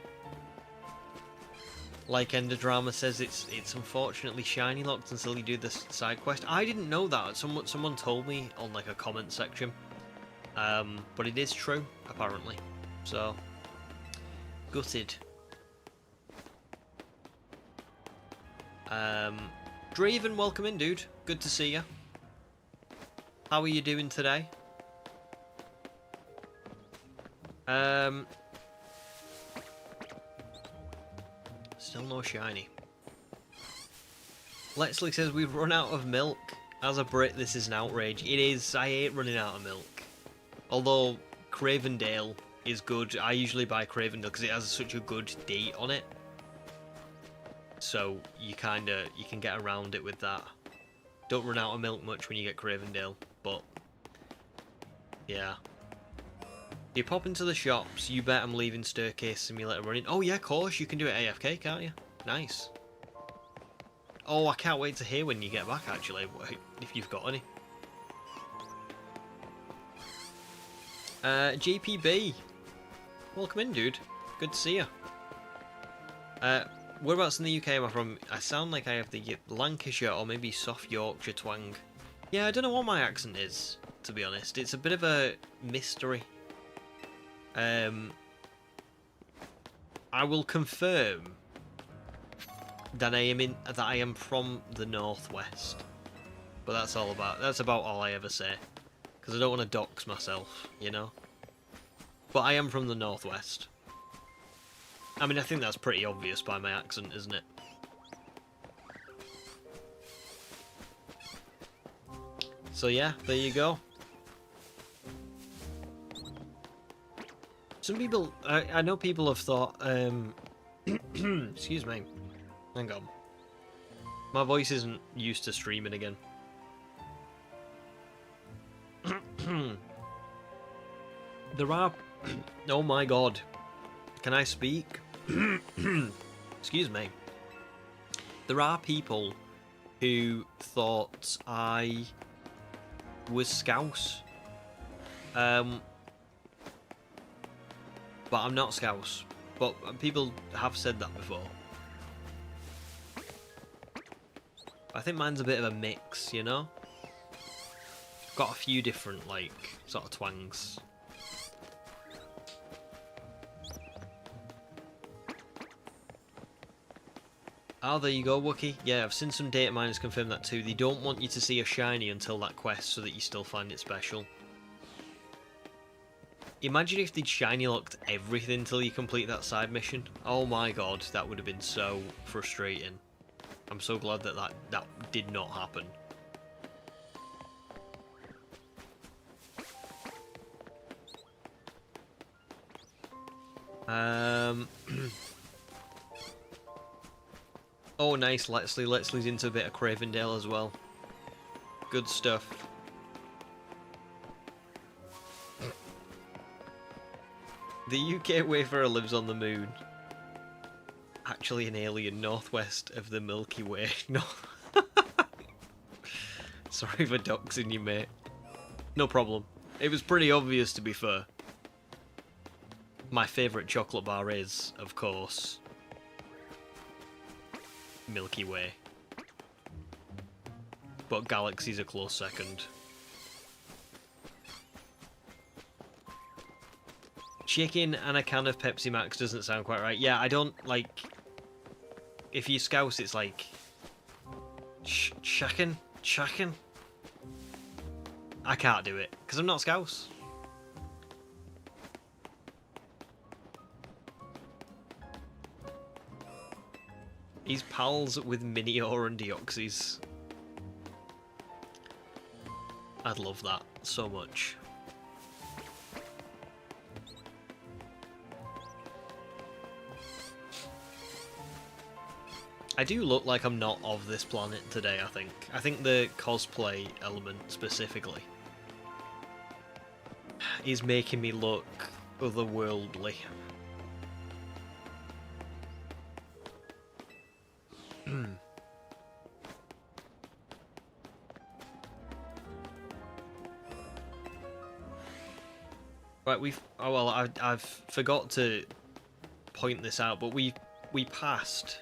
like Enderdrama says, it's unfortunately shiny locked until you do this side quest. I didn't know that. Someone told me on like a comment section, but it is true apparently. So gutted. Draven, welcome in, dude. Good to see you. How are you doing today? Still no shiny. Letsley says we've run out of milk. As a Brit, this is an outrage. It is. I hate running out of milk. Although Cravendale is good. I usually buy Cravendale because it has such a good date on it. So you can get around it with that. Don't run out of milk much when you get Cravendale, but yeah. You pop into the shops, you bet I'm leaving Staircase Simulator running. Oh yeah, of course, you can do it AFK, can't you? Nice. Oh, I can't wait to hear when you get back, actually, if you've got any. GPB. Welcome in, dude. Good to see you. Whereabouts in the UK am I from? I sound like I have the Lancashire or maybe soft Yorkshire twang. Yeah, I don't know what my accent is, to be honest. It's a bit of a mystery. I will confirm that I am from the northwest, but that's about all I ever say, because I don't want to dox myself, you know. But I am from the northwest. I mean, I think that's pretty obvious by my accent, isn't it? So yeah, there you go. Some people, I know people have thought, excuse me, hang on. My voice isn't used to streaming again. There are, oh my god, can I speak? Excuse me. There are people who thought I was Scouse. But I'm not Scouse. But people have said that before. I think mine's a bit of a mix, you know? Got a few different, like, sort of twangs. Oh, there you go, Wookie. Yeah, I've seen some data miners confirm that too. They don't want you to see a shiny until that quest so that you still find it special. Imagine if they'd shiny locked everything until you complete that side mission. Oh my god, that would have been so frustrating. I'm so glad that that did not happen. Oh nice, Letsley's into a bit of Cravendale as well. Good stuff. The UK Wayfarer lives on the moon. Actually an alien northwest of the Milky Way. No. Sorry for doxing you, mate. No problem. It was pretty obvious, to be fair. My favourite chocolate bar is, of course, Milky Way. but Galaxy's a close second. Chicken and a can of Pepsi Max doesn't sound quite right. Yeah, I don't, like... If you Scouse, it's like... Chicken? Chicken? I can't do it, because I'm not Scouse. He's pals with Minior and Deoxys. I'd love that so much. I do look like I'm not of this planet today, I think. I think the cosplay element specifically is making me look otherworldly. Right, we've... Oh, well, I've forgot to point this out, but we passed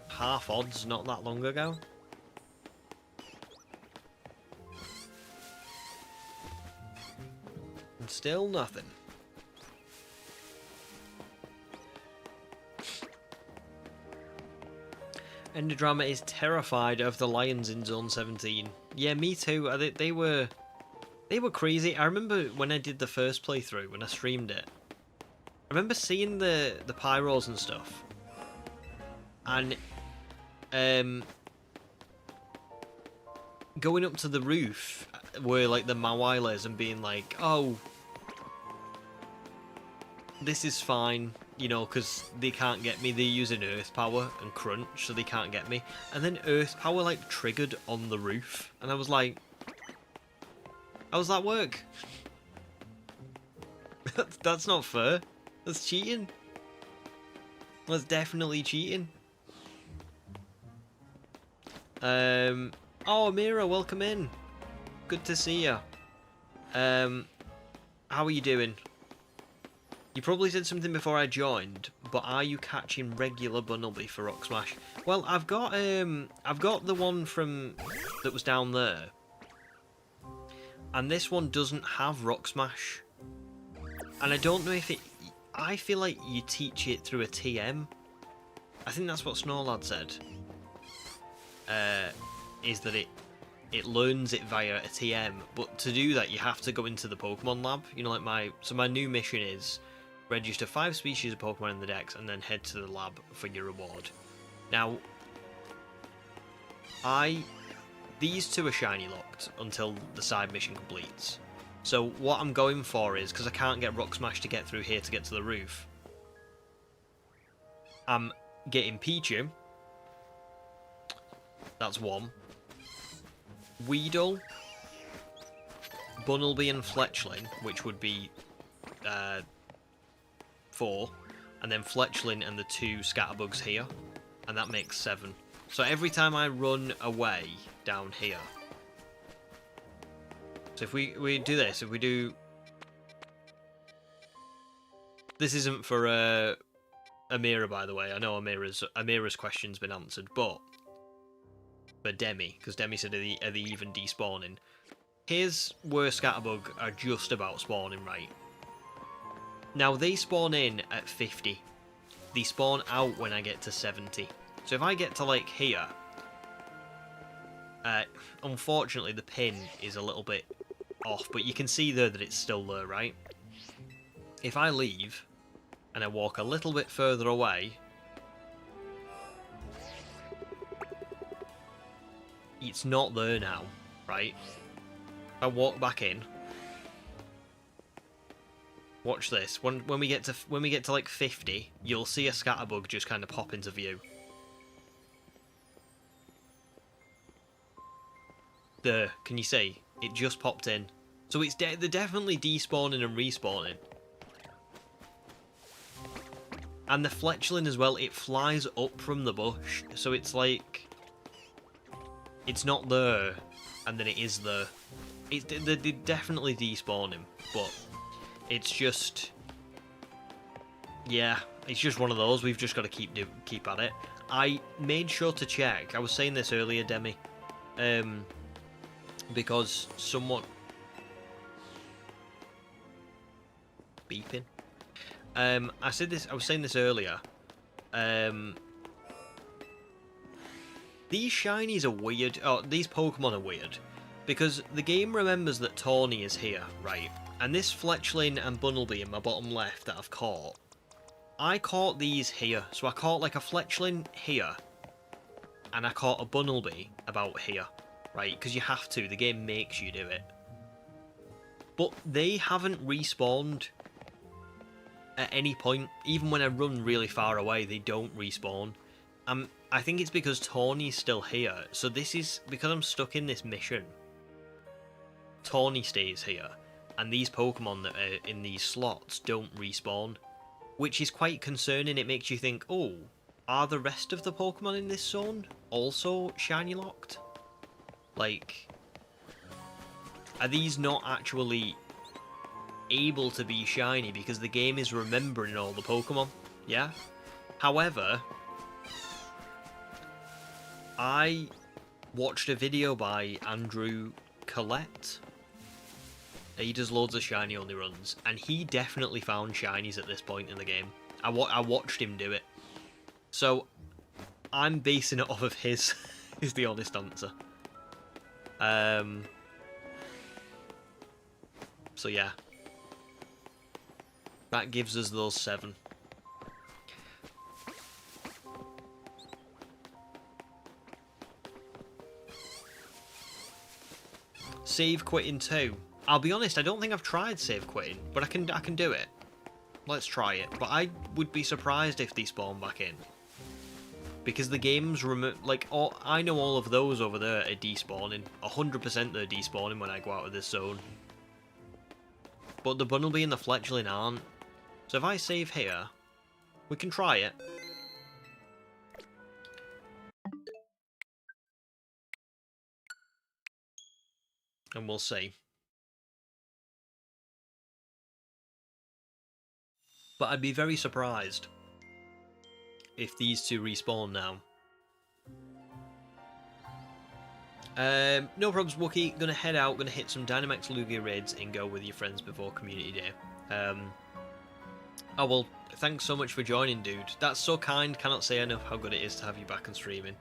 half odds not that long ago. And still nothing. Endodrama is terrified of the lions in Zone 17. Yeah, me too. They were crazy. I remember when I did the first playthrough, when I streamed it. I remember seeing the pyros and stuff. And going up to the roof were like the Mawiles and being like, oh, this is fine, you know, because they can't get me. They're using earth power and crunch, so they can't get me. And then earth power like triggered on the roof, and I was like, how does that work? That's not fair. That's cheating. That's definitely cheating. Oh, Mira, welcome in. Good to see you. How are you doing? You probably said something before I joined, but are you catching regular Bunnelby for Rock Smash? Well, I've got the one from that was down there, and this one doesn't have Rock Smash, and I don't know if it. I feel like you teach it through a TM. I think that's what Snorlad said. Is that it learns it via a TM, but to do that you have to go into the Pokemon lab. You know, like my new mission is register 5 species of Pokemon in the Dex and then head to the lab for your reward. Now, these two are shiny locked until the side mission completes. So what I'm going for is, because I can't get Rock Smash to get through here to get to the roof, I'm getting Pichu. That's one. Weedle, Bunnelby and Fletchling, which would be 4, and then Fletchling and the 2 Scatterbugs here, and that makes 7. So every time I run away down here, so if we do this, if we do... This isn't for Amira, by the way. I know Amira's question's been answered, but for Demi, because Demi said, are they even despawning? Here's where Scatterbug are just about spawning, right? Now, they spawn in at 50. They spawn out when I get to 70. So if I get to, like, here... unfortunately, the pin is a little bit off, but you can see there that it's still there, right? If I leave, and I walk a little bit further away... It's not there now, right? I walk back in. Watch this. When we get to like 50, you'll see a Scatterbug just kind of pop into view. There, can you see? It just popped in. So it's they're definitely despawning and respawning. And the Fletchling as well, it flies up from the bush, so it's like... It's not there, and then it is there. They definitely despawn him, but it's just... Yeah, it's just one of those. We've just got to keep at it. I made sure to check. I was saying this earlier, Demi. because somewhat beeping. I was saying this earlier. These shinies are weird. Oh, these Pokemon are weird because the game remembers that Tawny is here, right? And this Fletchling and Bunnelby in my bottom left that I've caught, I caught these here. So I caught like a Fletchling here, and I caught a Bunnelby about here, right? Because you have to. The game makes you do it. But they haven't respawned at any point. Even when I run really far away, they don't respawn. I think it's because Tawny's still here. So this is because I'm stuck in this mission. Tawny stays here, and these Pokemon that are in these slots don't respawn, which is quite concerning. It makes you think, oh, are the rest of the Pokemon in this zone also shiny locked? Like, are these not actually able to be shiny because the game is remembering all the Pokemon? Yeah? However, I watched a video by Andrew Collette. He does loads of shiny only runs, and he definitely found shinies at this point in the game. I watched him do it. So, I'm basing it off of his, is the honest answer. So yeah. That gives us those 7. Save quitting 2. I'll be honest, I don't think I've tried save quitting, but I can do it. Let's try it. But I would be surprised if they spawn back in, because the game's I know all of those over there are despawning. 100% they're despawning when I go out of this zone. But the Bunnelby and the Fletchling aren't. So if I save here, we can try it. And we'll see. But I'd be very surprised if these two respawn now. No problems, Wookie. Gonna head out, gonna hit some Dynamax Lugia raids and go with your friends before Community Day. Oh well, thanks so much for joining, dude. That's so kind, cannot say enough how good it is to have you back and streaming.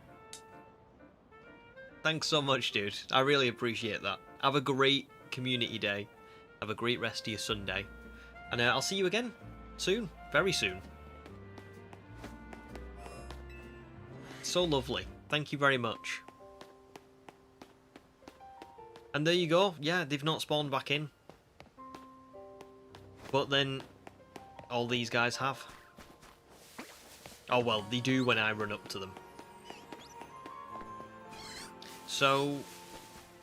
Thanks so much, dude. I really appreciate that. Have a great Community Day. Have a great rest of your Sunday. And I'll see you again soon. Very soon. So lovely. Thank you very much. And there you go. Yeah, they've not spawned back in. But then all these guys have. Oh well, they do when I run up to them. So,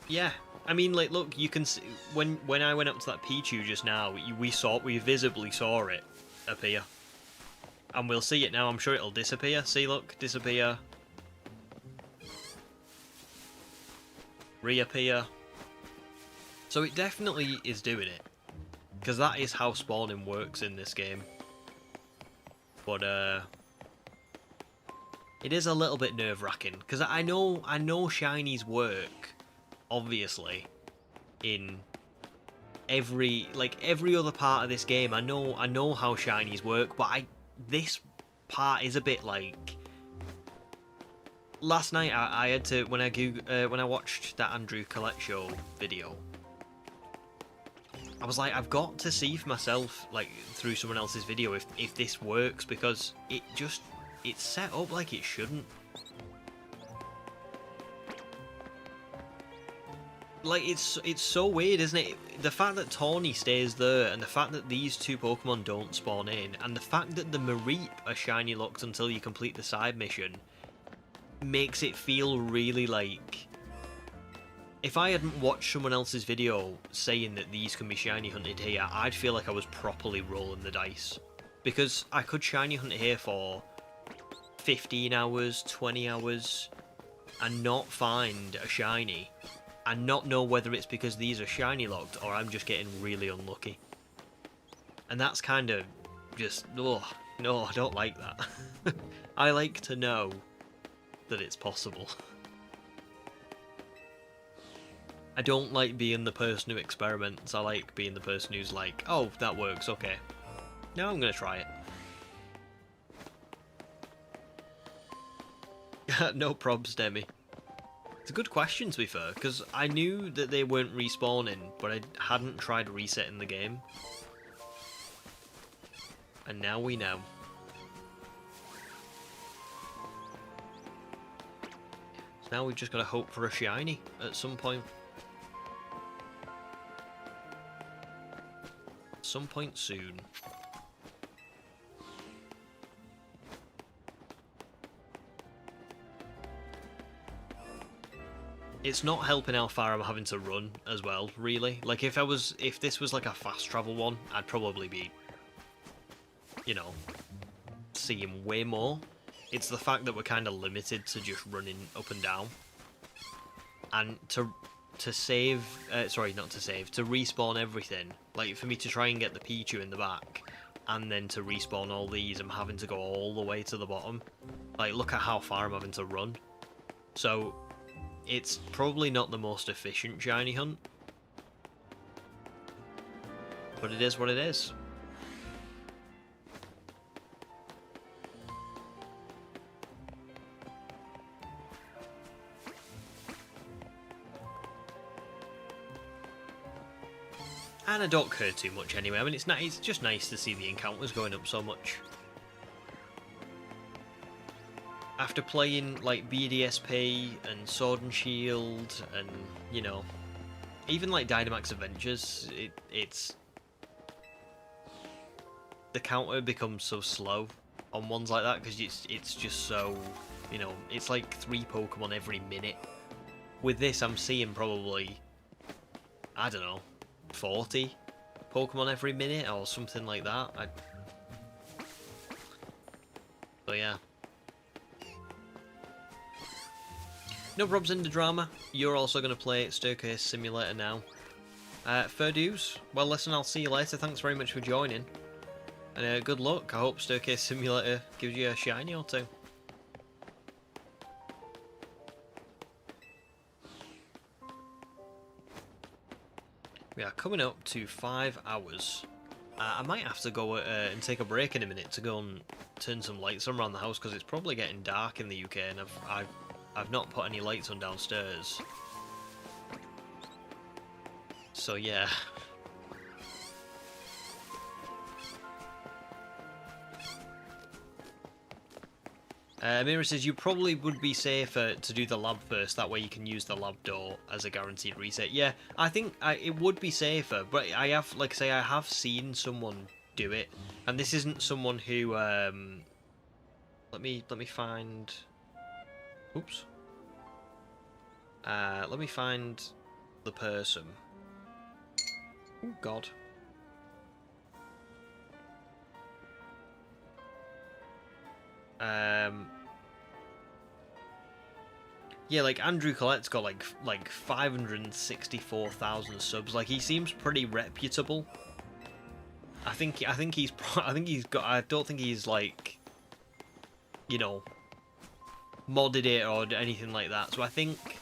yeah. I mean, like, look, you can see when I went up to that Pichu just now, we visibly saw it appear, and we'll see it now. I'm sure it'll disappear. See, look, disappear, reappear. So it definitely is doing it, because that is how spawning works in this game. But it is a little bit nerve-wracking, because I know shinies work, obviously, in every other part of this game. I know how shinies work, but this part is a bit like. Last night I had to, when I watched that Andrew Collette show video, I was like, I've got to see for myself, like, through someone else's video, if this works, because it's set up like it shouldn't. Like, it's so weird, isn't it? The fact that Tawny stays there, and the fact that these two Pokemon don't spawn in, and the fact that the Mareep are shiny locked until you complete the side mission, makes it feel really like. If I hadn't watched someone else's video saying that these can be shiny hunted here, I'd feel like I was properly rolling the dice. Because I could shiny hunt here for 15 hours, 20 hours, and not find a shiny, and not know whether it's because these are shiny locked or I'm just getting really unlucky. And that's kind of just, oh, no, I don't like that. I like to know that it's possible. I don't like being the person who experiments. I like being the person who's like, oh, that works, okay. Now I'm gonna try it. No probs, Demi. It's a good question, to be fair, because I knew that they weren't respawning, but I hadn't tried resetting the game. And now we know. So now we've just got to hope for a shiny at some point. Some point soon. It's not helping how far I'm having to run as well, really. Like, if this was like a fast travel one, I'd probably be, you know, seeing way more. It's the fact that we're kind of limited to just running up and down. And to save, sorry, not to save, to respawn everything, like for me to try and get the Pichu in the back, and then to respawn all these, I'm having to go all the way to the bottom. Like, look at how far I'm having to run. So, it's probably not the most efficient shiny hunt. But it is what it is. And I don't care too much anyway. I mean, it's just nice to see the encounters going up so much. After playing like BDSP and Sword and Shield and, you know, even like Dynamax Adventures, it's the counter becomes so slow on ones like that because it's just so, you know, it's like 3 Pokemon every minute. With this, I'm seeing probably, I don't know, 40 Pokemon every minute or something like that. So yeah. No probs in the drama. You're also going to play Staircase Simulator now. Fair dues. Well, listen, I'll see you later. Thanks very much for joining. And good luck. I hope Staircase Simulator gives you a shiny or two. We are coming up to 5 hours. I might have to go and take a break in a minute to go and turn some lights on around the house because it's probably getting dark in the UK and I've not put any lights on downstairs. So yeah. Mira says you probably would be safer to do the lab first, that way you can use the lab door as a guaranteed reset. Yeah, I think it would be safer, but I have, like I say, I have seen someone do it, and this isn't someone who, let me find, oops, let me find the person. Oh God. Yeah, like Andrew Collette's got like 564,000 subs. Like, he seems pretty reputable. I don't think he's like, you know, modded it or anything like that. So I think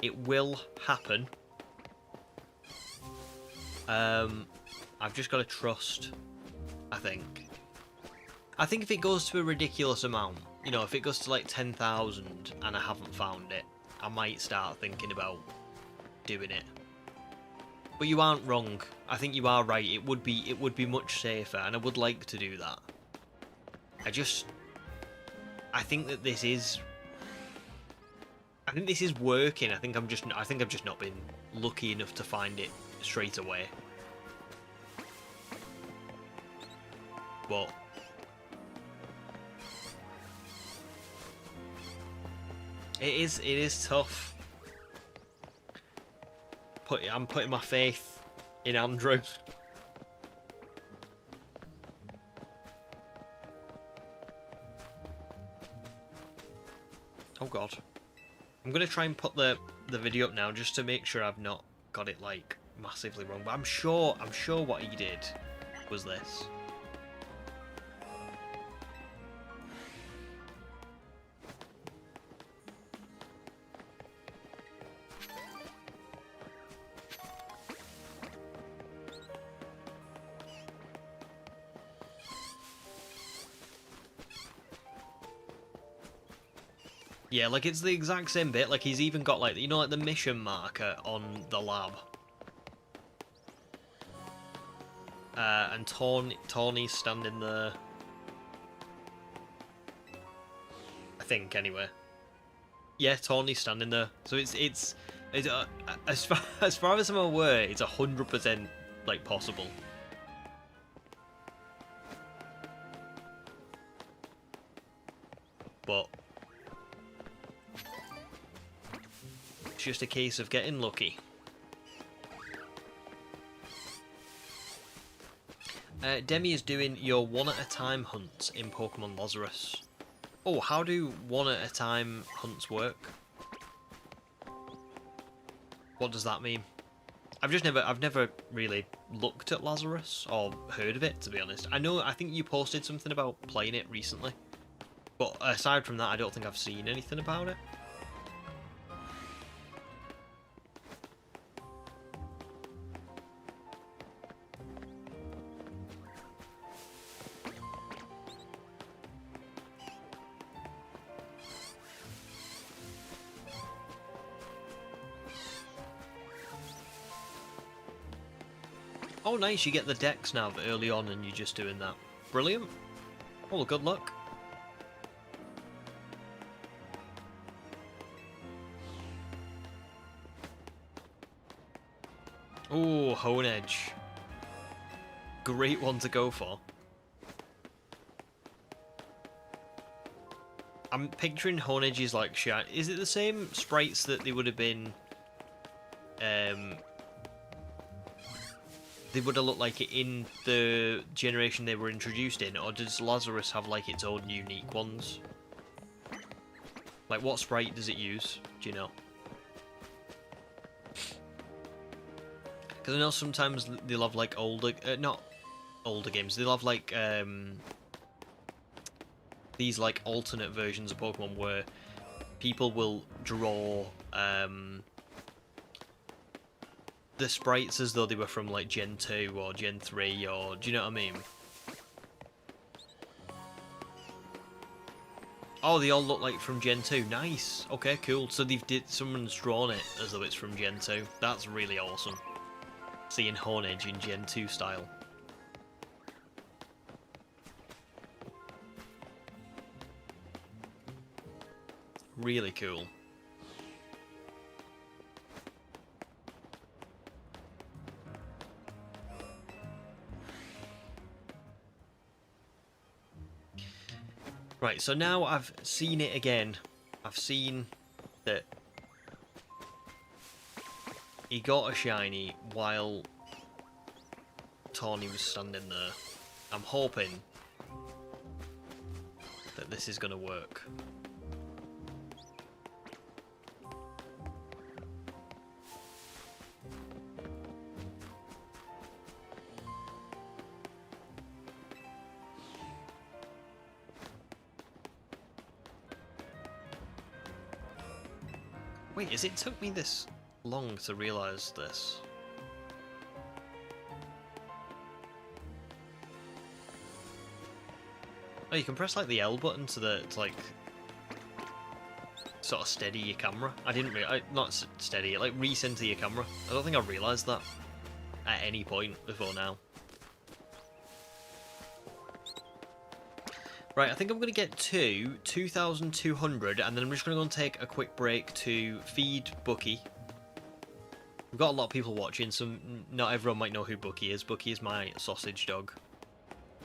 it will happen. I've just got to trust, I think. I think if it goes to a ridiculous amount, you know, if it goes to like 10,000 and I haven't found it, I might start thinking about doing it. But you aren't wrong. I think you are right. It would be much safer, and I would like to do that. I think that this is working. I think I've just not been lucky enough to find it straight away. But it is tough. I'm putting my faith in Andrew. Oh God. I'm gonna try and put the video up now just to make sure I've not got it like massively wrong. But I'm sure what he did was this. Yeah, like it's the exact same bit. Like he's even got like, you know, like the mission marker on the lab. And Tawny's standing there. I think anyway. Yeah, Tawny's standing there. So it's as far as I'm aware, it's 100% like possible. But it's just a case of getting lucky. Demi is doing your one-at-a-time hunts in Pokemon Lazarus. Oh, how do one-at-a-time hunts work? What does that mean? I've never really looked at Lazarus or heard of it, to be honest. I think you posted something about playing it recently. But aside from that, I don't think I've seen anything about it. Oh nice, you get the Dex nav early on and you're just doing that. Brilliant. Well, good luck. Oh, Hone Edge. Great one to go for. I'm picturing Hone Edge's like shine. Is it the same sprites that they would have been? They would have looked like it in the generation they were introduced in, or does Lazarus have like its own unique ones? Like what sprite does it use? Do you know? Because I know sometimes they'll have like older, not older games. They'll have like these like alternate versions of Pokemon where people will draw the sprites as though they were from like Gen 2 or Gen 3, or do you know what I mean? Oh, they all look like from Gen 2. Nice. Okay, cool. So someone's drawn it as though it's from Gen 2. That's really awesome. Seeing Hone Edge in Gen 2 style. Really cool. Right, so now I've seen it again. I've seen that he got a shiny while Tawny was standing there. I'm hoping that this is going to work. Wait, is it took me this long to realise this? Oh, you can press like the L button to like sort of steady your camera. I didn't not steady it, like recenter your camera. I don't think I realised that at any point before now. Right, I think I'm going to get to 2,200, and then I'm just going to go and take a quick break to feed Bucky. We've got a lot of people watching, so not everyone might know who Bucky is. Bucky is my sausage dog,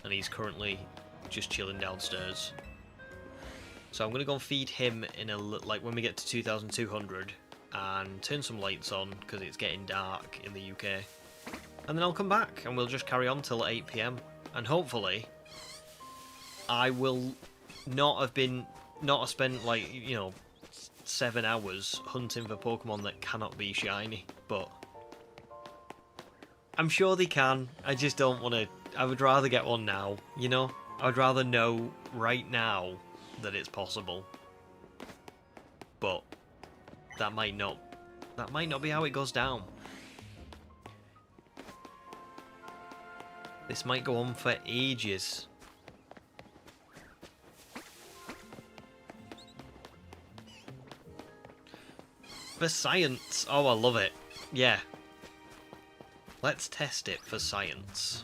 and he's currently just chilling downstairs. So I'm going to go and feed him in like when we get to 2,200, and turn some lights on, because it's getting dark in the UK. And then I'll come back, and we'll just carry on till 8 PM, and hopefully I will not have spent like, you know, 7 hours hunting for Pokemon that cannot be shiny, but I'm sure they can. I just don't want to. I would rather get one now, you know? I would rather know right now that it's possible. But that might not be how it goes down. This might go on for ages. For science. Oh, I love it. Yeah. Let's test it for science.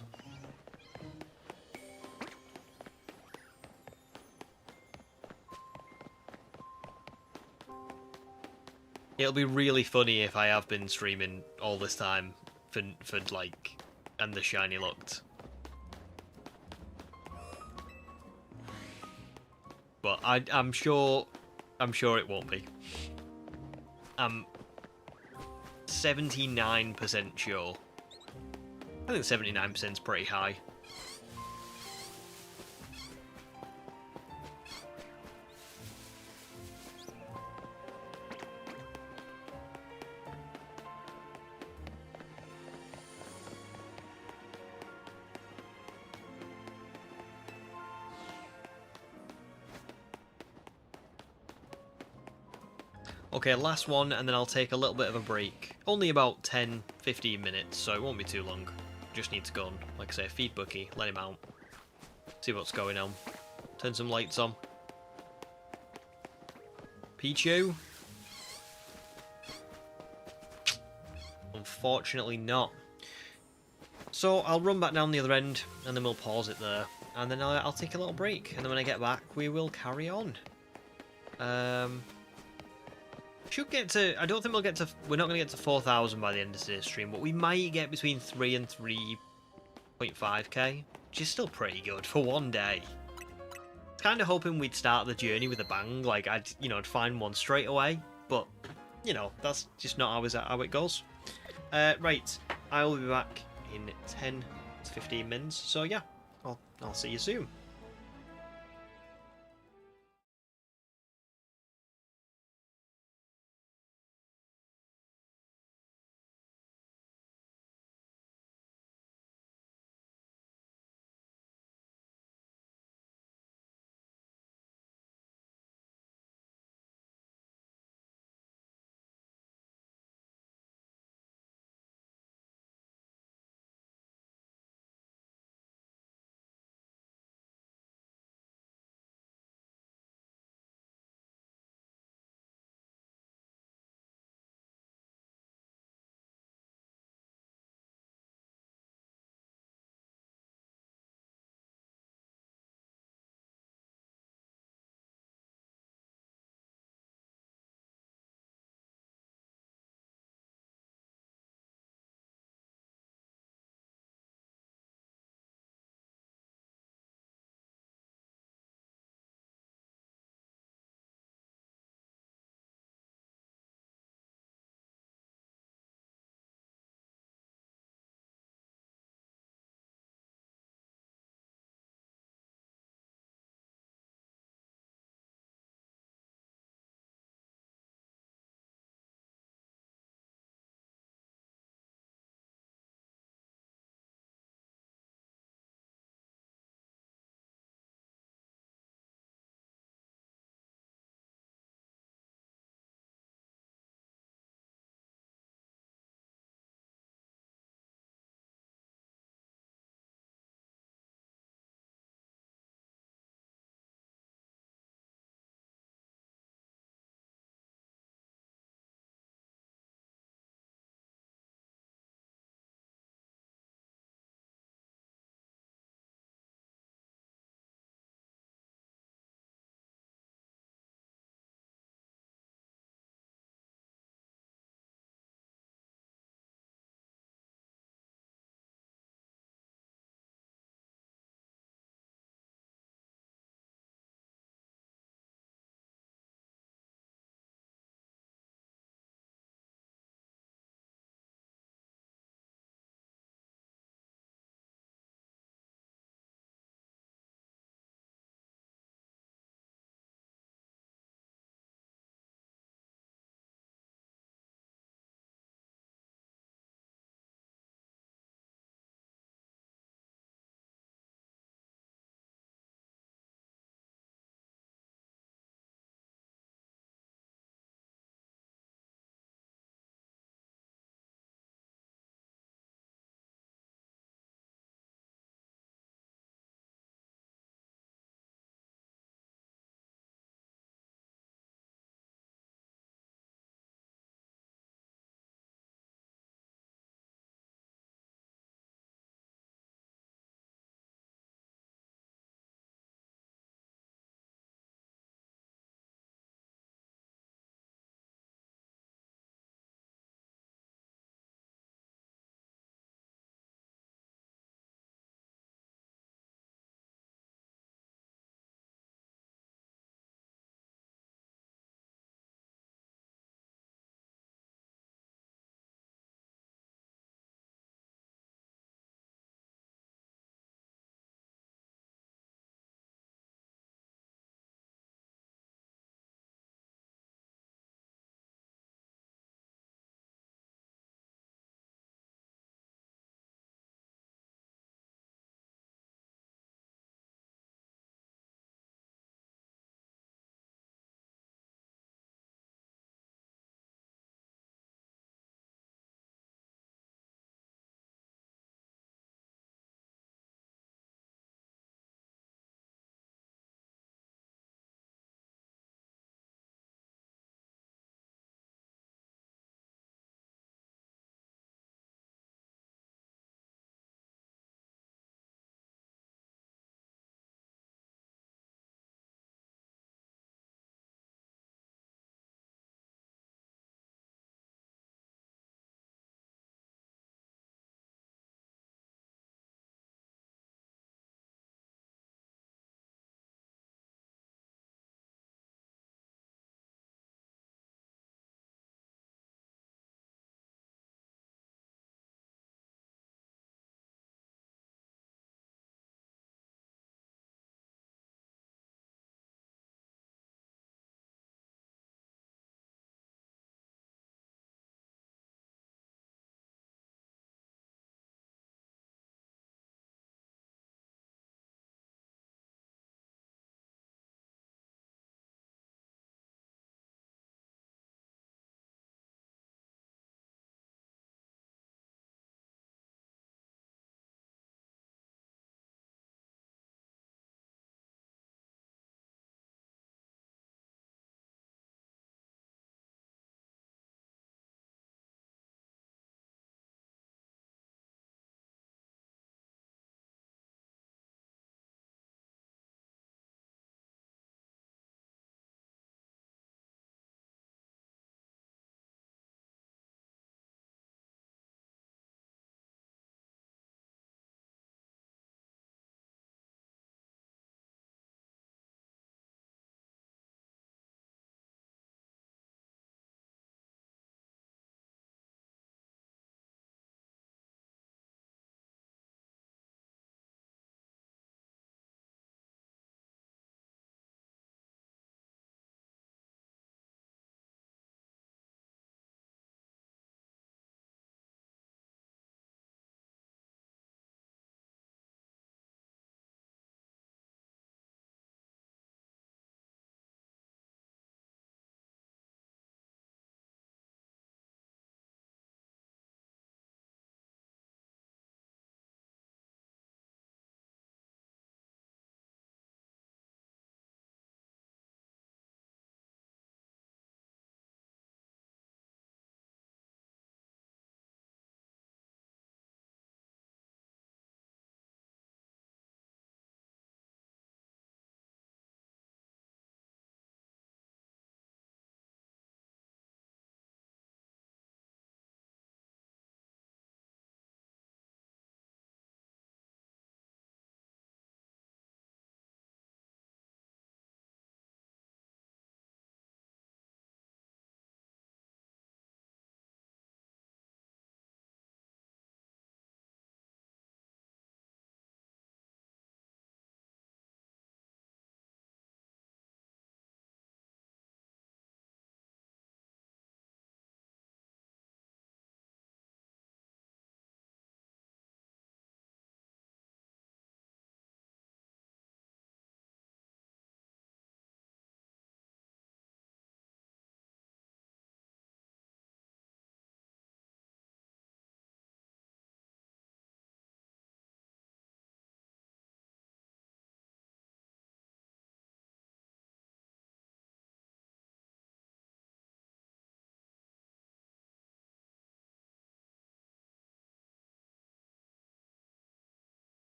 It'll be really funny if I have been streaming all this time for like, and the shiny looked. But I'm sure it won't be. I'm 79% sure. I think 79% is pretty high. Okay, last one, and then I'll take a little bit of a break. Only about 10-15 minutes, so it won't be too long. Just need to go and, like I say, feed Bucky, let him out. See what's going on. Turn some lights on. Pichu? Unfortunately not. So I'll run back down the other end, and then we'll pause it there. And then I'll take a little break, and then when I get back, we will carry on. Should get to... I don't think we'll get to... We're not going to get to 4,000 by the end of today's stream, but we might get between 3 and 3.5k, which is still pretty good for one day. Kind of hoping we'd start the journey with a bang, like I'd find one straight away, but that's just not how it goes. Right, I will be back in 10 to 15 minutes. So yeah, I'll see you soon.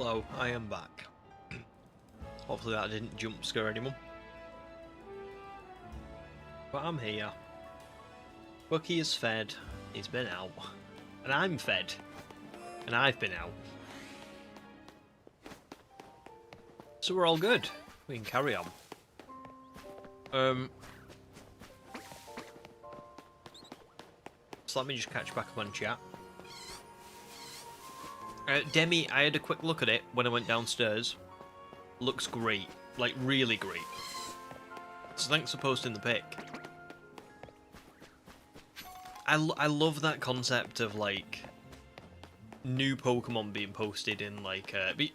Hello, I am back. Hopefully that didn't jump scare anyone. But I'm here. Bucky is fed, he's been out. And I'm fed. And I've been out. So we're all good. We can carry on. So let me just catch back up on chat. Demi, I had a quick look at it when I went downstairs. Looks great. Like, really great. So thanks for posting the pic. I love that concept of, like, new Pokemon being posted in, like,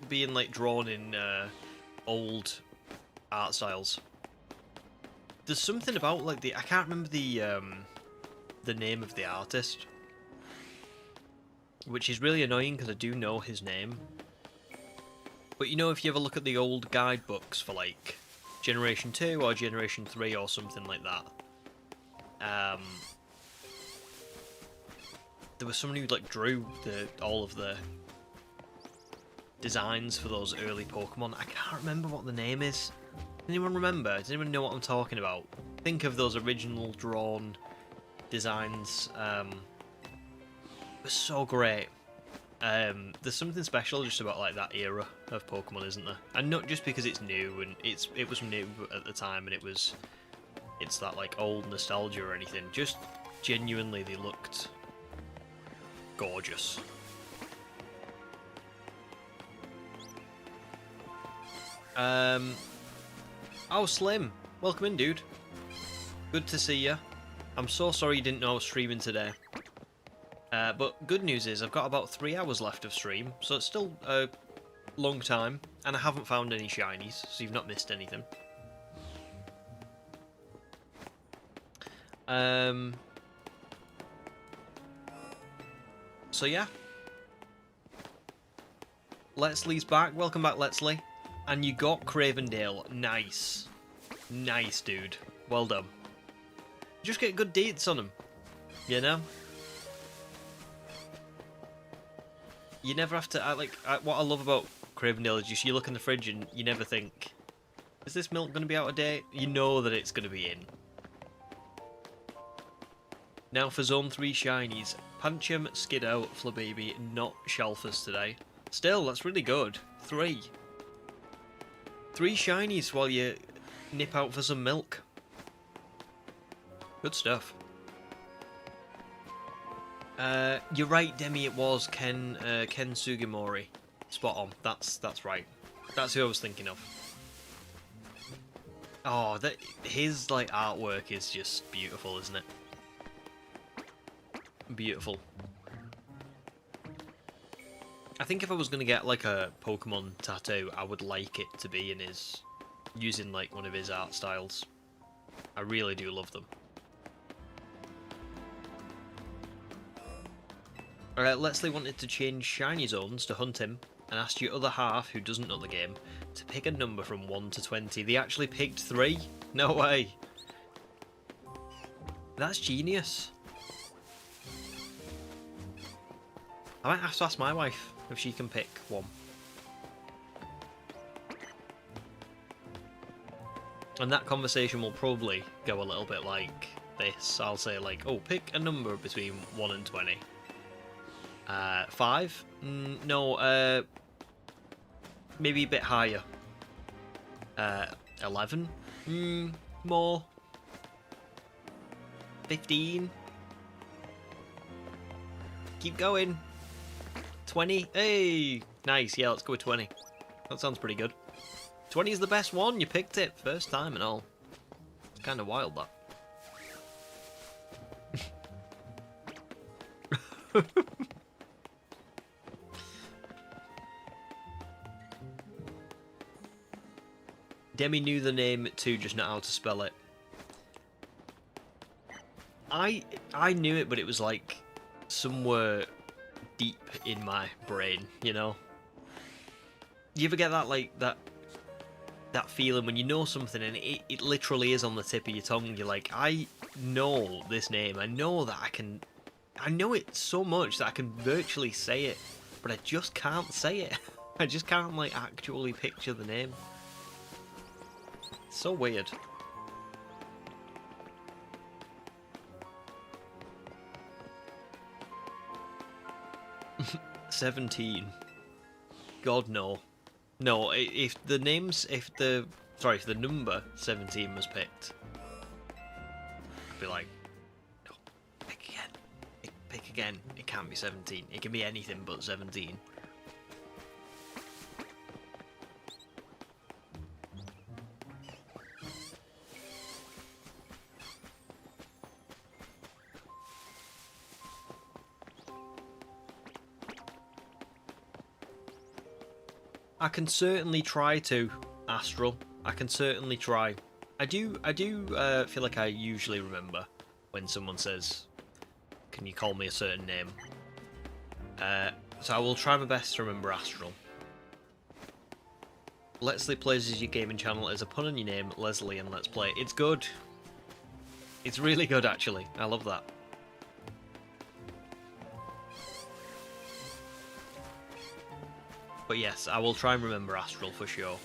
being, like, drawn in, old art styles. There's something about, like, I can't remember the name of the artist. Which is really annoying because I do know his name. But you know, if you ever look at the old guidebooks for like Generation 2 or Generation 3 or something like that, there was someone who like drew all of the designs for those early Pokemon. I can't remember what the name is. Does anyone remember? Does anyone know what I'm talking about? Think of those original drawn designs. It was so great. There's something special just about like that era of Pokemon, isn't there? And not just because it's new and it was new at the time and it's that like old nostalgia or anything. Just genuinely they looked gorgeous. Oh, Slim, welcome in, dude. Good to see you. I'm so sorry you didn't know I was streaming today. But good news is I've got about 3 hours left of stream, so it's still a long time, and I haven't found any shinies, so you've not missed anything. So yeah. Leslie's back. Welcome back, Leslie. And you got Cravendale. Nice. Nice, dude. Well done. Just get good deeds on them, you know? You never have to, what I love about Cravendale is just you look in the fridge and you never think, is this milk going to be out of date? You know that it's going to be in. Now for Zone 3 shinies. Pancham, Skiddo, Flababy, not Shelfers today. Still, that's really good. 3. 3 shinies while you nip out for some milk. Good stuff. You're right, Demi. It was Ken Sugimori. Spot on. That's right. That's who I was thinking of. Oh, his like artwork is just beautiful, isn't it? Beautiful. I think if I was gonna get like a Pokemon tattoo, I would like it to be in using like one of his art styles. I really do love them. Alright, Leslie wanted to change shiny zones to hunt him, and asked your other half, who doesn't know the game, to pick a number from 1 to 20. They actually picked 3? No way. That's genius. I might have to ask my wife if she can pick 1. And that conversation will probably go a little bit like this. I'll say like, oh, pick a number between 1 and 20. 5? No, maybe a bit higher. 11? More. 15? Keep going. 20? Hey! Nice, yeah, let's go with 20. That sounds pretty good. 20 is the best one, you picked it. First time and all. It's kind of wild, that. Demi knew the name too, just not how to spell it. I knew it, but it was like somewhere deep in my brain, you know? You ever get that like that feeling when you know something and it literally is on the tip of your tongue? You're like, I know this name. I know that I know it so much that I can virtually say it, but I just can't say it. I just can't, like, actually picture the name. It's so weird. $17. God, no. No, if the number 17 was picked, I'd be like, no, pick again. Pick again. It can't be 17. It can be anything but 17. I can certainly try to, Astral. I can certainly try. I do feel like I usually remember when someone says, "Can you call me a certain name?" So I will try my best to remember Astral. Leslie Plays as your gaming channel as a pun on your name, Leslie, and Let's Play. It's good. It's really good, actually. I love that. But yes, I will try and remember Astral for sure.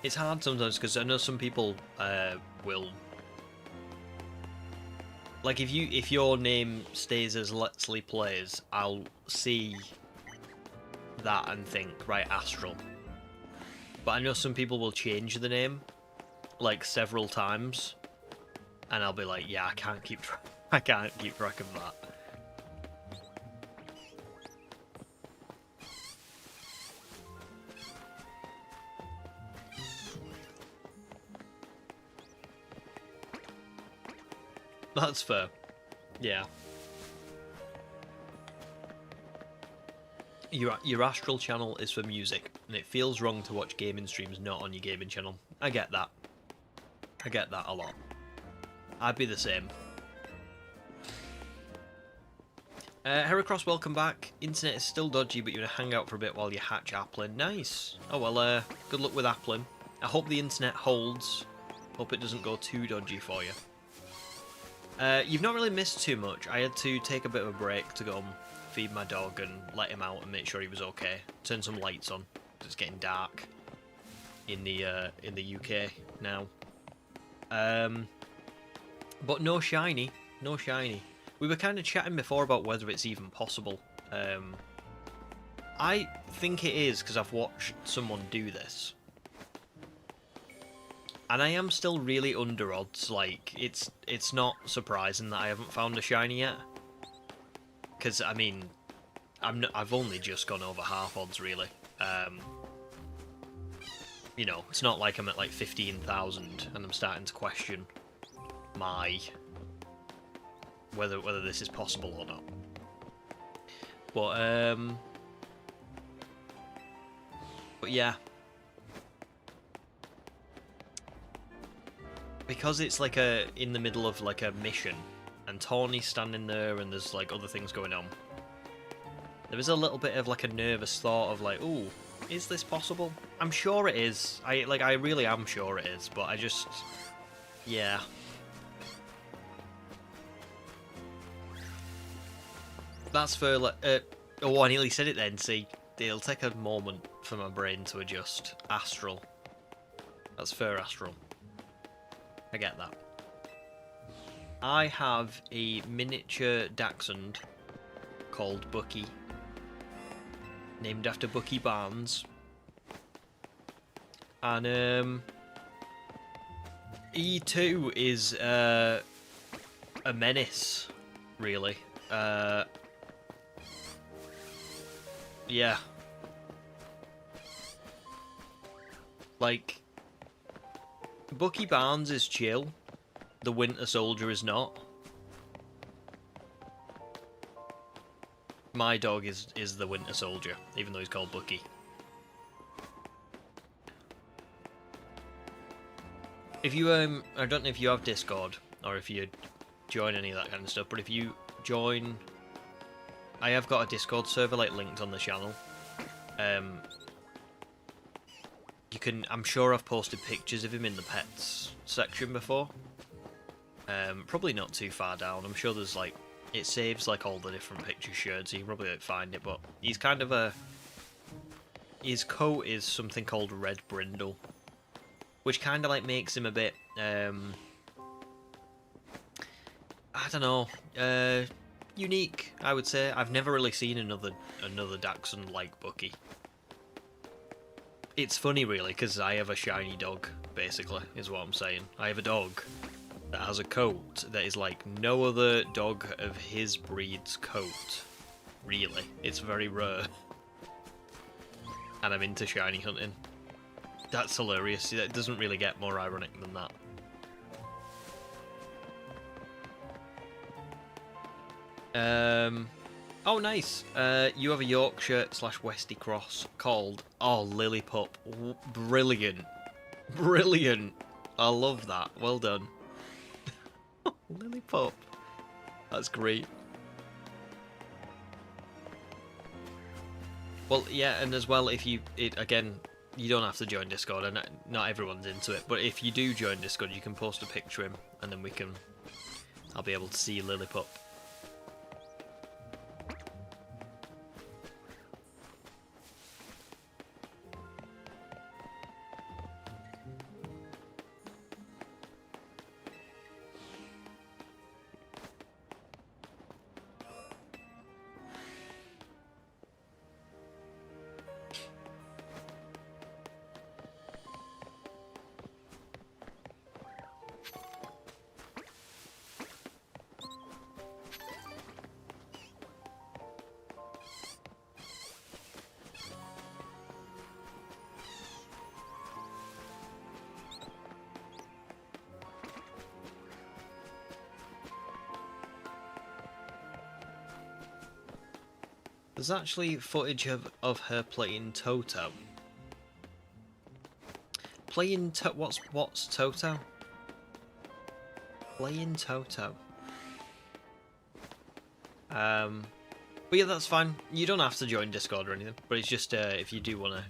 It's hard sometimes because I know some people will, like, if your name stays as Leslie Plays, I'll see that and think, right, Astral. But I know some people will change the name like several times, and I'll be like, yeah, I can't keep track of that. That's fair. Yeah. Your Astral channel is for music, and it feels wrong to watch gaming streams not on your gaming channel. I get that. I get that a lot. I'd be the same. Heracross, welcome back. Internet is still dodgy, but you're going to hang out for a bit while you hatch Applin. Nice. Oh, well, good luck with Applin. I hope the internet holds. Hope it doesn't go too dodgy for you. You've not really missed too much. I had to take a bit of a break to go and feed my dog and let him out and make sure he was okay. Turn some lights on. It's getting dark in the UK now. But no shiny. No shiny. We were kind of chatting before about whether it's even possible. I think it is because I've watched someone do this. And I am still really under odds. Like, it's not surprising that I haven't found a shiny yet. Because, I mean, I've only just gone over half odds, really. You know, it's not like I'm at, like, 15,000 and I'm starting to question whether this is possible or not. But yeah. Because it's like in the middle of like a mission, and Tawny's standing there, and there's like other things going on. There is a little bit of like a nervous thought of like, ooh, is this possible? I'm sure it is. I really am sure it is, but I just, yeah. That's for like, oh, I nearly said it then. See, it'll take a moment for my brain to adjust. Astral. That's fair, Astral. I get that. I have a miniature dachshund called Bucky, named after Bucky Barnes, and he too is a menace, really. Yeah, like, Bucky Barnes is chill, the Winter Soldier is not. My dog is the Winter Soldier, even though he's called Bucky. If you I don't know if you have Discord or if you join any of that kind of stuff, but if you join, I have got a Discord server like linked on the channel. You can, I'm sure I've posted pictures of him in the pets section before. Probably not too far down. I'm sure there's like It saves like all the different picture shared, so you can probably like, find it. But he's kind of a... His coat is something called red brindle, which kind of like makes him a bit... I don't know. Unique, I would say. I've never really seen another Dachshund like Bucky. It's funny, really, because I have a shiny dog, basically, is what I'm saying. I have a dog that has a coat that is like no other dog of his breed's coat. Really. It's very rare. And I'm into shiny hunting. That's hilarious. It doesn't really get more ironic than that. Oh, nice. You have a Yorkshire / Westie cross called Lily Pup. Brilliant. Brilliant. I love that. Well done. Lily Pup. That's great. Well, yeah, and as well, if again, you don't have to join Discord, and not everyone's into it, but if you do join Discord, you can post a picture of him, and then I'll be able to see Lily Pup. There's actually footage of her playing Toto. What's Toto? Playing Toto. But yeah, that's fine. You don't have to join Discord or anything. But it's just if you do want to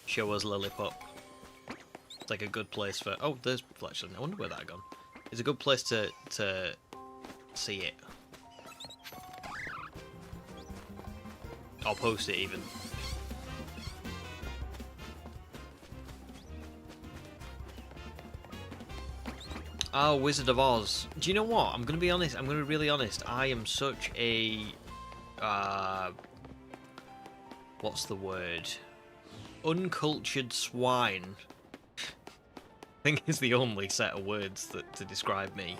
show us Lily Pup, it's like a good place for. Oh, there's Fletcher. I wonder where that gone. It's a good place to see it. I'll post it even. Oh, Wizard of Oz. Do you know what? I'm gonna be honest. I'm gonna be really honest. I am such a what's the word? Uncultured swine. I think is the only set of words to describe me.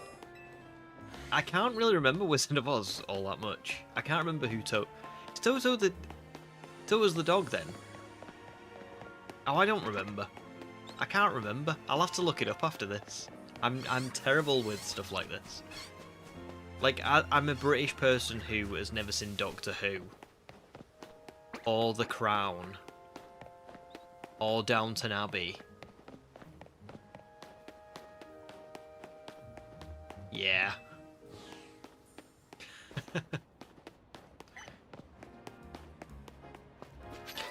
I can't really remember Wizard of Oz all that much. I can't remember who Toto's the dog then? Oh, I don't remember. I can't remember. I'll have to look it up after this. I'm terrible with stuff like this. Like, I'm a British person who has never seen Doctor Who. Or The Crown. Or Downton Abbey. Yeah.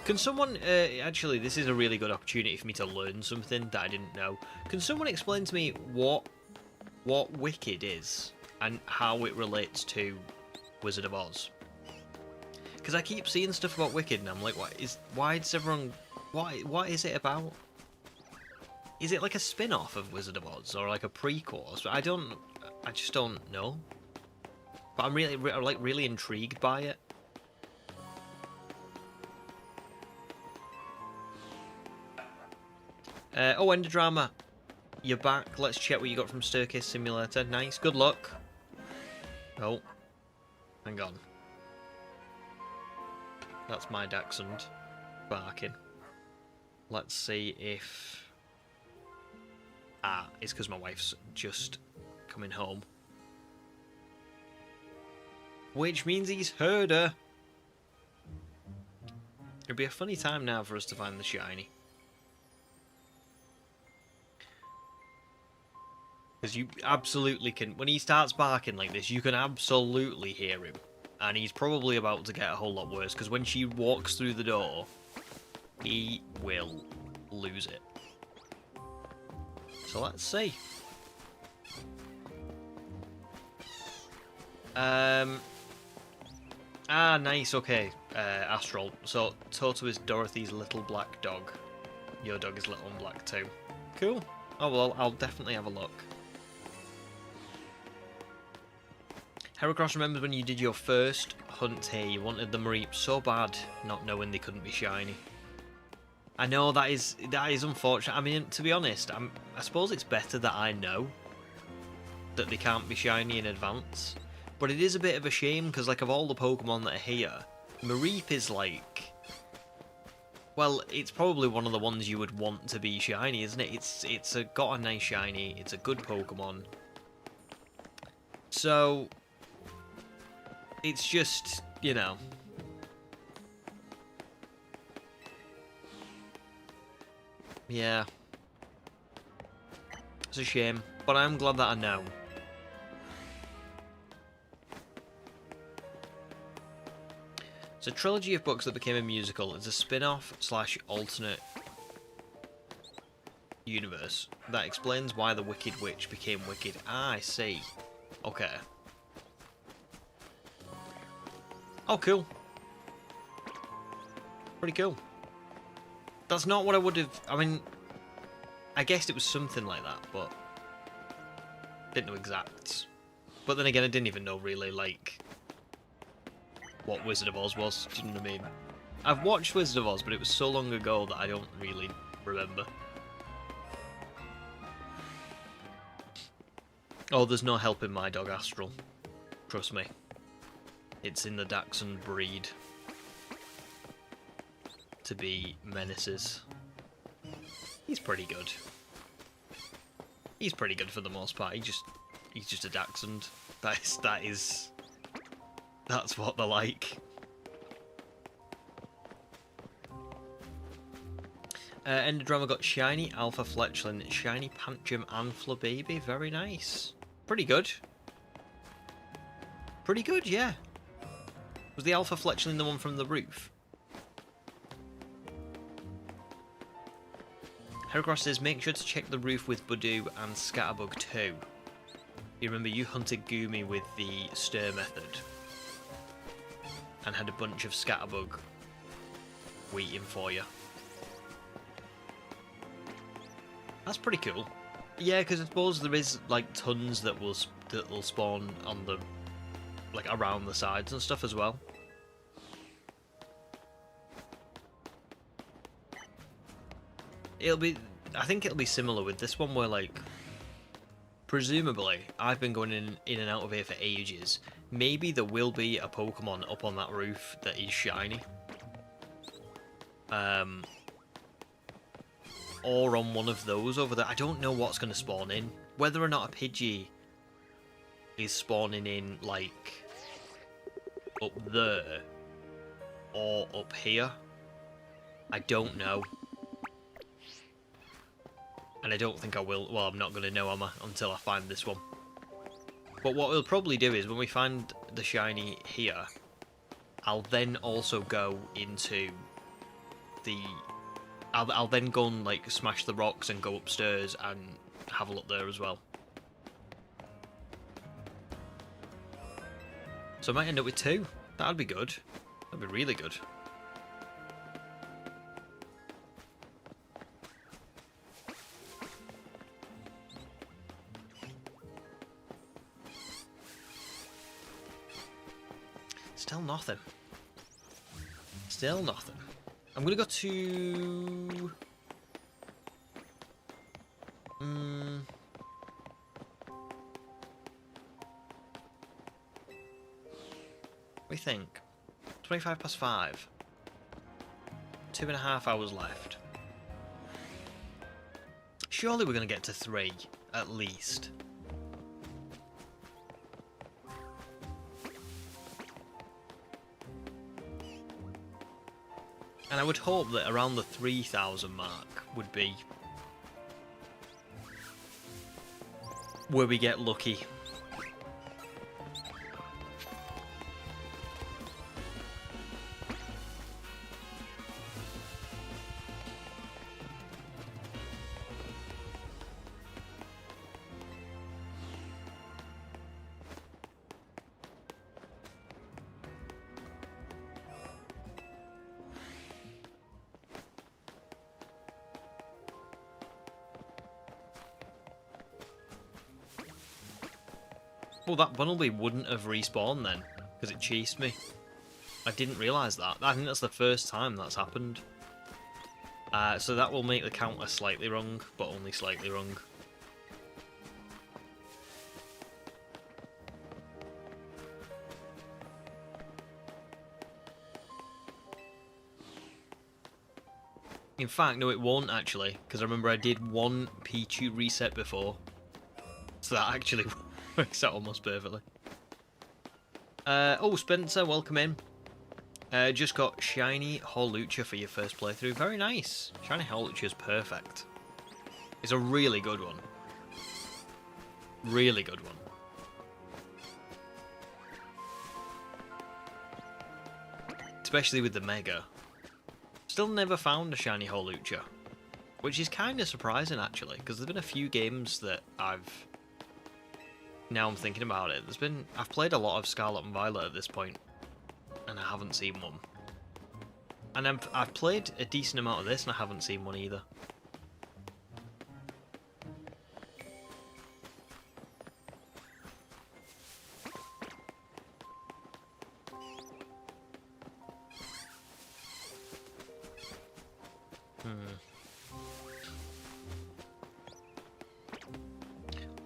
Can someone, actually, this is a really good opportunity for me to learn something that I didn't know. Can someone explain to me what Wicked is and how it relates to Wizard of Oz? Because I keep seeing stuff about Wicked and I'm like, what is it about? Is it like a spin-off of Wizard of Oz or like a prequel? So I just don't know. But I'm really intrigued by it. Oh, Ender Drama, you're back. Let's check what you got from Staircase Simulator. Nice, good luck. Oh, hang on. That's my Dachshund barking. Let's see if... it's because my wife's just coming home. Which means he's heard her. It'll be a funny time now for us to find the shiny. Because you absolutely can, when he starts barking like this, you can absolutely hear him. And he's probably about to get a whole lot worse, because when she walks through the door, he will lose it. So let's see. Ah, nice, okay. Astral. So, Toto is Dorothy's little black dog. Your dog is little and black too. Cool. Oh, well, I'll definitely have a look. Heracross remembers when you did your first hunt here, you wanted the Mareep so bad, not knowing they couldn't be shiny. I know that is unfortunate. I mean, to be honest, I suppose it's better that I know that they can't be shiny in advance. But it is a bit of a shame, because like of all the Pokemon that are here, Mareep is like... Well, it's probably one of the ones you would want to be shiny, isn't it? It's got a nice shiny, it's a good Pokemon. So... It's just, you know... Yeah. It's a shame, but I'm glad that I know. It's a trilogy of books that became a musical. It's a spin-off / alternate universe that explains why the Wicked Witch became wicked. Ah, I see. Okay. Oh, cool. Pretty cool. That's not what I would have... I mean, I guessed it was something like that, but... Didn't know exacts. But then again, I didn't even know, really, like... what Wizard of Oz was, do you know what I mean? I've watched Wizard of Oz, but it was so long ago that I don't really remember. Oh, there's no helping my dog Astral. Trust me. It's in the Dachshund breed to be menaces. He's pretty good. He's pretty good for the most part. He's just a Dachshund. That's what they're like. Endodrama got shiny Alpha Fletchling, shiny Pancham and Flabébé. Very nice. Pretty good. Pretty good, yeah. Was the Alpha Fletchling the one from the roof? Heracross says, make sure to check the roof with Budew and Scatterbug too. You remember you hunted Goomy with the stir method and had a bunch of Scatterbug waiting for you. That's pretty cool. Yeah, because I suppose there is like tons that will spawn on the like around the sides and stuff as well. I think it'll be similar with this one where like presumably I've been going in and out of here for ages. Maybe there will be a Pokemon up on that roof that is shiny. Or on one of those over there. I don't know what's going to spawn in. Whether or not a Pidgey is spawning in, like, up there or up here, I don't know. And I don't think I will. Well, I'm not going to know, am I, until I find this one. But what we'll probably do is, when we find the shiny here, I'll then also go into the... I'll then go and like smash the rocks and go upstairs and have a look there as well. So I might end up with 2. That'd be good. That'd be really good. Still nothing. Still nothing. I'm gonna go to... What do you think? 25 past 5. 2.5 hours left. Surely we're gonna get to 3, at least. And I would hope that around the 3,000 mark would be where we get lucky. Well, that Bunnelby wouldn't have respawned then, because it chased me. I didn't realise that. I think that's the first time that's happened. So that will make the counter slightly wrong, but only slightly wrong. In fact, no, it won't actually, because I remember I did one Pichu reset before. So that actually works out almost perfectly. Oh, Spencer, welcome in. Just got Shiny Hawlucha for your first playthrough. Very nice. Shiny Hawlucha is perfect. It's a really good one. Really good one. Especially with the Mega. Still never found a Shiny Hawlucha. Which is kind of surprising actually, because there's been a few games that I've... Now I'm thinking about it. I've played a lot of Scarlet and Violet at this point, and I haven't seen one. And I've played a decent amount of this, and I haven't seen one either.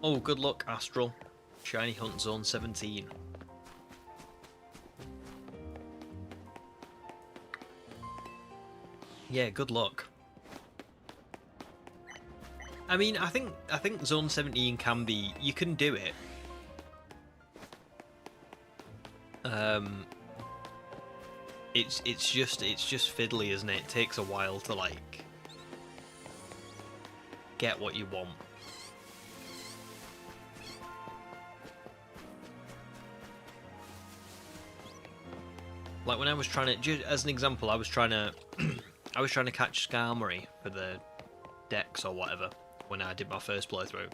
Oh, good luck, Astral. Shiny Hunt Zone 17. Yeah, good luck. I mean, I think Zone 17 can be... You can do it. It's just fiddly, isn't it? It takes a while to like get what you want. Like when I was trying to, just as an example, I was trying to catch Skarmory for the Dex or whatever when I did my first playthrough,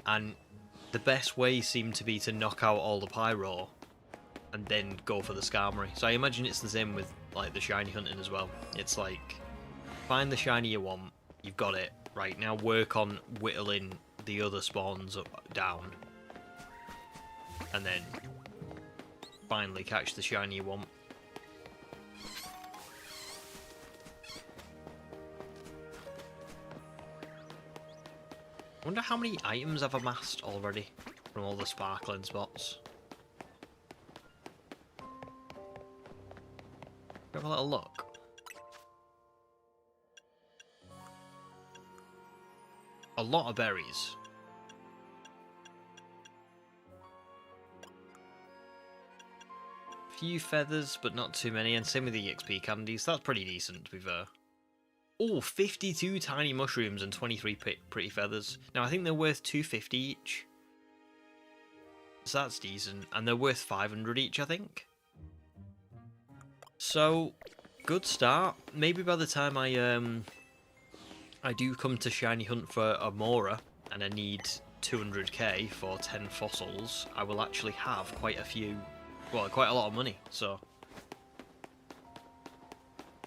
and the best way seemed to be to knock out all the Pyro and then go for the Skarmory. So I imagine it's the same with like the shiny hunting as well. It's like, find the shiny you want, you've got it, right, now work on whittling the other spawns down, and then finally catch the shiny you want. I wonder how many items I've amassed already from all the sparkling spots. Have a little look. A lot of berries. Few feathers, but not too many, and same with the EXP candies. That's pretty decent, to be fair. Oh, 52 tiny mushrooms and 23 pretty feathers. Now, I think they're worth 250 each. So that's decent. And they're worth 500 each, I think. So, good start. Maybe by the time I do come to shiny hunt for Amora, and I need 200k for 10 fossils, I will actually have quite a few, well, quite a lot of money, so.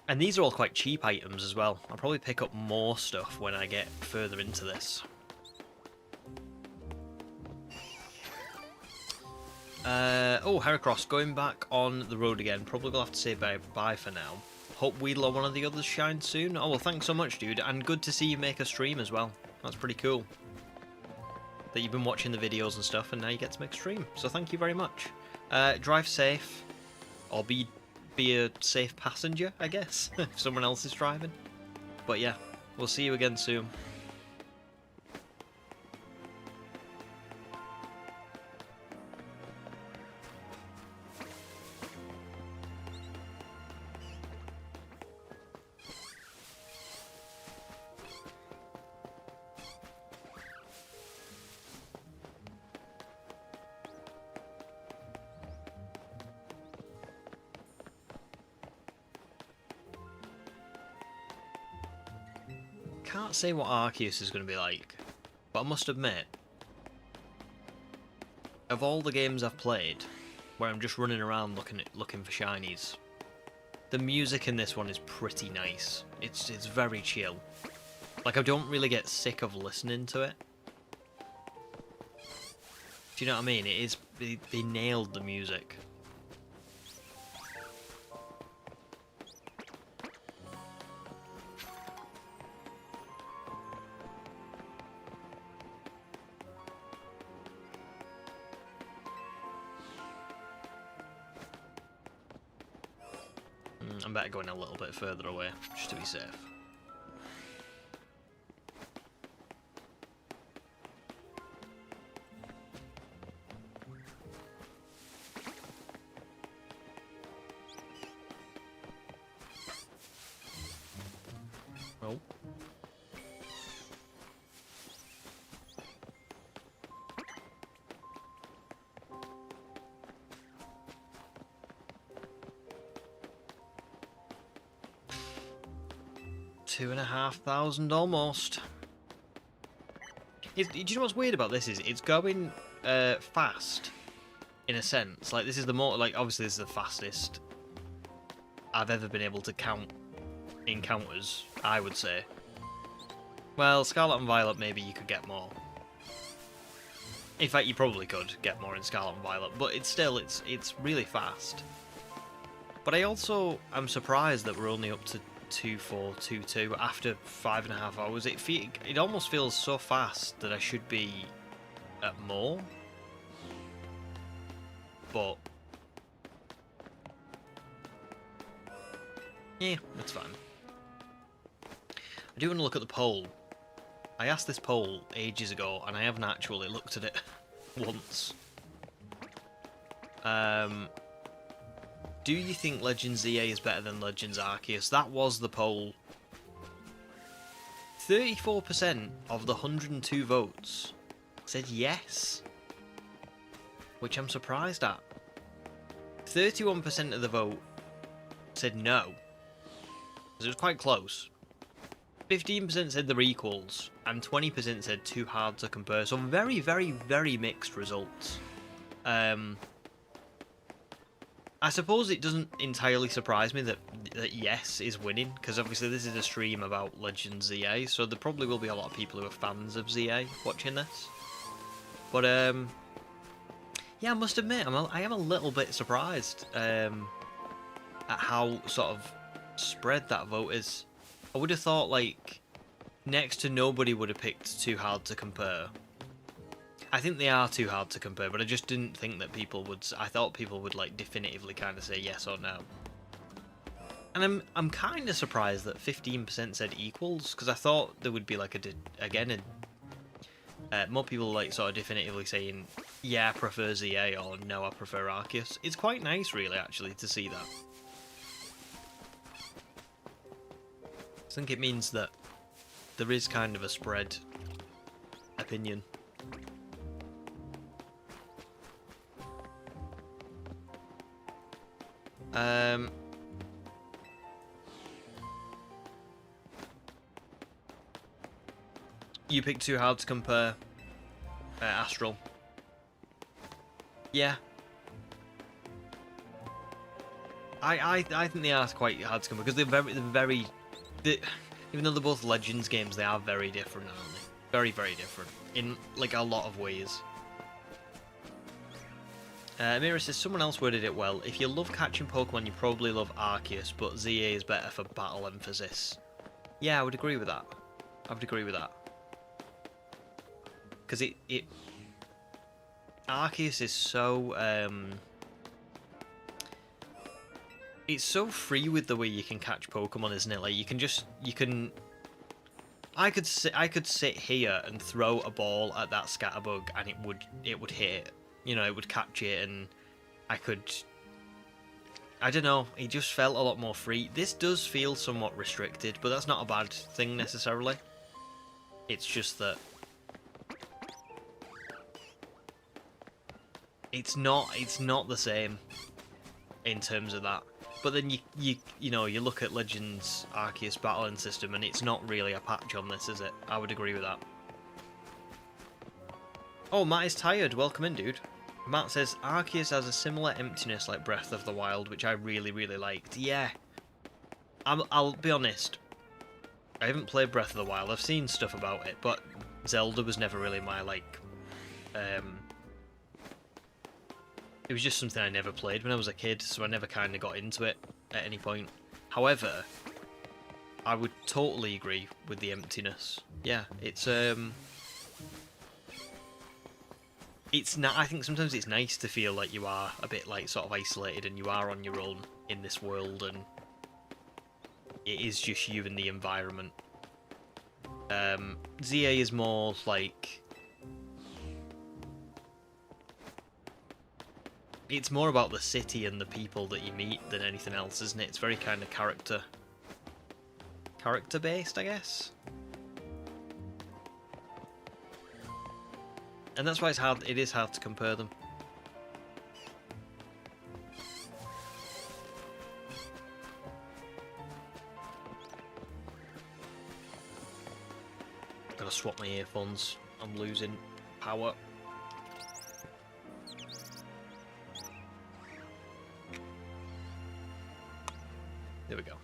And these are all quite cheap items as well. I'll probably pick up more stuff when I get further into this. Oh, Heracross, going back on the road again. Probably will have to say bye for now. Hope Weedle or one of the others shine soon. Oh, well, thanks so much, dude. And good to see you make a stream as well. That's pretty cool. That you've been watching the videos and stuff, and now you get to make a stream. So thank you very much. Drive safe. Or be a safe passenger, I guess, if someone else is driving. But yeah, we'll see you again soon. Can't say what Arceus is going to be like, but I must admit, of all the games I've played, where I'm just running around looking for shinies, the music in this one is pretty nice. It's very chill. Like, I don't really get sick of listening to it. Do you know what I mean? It is. They nailed the music. I'm better going a little bit further away, just to be safe. Oh. $2,500 almost. Do you know what's weird about this is it's going fast in a sense. Like this is the more like obviously this is the fastest I've ever been able to count encounters, I would say. Well, Scarlet and Violet maybe you could get more. In fact, you probably could get more in Scarlet and Violet, but it's still it's really fast. But I also am surprised that we're only up to 2422 after 5.5 hours. It almost feels so fast that I should be at more, but yeah, that's fine. I do want to look at the poll. I asked this poll ages ago and I haven't actually looked at it once. Do you think Legends ZA is better than Legends Arceus? That was the poll. 34% of the 102 votes said yes, which I'm surprised at. 31% of the vote said no, so it was quite close. 15% said they're equals, and 20% said too hard to compare, so very, very, very mixed results. I suppose it doesn't entirely surprise me that yes is winning, because obviously this is a stream about Legends ZA, so there probably will be a lot of people who are fans of ZA watching this. But yeah, I must admit, I am a little bit surprised at how sort of spread that vote is. I would have thought like next to nobody would have picked too hard to compare. I think they are too hard to compare, but I just didn't think that people would. I thought people would like definitively kind of say yes or no. And I'm kind of surprised that 15% said equals, because I thought there would be like more people like sort of definitively saying yeah I prefer ZA or no I prefer Arceus. It's quite nice really actually to see that. I think it means that there is kind of a spread opinion. You picked too hard to compare Astral. Yeah. I think they are quite hard to compare because they're even though they're both Legends games, they are very different, aren't they? Very, very different in like a lot of ways. Mira says, someone else worded it well. If you love catching Pokemon, you probably love Arceus, but ZA is better for battle emphasis. Yeah, I would agree with that. I would agree with that. Because Arceus is so it's so free with the way you can catch Pokemon, isn't it? Like I could sit here and throw a ball at that Scatterbug and it would hit it. You know, it would catch it, and I don't know, it just felt a lot more free. This does feel somewhat restricted, but that's not a bad thing necessarily. It's just that it's not the same in terms of that. But then you know, you look at Legends Arceus battling system and it's not really a patch on this, is it? I would agree with that. Oh, Matt is tired. Welcome in, dude. Matt says, Arceus has a similar emptiness like Breath of the Wild, which I really, really liked. Yeah. I'll be honest. I haven't played Breath of the Wild. I've seen stuff about it, but Zelda was never really my, like, It was just something I never played when I was a kid, so I never kind of got into it at any point. However, I would totally agree with the emptiness. Yeah, it's not. I think sometimes it's nice to feel like you are a bit like sort of isolated and you are on your own in this world, and it is just you and the environment. ZA is more like, it's more about the city and the people that you meet than anything else, isn't it? It's very kind of character based, I guess. And that's why it is hard to compare them. Gotta swap my earphones. I'm losing power. There we go.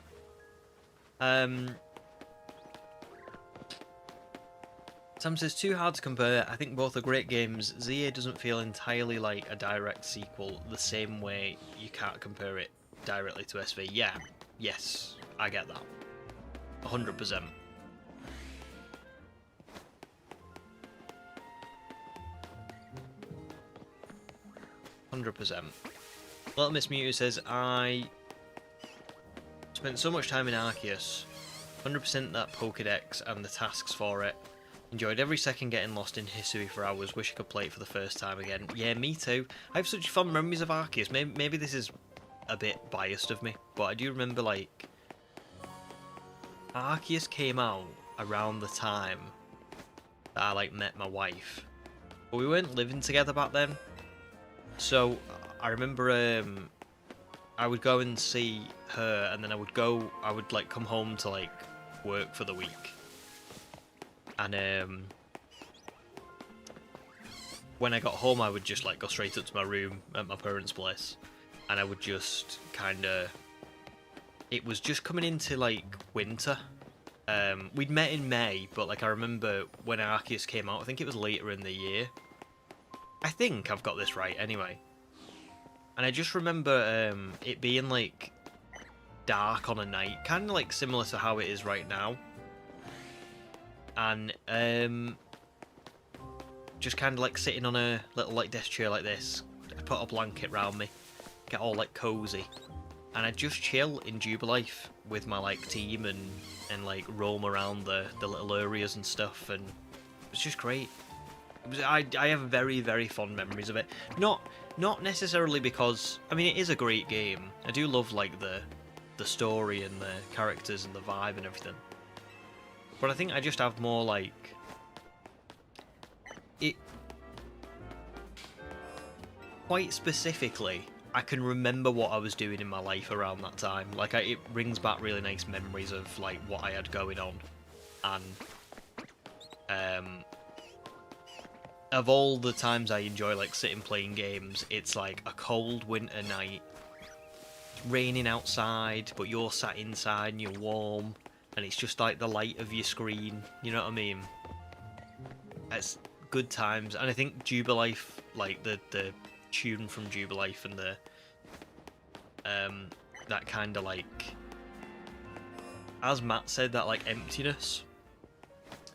Sam says, too hard to compare. I think both are great games. ZA doesn't feel entirely like a direct sequel, the same way you can't compare it directly to SV. Yeah, yes, I get that. 100%. Little Miss Mewtwo says, I spent so much time in Arceus. 100% that Pokédex and the tasks for it. Enjoyed every second getting lost in Hisui for hours. Wish I could play it for the first time again. Yeah, me too. I have such fond memories of Arceus. Maybe this is a bit biased of me, but I do remember, like, Arceus came out around the time that I, like, met my wife. But we weren't living together back then. So, I remember, I would go and see her, and then I would, like, come home to, like, work for the week. And when I got home, I would just like go straight up to my room at my parents' place, and I would just kind of. It was just coming into like winter. We'd met in May, but like I remember when Arceus came out. I think it was later in the year. I think I've got this right anyway. And I just remember it being like dark on a night, kind of like similar to how it is right now. And just kind of like sitting on a little like desk chair like this, put a blanket round me, get all like cozy, and I'd just chill in Jubilife with my like team and like roam around the little areas and stuff, and it was just great. I have very, very fond memories of it. Not necessarily because, I mean, it is a great game. I do love like the story and the characters and the vibe and everything. But I think I just have more like it. Quite specifically, I can remember what I was doing in my life around that time. Like it brings back really nice memories of like what I had going on, and of all the times I enjoy like sitting playing games, it's like a cold winter night, raining outside, but you're sat inside and you're warm. And it's just like the light of your screen, you know what I mean? It's good times, and I think Jubilife, like the tune from Jubilife and the that kind of like, as Matt said, that like emptiness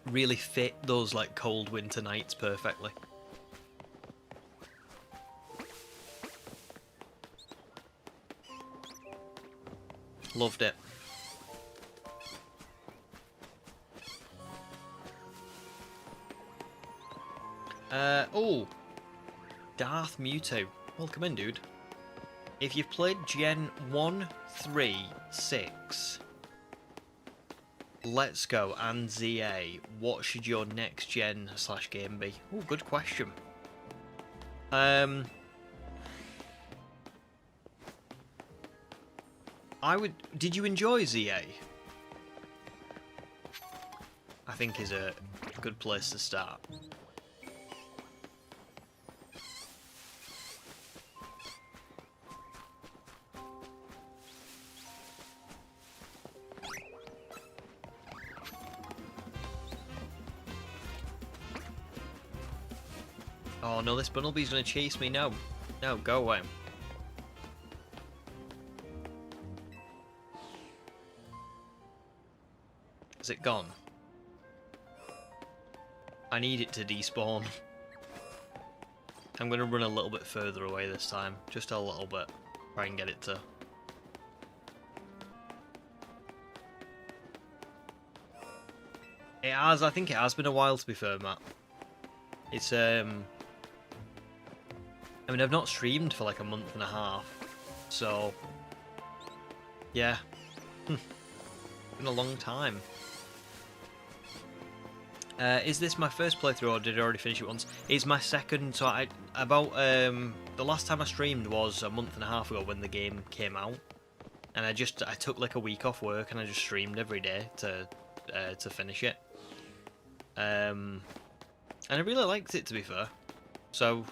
really fit those like cold winter nights perfectly. Loved it. Oh, Darth Mewtwo. Welcome in, dude. If you've played Gen 1, 3, 6, Let's Go, and ZA, what should your next gen / game be? Oh, good question. Did you enjoy ZA? I think is a good place to start. Oh no, this Bunnelby's gonna chase me now. No, go away. Is it gone? I need it to despawn. I'm going to run a little bit further away this time. Just a little bit. Try and get it to... It has, I think it has been a while, to be fair, Matt. It's, I mean, I've not streamed for like a month and a half. So... Yeah. Been a long time. Is this my first playthrough, or did I already finish it once? It's my second, so the last time I streamed was a month and a half ago when the game came out. And I took like a week off work and I just streamed every day to finish it. And I really liked it, to be fair. So,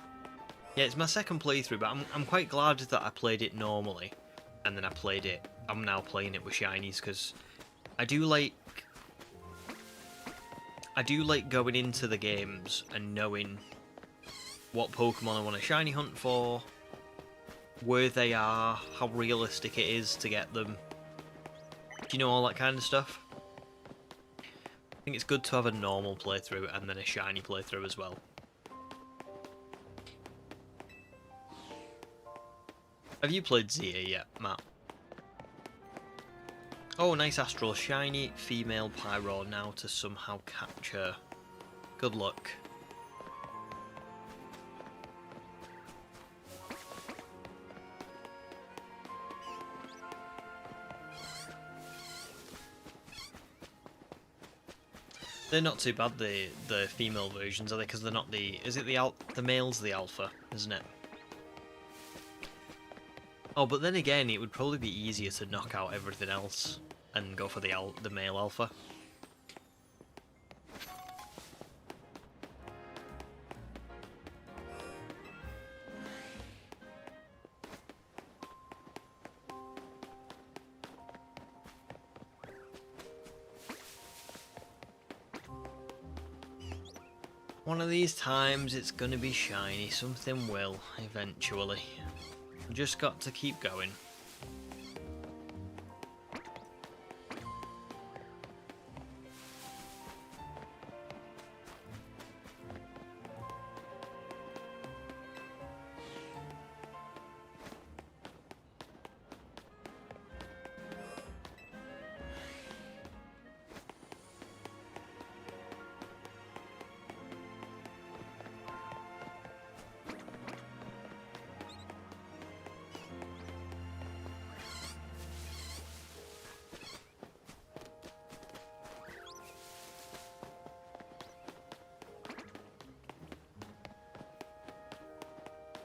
yeah, it's my second playthrough, but I'm quite glad that I played it normally. And then I'm now playing it with shinies, because I do like going into the games and knowing what Pokemon I want to shiny hunt for, where they are, how realistic it is to get them. Do you know, all that kind of stuff? I think it's good to have a normal playthrough and then a shiny playthrough as well. Have you played Zia yet, Matt? Oh, nice Astral. Shiny female Pyro now to somehow capture. Good luck. They're not too bad, the female versions, are they? Because they're not the... Is it the male's the alpha, isn't it? Oh, but then again, it would probably be easier to knock out everything else and go for the male alpha. One of these times it's gonna be shiny, something will, eventually. Just got to keep going.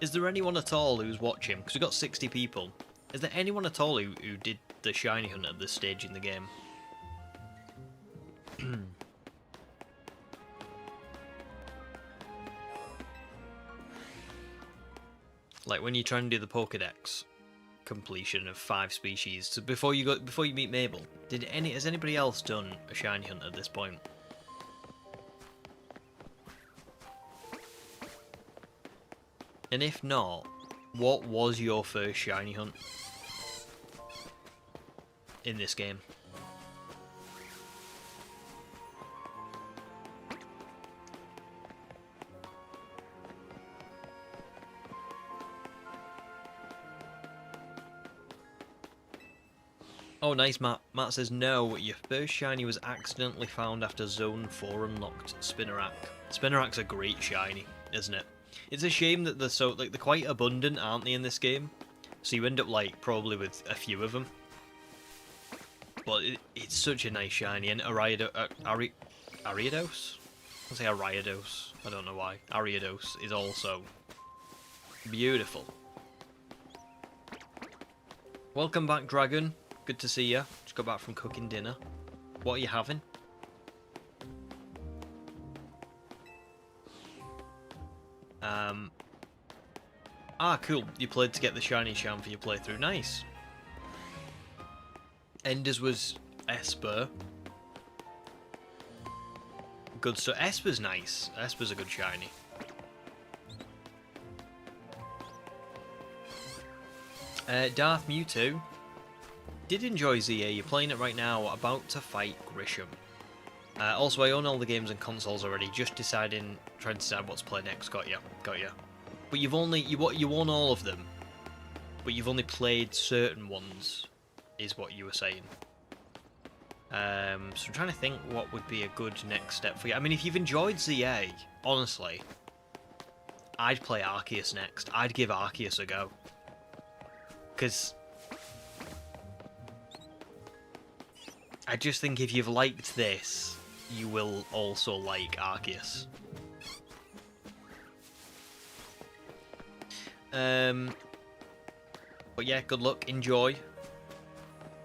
Is there anyone at all who's watching? Because we've got 60 people. Is there anyone at all who did the shiny hunt at this stage in the game? Like when you try and do the Pokédex completion of 5 species, so before you meet Mabel, has anybody else done a shiny hunt at this point? And if not, what was your first shiny hunt in this game? Oh, nice, Matt. Matt says, no, your first shiny was accidentally found after Zone 4 unlocked Spinarak. Spinarak's a great shiny, isn't it? It's a shame that they're quite abundant, aren't they, in this game? So you end up, like, probably with a few of them. But it's such a nice shiny. And Ariados? I'll say Ariados. I don't know why. Ariados is also beautiful. Welcome back, Dragon. Good to see you. Just got back from cooking dinner. What are you having? Cool. You played to get the shiny sham for your playthrough. Nice. Enders was Esper. Good, so Esper's nice. Esper's a good shiny. Darth Mewtwo. Did enjoy ZA. You're playing it right now. About to fight Grisham. Also, I own all the games and consoles already. Just trying to decide what to play next. Got you. But you own all of them. But you've only played certain ones, is what you were saying. So I'm trying to think what would be a good next step for you. I mean, if you've enjoyed ZA, honestly, I'd play Arceus next. I'd give Arceus a go. Because I just think if you've liked this, you will also like Arceus. But yeah, good luck, enjoy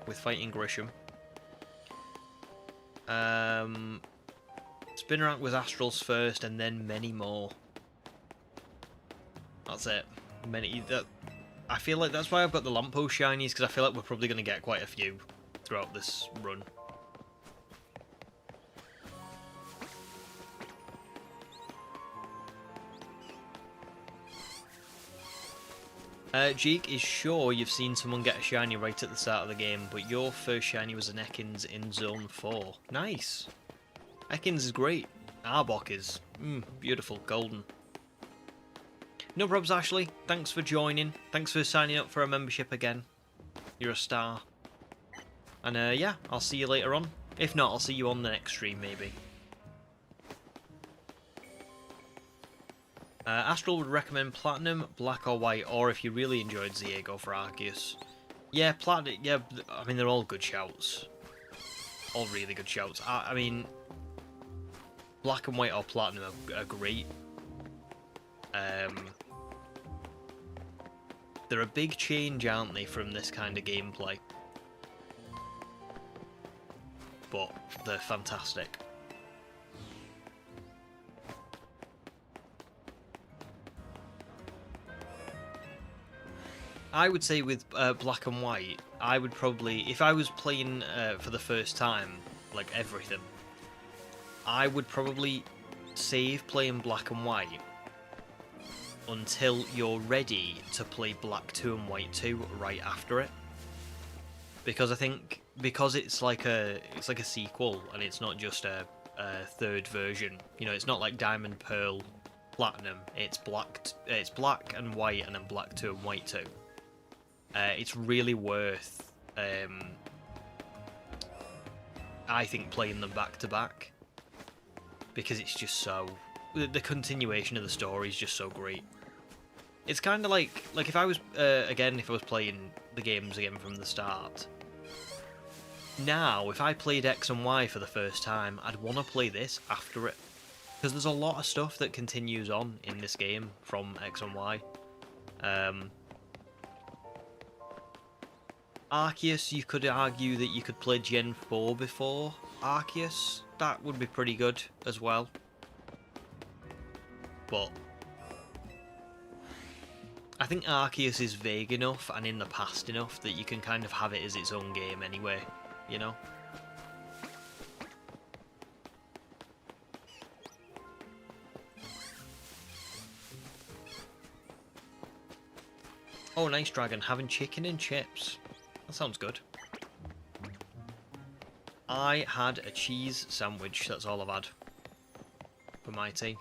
with fighting Grisham. Spinarak was Astrals first, and then many more. That's it. I feel like that's why I've got the Lamppost shinies, because I feel like we're probably going to get quite a few throughout this run. Jeek is sure you've seen someone get a shiny right at the start of the game, but your first shiny was an Ekans in Zone 4. Nice! Ekans is great. Arbok is beautiful, golden. No probs, Ashley. Thanks for joining. Thanks for signing up for a membership again. You're a star. And yeah, I'll see you later on. If not, I'll see you on the next stream, maybe. Astral would recommend Platinum, Black or White, or if you really enjoyed ZA, go for Arceus. Yeah, Platinum, yeah, I mean, they're all good shouts. All really good shouts. I mean, Black and White or Platinum are great. They're a big change, aren't they, from this kind of gameplay? But they're fantastic. I would say with Black and White, I would probably, if I was playing for the first time, like everything, I would probably save playing Black and White until you're ready to play Black 2 and White 2 right after it. Because I think, because it's like a sequel and it's not just a third version, you know, it's not like Diamond, Pearl, Platinum, it's Black and White and then Black 2 and White 2. It's really worth, I think, playing them back to back, because it's just so, the continuation of the story is just so great. It's kind of like if I was if I was playing the games again from the start. Now, if I played X and Y for the first time, I'd want to play this after it, because there's a lot of stuff that continues on in this game from X and Y. Arceus, you could argue that you could play Gen 4 before Arceus. That would be pretty good as well. But I think Arceus is vague enough and in the past enough that you can kind of have it as its own game anyway, you know? Oh, nice, Dragon. Having chicken and chips. That sounds good. I had a cheese sandwich, that's all I've had for my tea.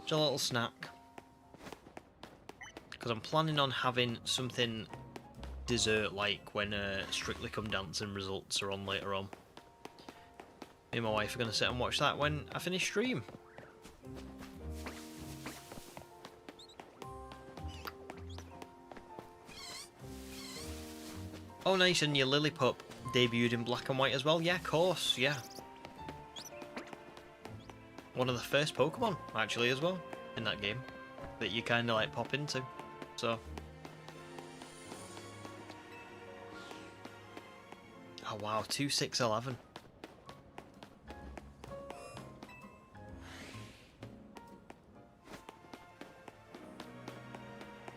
Just a little snack. Because I'm planning on having something dessert-like when Strictly Come Dancing results are on later on. Me and my wife are going to sit and watch that when I finish stream. Oh nice, and your Lillipup debuted in Black and White as well? Yeah, of course, yeah. One of the first Pokemon, actually, as well, in that game, that you kind of like pop into, so. Oh wow, 2611.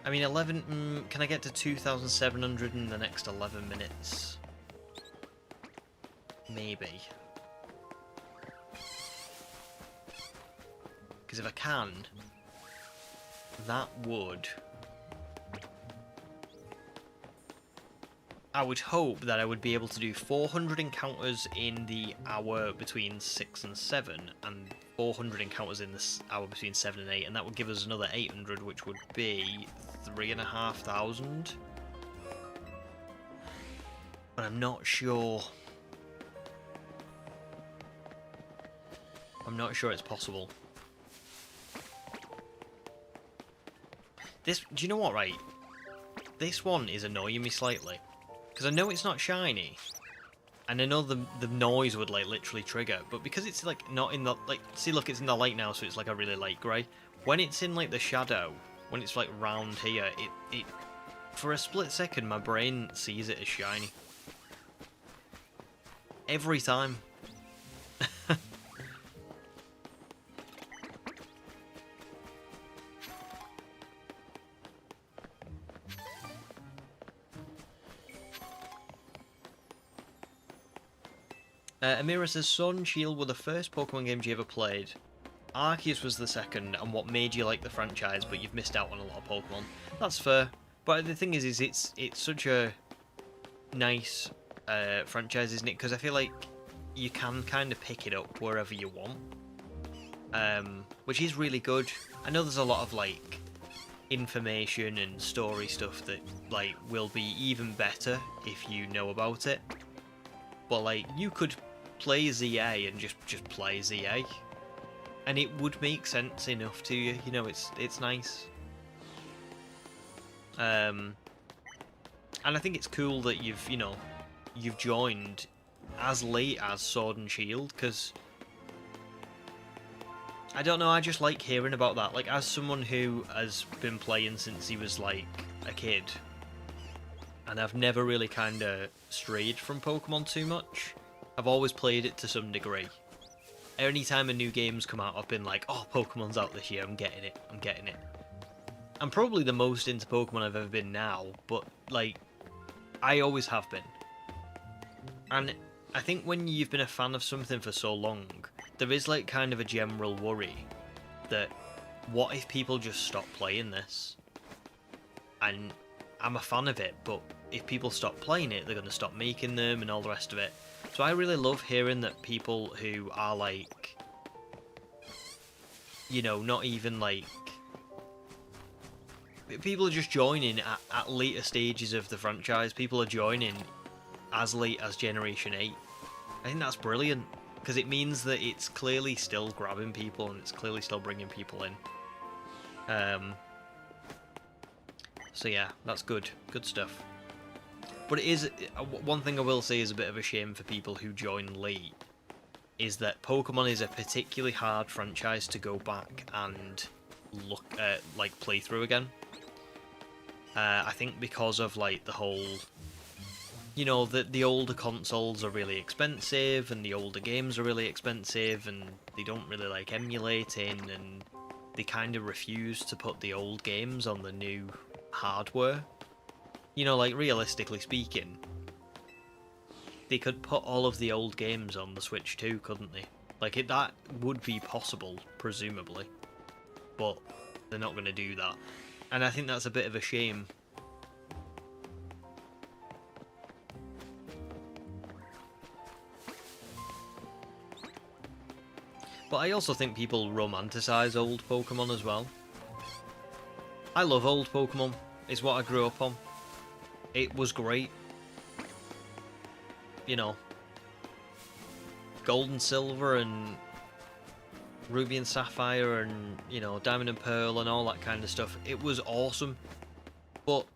I mean, 11, can I get to 2,700 in the next 11 minutes? Maybe. Because if I can, that would I would hope that I would be able to do 400 encounters in the hour between 6 and 7, and 400 encounters in the hour between 7 and 8, and that would give us another 800, which would be 3,500. But I'm not sure. I'm not sure it's possible. This, do you know what, right? This one is annoying me slightly. Because I know it's not shiny. And I know the noise would, like, literally trigger. But because it's, like, not in the, like, see, look, it's in the light now, so it's, like, a really light grey. When it's in, like, the shadow, when it's, like, round here, it for a split second, my brain sees it as shiny. Every time. Amira says, Sword and Shield were the first Pokemon games you ever played. Arceus was the second, and what made you like the franchise, but you've missed out on a lot of Pokemon. That's fair. But the thing is it's such a nice franchise, isn't it? Because I feel like you can kind of pick it up wherever you want. Which is really good. I know there's a lot of, like, information and story stuff that, like, will be even better if you know about it. But, like, you could play ZA and just play ZA, and it would make sense enough to you. You know, it's nice. And I think it's cool that you've joined as late as Sword and Shield, because I don't know, I just like hearing about that. Like, as someone who has been playing since he was, like, a kid, and I've never really kind of strayed from Pokemon too much. I've always played it to some degree. Anytime a new game's come out, I've been like, oh, Pokemon's out this year, I'm getting it. I'm probably the most into Pokemon I've ever been now, but, like, I always have been. And I think when you've been a fan of something for so long, there is, like, kind of a general worry that, what if people just stop playing this? And I'm a fan of it, but if people stop playing it, they're going to stop making them and all the rest of it. So I really love hearing that people who are, like, you know, not even, like, people are just joining at later stages of the franchise. People are joining as late as Generation 8. I think that's brilliant, because it means that it's clearly still grabbing people and it's clearly still bringing people in. So yeah, that's good. Good stuff. But it is, one thing I will say is a bit of a shame for people who join late, is that Pokemon is a particularly hard franchise to go back and look at, like, play through again. I think because of, like, the whole, you know, the older consoles are really expensive, and the older games are really expensive, and they don't really like emulating, and they kind of refuse to put the old games on the new hardware. You know, like, realistically speaking, they could put all of the old games on the Switch too, couldn't they? Like, that would be possible, presumably. But they're not going to do that. And I think that's a bit of a shame. But I also think people romanticize old Pokemon as well. I love old Pokemon. It's what I grew up on. It was great. You know, Gold and Silver and Ruby and Sapphire and, you know, Diamond and Pearl and all that kind of stuff. It was awesome. But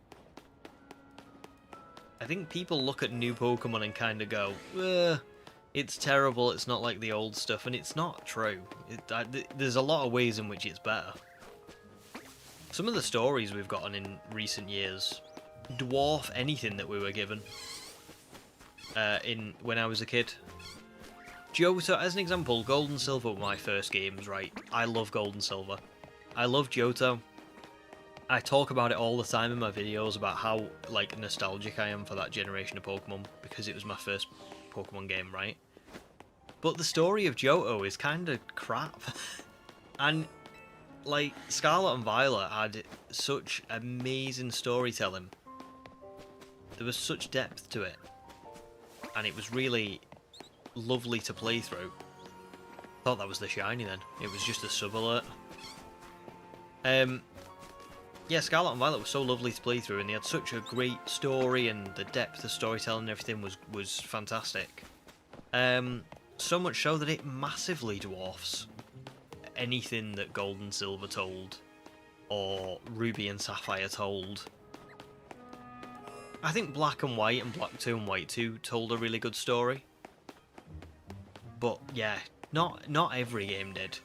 I think people look at new Pokemon and kind of go, it's terrible, it's not like the old stuff, and it's not true. There's a lot of ways in which it's better. Some of the stories we've gotten in recent years dwarf anything that we were given when I was a kid. Johto, as an example, Gold and Silver were my first games, right? I love Gold and Silver. I love Johto. I talk about it all the time in my videos about how, like, nostalgic I am for that generation of Pokemon, because it was my first Pokemon game, right? But the story of Johto is kind of crap. And, like, Scarlet and Violet had such amazing storytelling There was such depth to it, and it was really lovely to play through. Thought that was the shiny then. It was just a sub alert. Yeah, Scarlet and Violet was so lovely to play through, and they had such a great story, and the depth of storytelling and everything was fantastic. So much so that it massively dwarfs anything that Gold and Silver told, or Ruby and Sapphire told. I think Black and White and Black 2 and White 2 told a really good story. But yeah, not every game did.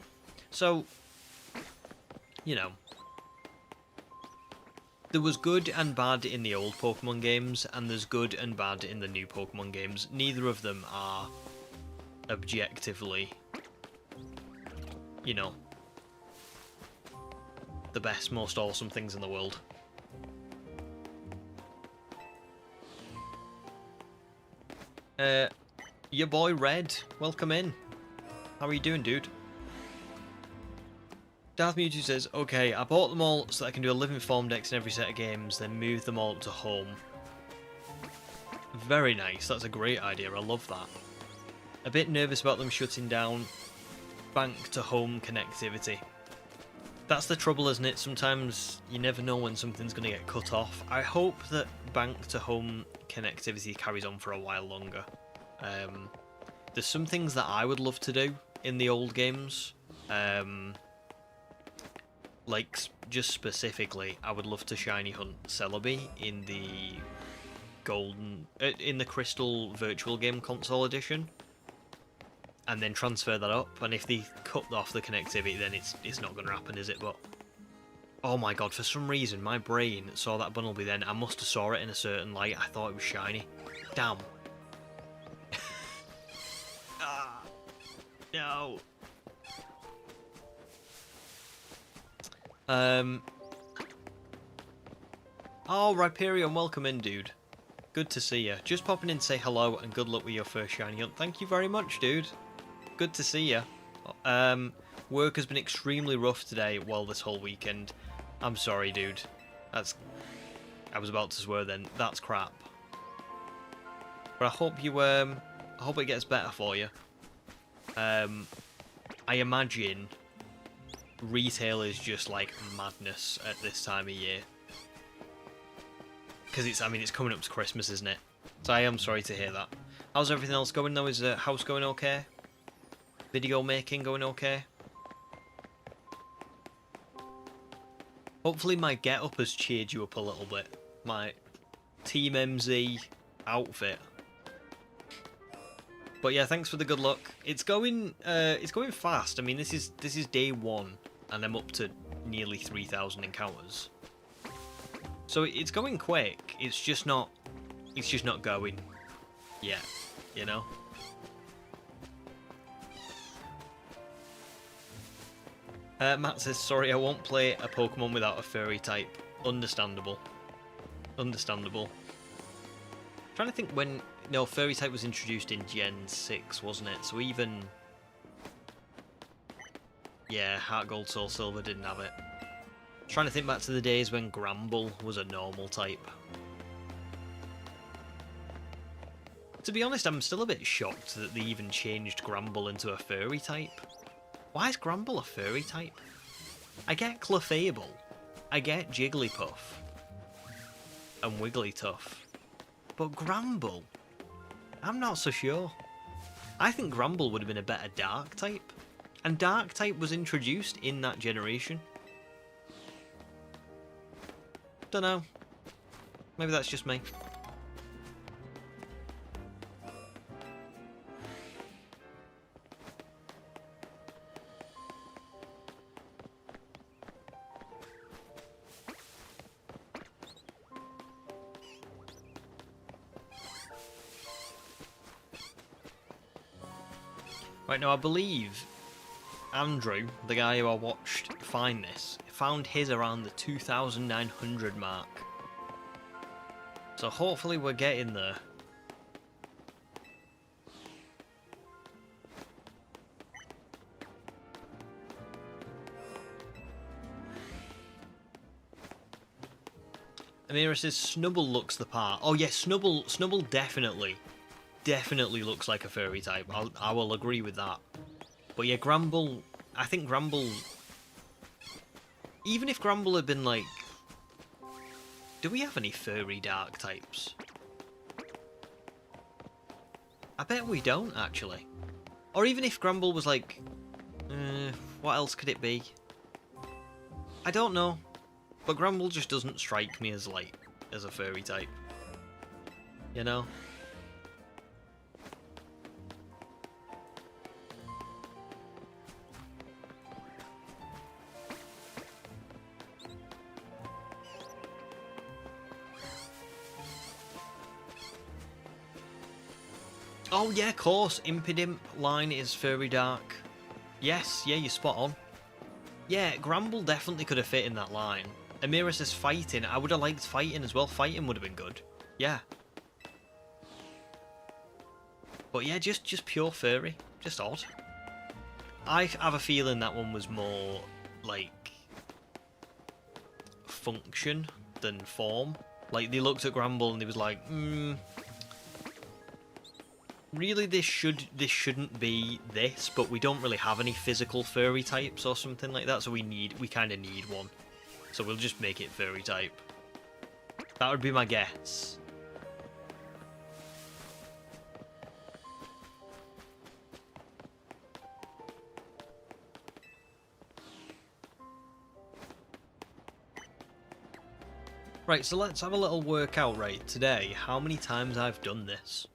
So, you know, there was good and bad in the old Pokemon games, and there's good and bad in the new Pokemon games. Neither of them are objectively, you know, the best, most awesome things in the world. Your boy Red, welcome in. How are you doing, dude? Darth Mewtwo says, okay, I bought them all so that I can do a living form dex in every set of games, then move them all up to home. Very nice, that's a great idea, I love that. A bit nervous about them shutting down bank to home connectivity. That's the trouble, isn't it? Sometimes you never know when something's going to get cut off. I hope that bank to home connectivity carries on for a while longer. There's some things that I would love to do in the old games. Like, just specifically, I would love to shiny hunt Celebi in the in the Crystal Virtual Game Console Edition, and then transfer that up. And if they cut off the connectivity, then it's not going to happen, is it? But oh my god, for some reason my brain saw that Bunnelby then. I must have saw it in a certain light. I thought it was shiny. Damn. Ah, no. Oh, Rhyperion, welcome in, dude. Good to see you. Just popping in to say hello and good luck with your first shiny hunt. Thank you very much, dude. Good to see you. Work has been extremely rough today, well, this whole weekend. I'm sorry, dude. I was about to swear then. That's crap. But I hope you, I hope it gets better for you. I imagine retail is just like madness at this time of year. Because it's coming up to Christmas, isn't it? So I am sorry to hear that. How's everything else going though? Is the house going okay? Video making going okay? Hopefully my get-up has cheered you up a little bit. My Team MZ outfit. But yeah, thanks for the good luck. It's going fast. I mean, this is day 1, and I'm up to nearly 3,000 encounters. So it's going quick. It's just not going yet, you know. Matt says, sorry, I won't play a Pokemon without a furry type. Understandable. Understandable. Trying to think when... No, furry type was introduced in Gen 6, wasn't it? So even... Yeah, Heart Gold, Soul Silver didn't have it. Trying to think back to the days when Gramble was a normal type. To be honest, I'm still a bit shocked that they even changed Gramble into a furry type. Why is Gramble a furry type? I get Clefable, I get Jigglypuff, and Wigglytuff, but Gramble? I'm not so sure. I think Gramble would have been a better Dark type, and Dark type was introduced in that generation. Dunno. Maybe that's just me. Right, now I believe Andrew, the guy who I watched find this, found his around the 2,900 mark. So hopefully we're getting there. I Amira says Snubble looks the part. Oh yeah, Snubble definitely looks like a furry type. I will agree with that. But yeah, Gramble, I think Gramble, even if Gramble had been like, do we have any furry dark types? I bet we don't actually. Or even if Gramble was like, what else could it be? I don't know. But Gramble just doesn't strike me as like, as a furry type. You know? Oh yeah, of course. Impidimp line is furry dark. Yes, yeah, you're spot on. Yeah, Gramble definitely could have fit in that line. Amira says fighting. I would have liked fighting as well. Fighting would have been good. Yeah. But yeah, just pure furry. Just odd. I have a feeling that one was more like function than form. Like they looked at Gramble and they was like, really this shouldn't be this, but we don't really have any physical furry types or something like that, so we kind of need one. So we'll just make it furry type. That would be my guess. Right, so let's have a little workout right today how many times I've done this.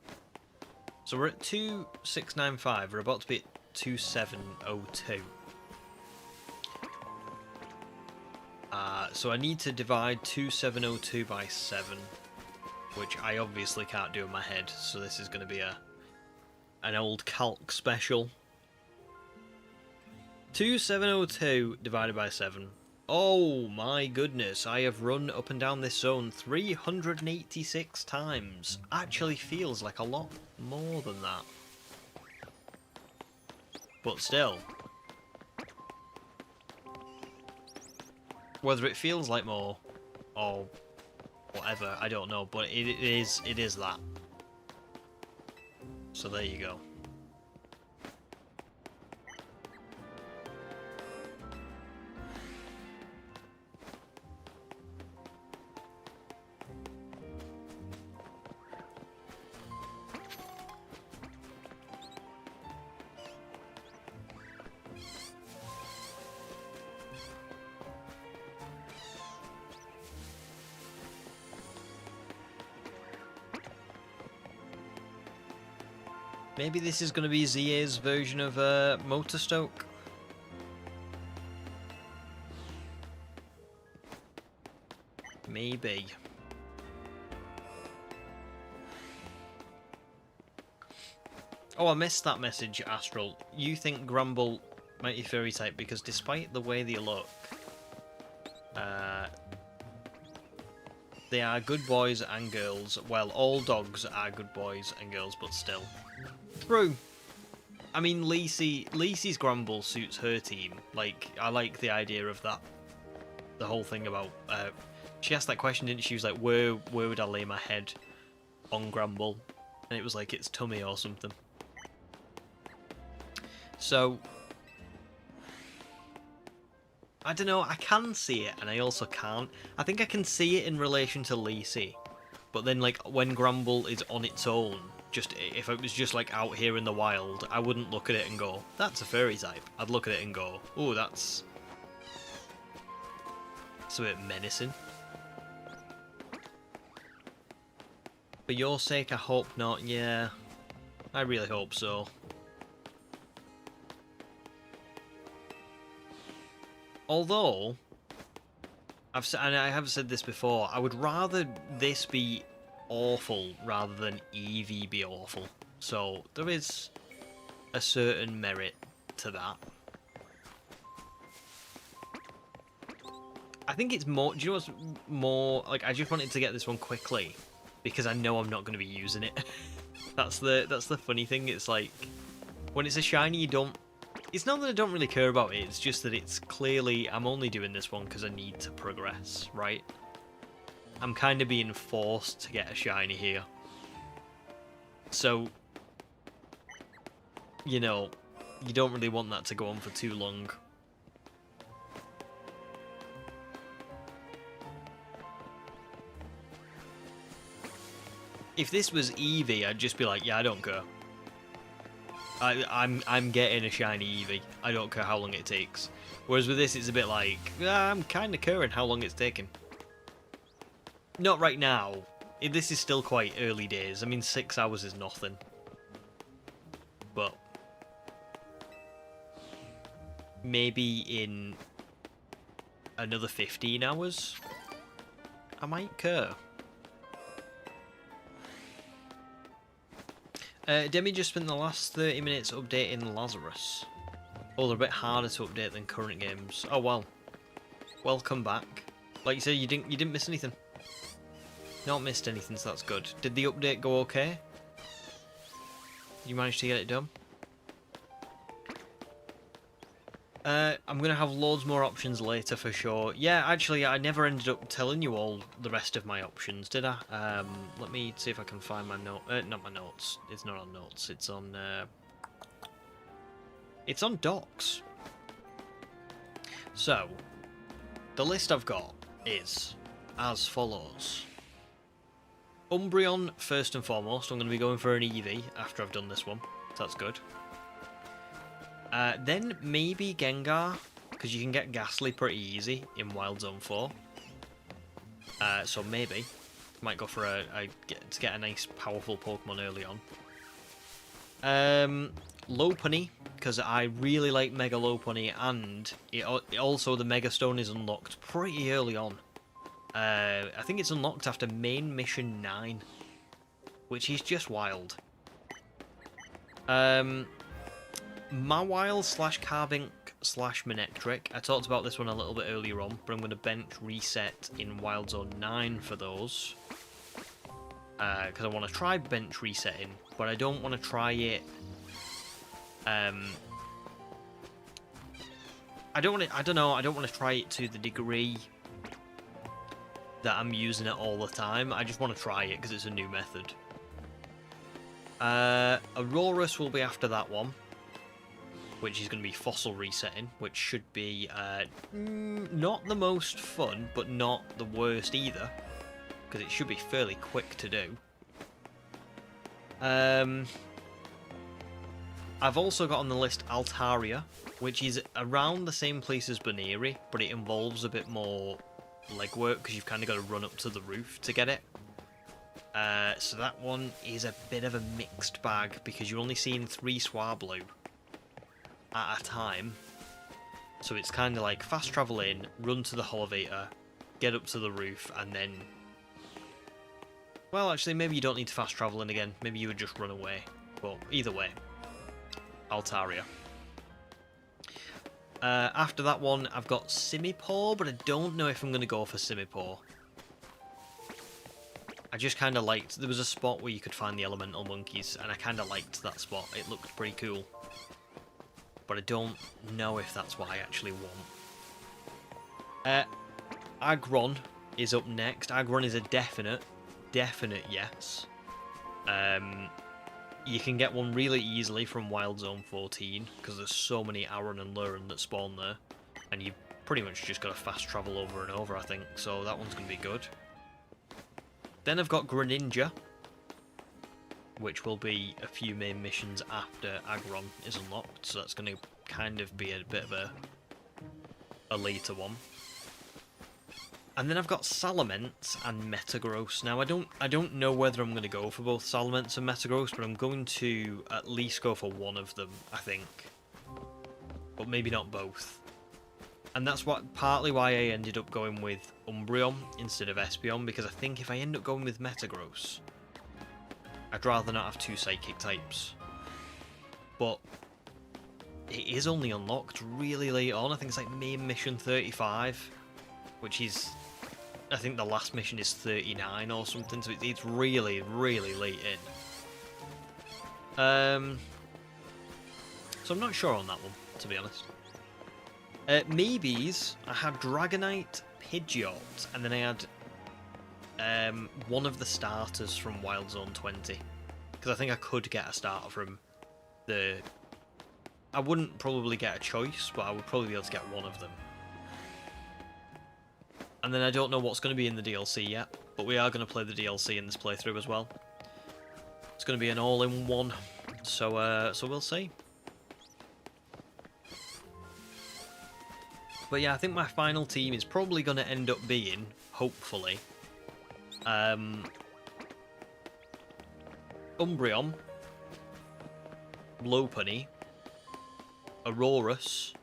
So we're at 2695, we're about to be at 2702. So I need to divide 2702 by 7, which I obviously can't do in my head, so this is going to be an old calc special. 2702 divided by 7. Oh my goodness, I have run up and down this zone 386 times. Actually feels like a lot more than that. But still. Whether it feels like more or whatever, I don't know, but it is that. So there you go. Maybe this is going to be ZA's version of Motorstoke. Maybe. Oh, I missed that message, Astral. You think Grumble might be furry type because despite the way they look, they are good boys and girls. Well, all dogs are good boys and girls, but still. True. I mean, Lacey's Grumble suits her team. Like, I like the idea of that. The whole thing about... she asked that question, didn't she? She was like, where would I lay my head on Grumble? And it was like, its tummy or something. So... I don't know, I can see it, and I also can't. I think I can see it in relation to Lacey. But then, like, when Grumble is on its own, just if it was just, like, out here in the wild, I wouldn't look at it and go, that's a furry type. I'd look at it and go, oh, that's a bit menacing. For your sake, I hope not. Yeah, I really hope so. Although, and I have said this before, I would rather this be awful rather than Eevee be awful. So there is a certain merit to that. I think it's more, do you know what's more, like, I just wanted to get this one quickly because I know I'm not going to be using it. That's the funny thing. It's like, when it's a shiny, you don't, it's not that I don't really care about it, it's just that it's clearly, I'm only doing this one because I need to progress, right? I'm kind of being forced to get a shiny here. So, you know, you don't really want that to go on for too long. If this was Eevee, I'd just be like, yeah, I don't care. I'm getting a shiny Eevee. I don't care how long it takes. Whereas with this, it's a bit like, I'm kind of caring how long it's taking. Not right now. This is still quite early days. I mean, 6 hours is nothing. But maybe in another 15 hours, I might care. Demi just spent the last 30 minutes updating Lazarus. Oh, they're a bit harder to update than current games. Oh well. Welcome back. Like you said, you didn't miss anything. Not missed anything, so that's good. Did the update go okay? You managed to get it done? I'm going to have loads more options later for sure. Yeah, actually, I never ended up telling you all the rest of my options, did I? Let me see if I can find my note. Not my notes. It's not on notes. It's on docs. So, the list I've got is as follows. Umbreon, first and foremost. I'm going to be going for an Eevee after I've done this one. So that's good. Then maybe Gengar, because you can get Ghastly pretty easy in Wild Zone 4. So maybe. Might go for to get a nice powerful Pokemon early on. Lopunny, because I really like Mega Lopunny, and also the Mega Stone is unlocked pretty early on. I think it's unlocked after main mission 9, which is just wild. Mawile / Carbink / Manectric. I talked about this one a little bit earlier on, but I'm going to bench reset in Wild Zone 9 for those. Because I want to try bench resetting, but I don't want to try it... I don't want to try it to the degree that I'm using it all the time. I just want to try it because it's a new method. Aurorus will be after that one, which is going to be fossil resetting, which should be not the most fun, but not the worst either, because it should be fairly quick to do. I've also got on the list Altaria, which is around the same place as Baneri, but it involves a bit more legwork, because you've kind of got to run up to the roof to get it. So that one is a bit of a mixed bag, because you're only seeing 3 Swablu at a time, so it's kind of like fast travel in, run to the elevator, get up to the roof, and then, well, actually maybe you don't need to fast travel in again, maybe you would just run away, but either way, Altaria. After that one I've got Simipour, but I don't know if I'm going to go for Simipour. I just kind of liked, there was a spot where you could find the elemental monkeys, and I kind of liked that spot, it looked pretty cool. But I don't know if that's what I actually want. Aggron is up next. Aggron is a definite yes. You can get one really easily from Wild Zone 14, because there's so many Aron and Luren that spawn there, and you pretty much just got to fast travel over and over, I think, so that one's going to be good. Then I've got Greninja, which will be a few main missions after Aggron is unlocked, so that's going to kind of be a bit of a later one. And then I've got Salamence and Metagross. Now I don't know whether I'm going to go for both Salamence and Metagross, but I'm going to at least go for one of them, I think. But maybe not both. And that's partly why I ended up going with Umbreon instead of Espeon, because I think if I end up going with Metagross, I'd rather not have 2 Psychic types. But it is only unlocked really late on. I think it's like main mission 35, which is, I think the last mission is 39 or something, so it's really, really late in. So I'm not sure on that one, to be honest. Maybes, I had Dragonite, Pidgeot, and then I had one of the starters from Wild Zone 20. Because I think I could get a starter from the... I wouldn't probably get a choice, but I would probably be able to get one of them. And then I don't know what's going to be in the DLC yet, but we are going to play the DLC in this playthrough as well. It's going to be an all-in-one, so we'll see. But yeah, I think my final team is probably going to end up being, hopefully, Umbreon, Lopunny, Aurorus,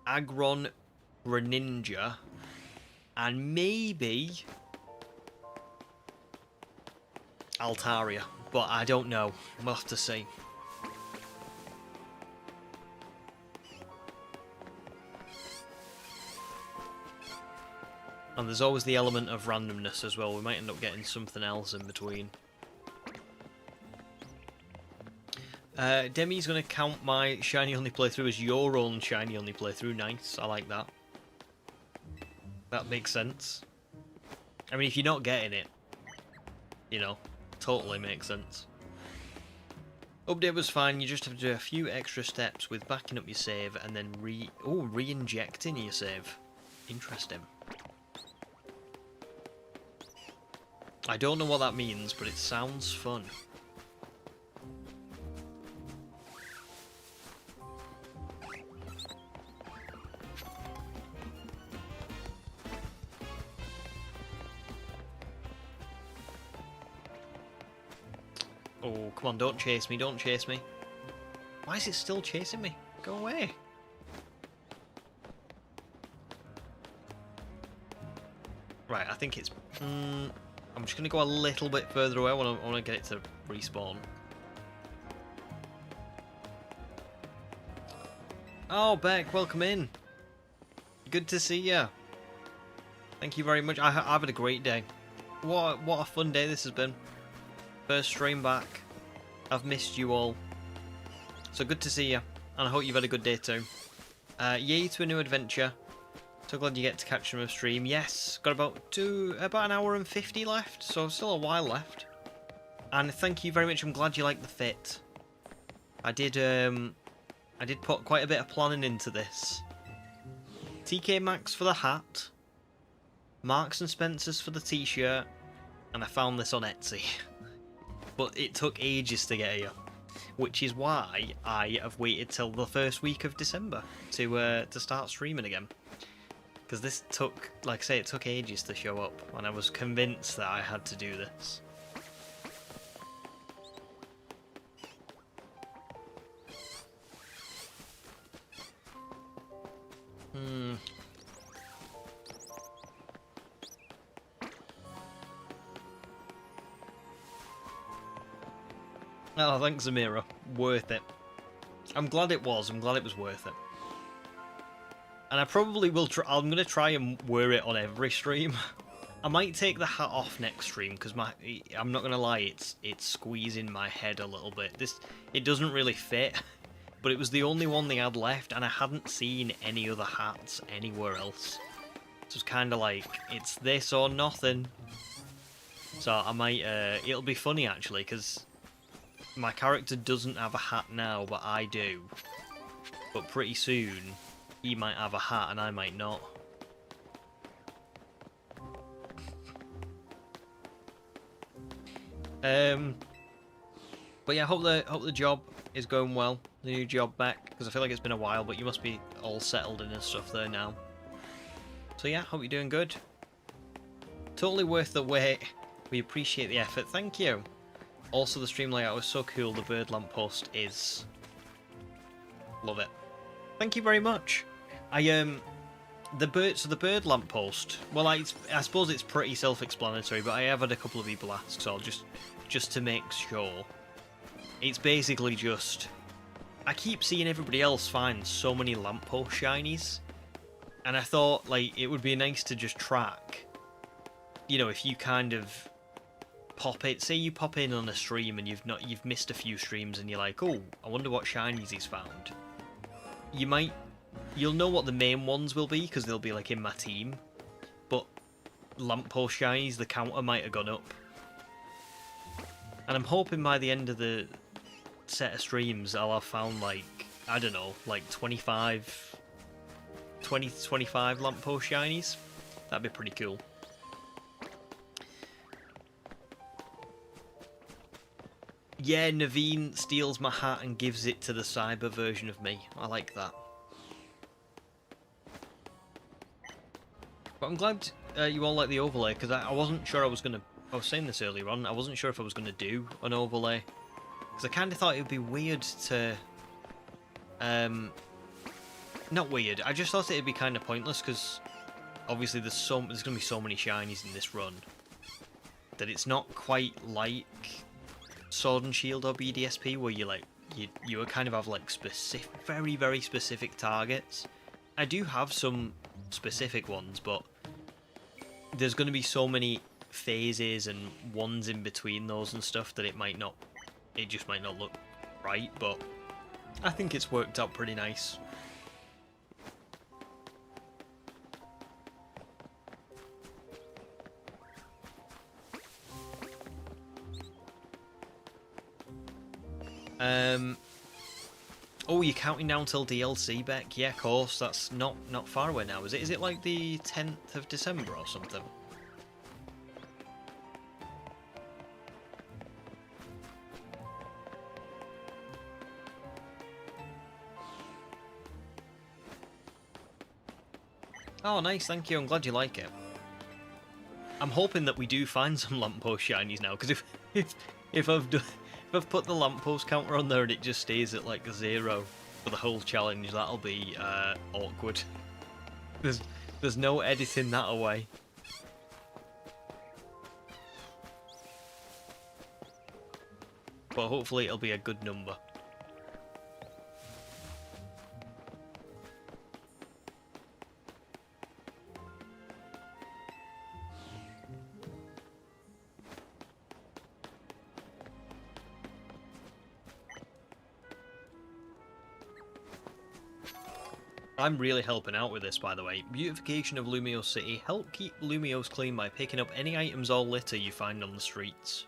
Aggron, Greninja, and maybe Altaria, but I don't know. We'll have to see. And there's always the element of randomness as well. We might end up getting something else in between. Demi's going to count my shiny only playthrough as your own shiny only playthrough. Nice, I like that. That makes sense. I mean, if you're not getting it, you know, totally makes sense. Update was fine, you just have to do a few extra steps with backing up your save and then re-injecting your save. Interesting. I don't know what that means, but it sounds fun. Oh, come on, don't chase me, don't chase me. Why is it still chasing me? Go away. Right, I think it's... I'm just going to go a little bit further away. I want to get it to respawn. Oh, Beck, welcome in. Good to see you. Thank you very much. I've had a great day. What a fun day this has been. First stream back. I've missed you all. So good to see you. And I hope you've had a good day too. Yay to a new adventure. So glad you get to catch them on stream. Yes, got about an hour and 50 left, so still a while left. And thank you very much. I'm glad you like the fit. I did put quite a bit of planning into this. TK Maxx for the hat, Marks and Spencer's for the t-shirt, and I found this on Etsy. But it took ages to get here, which is why I have waited till the first week of December to start streaming again. Because this took, like I say, it took ages to show up, and I was convinced that I had to do this. Oh, thanks, Zamira. Worth it. I'm glad it was. I'm glad it was worth it. And I probably will try. I'm going to try and wear it on every stream. I might take the hat off next stream because I'm not going to lie, it's squeezing my head a little bit. It doesn't really fit, but it was the only one they had left, and I hadn't seen any other hats anywhere else. So it's kind of like it's this or nothing. So I might. It'll be funny actually because my character doesn't have a hat now, but I do. But pretty soon, he might have a hat and I might not. But yeah, hope the job is going well. The new job back, because I feel like it's been a while, but you must be all settled in and stuff there now. So yeah, hope you're doing good. Totally worth the wait. We appreciate the effort. Thank you. Also, the stream layout was so cool. The bird lamppost is... Love it. Thank you very much. The bird lamppost. Well, I suppose it's pretty self-explanatory, but I have had a couple of people ask, so I'll just to make sure. It's basically just... I keep seeing everybody else find so many lamppost shinies, and I thought, like, it would be nice to just track. You know, if you kind of pop it, say you pop in on a stream and you've missed a few streams and you're like, oh, I wonder what shinies he's found. You might you'll know what the main ones will be because they'll be like in my team. But lamppost shinies, the counter might have gone up. And I'm hoping by the end of the set of streams, I'll have found like, I don't know, like 20 to 25 lamppost shinies. That'd be pretty cool. Yeah, Naveen steals my hat and gives it to the cyber version of me. I like that. But I'm glad you all like the overlay, because I wasn't sure I was going to... I was saying this earlier on, I wasn't sure if I was going to do an overlay. Because I kind of thought it would be weird to... not weird, I just thought it would be kind of pointless, because obviously there's going to be so many shinies in this run that it's not quite like Sword and Shield or BDSP, where you kind of have like specific, very, very specific targets. I do have some specific ones, but there's going to be so many phases and ones in between those and stuff that it just might not look right, but I think it's worked out pretty nice. Oh, you're counting down till DLC, Beck? Yeah, of course. That's not far away now, is it? Is it like the 10th of December or something? Oh, nice, thank you. I'm glad you like it. I'm hoping that we do find some lamppost shinies now, because if I've put the lamppost counter on there and it just stays at like 0 for the whole challenge, that'll be awkward. There's no editing that away. But hopefully it'll be a good number. I'm really helping out with this, by the way. Beautification of Lumiose City. Help keep Lumiose clean by picking up any items or litter you find on the streets.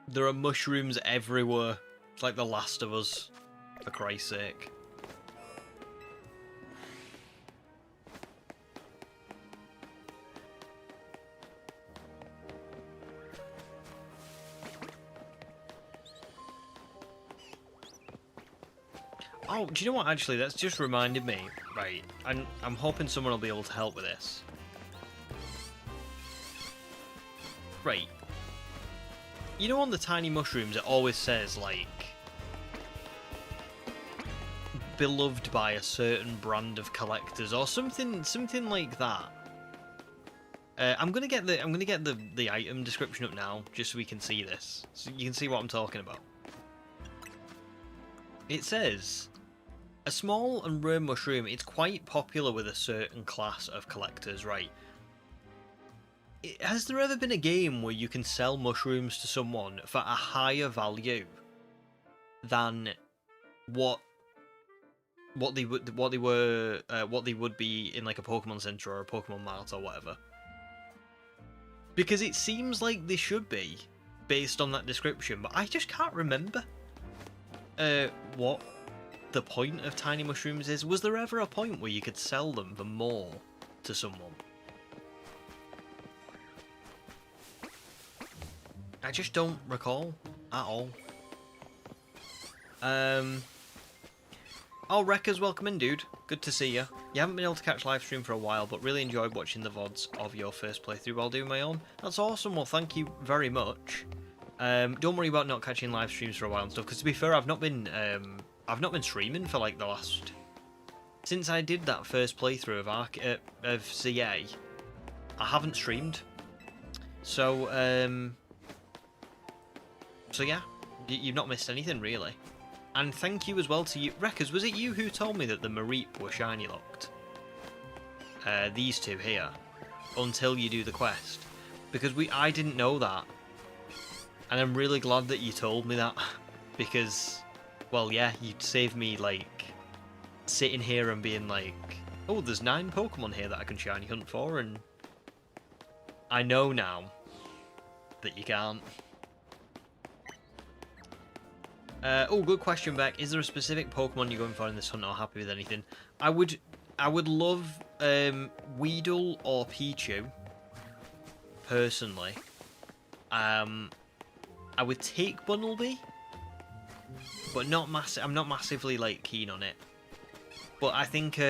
There are mushrooms everywhere. It's like The Last of Us, for Christ's sake. Oh, do you know what, actually, that's just reminded me, right, I'm hoping someone will be able to help with this. Right. You know on the tiny mushrooms it always says, like, beloved by a certain brand of collectors, or something like that. I'm gonna get the item description up now, just so we can see this. So you can see what I'm talking about. It says... A small and rare mushroom, it's quite popular with a certain class of collectors, right? Has there ever been a game where you can sell mushrooms to someone for a higher value than what they would be in like a Pokemon Center or a Pokemon Mart or whatever? Because it seems like they should be, based on that description, but I just can't remember what the point of tiny mushrooms is. Was there ever a point where you could sell them for more to someone? I just don't recall at all. Oh, Wreckers, welcome in, dude. Good to see you. You haven't been able to catch live stream for a while, but really enjoyed watching the VODs of your first playthrough while doing my own. That's awesome. Well, thank you very much. Don't worry about not catching live streams for a while and stuff, because to be fair, I've not been streaming for like the last... Since I did that first playthrough of CA, I haven't streamed. So yeah, you've not missed anything really. And thank you as well to you, Wreckers. Was it you who told me that the Mareep were shiny locked? These two here, until you do the quest, because I didn't know that, and I'm really glad that you told me that, because Well, yeah, you'd save me, like, sitting here and being like, oh, there's 9 Pokemon here that I can shiny hunt for, and I know now that you can't. Oh, good question, Beck. Is there a specific Pokemon you're going for in this hunt, or happy with anything? I would love Weedle or Pichu, personally. I would take Bunnelby, but I'm not massively like keen on it. But I think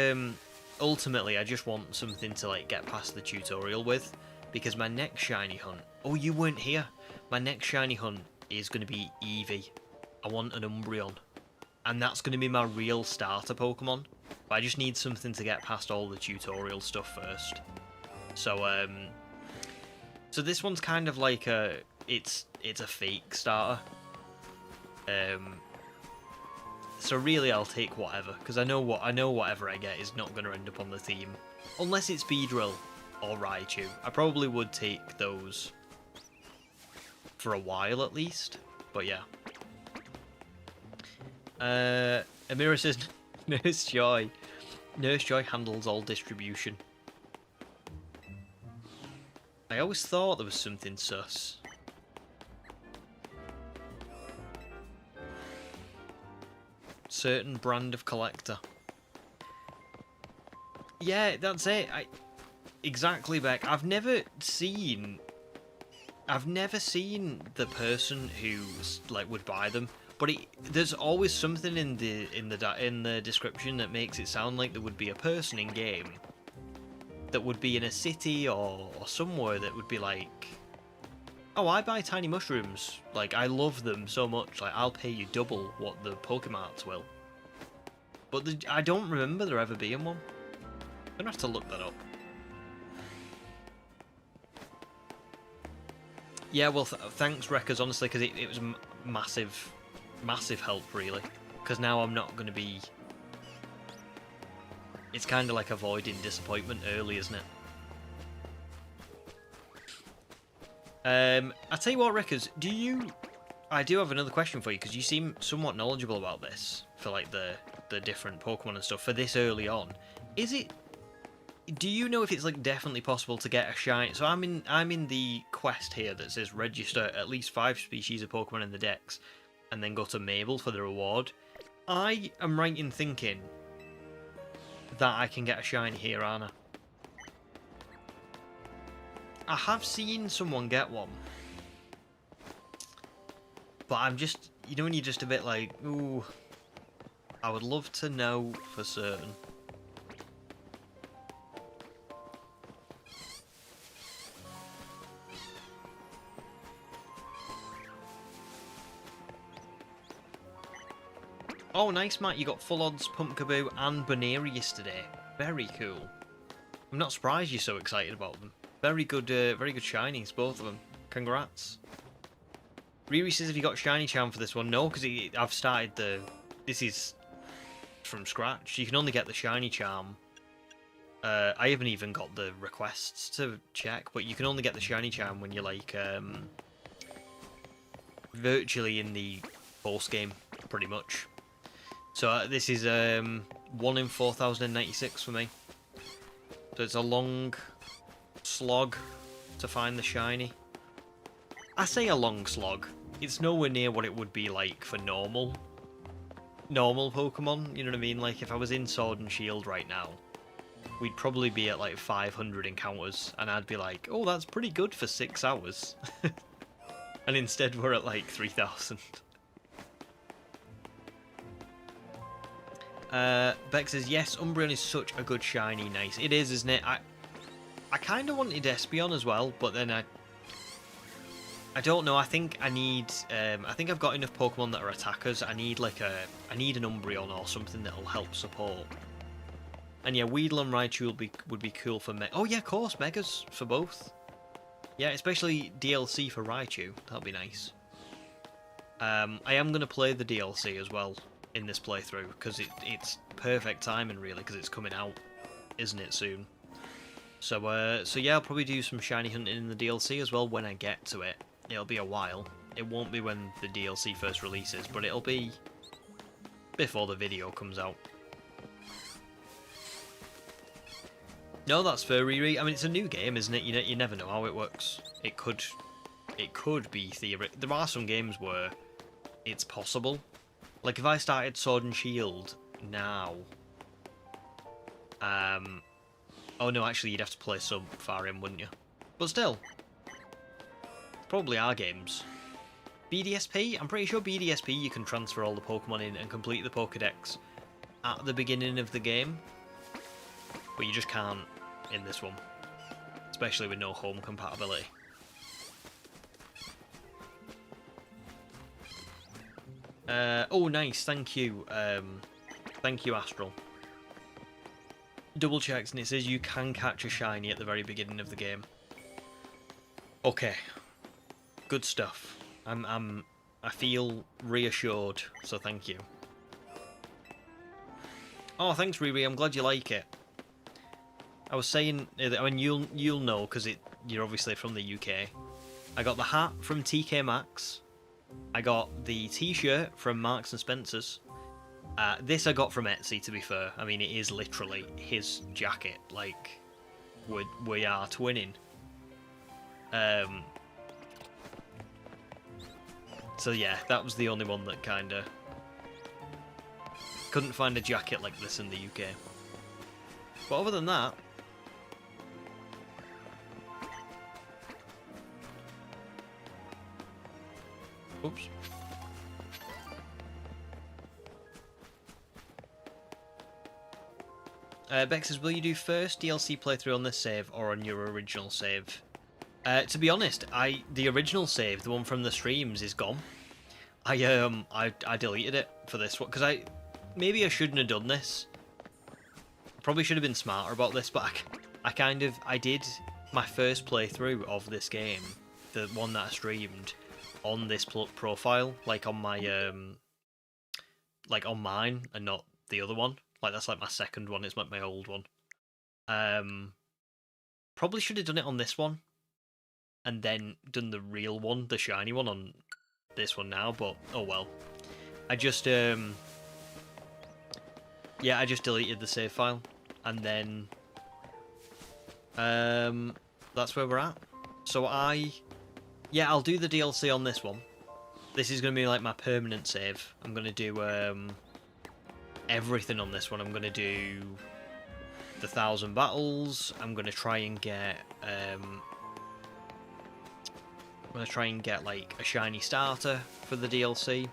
ultimately I just want something to like get past the tutorial with, because my next shiny hunt. Oh, you weren't here. My next shiny hunt is going to be Eevee. I want an Umbreon, and that's going to be my real starter Pokemon. But I just need something to get past all the tutorial stuff first. So so this one's kind of like it's a fake starter. So really, I'll take whatever, because I know whatever I get is not going to end up on the team, unless it's Beedrill or Raichu. I probably would take those for a while at least, but yeah. Amira says, Nurse Joy. Nurse Joy handles all distribution. I always thought there was something sus. Certain brand of collector. Yeah, that's it. Exactly, Beck. I've never seen the person who's like would buy them, but there's always something in the description that makes it sound like there would be a person in game that would be in a city or somewhere that would be like, oh, I buy tiny mushrooms. Like, I love them so much. Like, I'll pay you double what the Pokemarts will. But I don't remember there ever being one. I'm gonna have to look that up. Yeah, well, thanks, Wreckers, honestly, because it was massive help, really. Because now I'm not going to be... It's kind of like avoiding disappointment early, isn't it? I tell you what, Wreckers, I do have another question for you, because you seem somewhat knowledgeable about this, for like the different Pokemon and stuff, for this early on. Do you know if it's like definitely possible to get a shiny? So I'm in the quest here that says register at least 5 species of Pokemon in the Dex, and then go to Mabel for the reward. I am right in thinking that I can get a shiny here, aren't I? I have seen someone get one, but I'm just, you know, when you're just a bit like, ooh, I would love to know for certain. Oh, nice, Matt. You got Full Odds, Pumpkaboo, and Baneri yesterday. Very cool. I'm not surprised you're so excited about them. Very good shinies, both of them. Congrats. Riri says, have you got Shiny Charm for this one? No, because I've started this is from scratch. You can only get the Shiny Charm. I haven't even got the requests to check, but you can only get the Shiny Charm when you're like virtually in the boss game, pretty much. So this is 1 in 4096 for me. So it's a long slog to find the shiny. I say a long slog. It's nowhere near what it would be like for normal Pokemon. You know what I mean? Like if I was in Sword and Shield right now, we'd probably be at like 500 encounters, and I'd be like, oh, that's pretty good for 6 hours. And instead we're at like 3,000. Beck says, yes, Umbreon is such a good shiny. Nice. It is, isn't it? I kind of wanted Espeon as well, but then I don't know. I think I need. I think I've got enough Pokemon that are attackers. I need an Umbreon or something that'll help support. And yeah, Weedle and Raichu would be cool for me. Oh yeah, of course, Megas for both. Yeah, especially DLC for Raichu. That'll be nice. I am gonna play the DLC as well in this playthrough, because it's perfect timing really, because it's coming out, isn't it, soon? So yeah, I'll probably do some shiny hunting in the DLC as well when I get to it. It'll be a while. It won't be when the DLC first releases, but it'll be before the video comes out. No, that's fair, Riri. I mean, it's a new game, isn't it? You never know how it works. It could be theoretic. There are some games where it's possible. Like if I started Sword and Shield now. Oh no, actually you'd have to play sub far in, wouldn't you? But still, probably are games. BDSP? I'm pretty sure BDSP you can transfer all the Pokemon in and complete the Pokédex at the beginning of the game. But you just can't in this one. Especially with no home compatibility. Oh, nice. Thank you. Thank you, Astral. Double checks and it says you can catch a shiny at the very beginning of the game. Okay. Good stuff. I feel reassured, so thank you. Oh, thanks, Riri. I'm glad you like it. I was saying, I mean, you'll know because you're obviously from the UK. I got the hat from TK Maxx. I got the T-shirt from Marks and Spencer's. This I got from Etsy, to be fair. I mean, it is literally his jacket. Like, we are twinning. So yeah, that was the only one that kinda couldn't find a jacket like this in the UK. But other than that, oops. Bex says, will you do first DLC playthrough on this save or on your original save? To be honest, the original save, the one from the streams, is gone. I deleted it for this one because maybe I shouldn't have done this. Probably should have been smarter about this, but I did my first playthrough of this game, the one that I streamed, on this profile, like on my like on mine and not the other one. Like that's like my second one. It's like my old one. Probably should have done it on this one, and then done the real one, the shiny one, on this one now. But oh well. I just yeah, I just deleted the save file, and then that's where we're at. So yeah, I'll do the DLC on this one. This is gonna be like my permanent save. I'm gonna do everything on this one. I'm gonna do the 1,000 battles. I'm gonna try and get like a shiny starter for the DLC.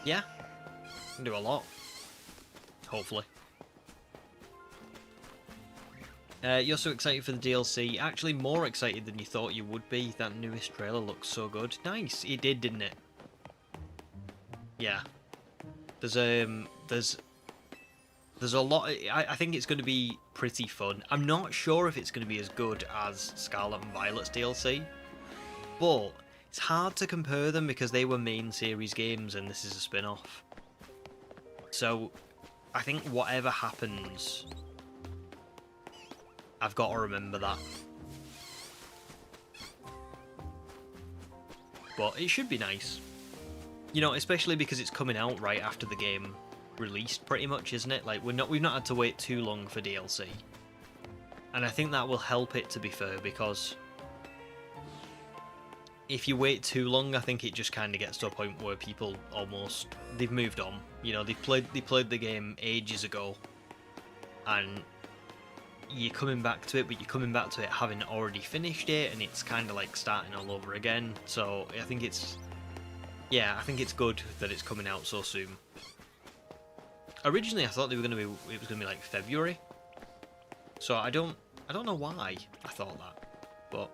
Yeah, I can do a lot. Hopefully. You're so excited for the DLC. Actually, more excited than you thought you would be. That newest trailer looks so good. Nice, it did, didn't it? Yeah. There's a lot. I think it's going to be pretty fun. I'm not sure if it's going to be as good as Scarlet and Violet's DLC, but it's hard to compare them because they were main series games and this is a spin-off. So I think whatever happens, I've got to remember that. But it should be nice. You know, especially because it's coming out right after the game released, pretty much, isn't it? Like we've not had to wait too long for DLC, and I think that will help it, to be fair, because if you wait too long, I think it just kind of gets to a point where people they've moved on. You know, they played the game ages ago, and you're coming back to it, but you're coming back to it having already finished it, and it's kind of like starting all over again. So I think it's good that it's coming out so soon. Originally, I thought it was gonna be like February. So I don't know why I thought that, but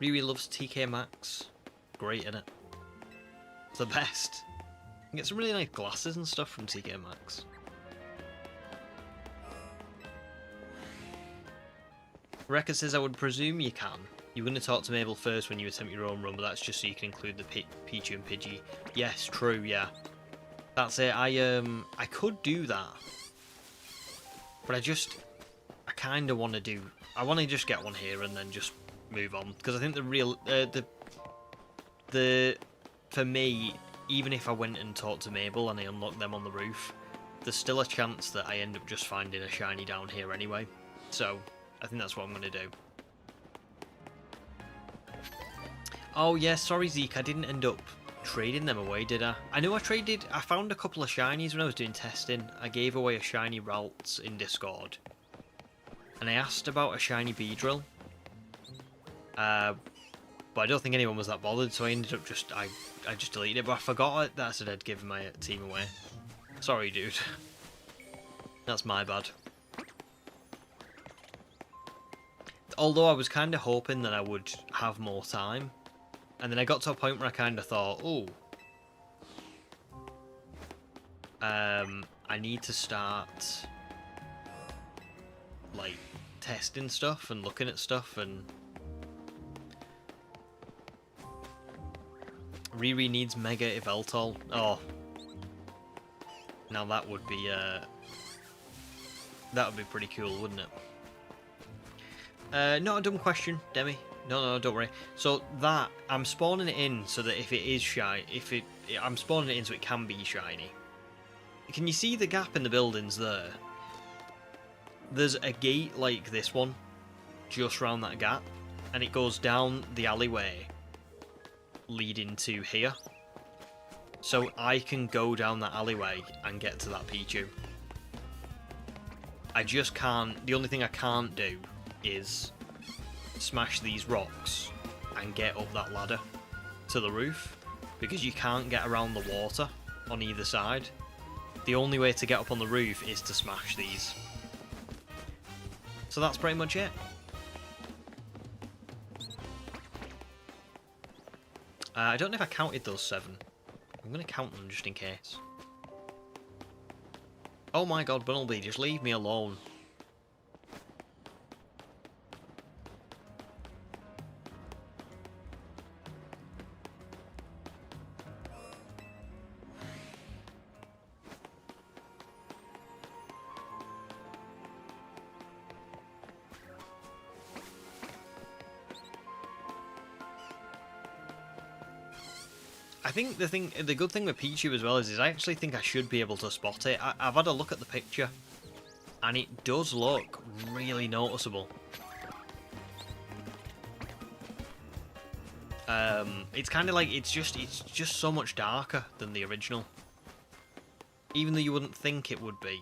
Riri loves TK Maxx. Great, innit? It's the best. You can get some really nice glasses and stuff from TK Maxx. Rekka says, I would presume you can. You're going to talk to Mabel first when you attempt your own run, but that's just so you can include the Pichu and Pidgey. Yes, true, yeah. That's it. I could do that. But I kind of want to do... I want to just get one here and then just move on. Because I think the real... the for me, even if I went and talked to Mabel and I unlocked them on the roof, there's still a chance that I end up just finding a shiny down here anyway. So, I think that's what I'm going to do. Oh yeah, sorry Zeke, I didn't end up trading them away, did I? I know I found a couple of shinies when I was doing testing. I gave away a shiny Ralts in Discord. And I asked about a shiny Beedrill. But I don't think anyone was that bothered, so I ended up I just deleted it, but I forgot that I said I'd give my team away. Sorry, dude. That's my bad. Although I was kind of hoping that I would have more time. And then I got to a point where I kind of thought, oh, I need to start, like, testing stuff and looking at stuff, and Riri needs Mega Yveltal. Oh, now that would be pretty cool, wouldn't it? Not a dumb question, Demi. No, don't worry. So that, I'm spawning it in so that if it is shy, I'm spawning it in so it can be shiny. Can you see the gap in the buildings there? There's a gate like this one, just round that gap, and it goes down the alleyway leading to here. So I can go down that alleyway and get to that Pichu. I just can't, the only thing I can't do is smash these rocks and get up that ladder to the roof, because you can't get around the water on either side. The only way to get up on the roof is to smash these. So that's pretty much it. I don't know if I counted those 7. I'm going to count them just in case. Oh my god, Bunnelby, just leave me alone. I think the good thing with Pichu as well is I actually think I should be able to spot it. I've had a look at the picture, and it does look really noticeable. It's kind of like it's just so much darker than the original, even though you wouldn't think it would be.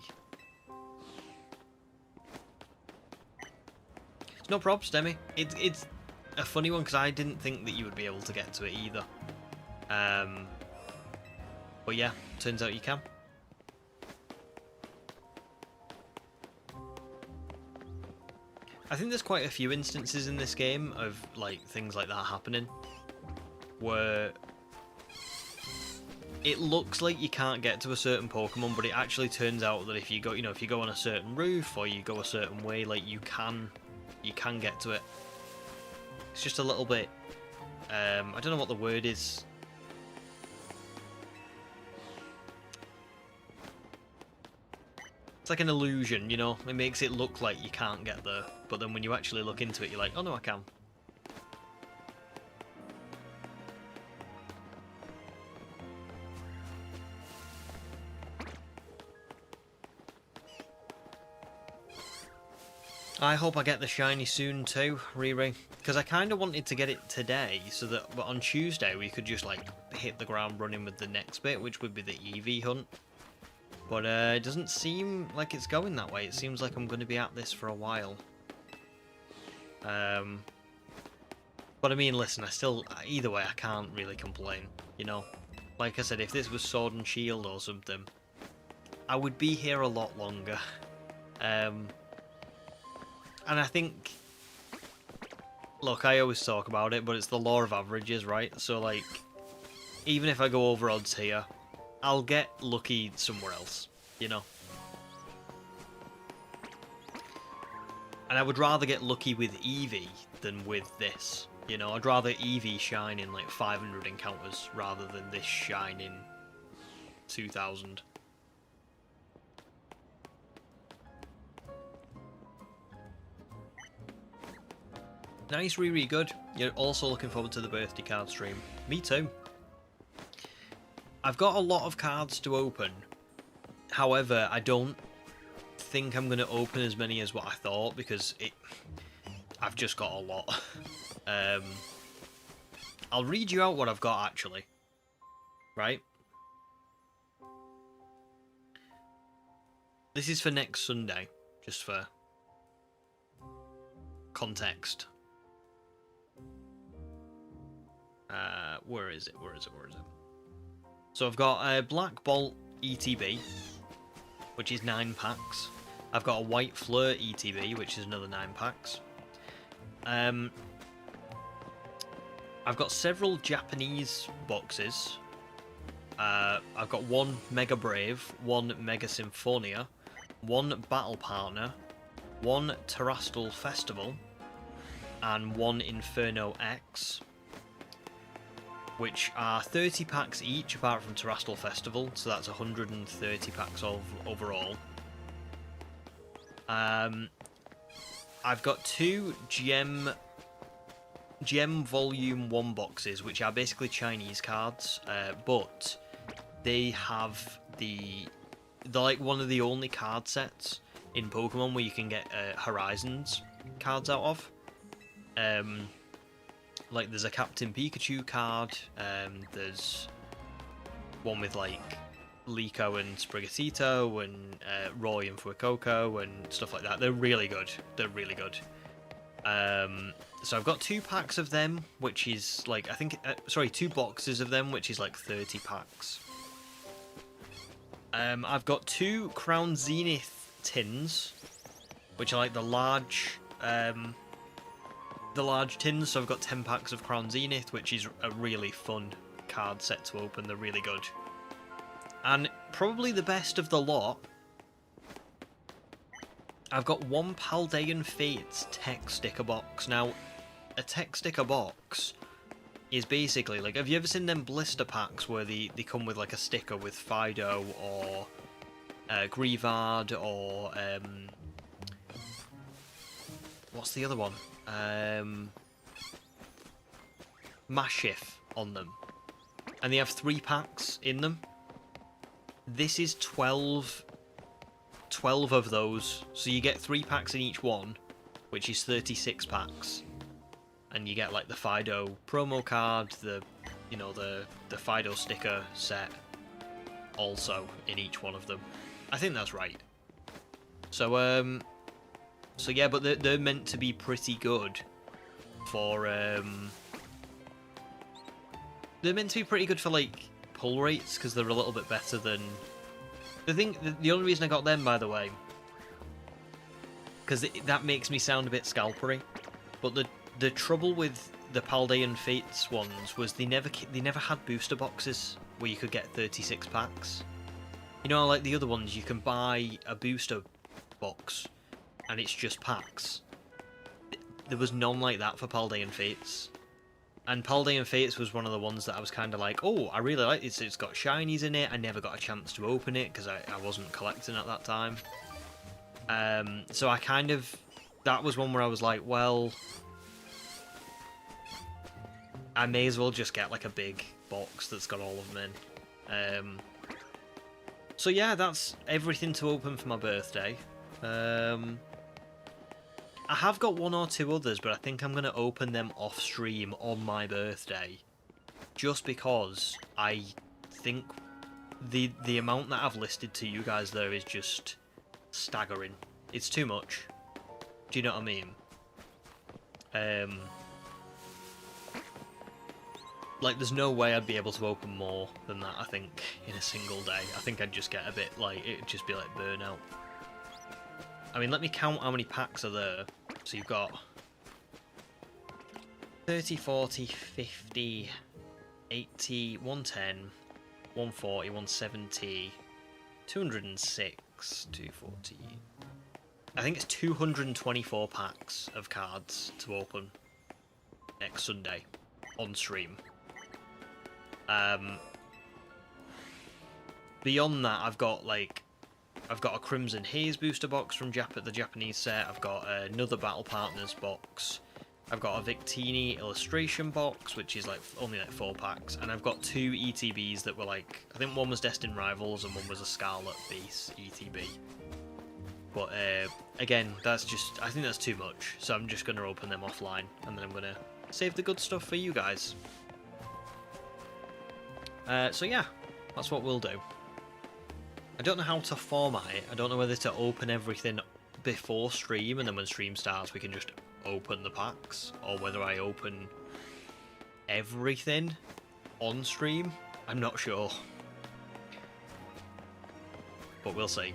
It's no props, Demi. It's a funny one because I didn't think that you would be able to get to it either. But yeah, turns out you can. I think there's quite a few instances in this game of like things like that happening, where it looks like you can't get to a certain Pokemon, but it actually turns out that if you go, if you go on a certain roof or you go a certain way, like you can get to it. It's just a little bit, I don't know what the word is. It's like an illusion, it makes it look like you can't get there, but then when you actually look into it, you're like, oh no, I can. I hope I get the shiny soon too, Riri, because I kind of wanted to get it today, so that on Tuesday we could just like hit the ground running with the next bit, which would be the EV hunt. But it doesn't seem like it's going that way. It seems like I'm going to be at this for a while. But I mean, listen, either way, I can't really complain, Like I said, if this was Sword and Shield or something, I would be here a lot longer. And I think, look, I always talk about it, but it's the law of averages, right? So, like, even if I go over odds here, I'll get lucky somewhere else, And I would rather get lucky with Eevee than with this, I'd rather Eevee shine in like 500 encounters rather than this shine in 2000. Nice, Riri, good. You're also looking forward to the birthday card stream. Me too. I've got a lot of cards to open. However, I don't think I'm going to open as many as what I thought, because I've just got a lot. I'll read you out what I've got, actually. Right? This is for next Sunday, just for context. Where is it? So I've got Black Bolt ETB, which is 9 packs. I've got a White Fleur ETB, which is another 9 packs. I've got several Japanese boxes. I've got 1 Mega Brave, 1 Mega Symphonia, 1 Battle Partner, 1 Terrestrial Festival, and 1 Inferno X, which are 30 packs each apart from Terrestrial Festival, so that's 130 packs overall. I've got 2 Gem Volume 1 boxes, which are basically Chinese cards, but they have they're like one of the only card sets in Pokemon where you can get Horizons cards out of. Like, there's a Captain Pikachu card, there's one with, like, Liko and Sprigatito, and Roy and Fuecoco, and stuff like that. They're really good. So I've got 2 packs of them, which is, like, 2 boxes of them, which is, like, 30 packs. I've got 2 Crown Zenith tins, which are, like, the large tins, so I've got 10 packs of Crown Zenith, which is a really fun card set to open. They're really good. And probably the best of the lot, I've got 1 Paldean Fates tech sticker box. Now, a tech sticker box is basically, like, have you ever seen them blister packs where they come with, like, a sticker with Fido or Grievard or what's the other one? Mashif on them, and they have 3 packs in them. This is 12 of those, so you get 3 packs in each one, which is 36 packs, and you get, like, the Fido promo card, the Fido sticker set also in each one of them. I think that's right. So yeah, but they're meant to be pretty good for they're meant to be pretty good for, like, pull rates, because they're a little bit better than the only reason I got them, by the way, because that makes me sound a bit scalpery, but the trouble with the Paldean Fates ones was they never had booster boxes where you could get 36 packs. You know, like the other ones, you can buy a booster box and it's just packs. There was none like that for Paldean Fates. And Paldean Fates was one of the ones that I was kind of like, oh, I really like this. It's got shinies in it. I never got a chance to open it because I wasn't collecting at that time. So I kind of... That was one where I was like, well, I may as well just get, like, a big box that's got all of them in. So yeah, that's everything to open for my birthday. I have got 1 or 2 others, but I think I'm going to open them off stream on my birthday, just because I think the amount that I've listed to you guys there is just staggering. It's too much. Do you know what I mean? Like, there's no way I'd be able to open more than that, I think, in a single day. I think I'd just get a bit, like, it'd just be like burnout. I mean, let me count how many packs are there. So you've got 30, 40, 50, 80, 110, 140, 170, 206, 240. I think it's 224 packs of cards to open next Sunday on stream. Beyond that, I've got a Crimson Haze booster box from the Japanese set. I've got another Battle Partners box. I've got a Victini illustration box, which is like only like 4 packs, and I've got 2 ETBs that were like, I think one was Destined Rivals and one was a Scarlet base ETB. But again, that's just, I think that's too much, so I'm just going to open them offline, and then I'm going to save the good stuff for you guys. So yeah, that's what we'll do. I don't know how to format it. I don't know whether to open everything before stream, and then when stream starts we can just open the packs, or whether I open everything on stream. I'm not sure, but we'll see.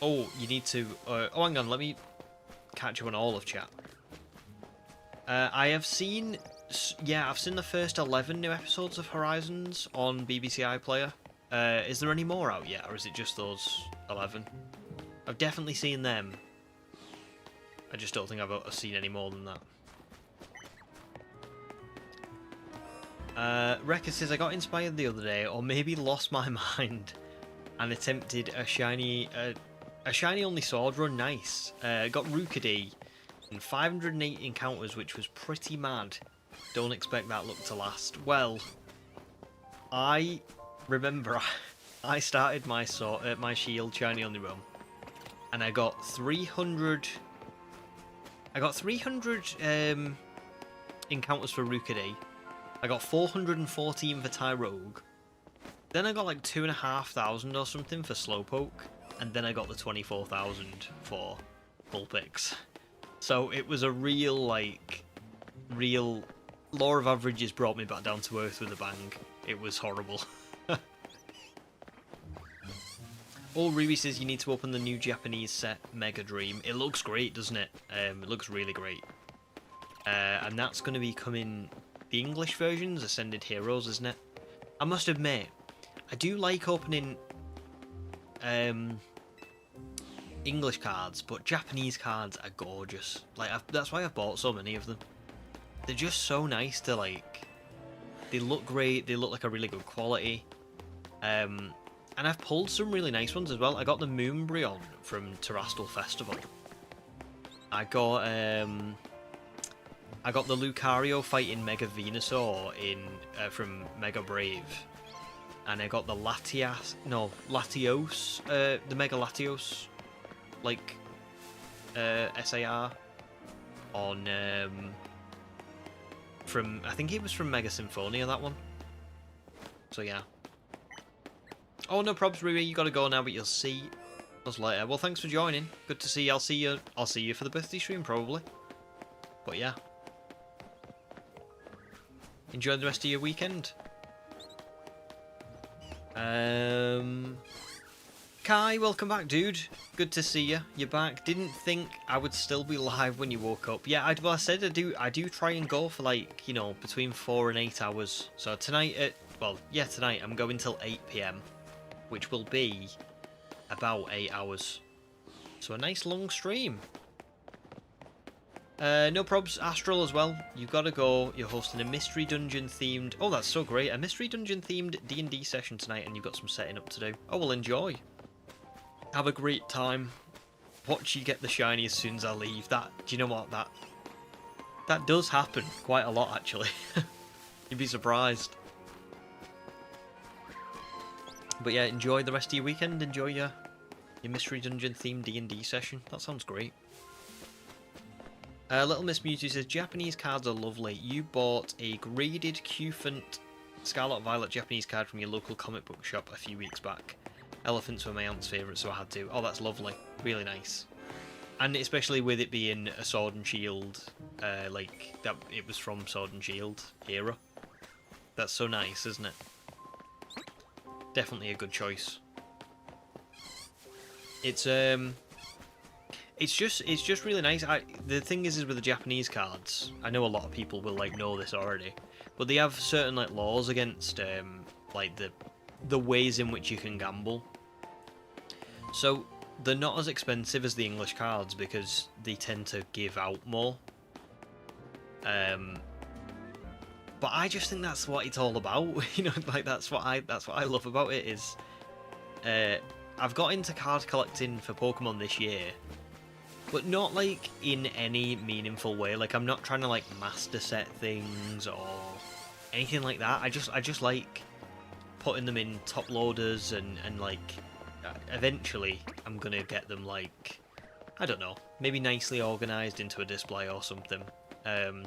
Oh, you need to oh, hang on, let me catch you on all of chat. I have seen, yeah, I've seen the first 11 new episodes of Horizons on BBC iPlayer. Is there any more out yet, or is it just those 11? I've definitely seen them. I just don't think I've seen any more than that. Rekka says, I got inspired the other day, or maybe lost my mind, and attempted a shiny only sword run. Nice. Got Rookadi in 508 encounters, which was pretty mad. Don't expect that luck to last. Well, I remember I started my sword, my shield shiny only run, and I got 300. I got 300 encounters for Rookadi. I got 414 for Tyrogue. Then I got like 2,500 or something for Slowpoke, and then I got the 24,000 for Vulpix. So it was a real law of averages brought me back down to earth with a bang. It was horrible. Oh, Ruby says you need to open the new Japanese set Mega Dream. It looks great, doesn't it? It looks really great. And that's going to be coming, the English versions, Ascended Heroes, isn't it? I must admit, I do like opening English cards, but Japanese cards are gorgeous. Like, that's why I've bought so many of them. They're just so nice to, like, they look great, they look like a really good quality. And I've pulled some really nice ones as well. I got the Moonbryon from Terastal Festival. I got the Lucario fighting Mega Venusaur from Mega Brave. And I got the Latios, the Mega Latios, like, SAR on, from, I think it was from Mega Symphonia, that one. So yeah. Oh, no probs, Ruby, you gotta go now, but you'll see us later. Well, thanks for joining. Good to see you. I'll see you for the birthday stream, probably. But yeah. Enjoy the rest of your weekend. Kai, welcome back, dude. Good to see you. You're back. Didn't think I would still be live when you woke up. Yeah, I said I do try and go for, like, you know, between 4 and 8 hours. So tonight tonight I'm going till 8 PM, which will be about 8 hours. So a nice long stream. No probs, Astral as well. You've got to go. You're hosting a mystery dungeon themed. Oh, that's so great! A mystery dungeon themed D&D session tonight, and you've got some setting up to do. Oh, well, enjoy. Have a great time. Watch you get the shiny as soon as I leave. Do you know what? That does happen quite a lot, actually. You'd be surprised. But yeah, enjoy the rest of your weekend. Enjoy your mystery dungeon themed D&D session. That sounds great. Little Miss Mewtwo says, Japanese cards are lovely. You bought a graded Qfant Scarlet Violet Japanese card from your local comic book shop a few weeks back. Elephants were my aunt's favourite, so I had to. Oh, that's lovely. Really nice. And especially with it being a Sword and Shield, like, that it was from Sword and Shield era. That's so nice, isn't it? Definitely a good choice. It's just really nice. The thing is with the Japanese cards, I know a lot of people will like know this already, but they have certain like laws against like the ways in which you can gamble. So they're not as expensive as the English cards because they tend to give out more. But I just think that's what it's all about. You know, like that's what I love about it is I've got into card collecting for Pokemon this year, but not like in any meaningful way. Like I'm not trying to like master set things or anything like that. I just like putting them in top loaders and like eventually I'm gonna get them like, I don't know, maybe nicely organized into a display or something. But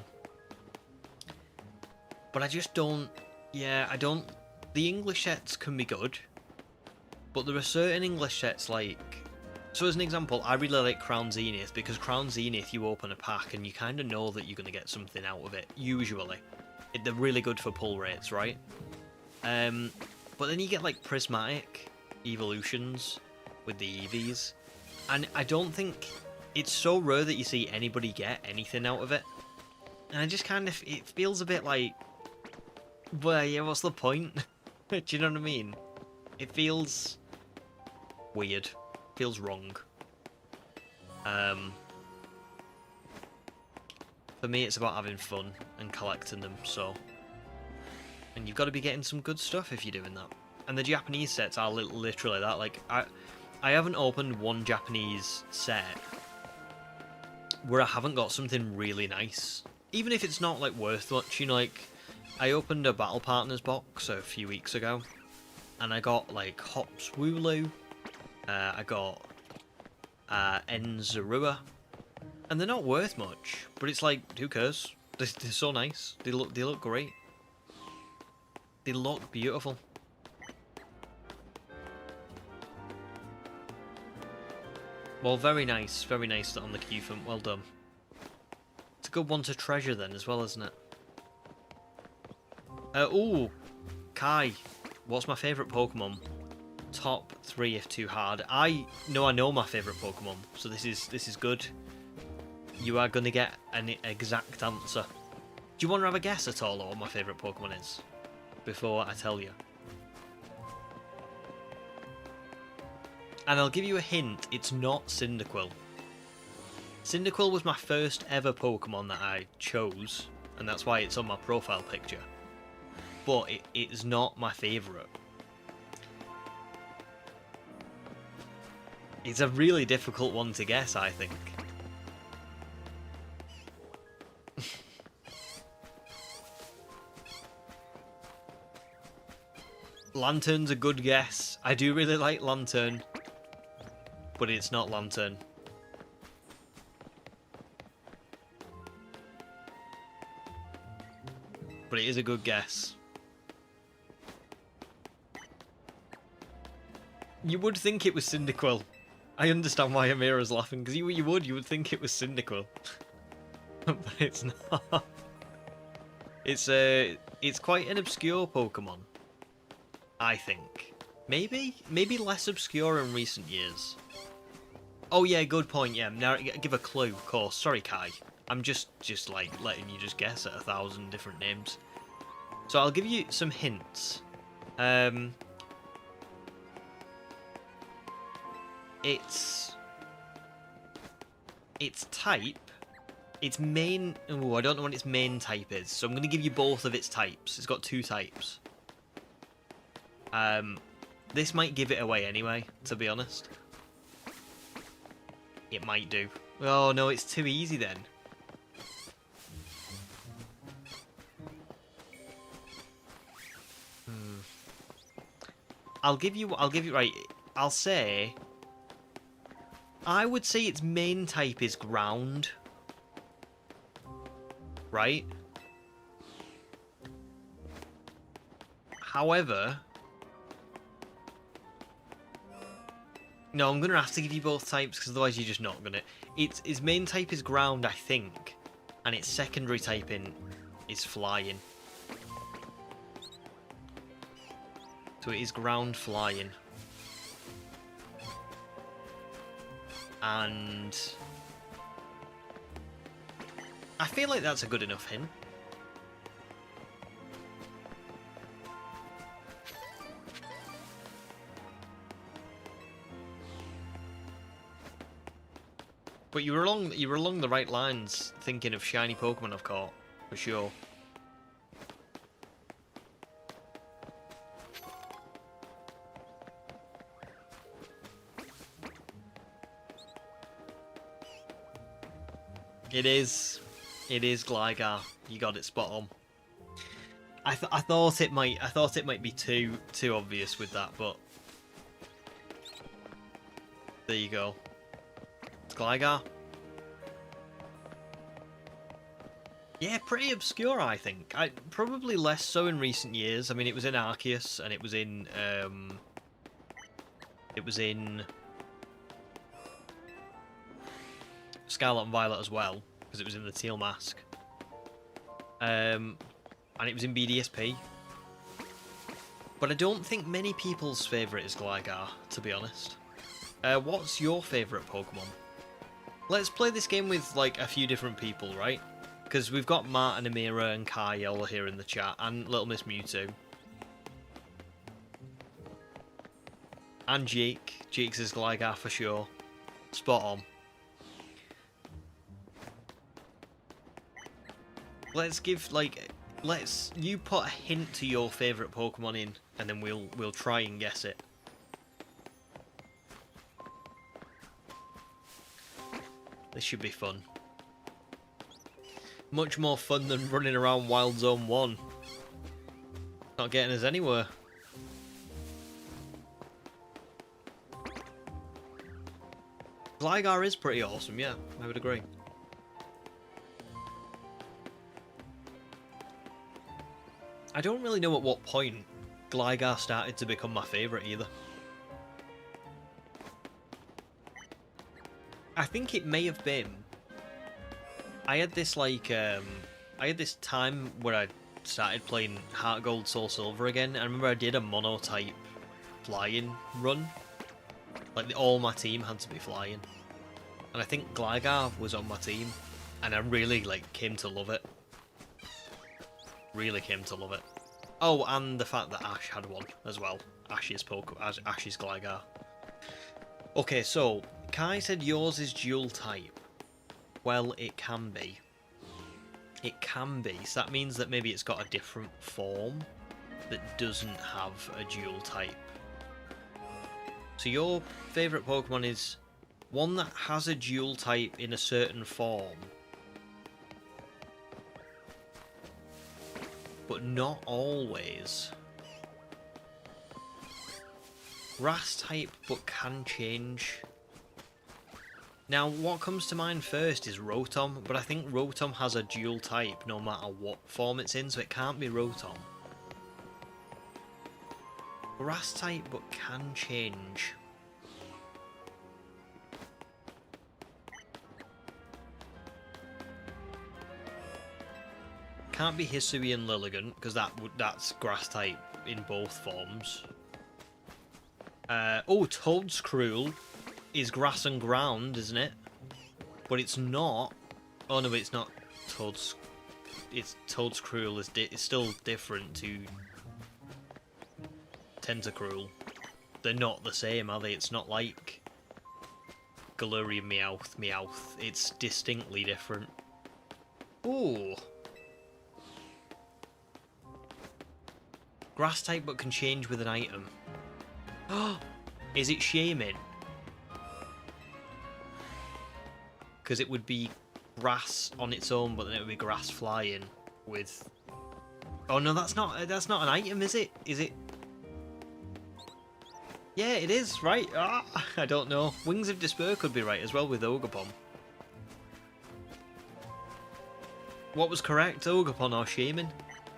I just don't. Yeah, I don't. The English sets can be good, but there are certain English sets like. So as an example, I really like Crown Zenith because Crown Zenith, you open a pack and you kind of know that you're going to get something out of it. Usually, they're really good for pull rates, right? But then you get like Prismatic Evolutions with the EVs, and I don't think it's so rare that you see anybody get anything out of it. And I just kind of, it feels a bit like, well, yeah, what's the point? Do you know what I mean? It feels weird. Feels wrong. For me, it's about having fun and collecting them, so. And you've got to be getting some good stuff if you're doing that. And the Japanese sets are literally that. Like, I haven't opened one Japanese set where I haven't got something really nice. Even if it's not, like, worth much, you know, like, I opened a Battle Partners box a few weeks ago, and I got, like, Hops Wooloo, I got Enzarua, and they're not worth much, but it's like, who cares? They're so nice. They look great. They look beautiful. Well, very nice on the queue front. Well done. It's a good one to treasure then as well, isn't it? Ooh, Kai. What's my favourite Pokemon? Top 3 if too hard. I know my favourite Pokemon, so this is good. You are gonna get an exact answer. Do you want to have a guess at all at what my favourite Pokemon is before I tell you? And I'll give you a hint. It's not Cyndaquil. Cyndaquil was my first ever Pokemon that I chose, and that's why it's on my profile picture. But it is not my favourite. It's a really difficult one to guess, I think. Lantern's a good guess. I do really like Lantern, but it's not Lantern. But it is a good guess. You would think it was Cyndaquil. I understand why Amira's laughing, because you would think it was Cyndaquil. But it's not. It's quite an obscure Pokemon, I think. Maybe less obscure in recent years. Oh yeah, good point, yeah. Now give a clue, of course. Sorry, Kai. I'm just like letting you just guess at 1,000 different names. So I'll give you some hints. Its type, its main. Oh, I don't know what its main type is, so I'm going to give you both of its types. It's got 2 types. This might give it away anyway, to be honest. It might do. Oh no, it's too easy then. I'll give you right. I'll say. I would say its main type is ground. Right? However, no, I'm going to have to give you both types because otherwise you're just not going to. Its main type is ground, I think, and its secondary typing is flying. So it is ground flying. And I feel like that's a good enough hint. But you were along the right lines thinking of shiny Pokemon I've caught, for sure. It is. It is Gligar. You got it spot on. I thought it might be too obvious with that, but there you go. It's Gligar. Yeah, pretty obscure, I think. Probably less so in recent years. I mean, it was in Arceus, and it was in Scarlet and Violet as well, because it was in the Teal Mask. And it was in BDSP. But I don't think many people's favourite is Gligar, to be honest. What's your favourite Pokemon? Let's play this game with, like, a few different people, right? Because we've got Matt and Amira and Kai all here in the chat, and Little Miss Mewtwo. And Jake. Jake's is Gligar for sure. Spot on. Let's give, like, you put a hint to your favourite Pokemon in, and then we'll try and guess it. This should be fun. Much more fun than running around Wild Zone 1. Not getting us anywhere. Gligar is pretty awesome, yeah, I would agree. I don't really know at what point Gligar started to become my favourite either. I think it may have been. I had this time where I started playing Heart Gold, Soul Silver again. I remember I did a mono-type flying run. Like, all my team had to be flying. And I think Gligar was on my team. And I really, like, came to love it. Really came to love it. Oh, and the fact that Ash had one as well. Ash's Gligar. Okay, so, Kai said yours is dual type. Well, it can be. It can be. So that means that maybe it's got a different form that doesn't have a dual type. So your favourite Pokemon is one that has a dual type in a certain form, but not always. Grass type, but can change. Now, what comes to mind first is Rotom, but I think Rotom has a dual type no matter what form it's in, so it can't be Rotom. Grass type, but can change. Can't be Hisuian Lilligant, because that's grass type in both forms. Oh, Toedscruel is grass and ground, isn't it? But it's not. Oh no, it's not. Toedscruel is still different to Tentacruel. They're not the same, are they? It's not like Galarian Meowth. It's distinctly different. Ooh. Grass type but can change with an item. Oh, is it Shaman? Because it would be grass on its own, but then it would be grass flying with. Oh no, that's not an item, is it? Is it? Yeah, it is, right? Ah, I don't know. Wings of Despair could be right as well with Ogerpon. What was correct, Ogerpon or Shaman?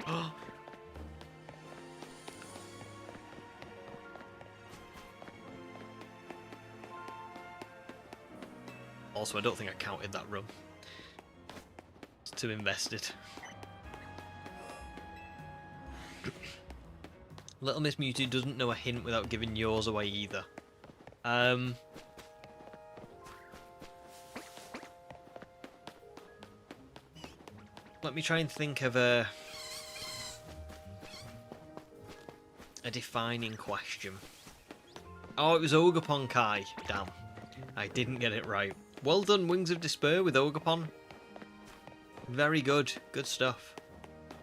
Oh. Also, I don't think I counted that run. It's too invested. Little Miss Mewtwo doesn't know a hint without giving yours away either. Let me try and think of a defining question. Oh, it was Ogerpon, Kai. Damn. I didn't get it right. Well done, Wings of Despair with Ogerpon. Very good. Good stuff.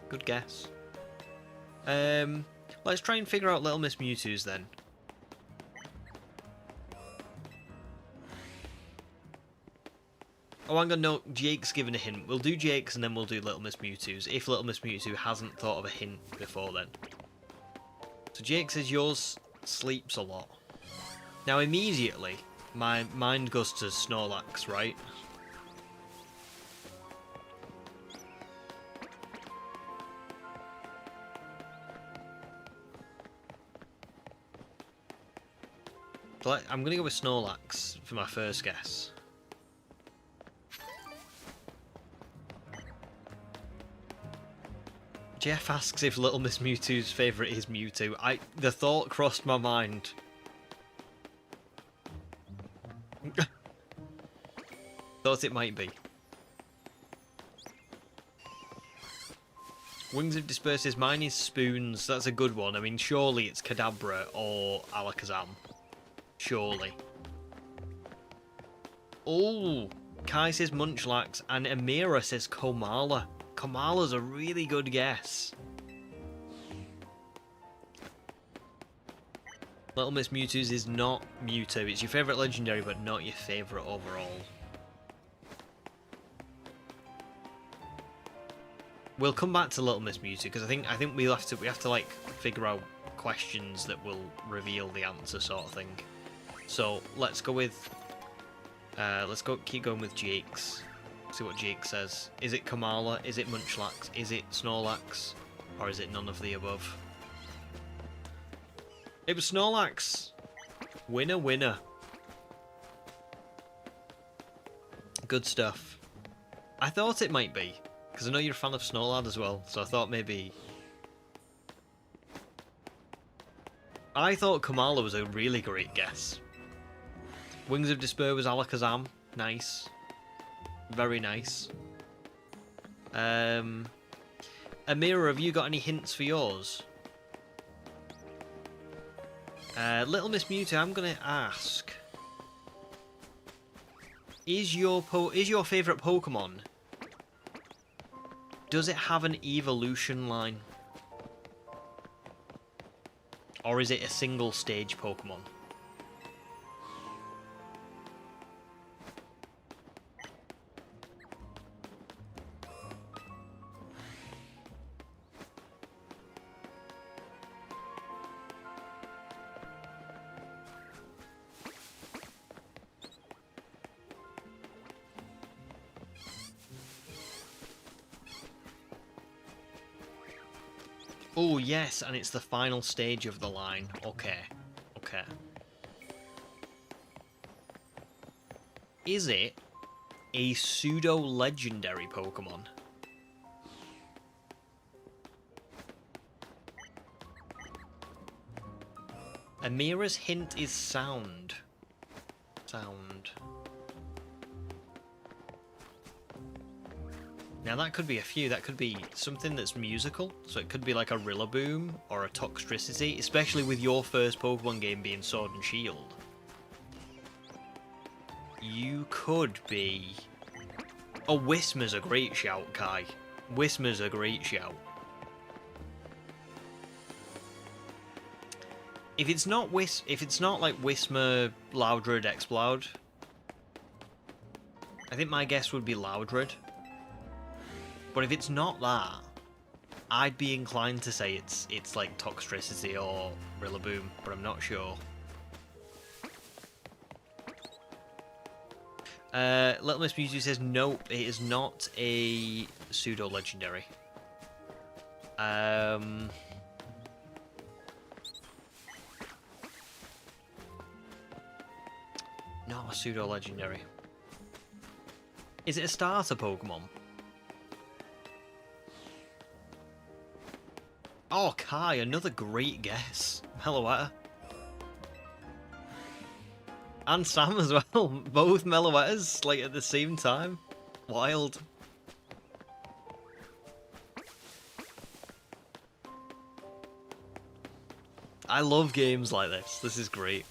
Good guess. Let's try and figure out Little Miss Mewtwo's then. Oh, hang on, no, Jake's given a hint. We'll do Jake's and then we'll do Little Miss Mewtwo's, if Little Miss Mewtwo hasn't thought of a hint before then. So Jake says yours sleeps a lot. Now immediately, my mind goes to Snorlax, right? So I'm going to go with Snorlax for my first guess. Jeff asks if Little Miss Mewtwo's favourite is Mewtwo. The thought crossed my mind. Thought it might be. Wings of Disperses, mine is Spoons. That's a good one. I mean, surely it's Kadabra or Alakazam. Surely. Oh, Kai says Munchlax and Amira says Komala. Komala's a really good guess. Little Miss Mewtwo's is not Mewtwo. It's your favourite legendary, but not your favourite overall. We'll come back to Little Miss Mewtwo because I think we have to like figure out questions that will reveal the answer, sort of thing. So let's go with keep going with Jake's. See what Jake says. Is it Kamala? Is it Munchlax? Is it Snorlax? Or is it none of the above? It was Snorlax. Winner, winner. Good stuff. I thought it might be, because I know you're a fan of Snorlad as well, so I thought maybe... I thought Kamala was a really great guess. Wings of Despair was Alakazam. Nice. Very nice. Amira, have you got any hints for yours? Little Miss Mewtwo, I'm gonna ask: Is your favourite Pokemon? Does it have an evolution line, or is it a single stage Pokemon? Oh, yes, and it's the final stage of the line. Okay. Okay. Is it a pseudo-legendary Pokemon? Amira's hint is sound. Sound. Now that could be a few. That could be something that's musical. So it could be like a Rillaboom or a Toxtricity, especially with your first Pokemon game being Sword and Shield. You could be... Oh, Whismer's a great shout, Kai. Whismer's a great shout. If it's not like Whismer, Loudred, Exploud, I think my guess would be Loudred. But if it's not that, I'd be inclined to say it's like Toxtricity or Rillaboom, but I'm not sure. Little Miss Mewtwo says nope, it is not a pseudo legendary. Not a pseudo legendary. Is it a starter Pokemon? Oh, Kai, another great guess. Meloetta. And Sam as well. Both Meloettas, like, at the same time. Wild. I love games like this. This is great.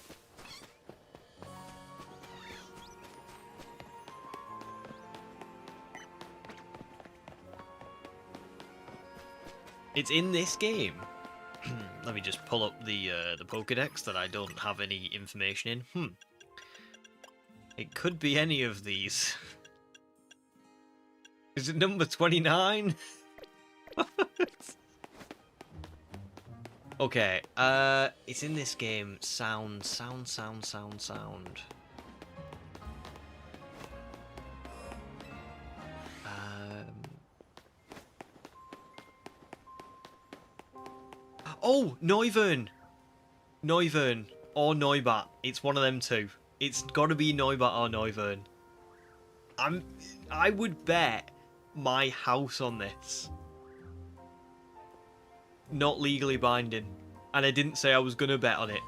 It's in this game. Let me just pull up the Pokédex that I don't have any information in. It could be any of these. Is it number 29? Okay, it's in this game. Sound. Oh, Noivern! Noivern. Or Noibat. It's one of them two. It's gotta be Noibat or Noivern. I would bet my house on this. Not legally binding. And I didn't say I was gonna bet on it.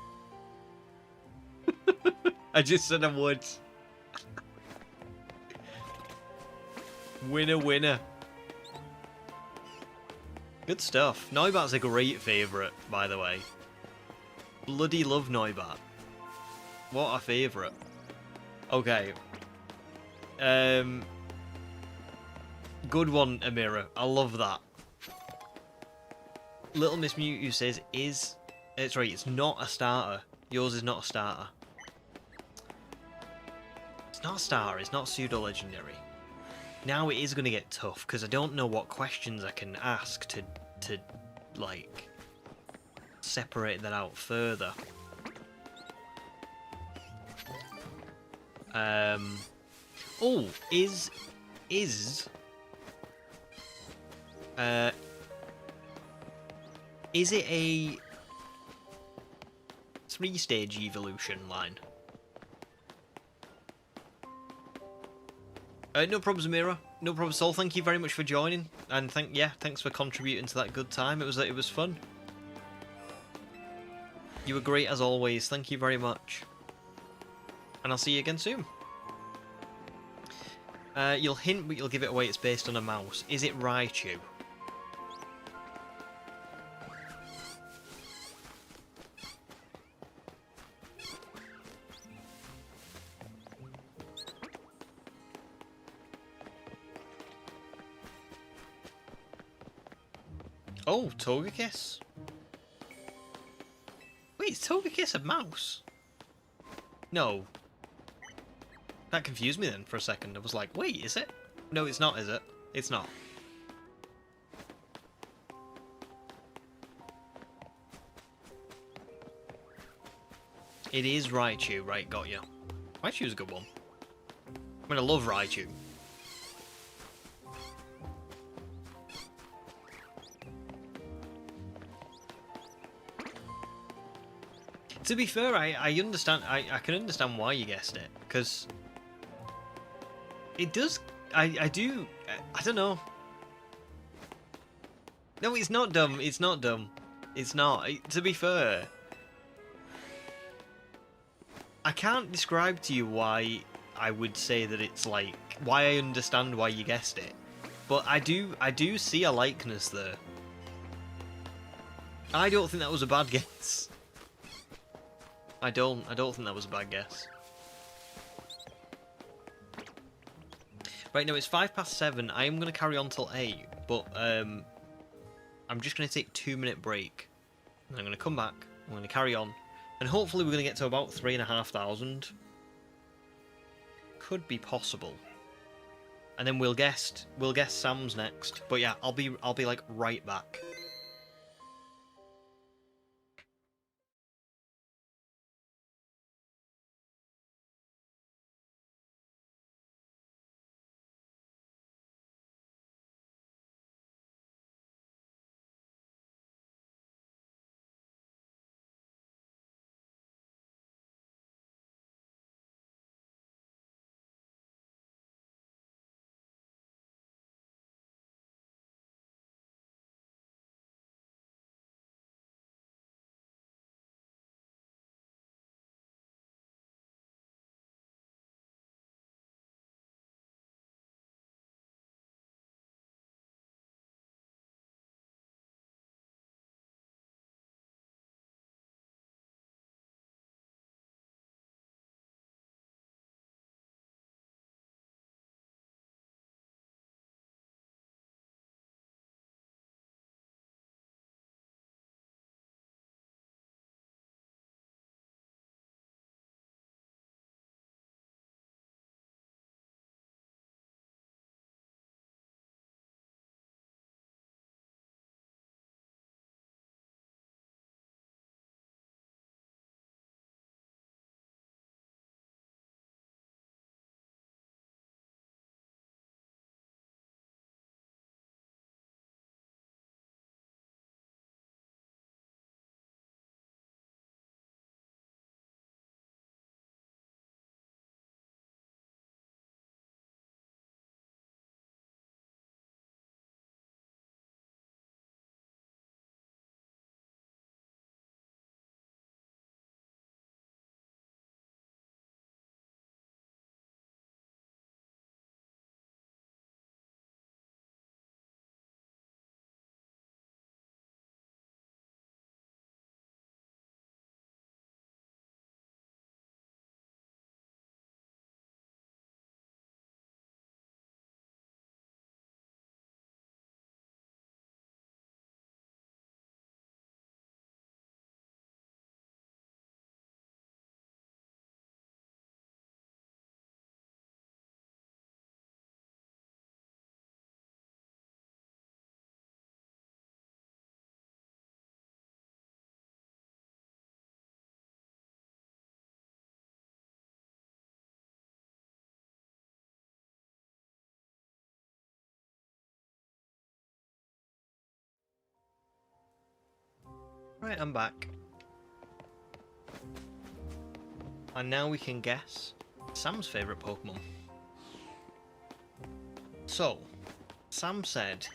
I just said I would. Winner, winner. Good stuff. Noibat's a great favourite, by the way. Bloody love Noibat. What a favourite. Okay. Good one, Amira. I love that. Little Miss Mewtwo says, it's not a starter. Yours is not a starter. It's not a starter, it's not pseudo-legendary. Now it is going to get tough, because I don't know what questions I can ask to like, separate that out further. Oh, is it a 3-stage evolution line? No problems, Amira. No problem, Sol. Thank you very much for joining, and thanks for contributing to that good time. It was fun. You were great as always. Thank you very much, and I'll see you again soon. You'll hint, but you'll give it away. It's based on a mouse. Is it Raichu? Oh, Togekiss. Wait, is Togekiss a mouse? No. That confused me then for a second. I was like, wait, is it? No, it's not, is it? It's not. It is Raichu. Right, got you. Raichu's a good one. I mean, I love Raichu. To be fair, I understand. I can understand why you guessed it, because it does. I don't know. No, it's not dumb. It's not dumb. It's not. To be fair, I can't describe to you why I would say that it's like why I understand why you guessed it, but I do see a likeness there. I don't think that was a bad guess. I don't think that was a bad guess. Right, now it's 7:05. I am going to carry on till 8, but I'm just going to take a 2-minute break. And I'm going to come back, I'm going to carry on, and hopefully we're going to get to about 3,500. Could be possible. And then we'll guess Sam's next. But yeah, I'll be like right back. Right, I'm back. And now we can guess Sam's favourite Pokemon. So, Sam said,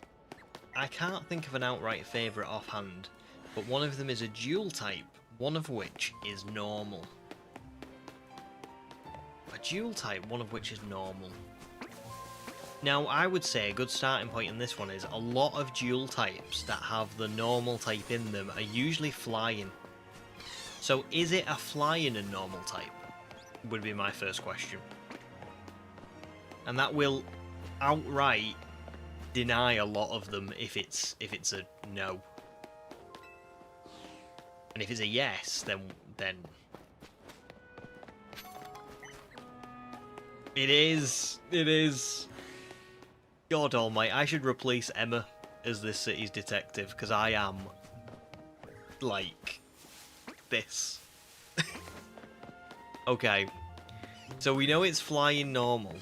I can't think of an outright favourite offhand, but one of them is a dual type, one of which is normal. A dual type, one of which is normal. Now, I would say a good starting point in this one is a lot of dual types that have the normal type in them are usually flying. So, is it a flying and normal type? Would be my first question. And that will outright deny a lot of them if it's a no. And if it's a yes, then it is. God almighty, I should replace Emma as this city's detective, because I am like this. Okay, so we know it's flying normal.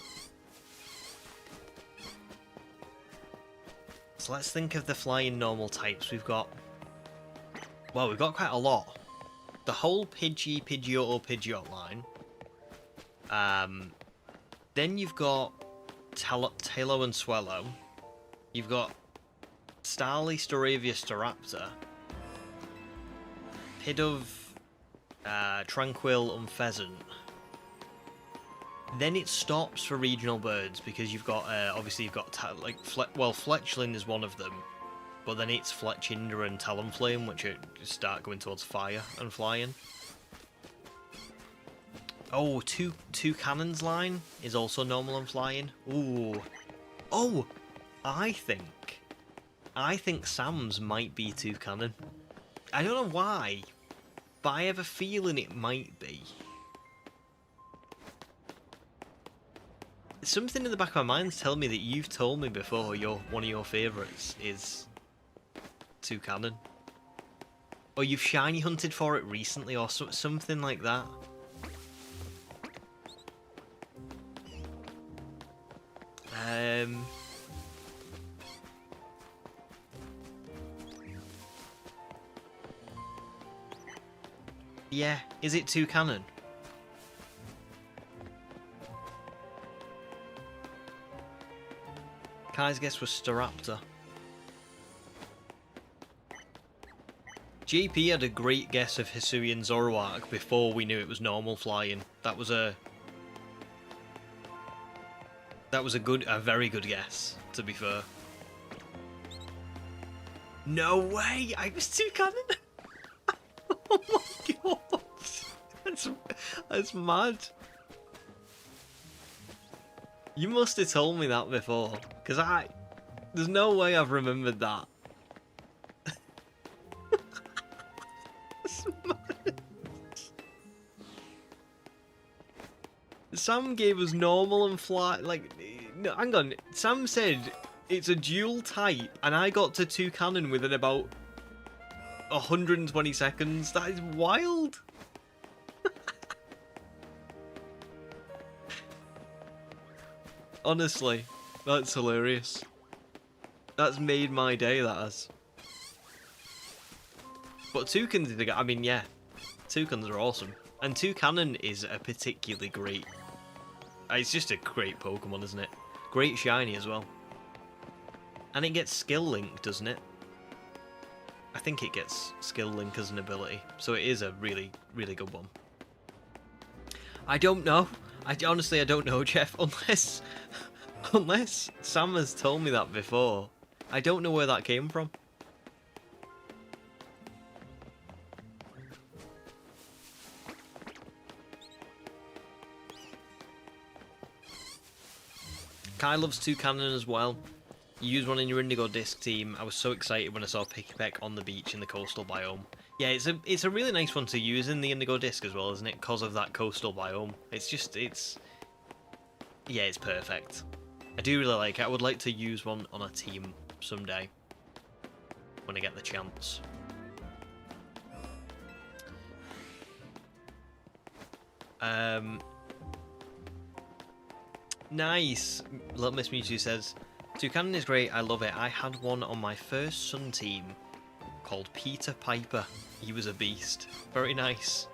So let's think of the flying normal types. We've got quite a lot. The whole Pidgey, Pidgeotto, Pidgeot line. Then you've got Taillow and Swellow. You've got Starly, Staravia, Staraptor. Pidove, Tranquil and Pheasant. Then it stops for regional birds because you've got obviously you've got Fletchling is one of them, but then it's Fletchinder and Talonflame which start going towards fire and flying. Oh, two cannons line is also normal and flying. Ooh, oh, I think Sam's might be two cannon. I don't know why, but I have a feeling it might be. Something in the back of my mind's telling me that you've told me before one of your favourites is two cannon. Or you've shiny hunted for it recently or something like that. Yeah, is it two cannon? Kai's guess was Staraptor. JP had a great guess of Hisuian Zoroark before we knew it was normal flying. That was a very good guess, to be fair. No way! I was two cannon! Oh my god! That's mad. You must have told me that before, because there's no way I've remembered that. That's mad. Sam gave us normal and fly, no, hang on, Sam said it's a dual type, and I got to two cannon within about 120 seconds. That is wild. Honestly, that's hilarious. That's made my day, that has. But toucans, I mean, yeah, toucans are awesome. And Toucannon is a particularly great... It's just a great Pokemon, isn't it? Great shiny as well. And it gets Skill Link, doesn't it? I think it gets Skill Link as an ability. So it is a really, really good one. I don't know. Honestly, I don't know, Jeff, unless Sam has told me that before. I don't know where that came from. Kai loves Toucannon as well. You use one in your Indigo Disc team. I was so excited when I saw Pikipek on the beach in the coastal biome. Yeah, it's a really nice one to use in the Indigo Disc as well, isn't it? Because of that coastal biome. Yeah, it's perfect. I do really like it. I would like to use one on a team someday. When I get the chance. Nice! Little Miss Mewtwo says, Toucannon is great, I love it. I had one on my first Sun team called Peter Piper. He was a beast. Very nice.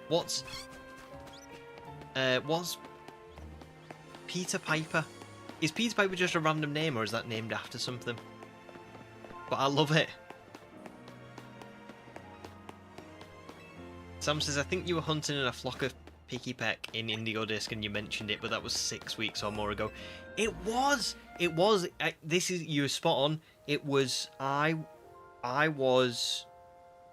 What's Peter Piper? Is Peter Piper just a random name, or is that named after something? But I love it. Sam says, I think you were hunting in a flock of Picky Peck in Indigo Disc and you mentioned it, but that was 6 weeks or more ago. It was! It was. You were spot on. It was. I was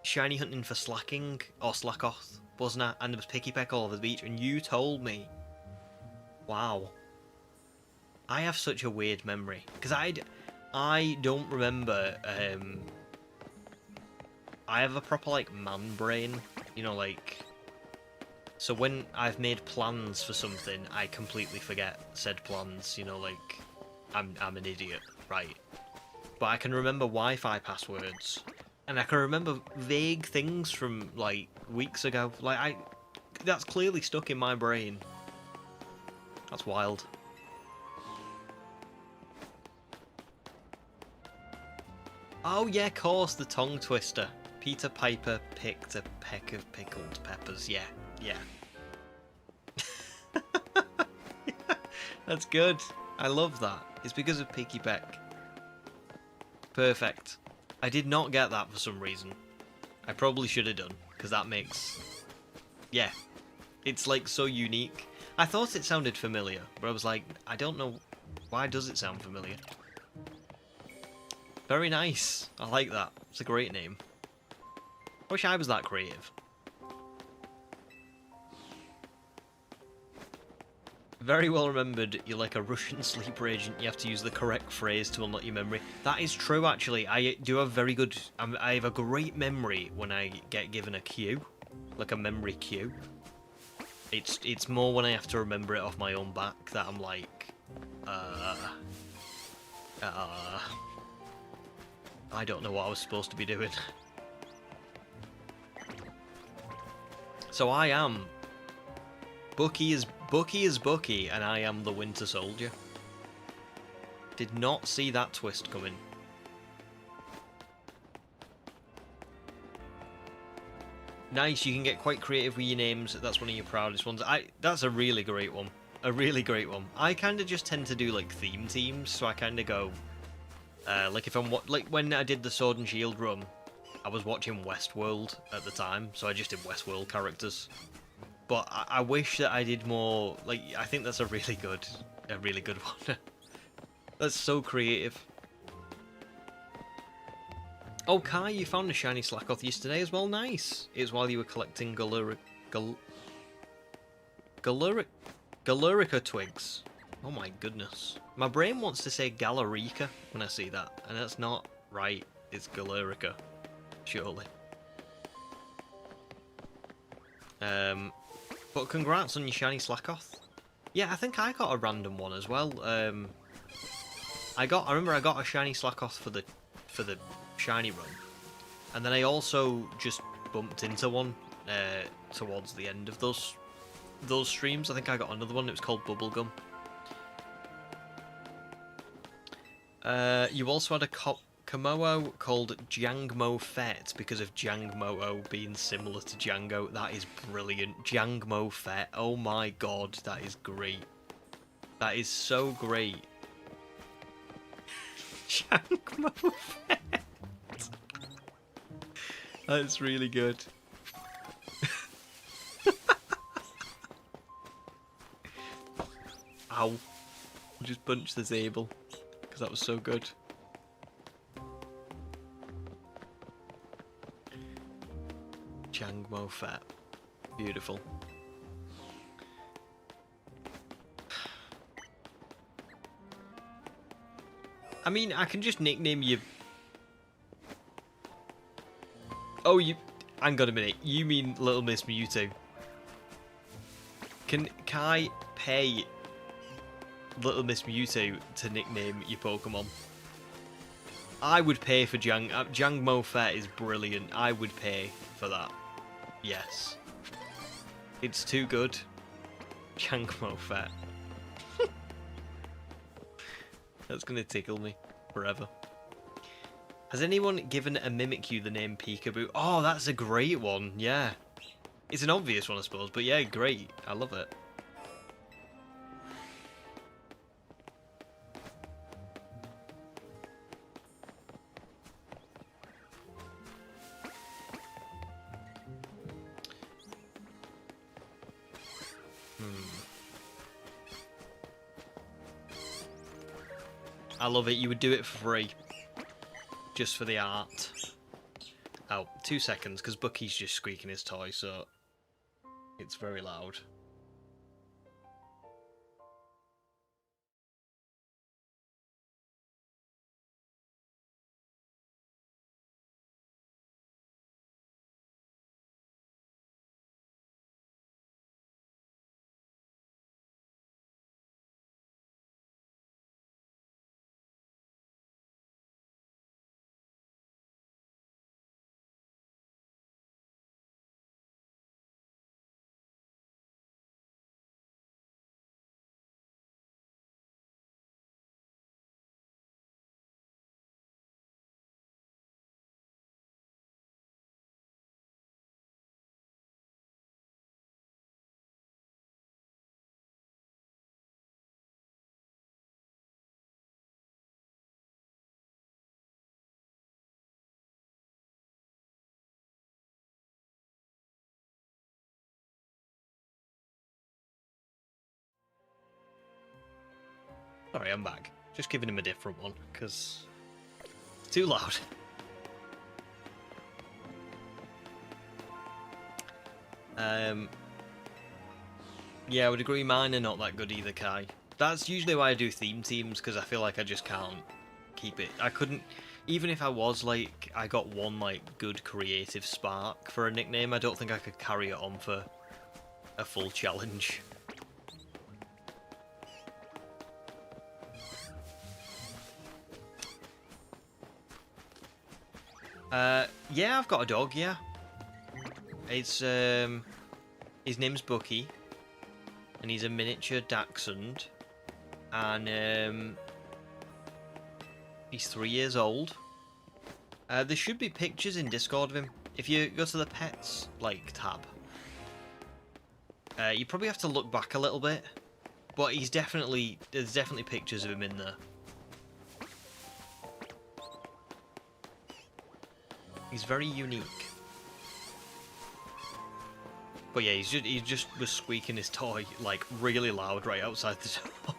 shiny hunting for slacking, or slackoth, wasn't I? And there was Picky Peck all over the beach, and you told me. Wow. I have such a weird memory. Because I don't remember. I have a proper, like, man brain. You know, like. So when I've made plans for something, I completely forget said plans. You know, like, I'm an idiot, right? But I can remember Wi-Fi passwords, and I can remember vague things from like weeks ago. Like that's clearly stuck in my brain. That's wild. Oh yeah, of course, the tongue twister. Peter Piper picked a peck of pickled peppers. Yeah, yeah. That's good. I love that. It's because of Picky Peck. Perfect. I did not get that for some reason. I probably should have done, because that makes... Yeah. It's like so unique. I thought it sounded familiar, but I was like, I don't know... Why does it sound familiar? Very nice. I like that. It's a great name. I wish I was that creative. Very well remembered, you're like a Russian sleeper agent, you have to use the correct phrase to unlock your memory. That is true, actually. I do have very good... I have a great memory when I get given a cue. Like a memory cue. It's more when I have to remember it off my own back that I'm like... I don't know what I was supposed to be doing. So I am... Bucky is Bucky, and I am the Winter Soldier. Did not see that twist coming. Nice, you can get quite creative with your names. That's one of your proudest ones. That's a really great one. A really great one. I kind of just tend to do like theme teams, so I kind of go... like if I'm like when I did the Sword and Shield run, I was watching Westworld at the time, so I just did Westworld characters. But I wish that I did more, like, I think that's a really good one. That's so creative. Oh, Kai, you found a shiny Slackoth yesterday as well, nice. It was while you were collecting Galurica twigs. Oh my goodness. My brain wants to say Galarica when I see that, and that's not right, it's Galurica, surely. But congrats on your shiny Slackoth. Yeah, I think I got a random one as well. I remember I got a shiny Slackoth for the shiny run, and then I also just bumped into one towards the end of those streams. I think I got another one. It was called Bubblegum. You also had a Komodo called Jangmo Fett because of Jangmo being similar to Django. That is brilliant. Jangmo Fett. Oh my god, that is great. That is so great. Jangmo Fett. That's really good. Ow. I just punched the table because that was so good. Jangmo Fett. Beautiful. I mean, I can just nickname you... Oh, you... Hang on a minute. You mean Little Miss Mewtwo. Can I pay Little Miss Mewtwo to nickname your Pokemon? I would pay for Jangmo Fett is brilliant. I would pay for that. Yes. It's too good. Jangmo Fett. That's gonna tickle me forever. Has anyone given a Mimikyu the name Peekaboo? Oh, that's a great one, yeah. It's an obvious one, I suppose, but yeah, great. I love it. I love it. You would do it for free. Just for the art. Oh, 2 seconds, because Bucky's just squeaking his toy, so it's very loud. Sorry, I'm back. Just giving him a different one, because it's too loud. Yeah, I would agree mine are not that good either, Kai. That's usually why I do theme teams, because I feel like I just can't keep it. I couldn't, even if I was like, I got one like good creative spark for a nickname, I don't think I could carry it on for a full challenge. Yeah, I've got a dog, yeah. It's, his name's Bucky, and he's a miniature dachshund, and, he's 3 years old. There should be pictures in Discord of him. If you go to the pets, like, tab, you probably have to look back a little bit, but there's definitely pictures of him in there. He's very unique. But yeah, he just was squeaking his toy like really loud right outside the door.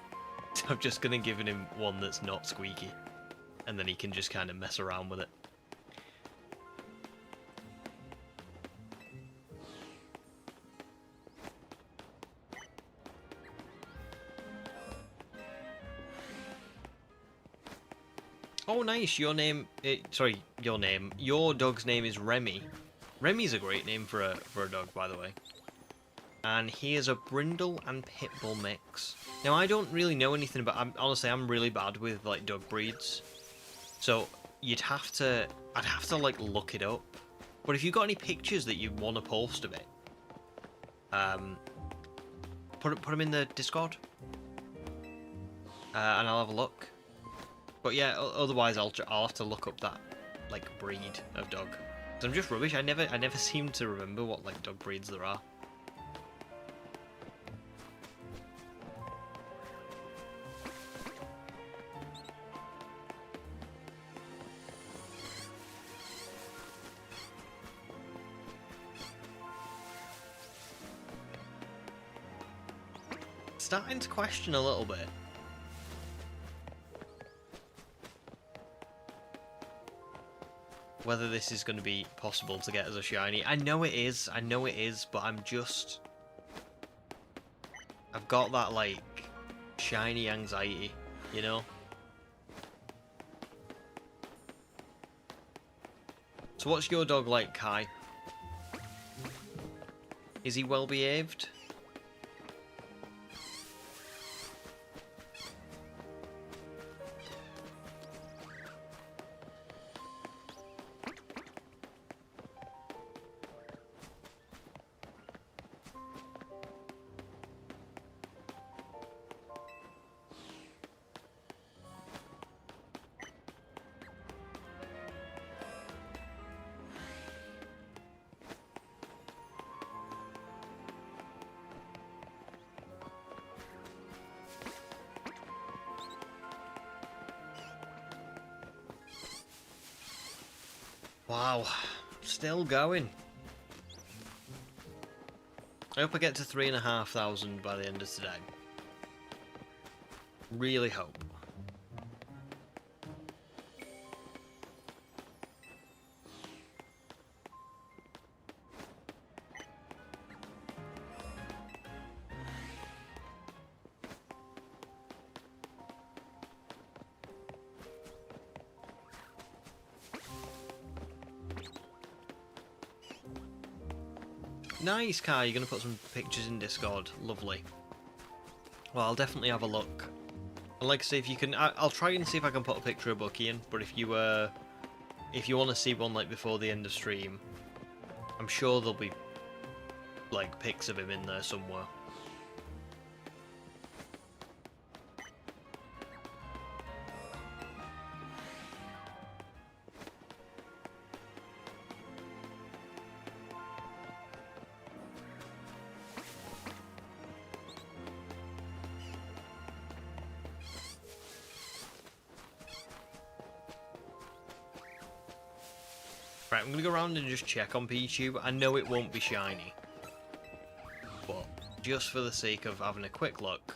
So I'm just gonna give him one that's not squeaky, and then he can just kind of mess around with it. Oh, nice. Your dog's name is Remy. Remy's a great name for a dog, by the way. And he is a Brindle and Pitbull mix. Now, I don't really know anything about... honestly, I'm really bad with, like, dog breeds. So, I'd have to, like, look it up. But if you've got any pictures that you want to post of it, put them in the Discord. And I'll have a look. But yeah, otherwise I'll have to look up that, like, breed of dog. 'Cause I'm just rubbish. I never seem to remember what, like, dog breeds there are. Starting to question a little bit. Whether this is going to be possible to get as a shiny. I know it is, but I've got that, like, shiny anxiety, you know? So what's your dog like, Kai? Is he well behaved? Wow, still going. I hope I get to 3,500 by the end of today. Really hope. Nice, Kai. You're going to put some pictures in Discord. Lovely. Well, I'll definitely have a look. And like I say, if you can, I'll try and see if I can put a picture of Bucky in. But if you want to see one like before the end of stream, I'm sure there'll be like pics of him in there somewhere. Right, I'm going to go around and just check on PTube. I know it won't be shiny, but just for the sake of having a quick look.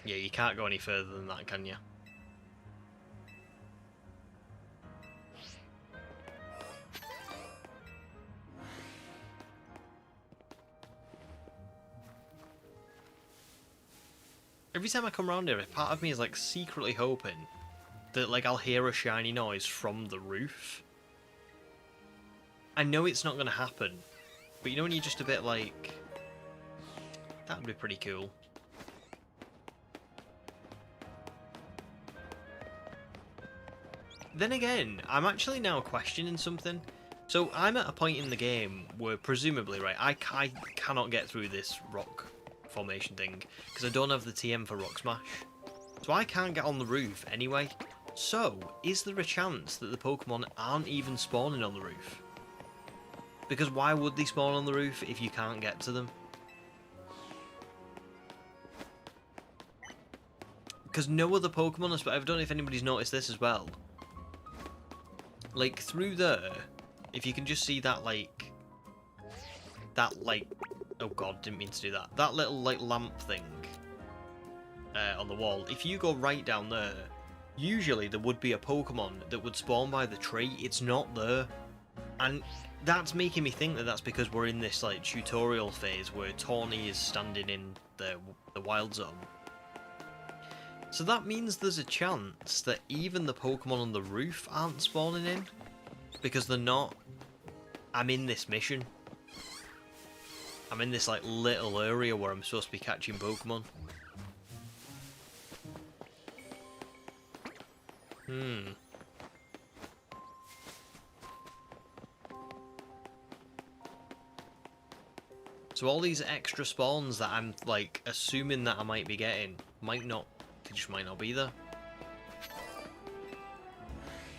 Yeah, you can't go any further than that, can you? Every time I come around here, part of me is like secretly hoping that like I'll hear a shiny noise from the roof. I know it's not going to happen, but you know when you're just a bit like, that would be pretty cool. Then again, I'm actually now questioning something. So I'm at a point in the game where presumably, right, I cannot get through this rock formation thing because I don't have the TM for Rock Smash. So I can't get on the roof anyway. So, is there a chance that the Pokemon aren't even spawning on the roof? Because why would they spawn on the roof if you can't get to them? Because no other Pokemon, I don't know if anybody's noticed this as well. Like, through there, if you can just see that, like, oh god, didn't mean to do that. That little, like, lamp thing on the wall. If you go right down there, usually there would be a Pokemon that would spawn by the tree. It's not there. And that's making me think that that's because we're in this, like, tutorial phase where Tawny is standing in the wild zone. So that means there's a chance that even the Pokemon on the roof aren't spawning in. Because they're not. I'm in this mission. I'm in this, like, little area where I'm supposed to be catching Pokemon. So all these extra spawns that I'm, like, assuming that I might be getting, they just might not be there.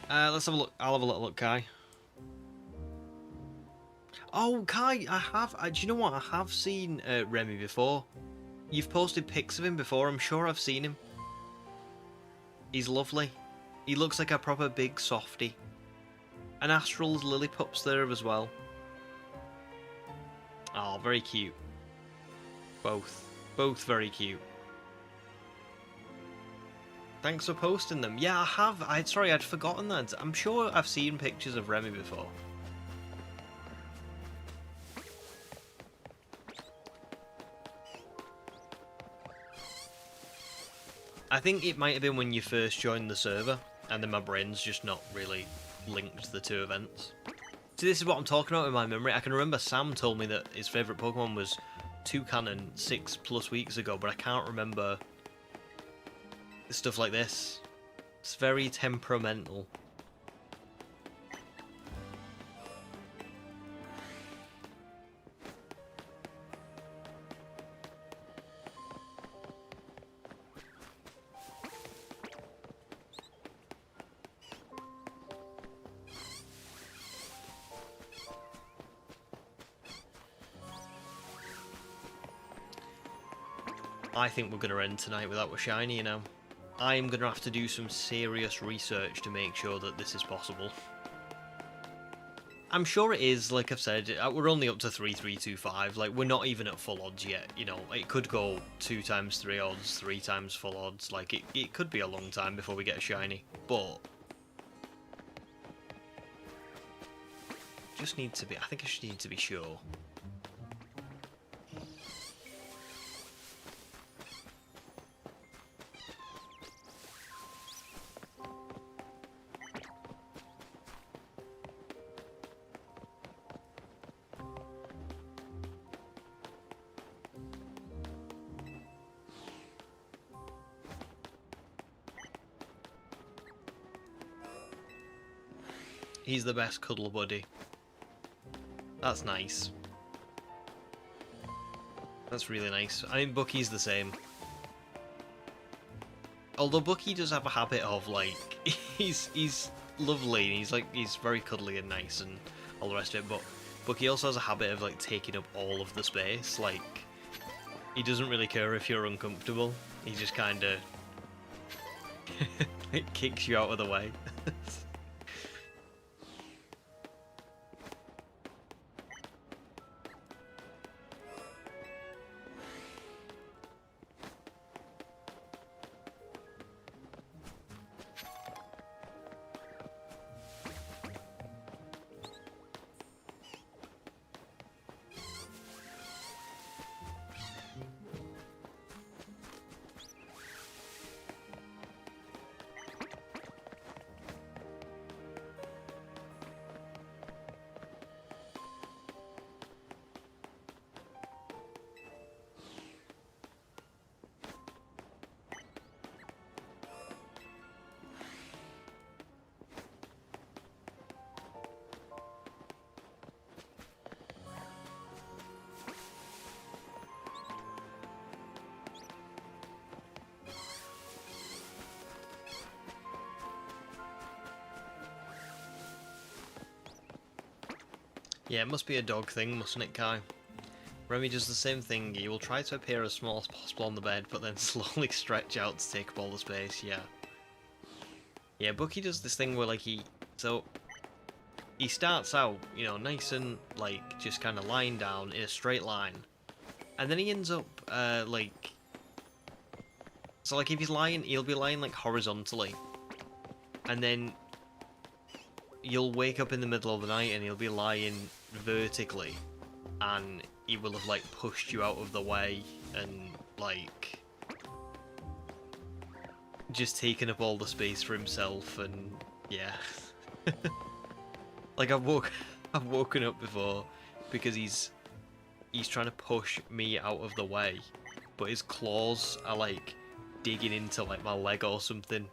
Let's have a look. I'll have a little look, Kai. Oh, Kai, do you know what? I have seen Remy before. You've posted pics of him before. I'm sure I've seen him. He's lovely. He looks like a proper big softie. And Astral's Lillipup's there as well. Oh, very cute. Both very cute. Thanks for posting them. Yeah, I have. Sorry, I'd forgotten that. I'm sure I've seen pictures of Remy before. I think it might have been when you first joined the server, and then my brain's just not really linked the two events. See, this is what I'm talking about in my memory. I can remember Sam told me that his favourite Pokemon was Toucannon 6+ weeks ago, but I can't remember stuff like this. It's very temperamental. I think we're going to end tonight without a shiny, you know. I'm going to have to do some serious research to make sure that this is possible. I'm sure it is, like I've said, we're only up to 3325, like we're not even at full odds yet, you know, it could go 2 times 3 odds, 3 times full odds, like it could be a long time before we get a shiny, but just need to be, I think I just need to be sure. He's the best cuddle buddy. That's nice. That's really nice. I mean, Bucky's the same. Although Bucky does have a habit of, like, he's lovely and he's very cuddly and nice and all the rest of it, but Bucky also has a habit of, like, taking up all of the space. Like, he doesn't really care if you're uncomfortable. He just kind of it kicks you out of the way. Yeah, it must be a dog thing, mustn't it, Kai? Remy does the same thing. He will try to appear as small as possible on the bed, but then slowly stretch out to take up all the space, yeah. Yeah, Bucky does this thing where, like, he starts out, you know, nice and, like, just kind of lying down in a straight line. And then he ends up, like... So, like, if he's lying, he'll be lying, like, horizontally. And then you'll wake up in the middle of the night and he'll be lying vertically, and he will have, like, pushed you out of the way and, like, just taken up all the space for himself. And yeah. Like, I've woken up before because he's trying to push me out of the way, but his claws are, like, digging into, like, my leg or something,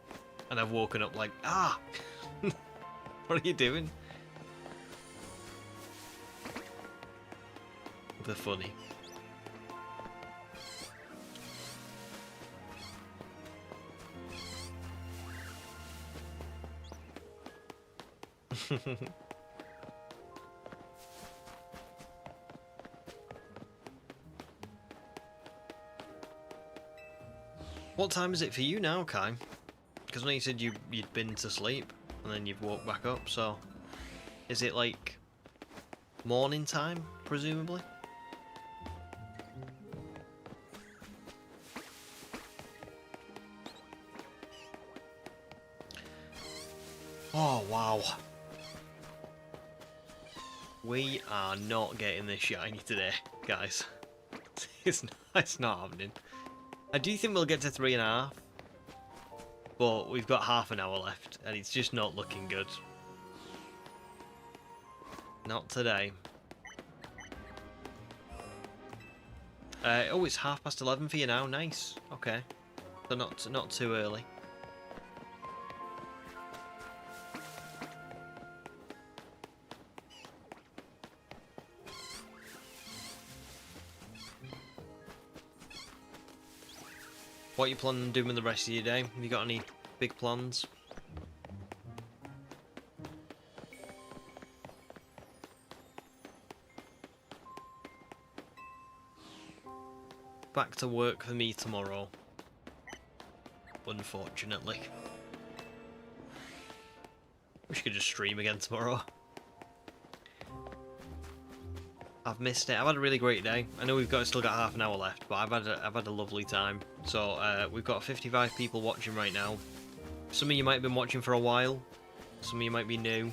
and I've woken up like, ah. What are you doing? They're funny. What time is it for you now, Kai? Because when you said you'd been to sleep and then you've woke back up, so is it like morning time, presumably? Oh, wow. We are not getting this shiny today, guys. It's not happening. I do think we'll get to 3.5, but we've got half an hour left, and it's just not looking good. Not today. Oh, it's 11:30 for you now. Nice. Okay. So not too early. What are you planning on doing the rest of your day? Have you got any big plans? back to work for me tomorrow. Unfortunately. Wish I could just stream again tomorrow. I've missed it. I've had a really great day. I know we've still got half an hour left, but I've had a lovely time. So we've got 55 people watching right now. Some of you might have been watching for a while. Some of you might be new.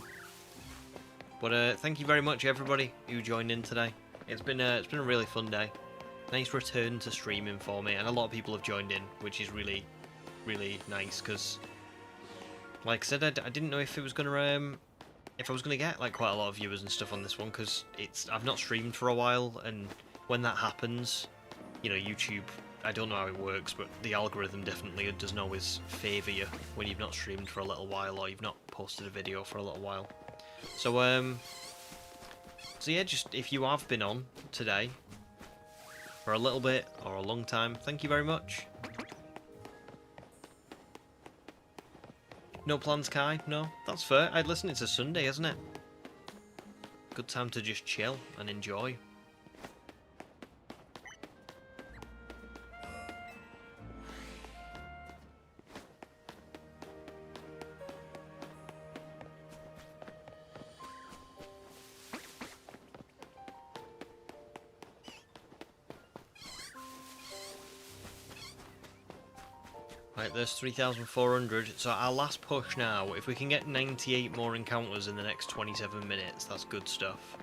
But thank you very much, everybody who joined in today. It's been a really fun day. Nice return to streaming for me, and a lot of people have joined in, which is really, really nice. Because, like I said, I didn't know if it was gonna if I was gonna get like quite a lot of viewers and stuff on this one, because I've not streamed for a while, and when that happens, you know, YouTube, I don't know how it works, but the algorithm definitely doesn't always favour you when you've not streamed for a little while or you've not posted a video for a little while. So so yeah, just if you have been on today for a little bit or a long time, thank you very much. No plans, Kai? No? That's fair. I'd listen, it's a Sunday, isn't it? Good time to just chill and enjoy. Right, there's 3,400, so our last push now, if we can get 98 more encounters in the next 27 minutes, that's good stuff.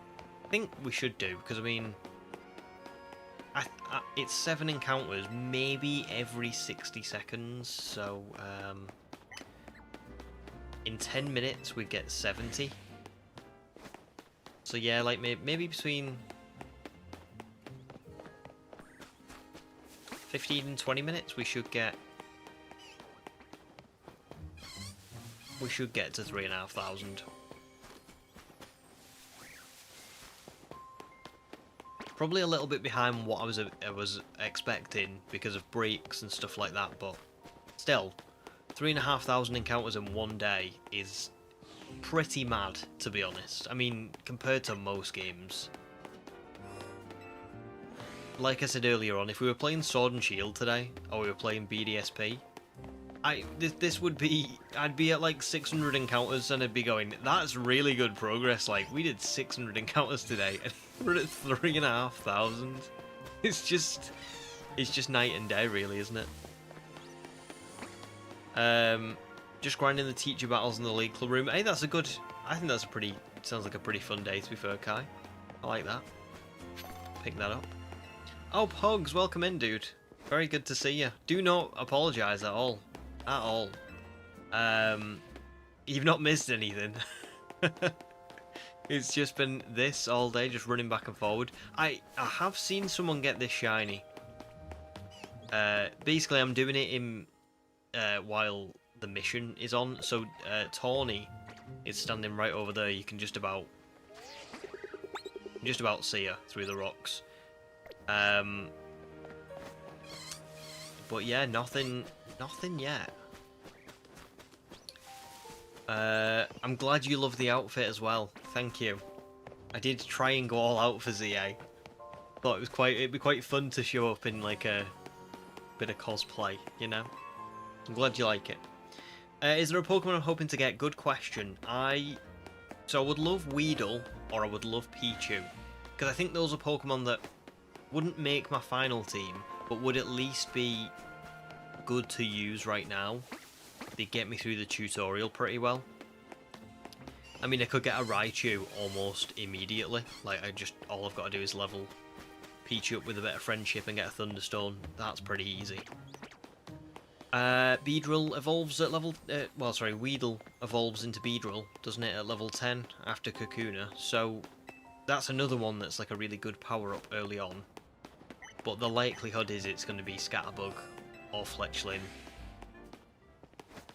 I think we should do, because I mean, it's 7 encounters, maybe every 60 seconds, so in 10 minutes we'd get 70. So yeah, like maybe between 15 and 20 minutes we should get to 3,500. Probably a little bit behind what I was expecting because of breaks and stuff like that, but still, 3,500 encounters in one day is pretty mad, to be honest. I mean, compared to most games. Like I said earlier on, if we were playing Sword and Shield today, or we were playing BDSP, this would be, I'd be at like 600 encounters and I'd be going, that's really good progress. Like, we did 600 encounters today and we're at 3,500. It's just night and day, really, isn't it? Just grinding the teacher battles in the League Club room. Hey, I think that's sounds like a pretty fun day, to be fair, Kai. I like that. Pick that up. Oh, Pogs, welcome in, dude. Very good to see you. Do not apologise at all. At all. You've not missed anything. It's just been this all day, just running back and forward. I have seen someone get this shiny. Basically, I'm doing it in while the mission is on. So Tawny is standing right over there. You can just about see her through the rocks. But yeah, nothing yet. I'm glad you love the outfit as well. Thank you. I did try and go all out for ZA. Thought it'd be quite fun to show up in like a bit of cosplay, you know. I'm glad you like it. Is there a Pokemon I'm hoping to get? Good question. So I would love Weedle or I would love Pichu, because I think those are Pokemon that wouldn't make my final team, but would at least be good to use right now. They get me through the tutorial pretty well. I mean, I could get a Raichu almost immediately. Like, all I've got to do is level Pichu up with a bit of friendship and get a Thunderstone. That's pretty easy. Beedrill evolves at level... Weedle evolves into Beedrill, doesn't it, at level 10 after Kakuna. So that's another one that's like a really good power-up early on. But the likelihood is it's going to be Scatterbug or Fletchling.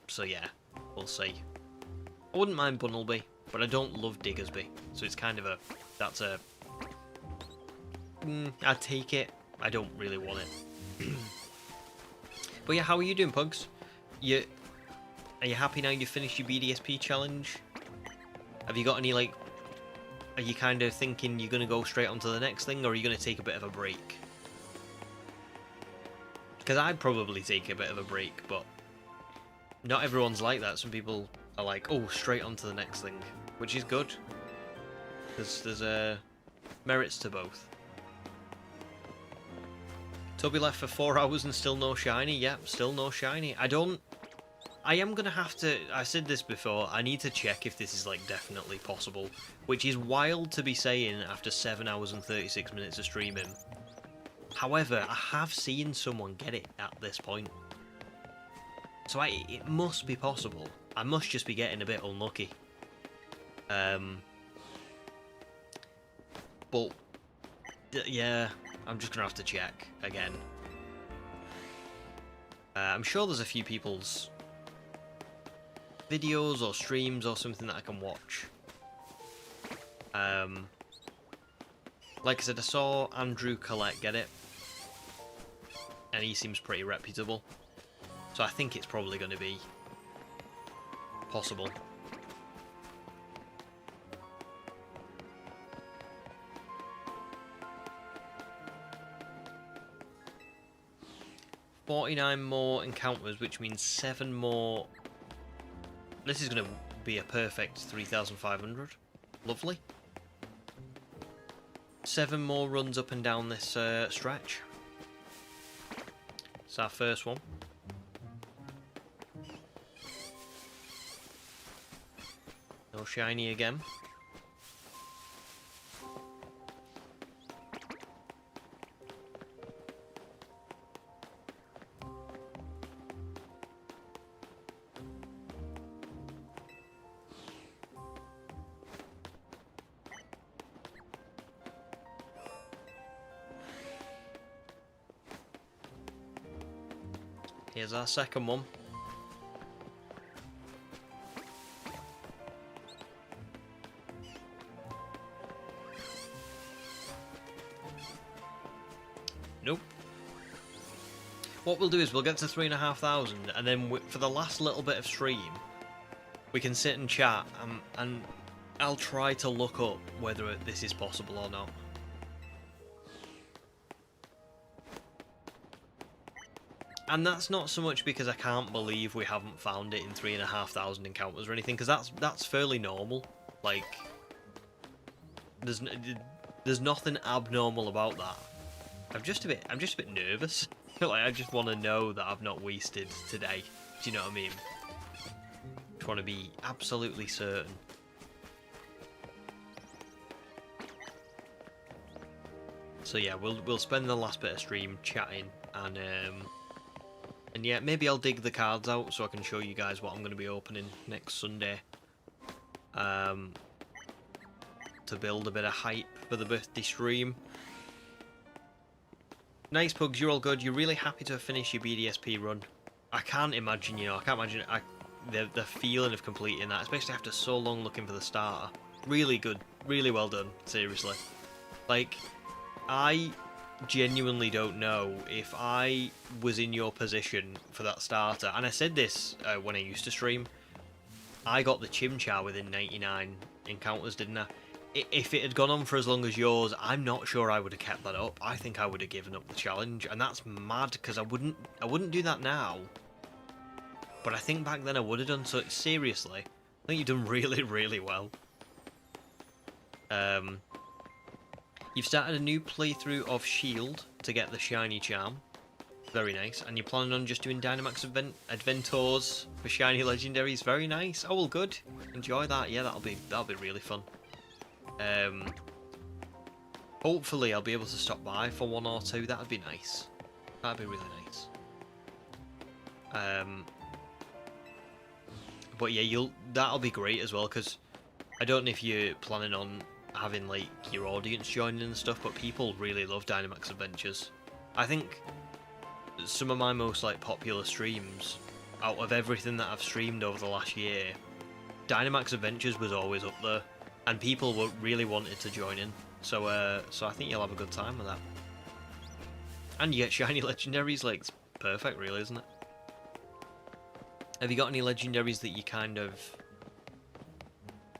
So yeah, we'll see. I wouldn't mind Bunnelby, but I don't love Diggersby. So it's kind of I'd take it. I don't really want it. But yeah, how are you doing, Pugs? Are you happy now you finished your BDSP challenge? Have you got any, like... Are you kind of thinking you're going to go straight on to the next thing, or are you going to take a bit of a break? Because I'd probably take a bit of a break, but not everyone's like that. Some people are like, oh, straight on to the next thing, which is good. There's merits to both. Toby left for 4 hours and still no shiny. Yep, still no shiny. I am going to have to... I said this before. I need to check if this is, like, definitely possible. Which is wild to be saying after 7 hours and 36 minutes of streaming. However, I have seen someone get it at this point. So it must be possible. I must just be getting a bit unlucky. But, yeah, I'm just going to have to check again. I'm sure there's a few people's videos or streams or something that I can watch. Like I said, I saw Andrew Collette get it. And he seems pretty reputable. So I think it's probably going to be possible. $49 more encounters, which means 7 more. This is going to be a perfect 3,500. Lovely. 7 more runs up and down this stretch. It's our first one. No shiny again. Here's our second one. Nope. What we'll do is we'll get to 3,500, and then for the last little bit of stream, we can sit and chat, and I'll try to look up whether this is possible or not. And that's not so much because I can't believe we haven't found it in 3,500 encounters or anything, because that's fairly normal. Like, there's nothing abnormal about that. I'm just a bit nervous. Like, I just want to know that I've not wasted today. Do you know what I mean? Just want to be absolutely certain. So yeah, we'll spend the last bit of stream chatting, and yeah, maybe I'll dig the cards out so I can show you guys what I'm going to be opening next Sunday. To build a bit of hype for the birthday stream. Nice, Pugs, you're all good. You're really happy to have finished your BDSP run. I can't imagine, I can't imagine the feeling of completing that, especially after so long looking for the starter. Really good. Really well done, seriously. Like, I genuinely don't know if I was in your position for that starter, and I said this when I used to stream. I got the Chimchar within 99 encounters, didn't I? If it had gone on for as long as yours, I'm not sure I would have kept that up. I think I would have given up the challenge, and that's mad because I wouldn't do that now. But I think back then I would have done. So seriously, I think you've done really, really well. You've started a new playthrough of Shield to get the shiny charm. Very nice. And you're planning on just doing Dynamax Adventures for shiny legendaries. Very nice. Oh, well, good. Enjoy that. Yeah, that'll be really fun. Hopefully I'll be able to stop by for 1 or 2. That'd be nice. That'd be really nice. But yeah, that'll be great as well, because I don't know if you're planning on having like your audience joining and stuff, but people really love Dynamax Adventures. I think some of my most like popular streams, out of everything that I've streamed over the last year, Dynamax Adventures was always up there, and people really wanted to join in. So I think you'll have a good time with that. And you get shiny legendaries, like, it's perfect, really, isn't it? Have you got any legendaries that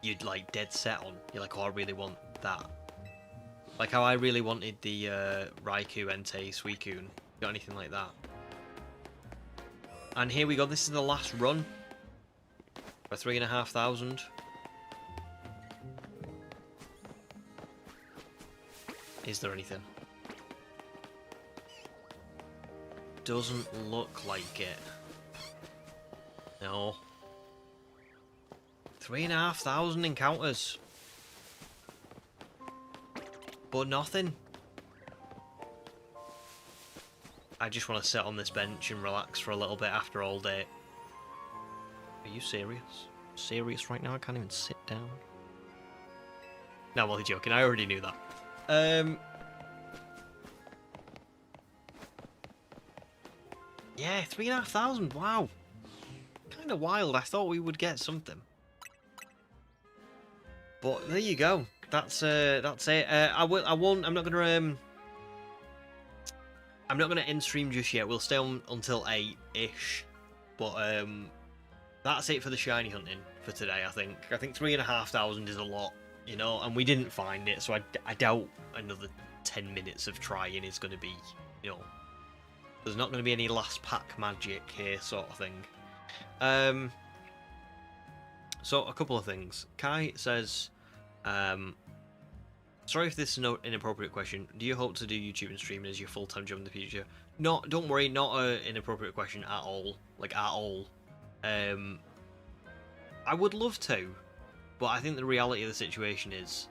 you'd like dead set on? You're like, oh, I really want that. Like how I really wanted the Raikou, Entei, Suicune. Got anything like that? And here we go. This is the last run for 3,500. Is there anything? Doesn't look like it. No. 3,500 encounters. But nothing. I just want to sit on this bench and relax for a little bit after all day. Are you serious? Serious right now? I can't even sit down. No, I'm only joking. I already knew that. Yeah, 3,500. Wow. Kind of wild. I thought we would get something. But there you go. That's it. I'm not gonna end stream just yet. We'll stay on until 8-ish. But that's it for the shiny hunting for today. I think 3,500 is a lot, you know, and we didn't find it, so I doubt another 10 minutes of trying is going to be, you know, there's not going to be any last pack magic here, sort of thing. So a couple of things. Kai says, sorry if this is an inappropriate question. Do you hope to do YouTube and streaming as your full-time job in the future? No, don't worry, not an inappropriate question at all. Like, at all. I would love to, but I think the reality of the situation is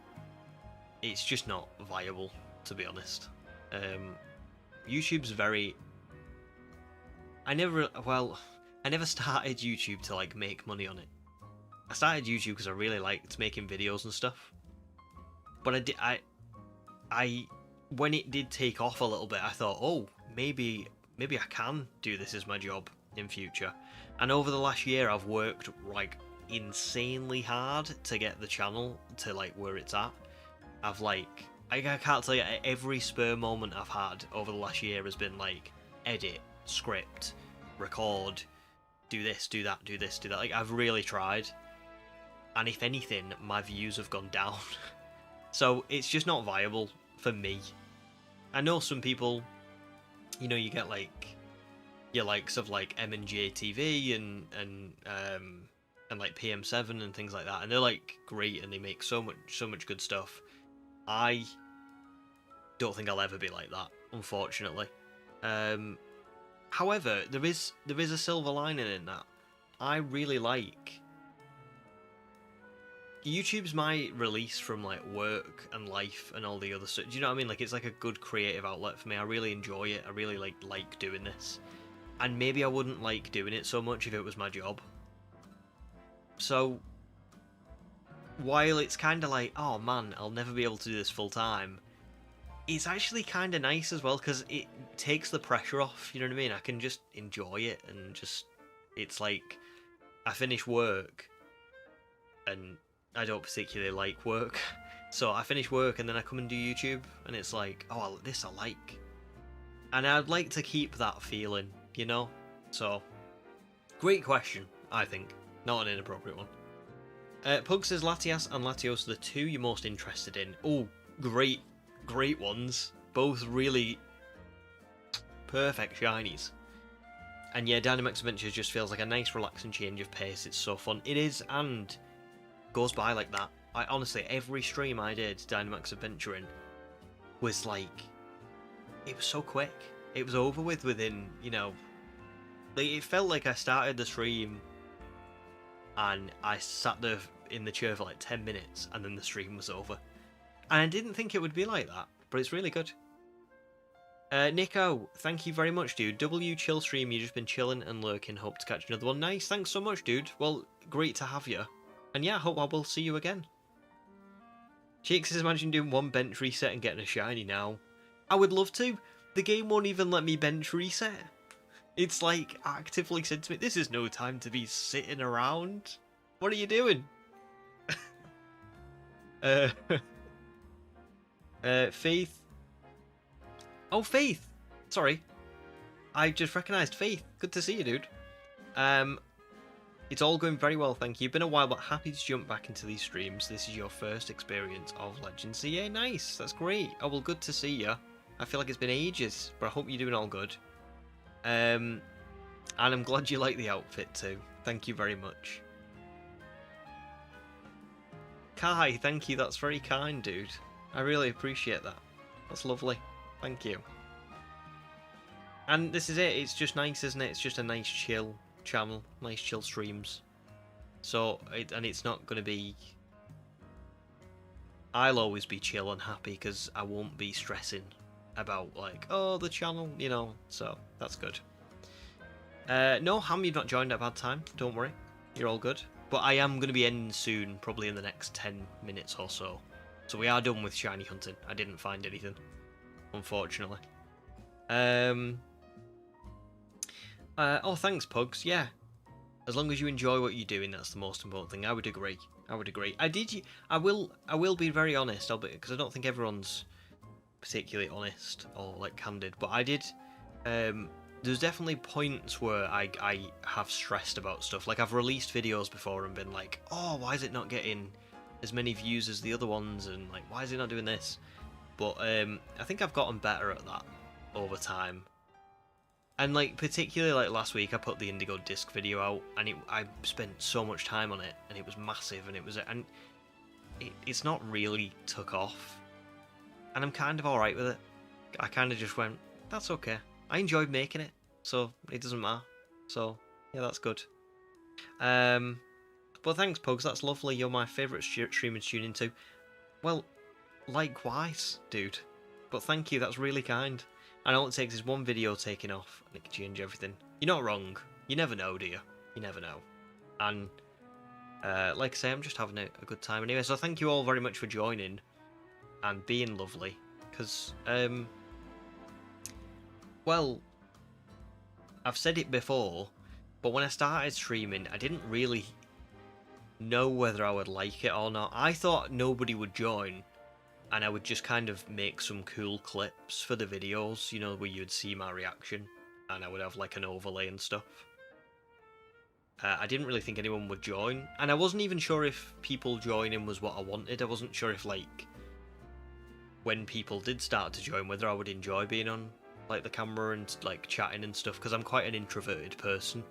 it's just not viable, to be honest. YouTube's very... I never started YouTube to, like, make money on it. I started YouTube because I really liked making videos and stuff. But when it did take off a little bit, I thought, oh, maybe I can do this as my job in future. And over the last year, I've worked like insanely hard to get the channel to like where it's at. I've like, I can't tell you, every spare moment I've had over the last year has been like edit, script, record, do this, do that, do this, do that. Like, I've really tried. And if anything, my views have gone down. So it's just not viable for me. I know some people, you know, you get like your likes of like M&J TV and like PM7 and things like that, and they're like great and they make so much good stuff. I don't think I'll ever be like that, unfortunately. However, there is a silver lining in that. I really like YouTube's my release from like work and life and all the other stuff. Do you know what I mean? Like, it's like a good creative outlet for me. I really enjoy it. I really like doing this. And maybe I wouldn't like doing it so much if it was my job. So while it's kind of like, oh man, I'll never be able to do this full time, it's actually kind of nice as well because it takes the pressure off. You know what I mean? I can just enjoy it and just, it's like I finish work and I don't particularly like work, so I finish work and then I come and do YouTube, and it's like, oh, this I like, and I'd like to keep that feeling, you know. So, great question, I think, not an inappropriate one. Pug says Latias and Latios are the two you're most interested in. Oh, great ones, both really perfect shinies. And yeah, Dynamax Adventures just feels like a nice relaxing change of pace. It's so fun. It is, and goes by like that. I honestly, every stream I did Dynamax Adventuring was like, it was so quick. It was over with within, you know, like, it felt like I started the stream and I sat there in the chair for like 10 minutes and then the stream was over. And I didn't think it would be like that, but it's really good. Nico, thank you very much, dude. W chill stream, you've just been chilling and lurking. Hope to catch another one. Nice, thanks so much, dude. Well, great to have you. And yeah, I hope I will see you again. Cheeks says, imagine doing one bench reset and getting a shiny now. I would love to. The game won't even let me bench reset. It's like actively said to me, this is no time to be sitting around. What are you doing? Faith. Oh, Faith. Sorry. I just recognised Faith. Good to see you, dude. It's all going very well, thank you. Been a while, but happy to jump back into these streams. This is your first experience of Legends. So yeah, nice. That's great. Oh, well, good to see you. I feel like it's been ages, but I hope you're doing all good. And I'm glad you like the outfit too. Thank you very much. Kai, thank you. That's very kind, dude. I really appreciate that. That's lovely. Thank you. And this is it. It's just nice, isn't it? It's just a nice chill channel. Nice chill streams. So, it's not going to be... I'll always be chill and happy because I won't be stressing about, like, oh, the channel, you know. So, that's good. No, Ham, you've not joined at a bad time. Don't worry. You're all good. But I am going to be ending soon, probably in the next 10 minutes or so. So we are done with shiny hunting. I didn't find anything, unfortunately. Oh, thanks, Pugs. Yeah. As long as you enjoy what you're doing, that's the most important thing. I would agree. I would agree. I will be very honest, because I don't think everyone's particularly honest or, like, candid. But I did... there's definitely points where I have stressed about stuff. Like, I've released videos before and been like, oh, why is it not getting as many views as the other ones? And, like, why is it not doing this? But I think I've gotten better at that over time. And, like, particularly, like, last week I put the Indigo Disc video out, and I spent so much time on it, and it was massive, and it's not really took off. And I'm kind of alright with it. I kind of just went, that's okay. I enjoyed making it, so it doesn't matter. So, yeah, that's good. But thanks, Pugs, that's lovely. You're my favourite streamer to tune into. Well, likewise, dude. But thank you, that's really kind. And all it takes is one video taking off, and it can change everything. You're not wrong. You never know, do you? You never know. And, like I say, I'm just having a good time anyway. So thank you all very much for joining and being lovely. Because, well, I've said it before, but when I started streaming, I didn't really know whether I would like it or not. I thought nobody would join, and I would just kind of make some cool clips for the videos, you know, where you'd see my reaction, and I would have like an overlay and stuff. I didn't really think anyone would join, and I wasn't even sure if people joining was what I wanted. I wasn't sure if, like, when people did start to join, whether I would enjoy being on, like, the camera and, like, chatting and stuff, because I'm quite an introverted person,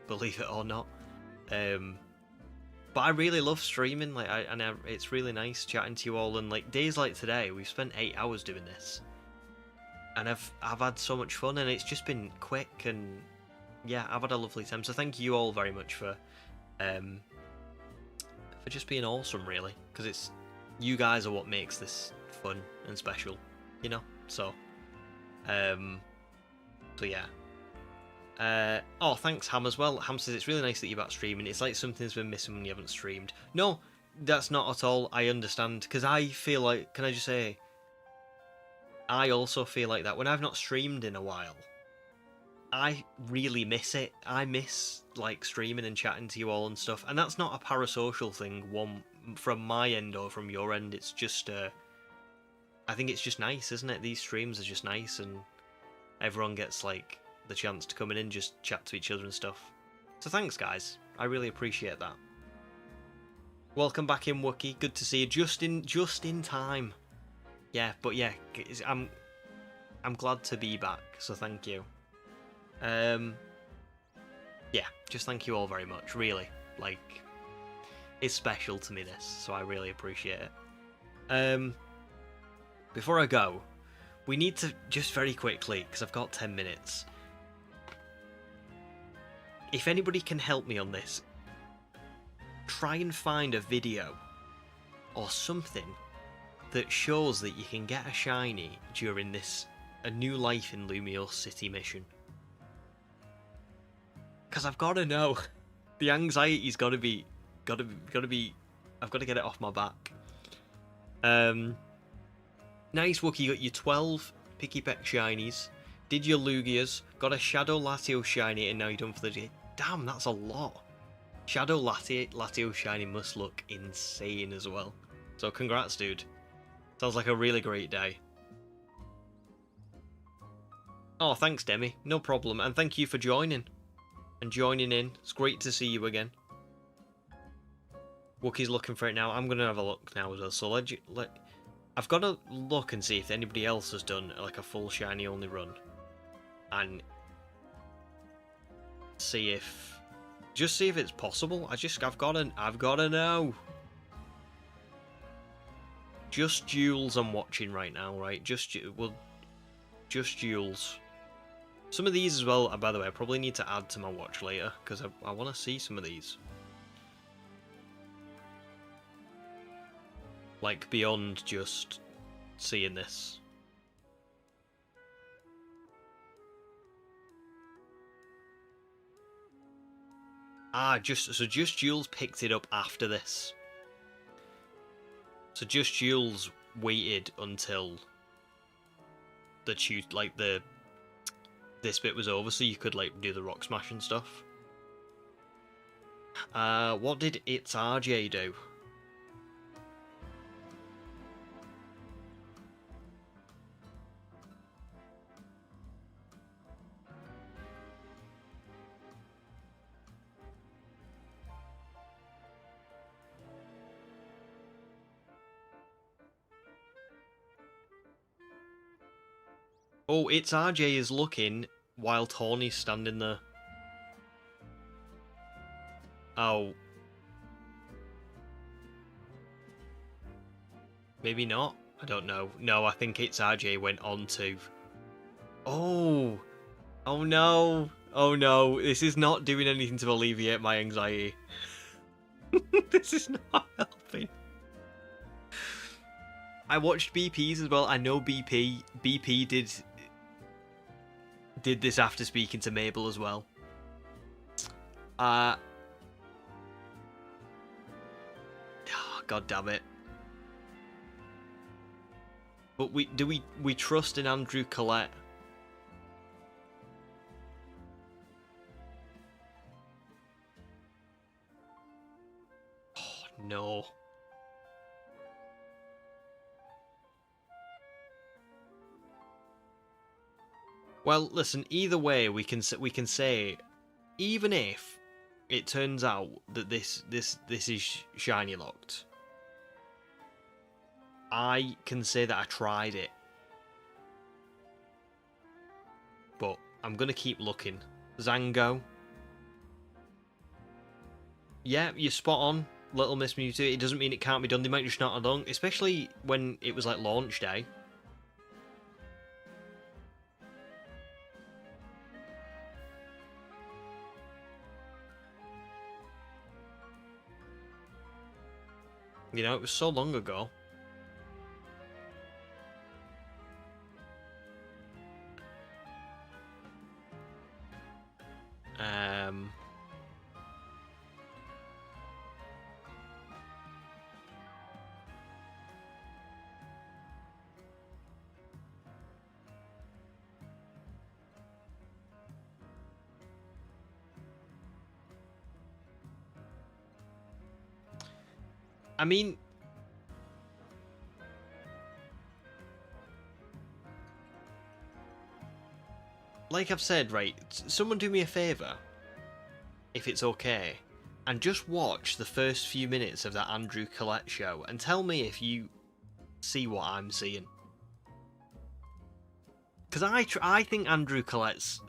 believe it or not. But I really love streaming, like, it's really nice chatting to you all, and, like, days like today, we've spent 8 hours doing this, and I've had so much fun, and it's just been quick, and yeah, I've had a lovely time. So thank you all very much for just being awesome, really, because it's you guys are what makes this fun and special, you know. So yeah. Oh, thanks, Ham, as well. Ham says it's really nice that you're back streaming. It's like something's been missing when you haven't streamed. No, that's not at all. I understand, because I feel like, can I just say, I also feel like that when I've not streamed in a while, I really miss it. I miss, like, streaming and chatting to you all and stuff. And that's not a parasocial thing, one from my end or from your end. It's just, I think it's just nice, isn't it? These streams are just nice, and everyone gets, like, the chance to come in and just chat to each other and stuff. So thanks, guys. I really appreciate that. Welcome back in, Wookie. Good to see you. Just in time. Yeah, but yeah, I'm glad to be back. So thank you. Yeah, just thank you all very much. Really, like, it's special to me, this. So I really appreciate it. Before I go, we need to just very quickly, because I've got 10 minutes. If anybody can help me on this, try and find a video or something that shows that you can get a shiny during this A New Life in Lumiose City mission. Because I've got to know. The anxiety's got to be, I've got to get it off my back. Nice, Wookie, you got your 12 Picky Peck shinies. Did your Lugias, got a Shadow Latios shiny, and now you're done for the day. Damn, that's a lot. Shadow Latios shiny must look insane as well. So congrats, dude. Sounds like a really great day. Oh, thanks, Demi. No problem. And thank you for joining. And joining in. It's great to see you again. Wookie's looking for it now. I'm going to have a look now as well. So I've got to look and see if anybody else has done, like, a full shiny only run. And see if, just see if it's possible. I've gotta know. Just Jules I'm watching right now, right? Just Jules. Some of these as well, by the way, I probably need to add to my watch later, because I want to see some of these. Like, beyond just seeing this. So Just Jules picked it up after this. So Just Jules waited until this bit was over, so you could like do the rock smash and stuff. What did It's RJ do? Oh, It's RJ is looking while Tawny's standing there. Oh. Maybe not? I don't know. No, I think It's RJ went on to... Oh! Oh no! Oh no, this is not doing anything to alleviate my anxiety. This is not helping. I watched BP's as well. I know BP did this after speaking to Mabel as well. Oh, God damn it. But we trust in Andrew Collette? Oh no. Well, listen, either way, we can say, even if it turns out that this is shiny locked, I can say that I tried it. But I'm gonna keep looking. Zango. Yeah, you're spot on, Little Miss Mewtwo. It doesn't mean it can't be done. They might just not have done, especially when it was like launch day. You know, it was so long ago. I mean, like I've said, right, someone do me a favour, if it's okay, and just watch the first few minutes of that Andrew Collette show and tell me if you see what I'm seeing. Because I think Andrew Collette's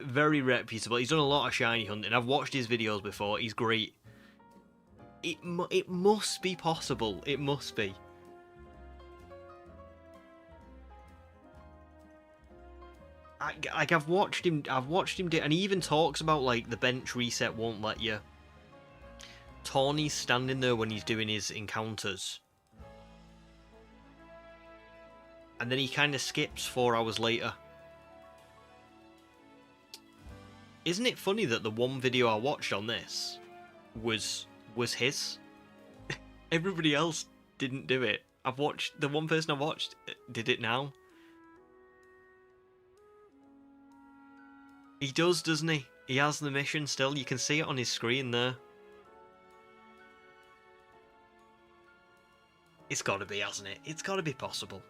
very reputable. He's done a lot of shiny hunting. I've watched his videos before. He's great. It must be possible. It must be. I've watched him do, and he even talks about like the bench reset won't let you. Tawny's standing there when he's doing his encounters, and then he kind of skips 4 hours later. Isn't it funny that the one video I watched on this was his? Everybody else didn't do it. The one person I watched did it now. He does, doesn't he? He has the mission still. You can see it on his screen there. It's gotta be, hasn't it? It's gotta be possible.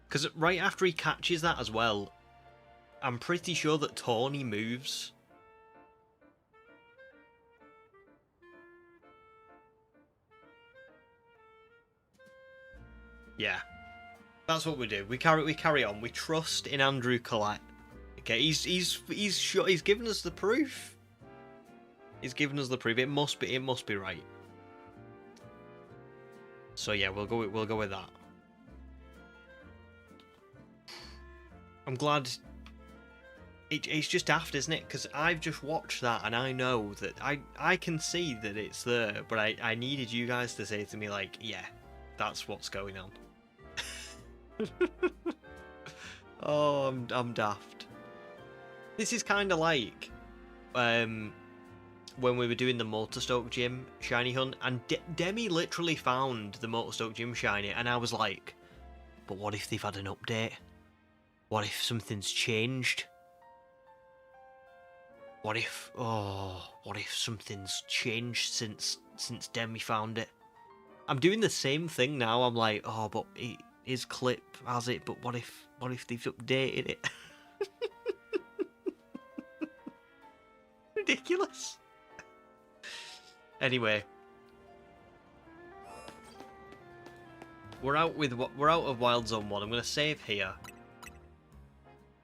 Because right after he catches that as well, I'm pretty sure that Tawny moves. Yeah, that's what we do. We carry on. We trust in Andrew Collette. Okay, he's given us the proof. He's given us the proof. It must be right. So yeah, we'll go with that. I'm glad. It's just daft, isn't it? Because I've just watched that and I know that I can see that it's there, but I needed you guys to say to me like, yeah, that's what's going on. Oh, I'm daft. This is kind of like when we were doing the Motorstoke Gym shiny hunt, and Demi literally found the Motorstoke Gym shiny, and I was like, but what if they've had an update? What if something's changed? What if something's changed since Demi found it? I'm doing the same thing now. I'm like, oh, but his clip has it, but what if they've updated it? Ridiculous. Anyway, we're out of Wild Zone 1. I'm gonna save here.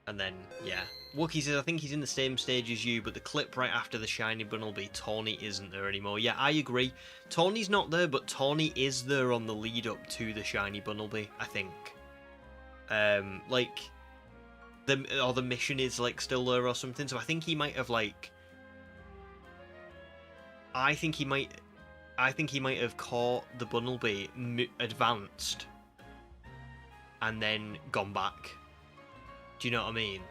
And then, yeah. Wookie says, I think he's in the same stage as you, but the clip right after the shiny Bunnelby, Tawny isn't there anymore. Yeah, I agree. Tawny's not there, but Tawny is there on the lead up to the shiny Bunnelby, I think. Like, the mission is, like, still there or something, so I think he might have, like... I think he might have caught the Bunnelby, advanced, and then gone back. Do you know what I mean?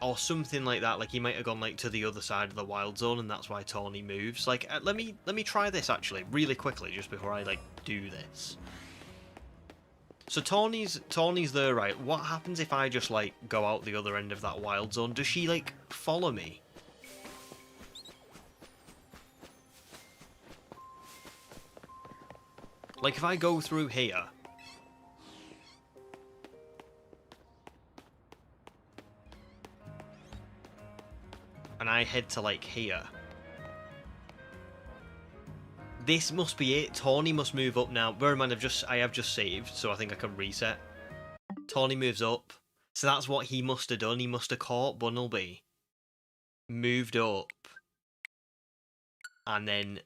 Or something like that. Like he might have gone like to the other side of the wild zone, and that's why Tawny moves. Like, let me try this actually, really quickly, just before I like do this. So Tawny's there, right? What happens if I just like go out the other end of that wild zone? Does she like follow me? Like if I go through here. And I head to like here. This must be it. Tawny must move up now. Bear in mind, I have just saved, so I think I can reset. Tawny moves up. So that's what he must have done. He must have caught Bunnelby, moved up, and then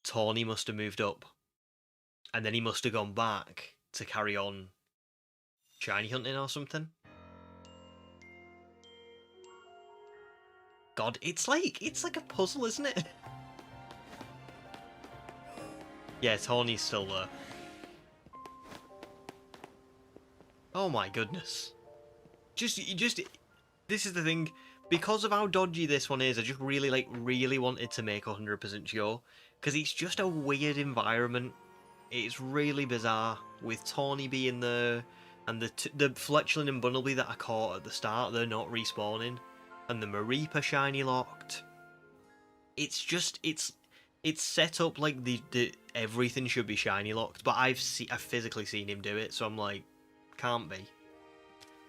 Tawny must have moved up. And then he must have gone back to carry on shiny hunting or something. God, it's like a puzzle, isn't it? Yeah, Tawny's still there. Oh my goodness. Just this is the thing, because of how dodgy this one is, I just really wanted to make 100% sure, because it's just a weird environment. It's really bizarre, with Tawny being there, and the Fletchling and Bunnelby that I caught at the start, they're not respawning, and the Mareep shiny locked. It's just, it's set up like the everything should be shiny locked, but I've physically seen him do it, so I'm like, can't be.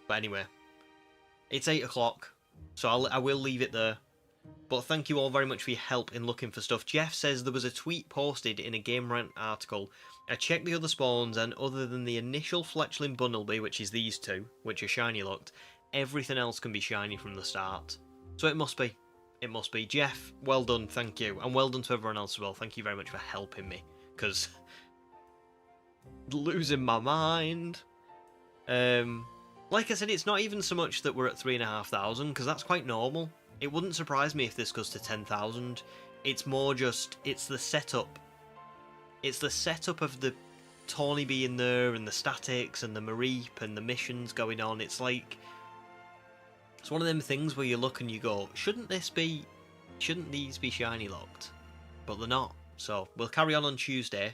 But anyway, it's 8 o'clock, so I will leave it there. But thank you all very much for your help in looking for stuff. Jeff says there was a tweet posted in a Game Rant article. I checked the other spawns, and other than the initial Fletchling Bunnelby, which is these two, which are shiny locked, everything else can be shiny from the start. So it must be. It must be. Jeff, well done, thank you. And well done to everyone else as well. Thank you very much for helping me, because losing my mind. Like I said, it's not even so much that we're at 3,500, because that's quite normal. It wouldn't surprise me if this goes to 10,000. It's more just, it's the setup. It's the setup of the Tawny being there, and the statics, and the Mareep, and the missions going on. It's like, it's one of them things where you look and you go, shouldn't these be shiny locked? But they're not. So, we'll carry on Tuesday.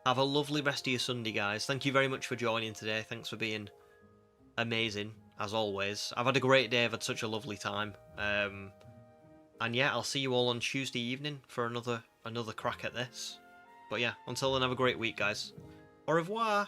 Have a lovely rest of your Sunday, guys. Thank you very much for joining today. Thanks for being amazing, as always. I've had a great day. I've had such a lovely time. And yeah, I'll see you all on Tuesday evening for another crack at this. But yeah, until then, have a great week, guys. Au revoir!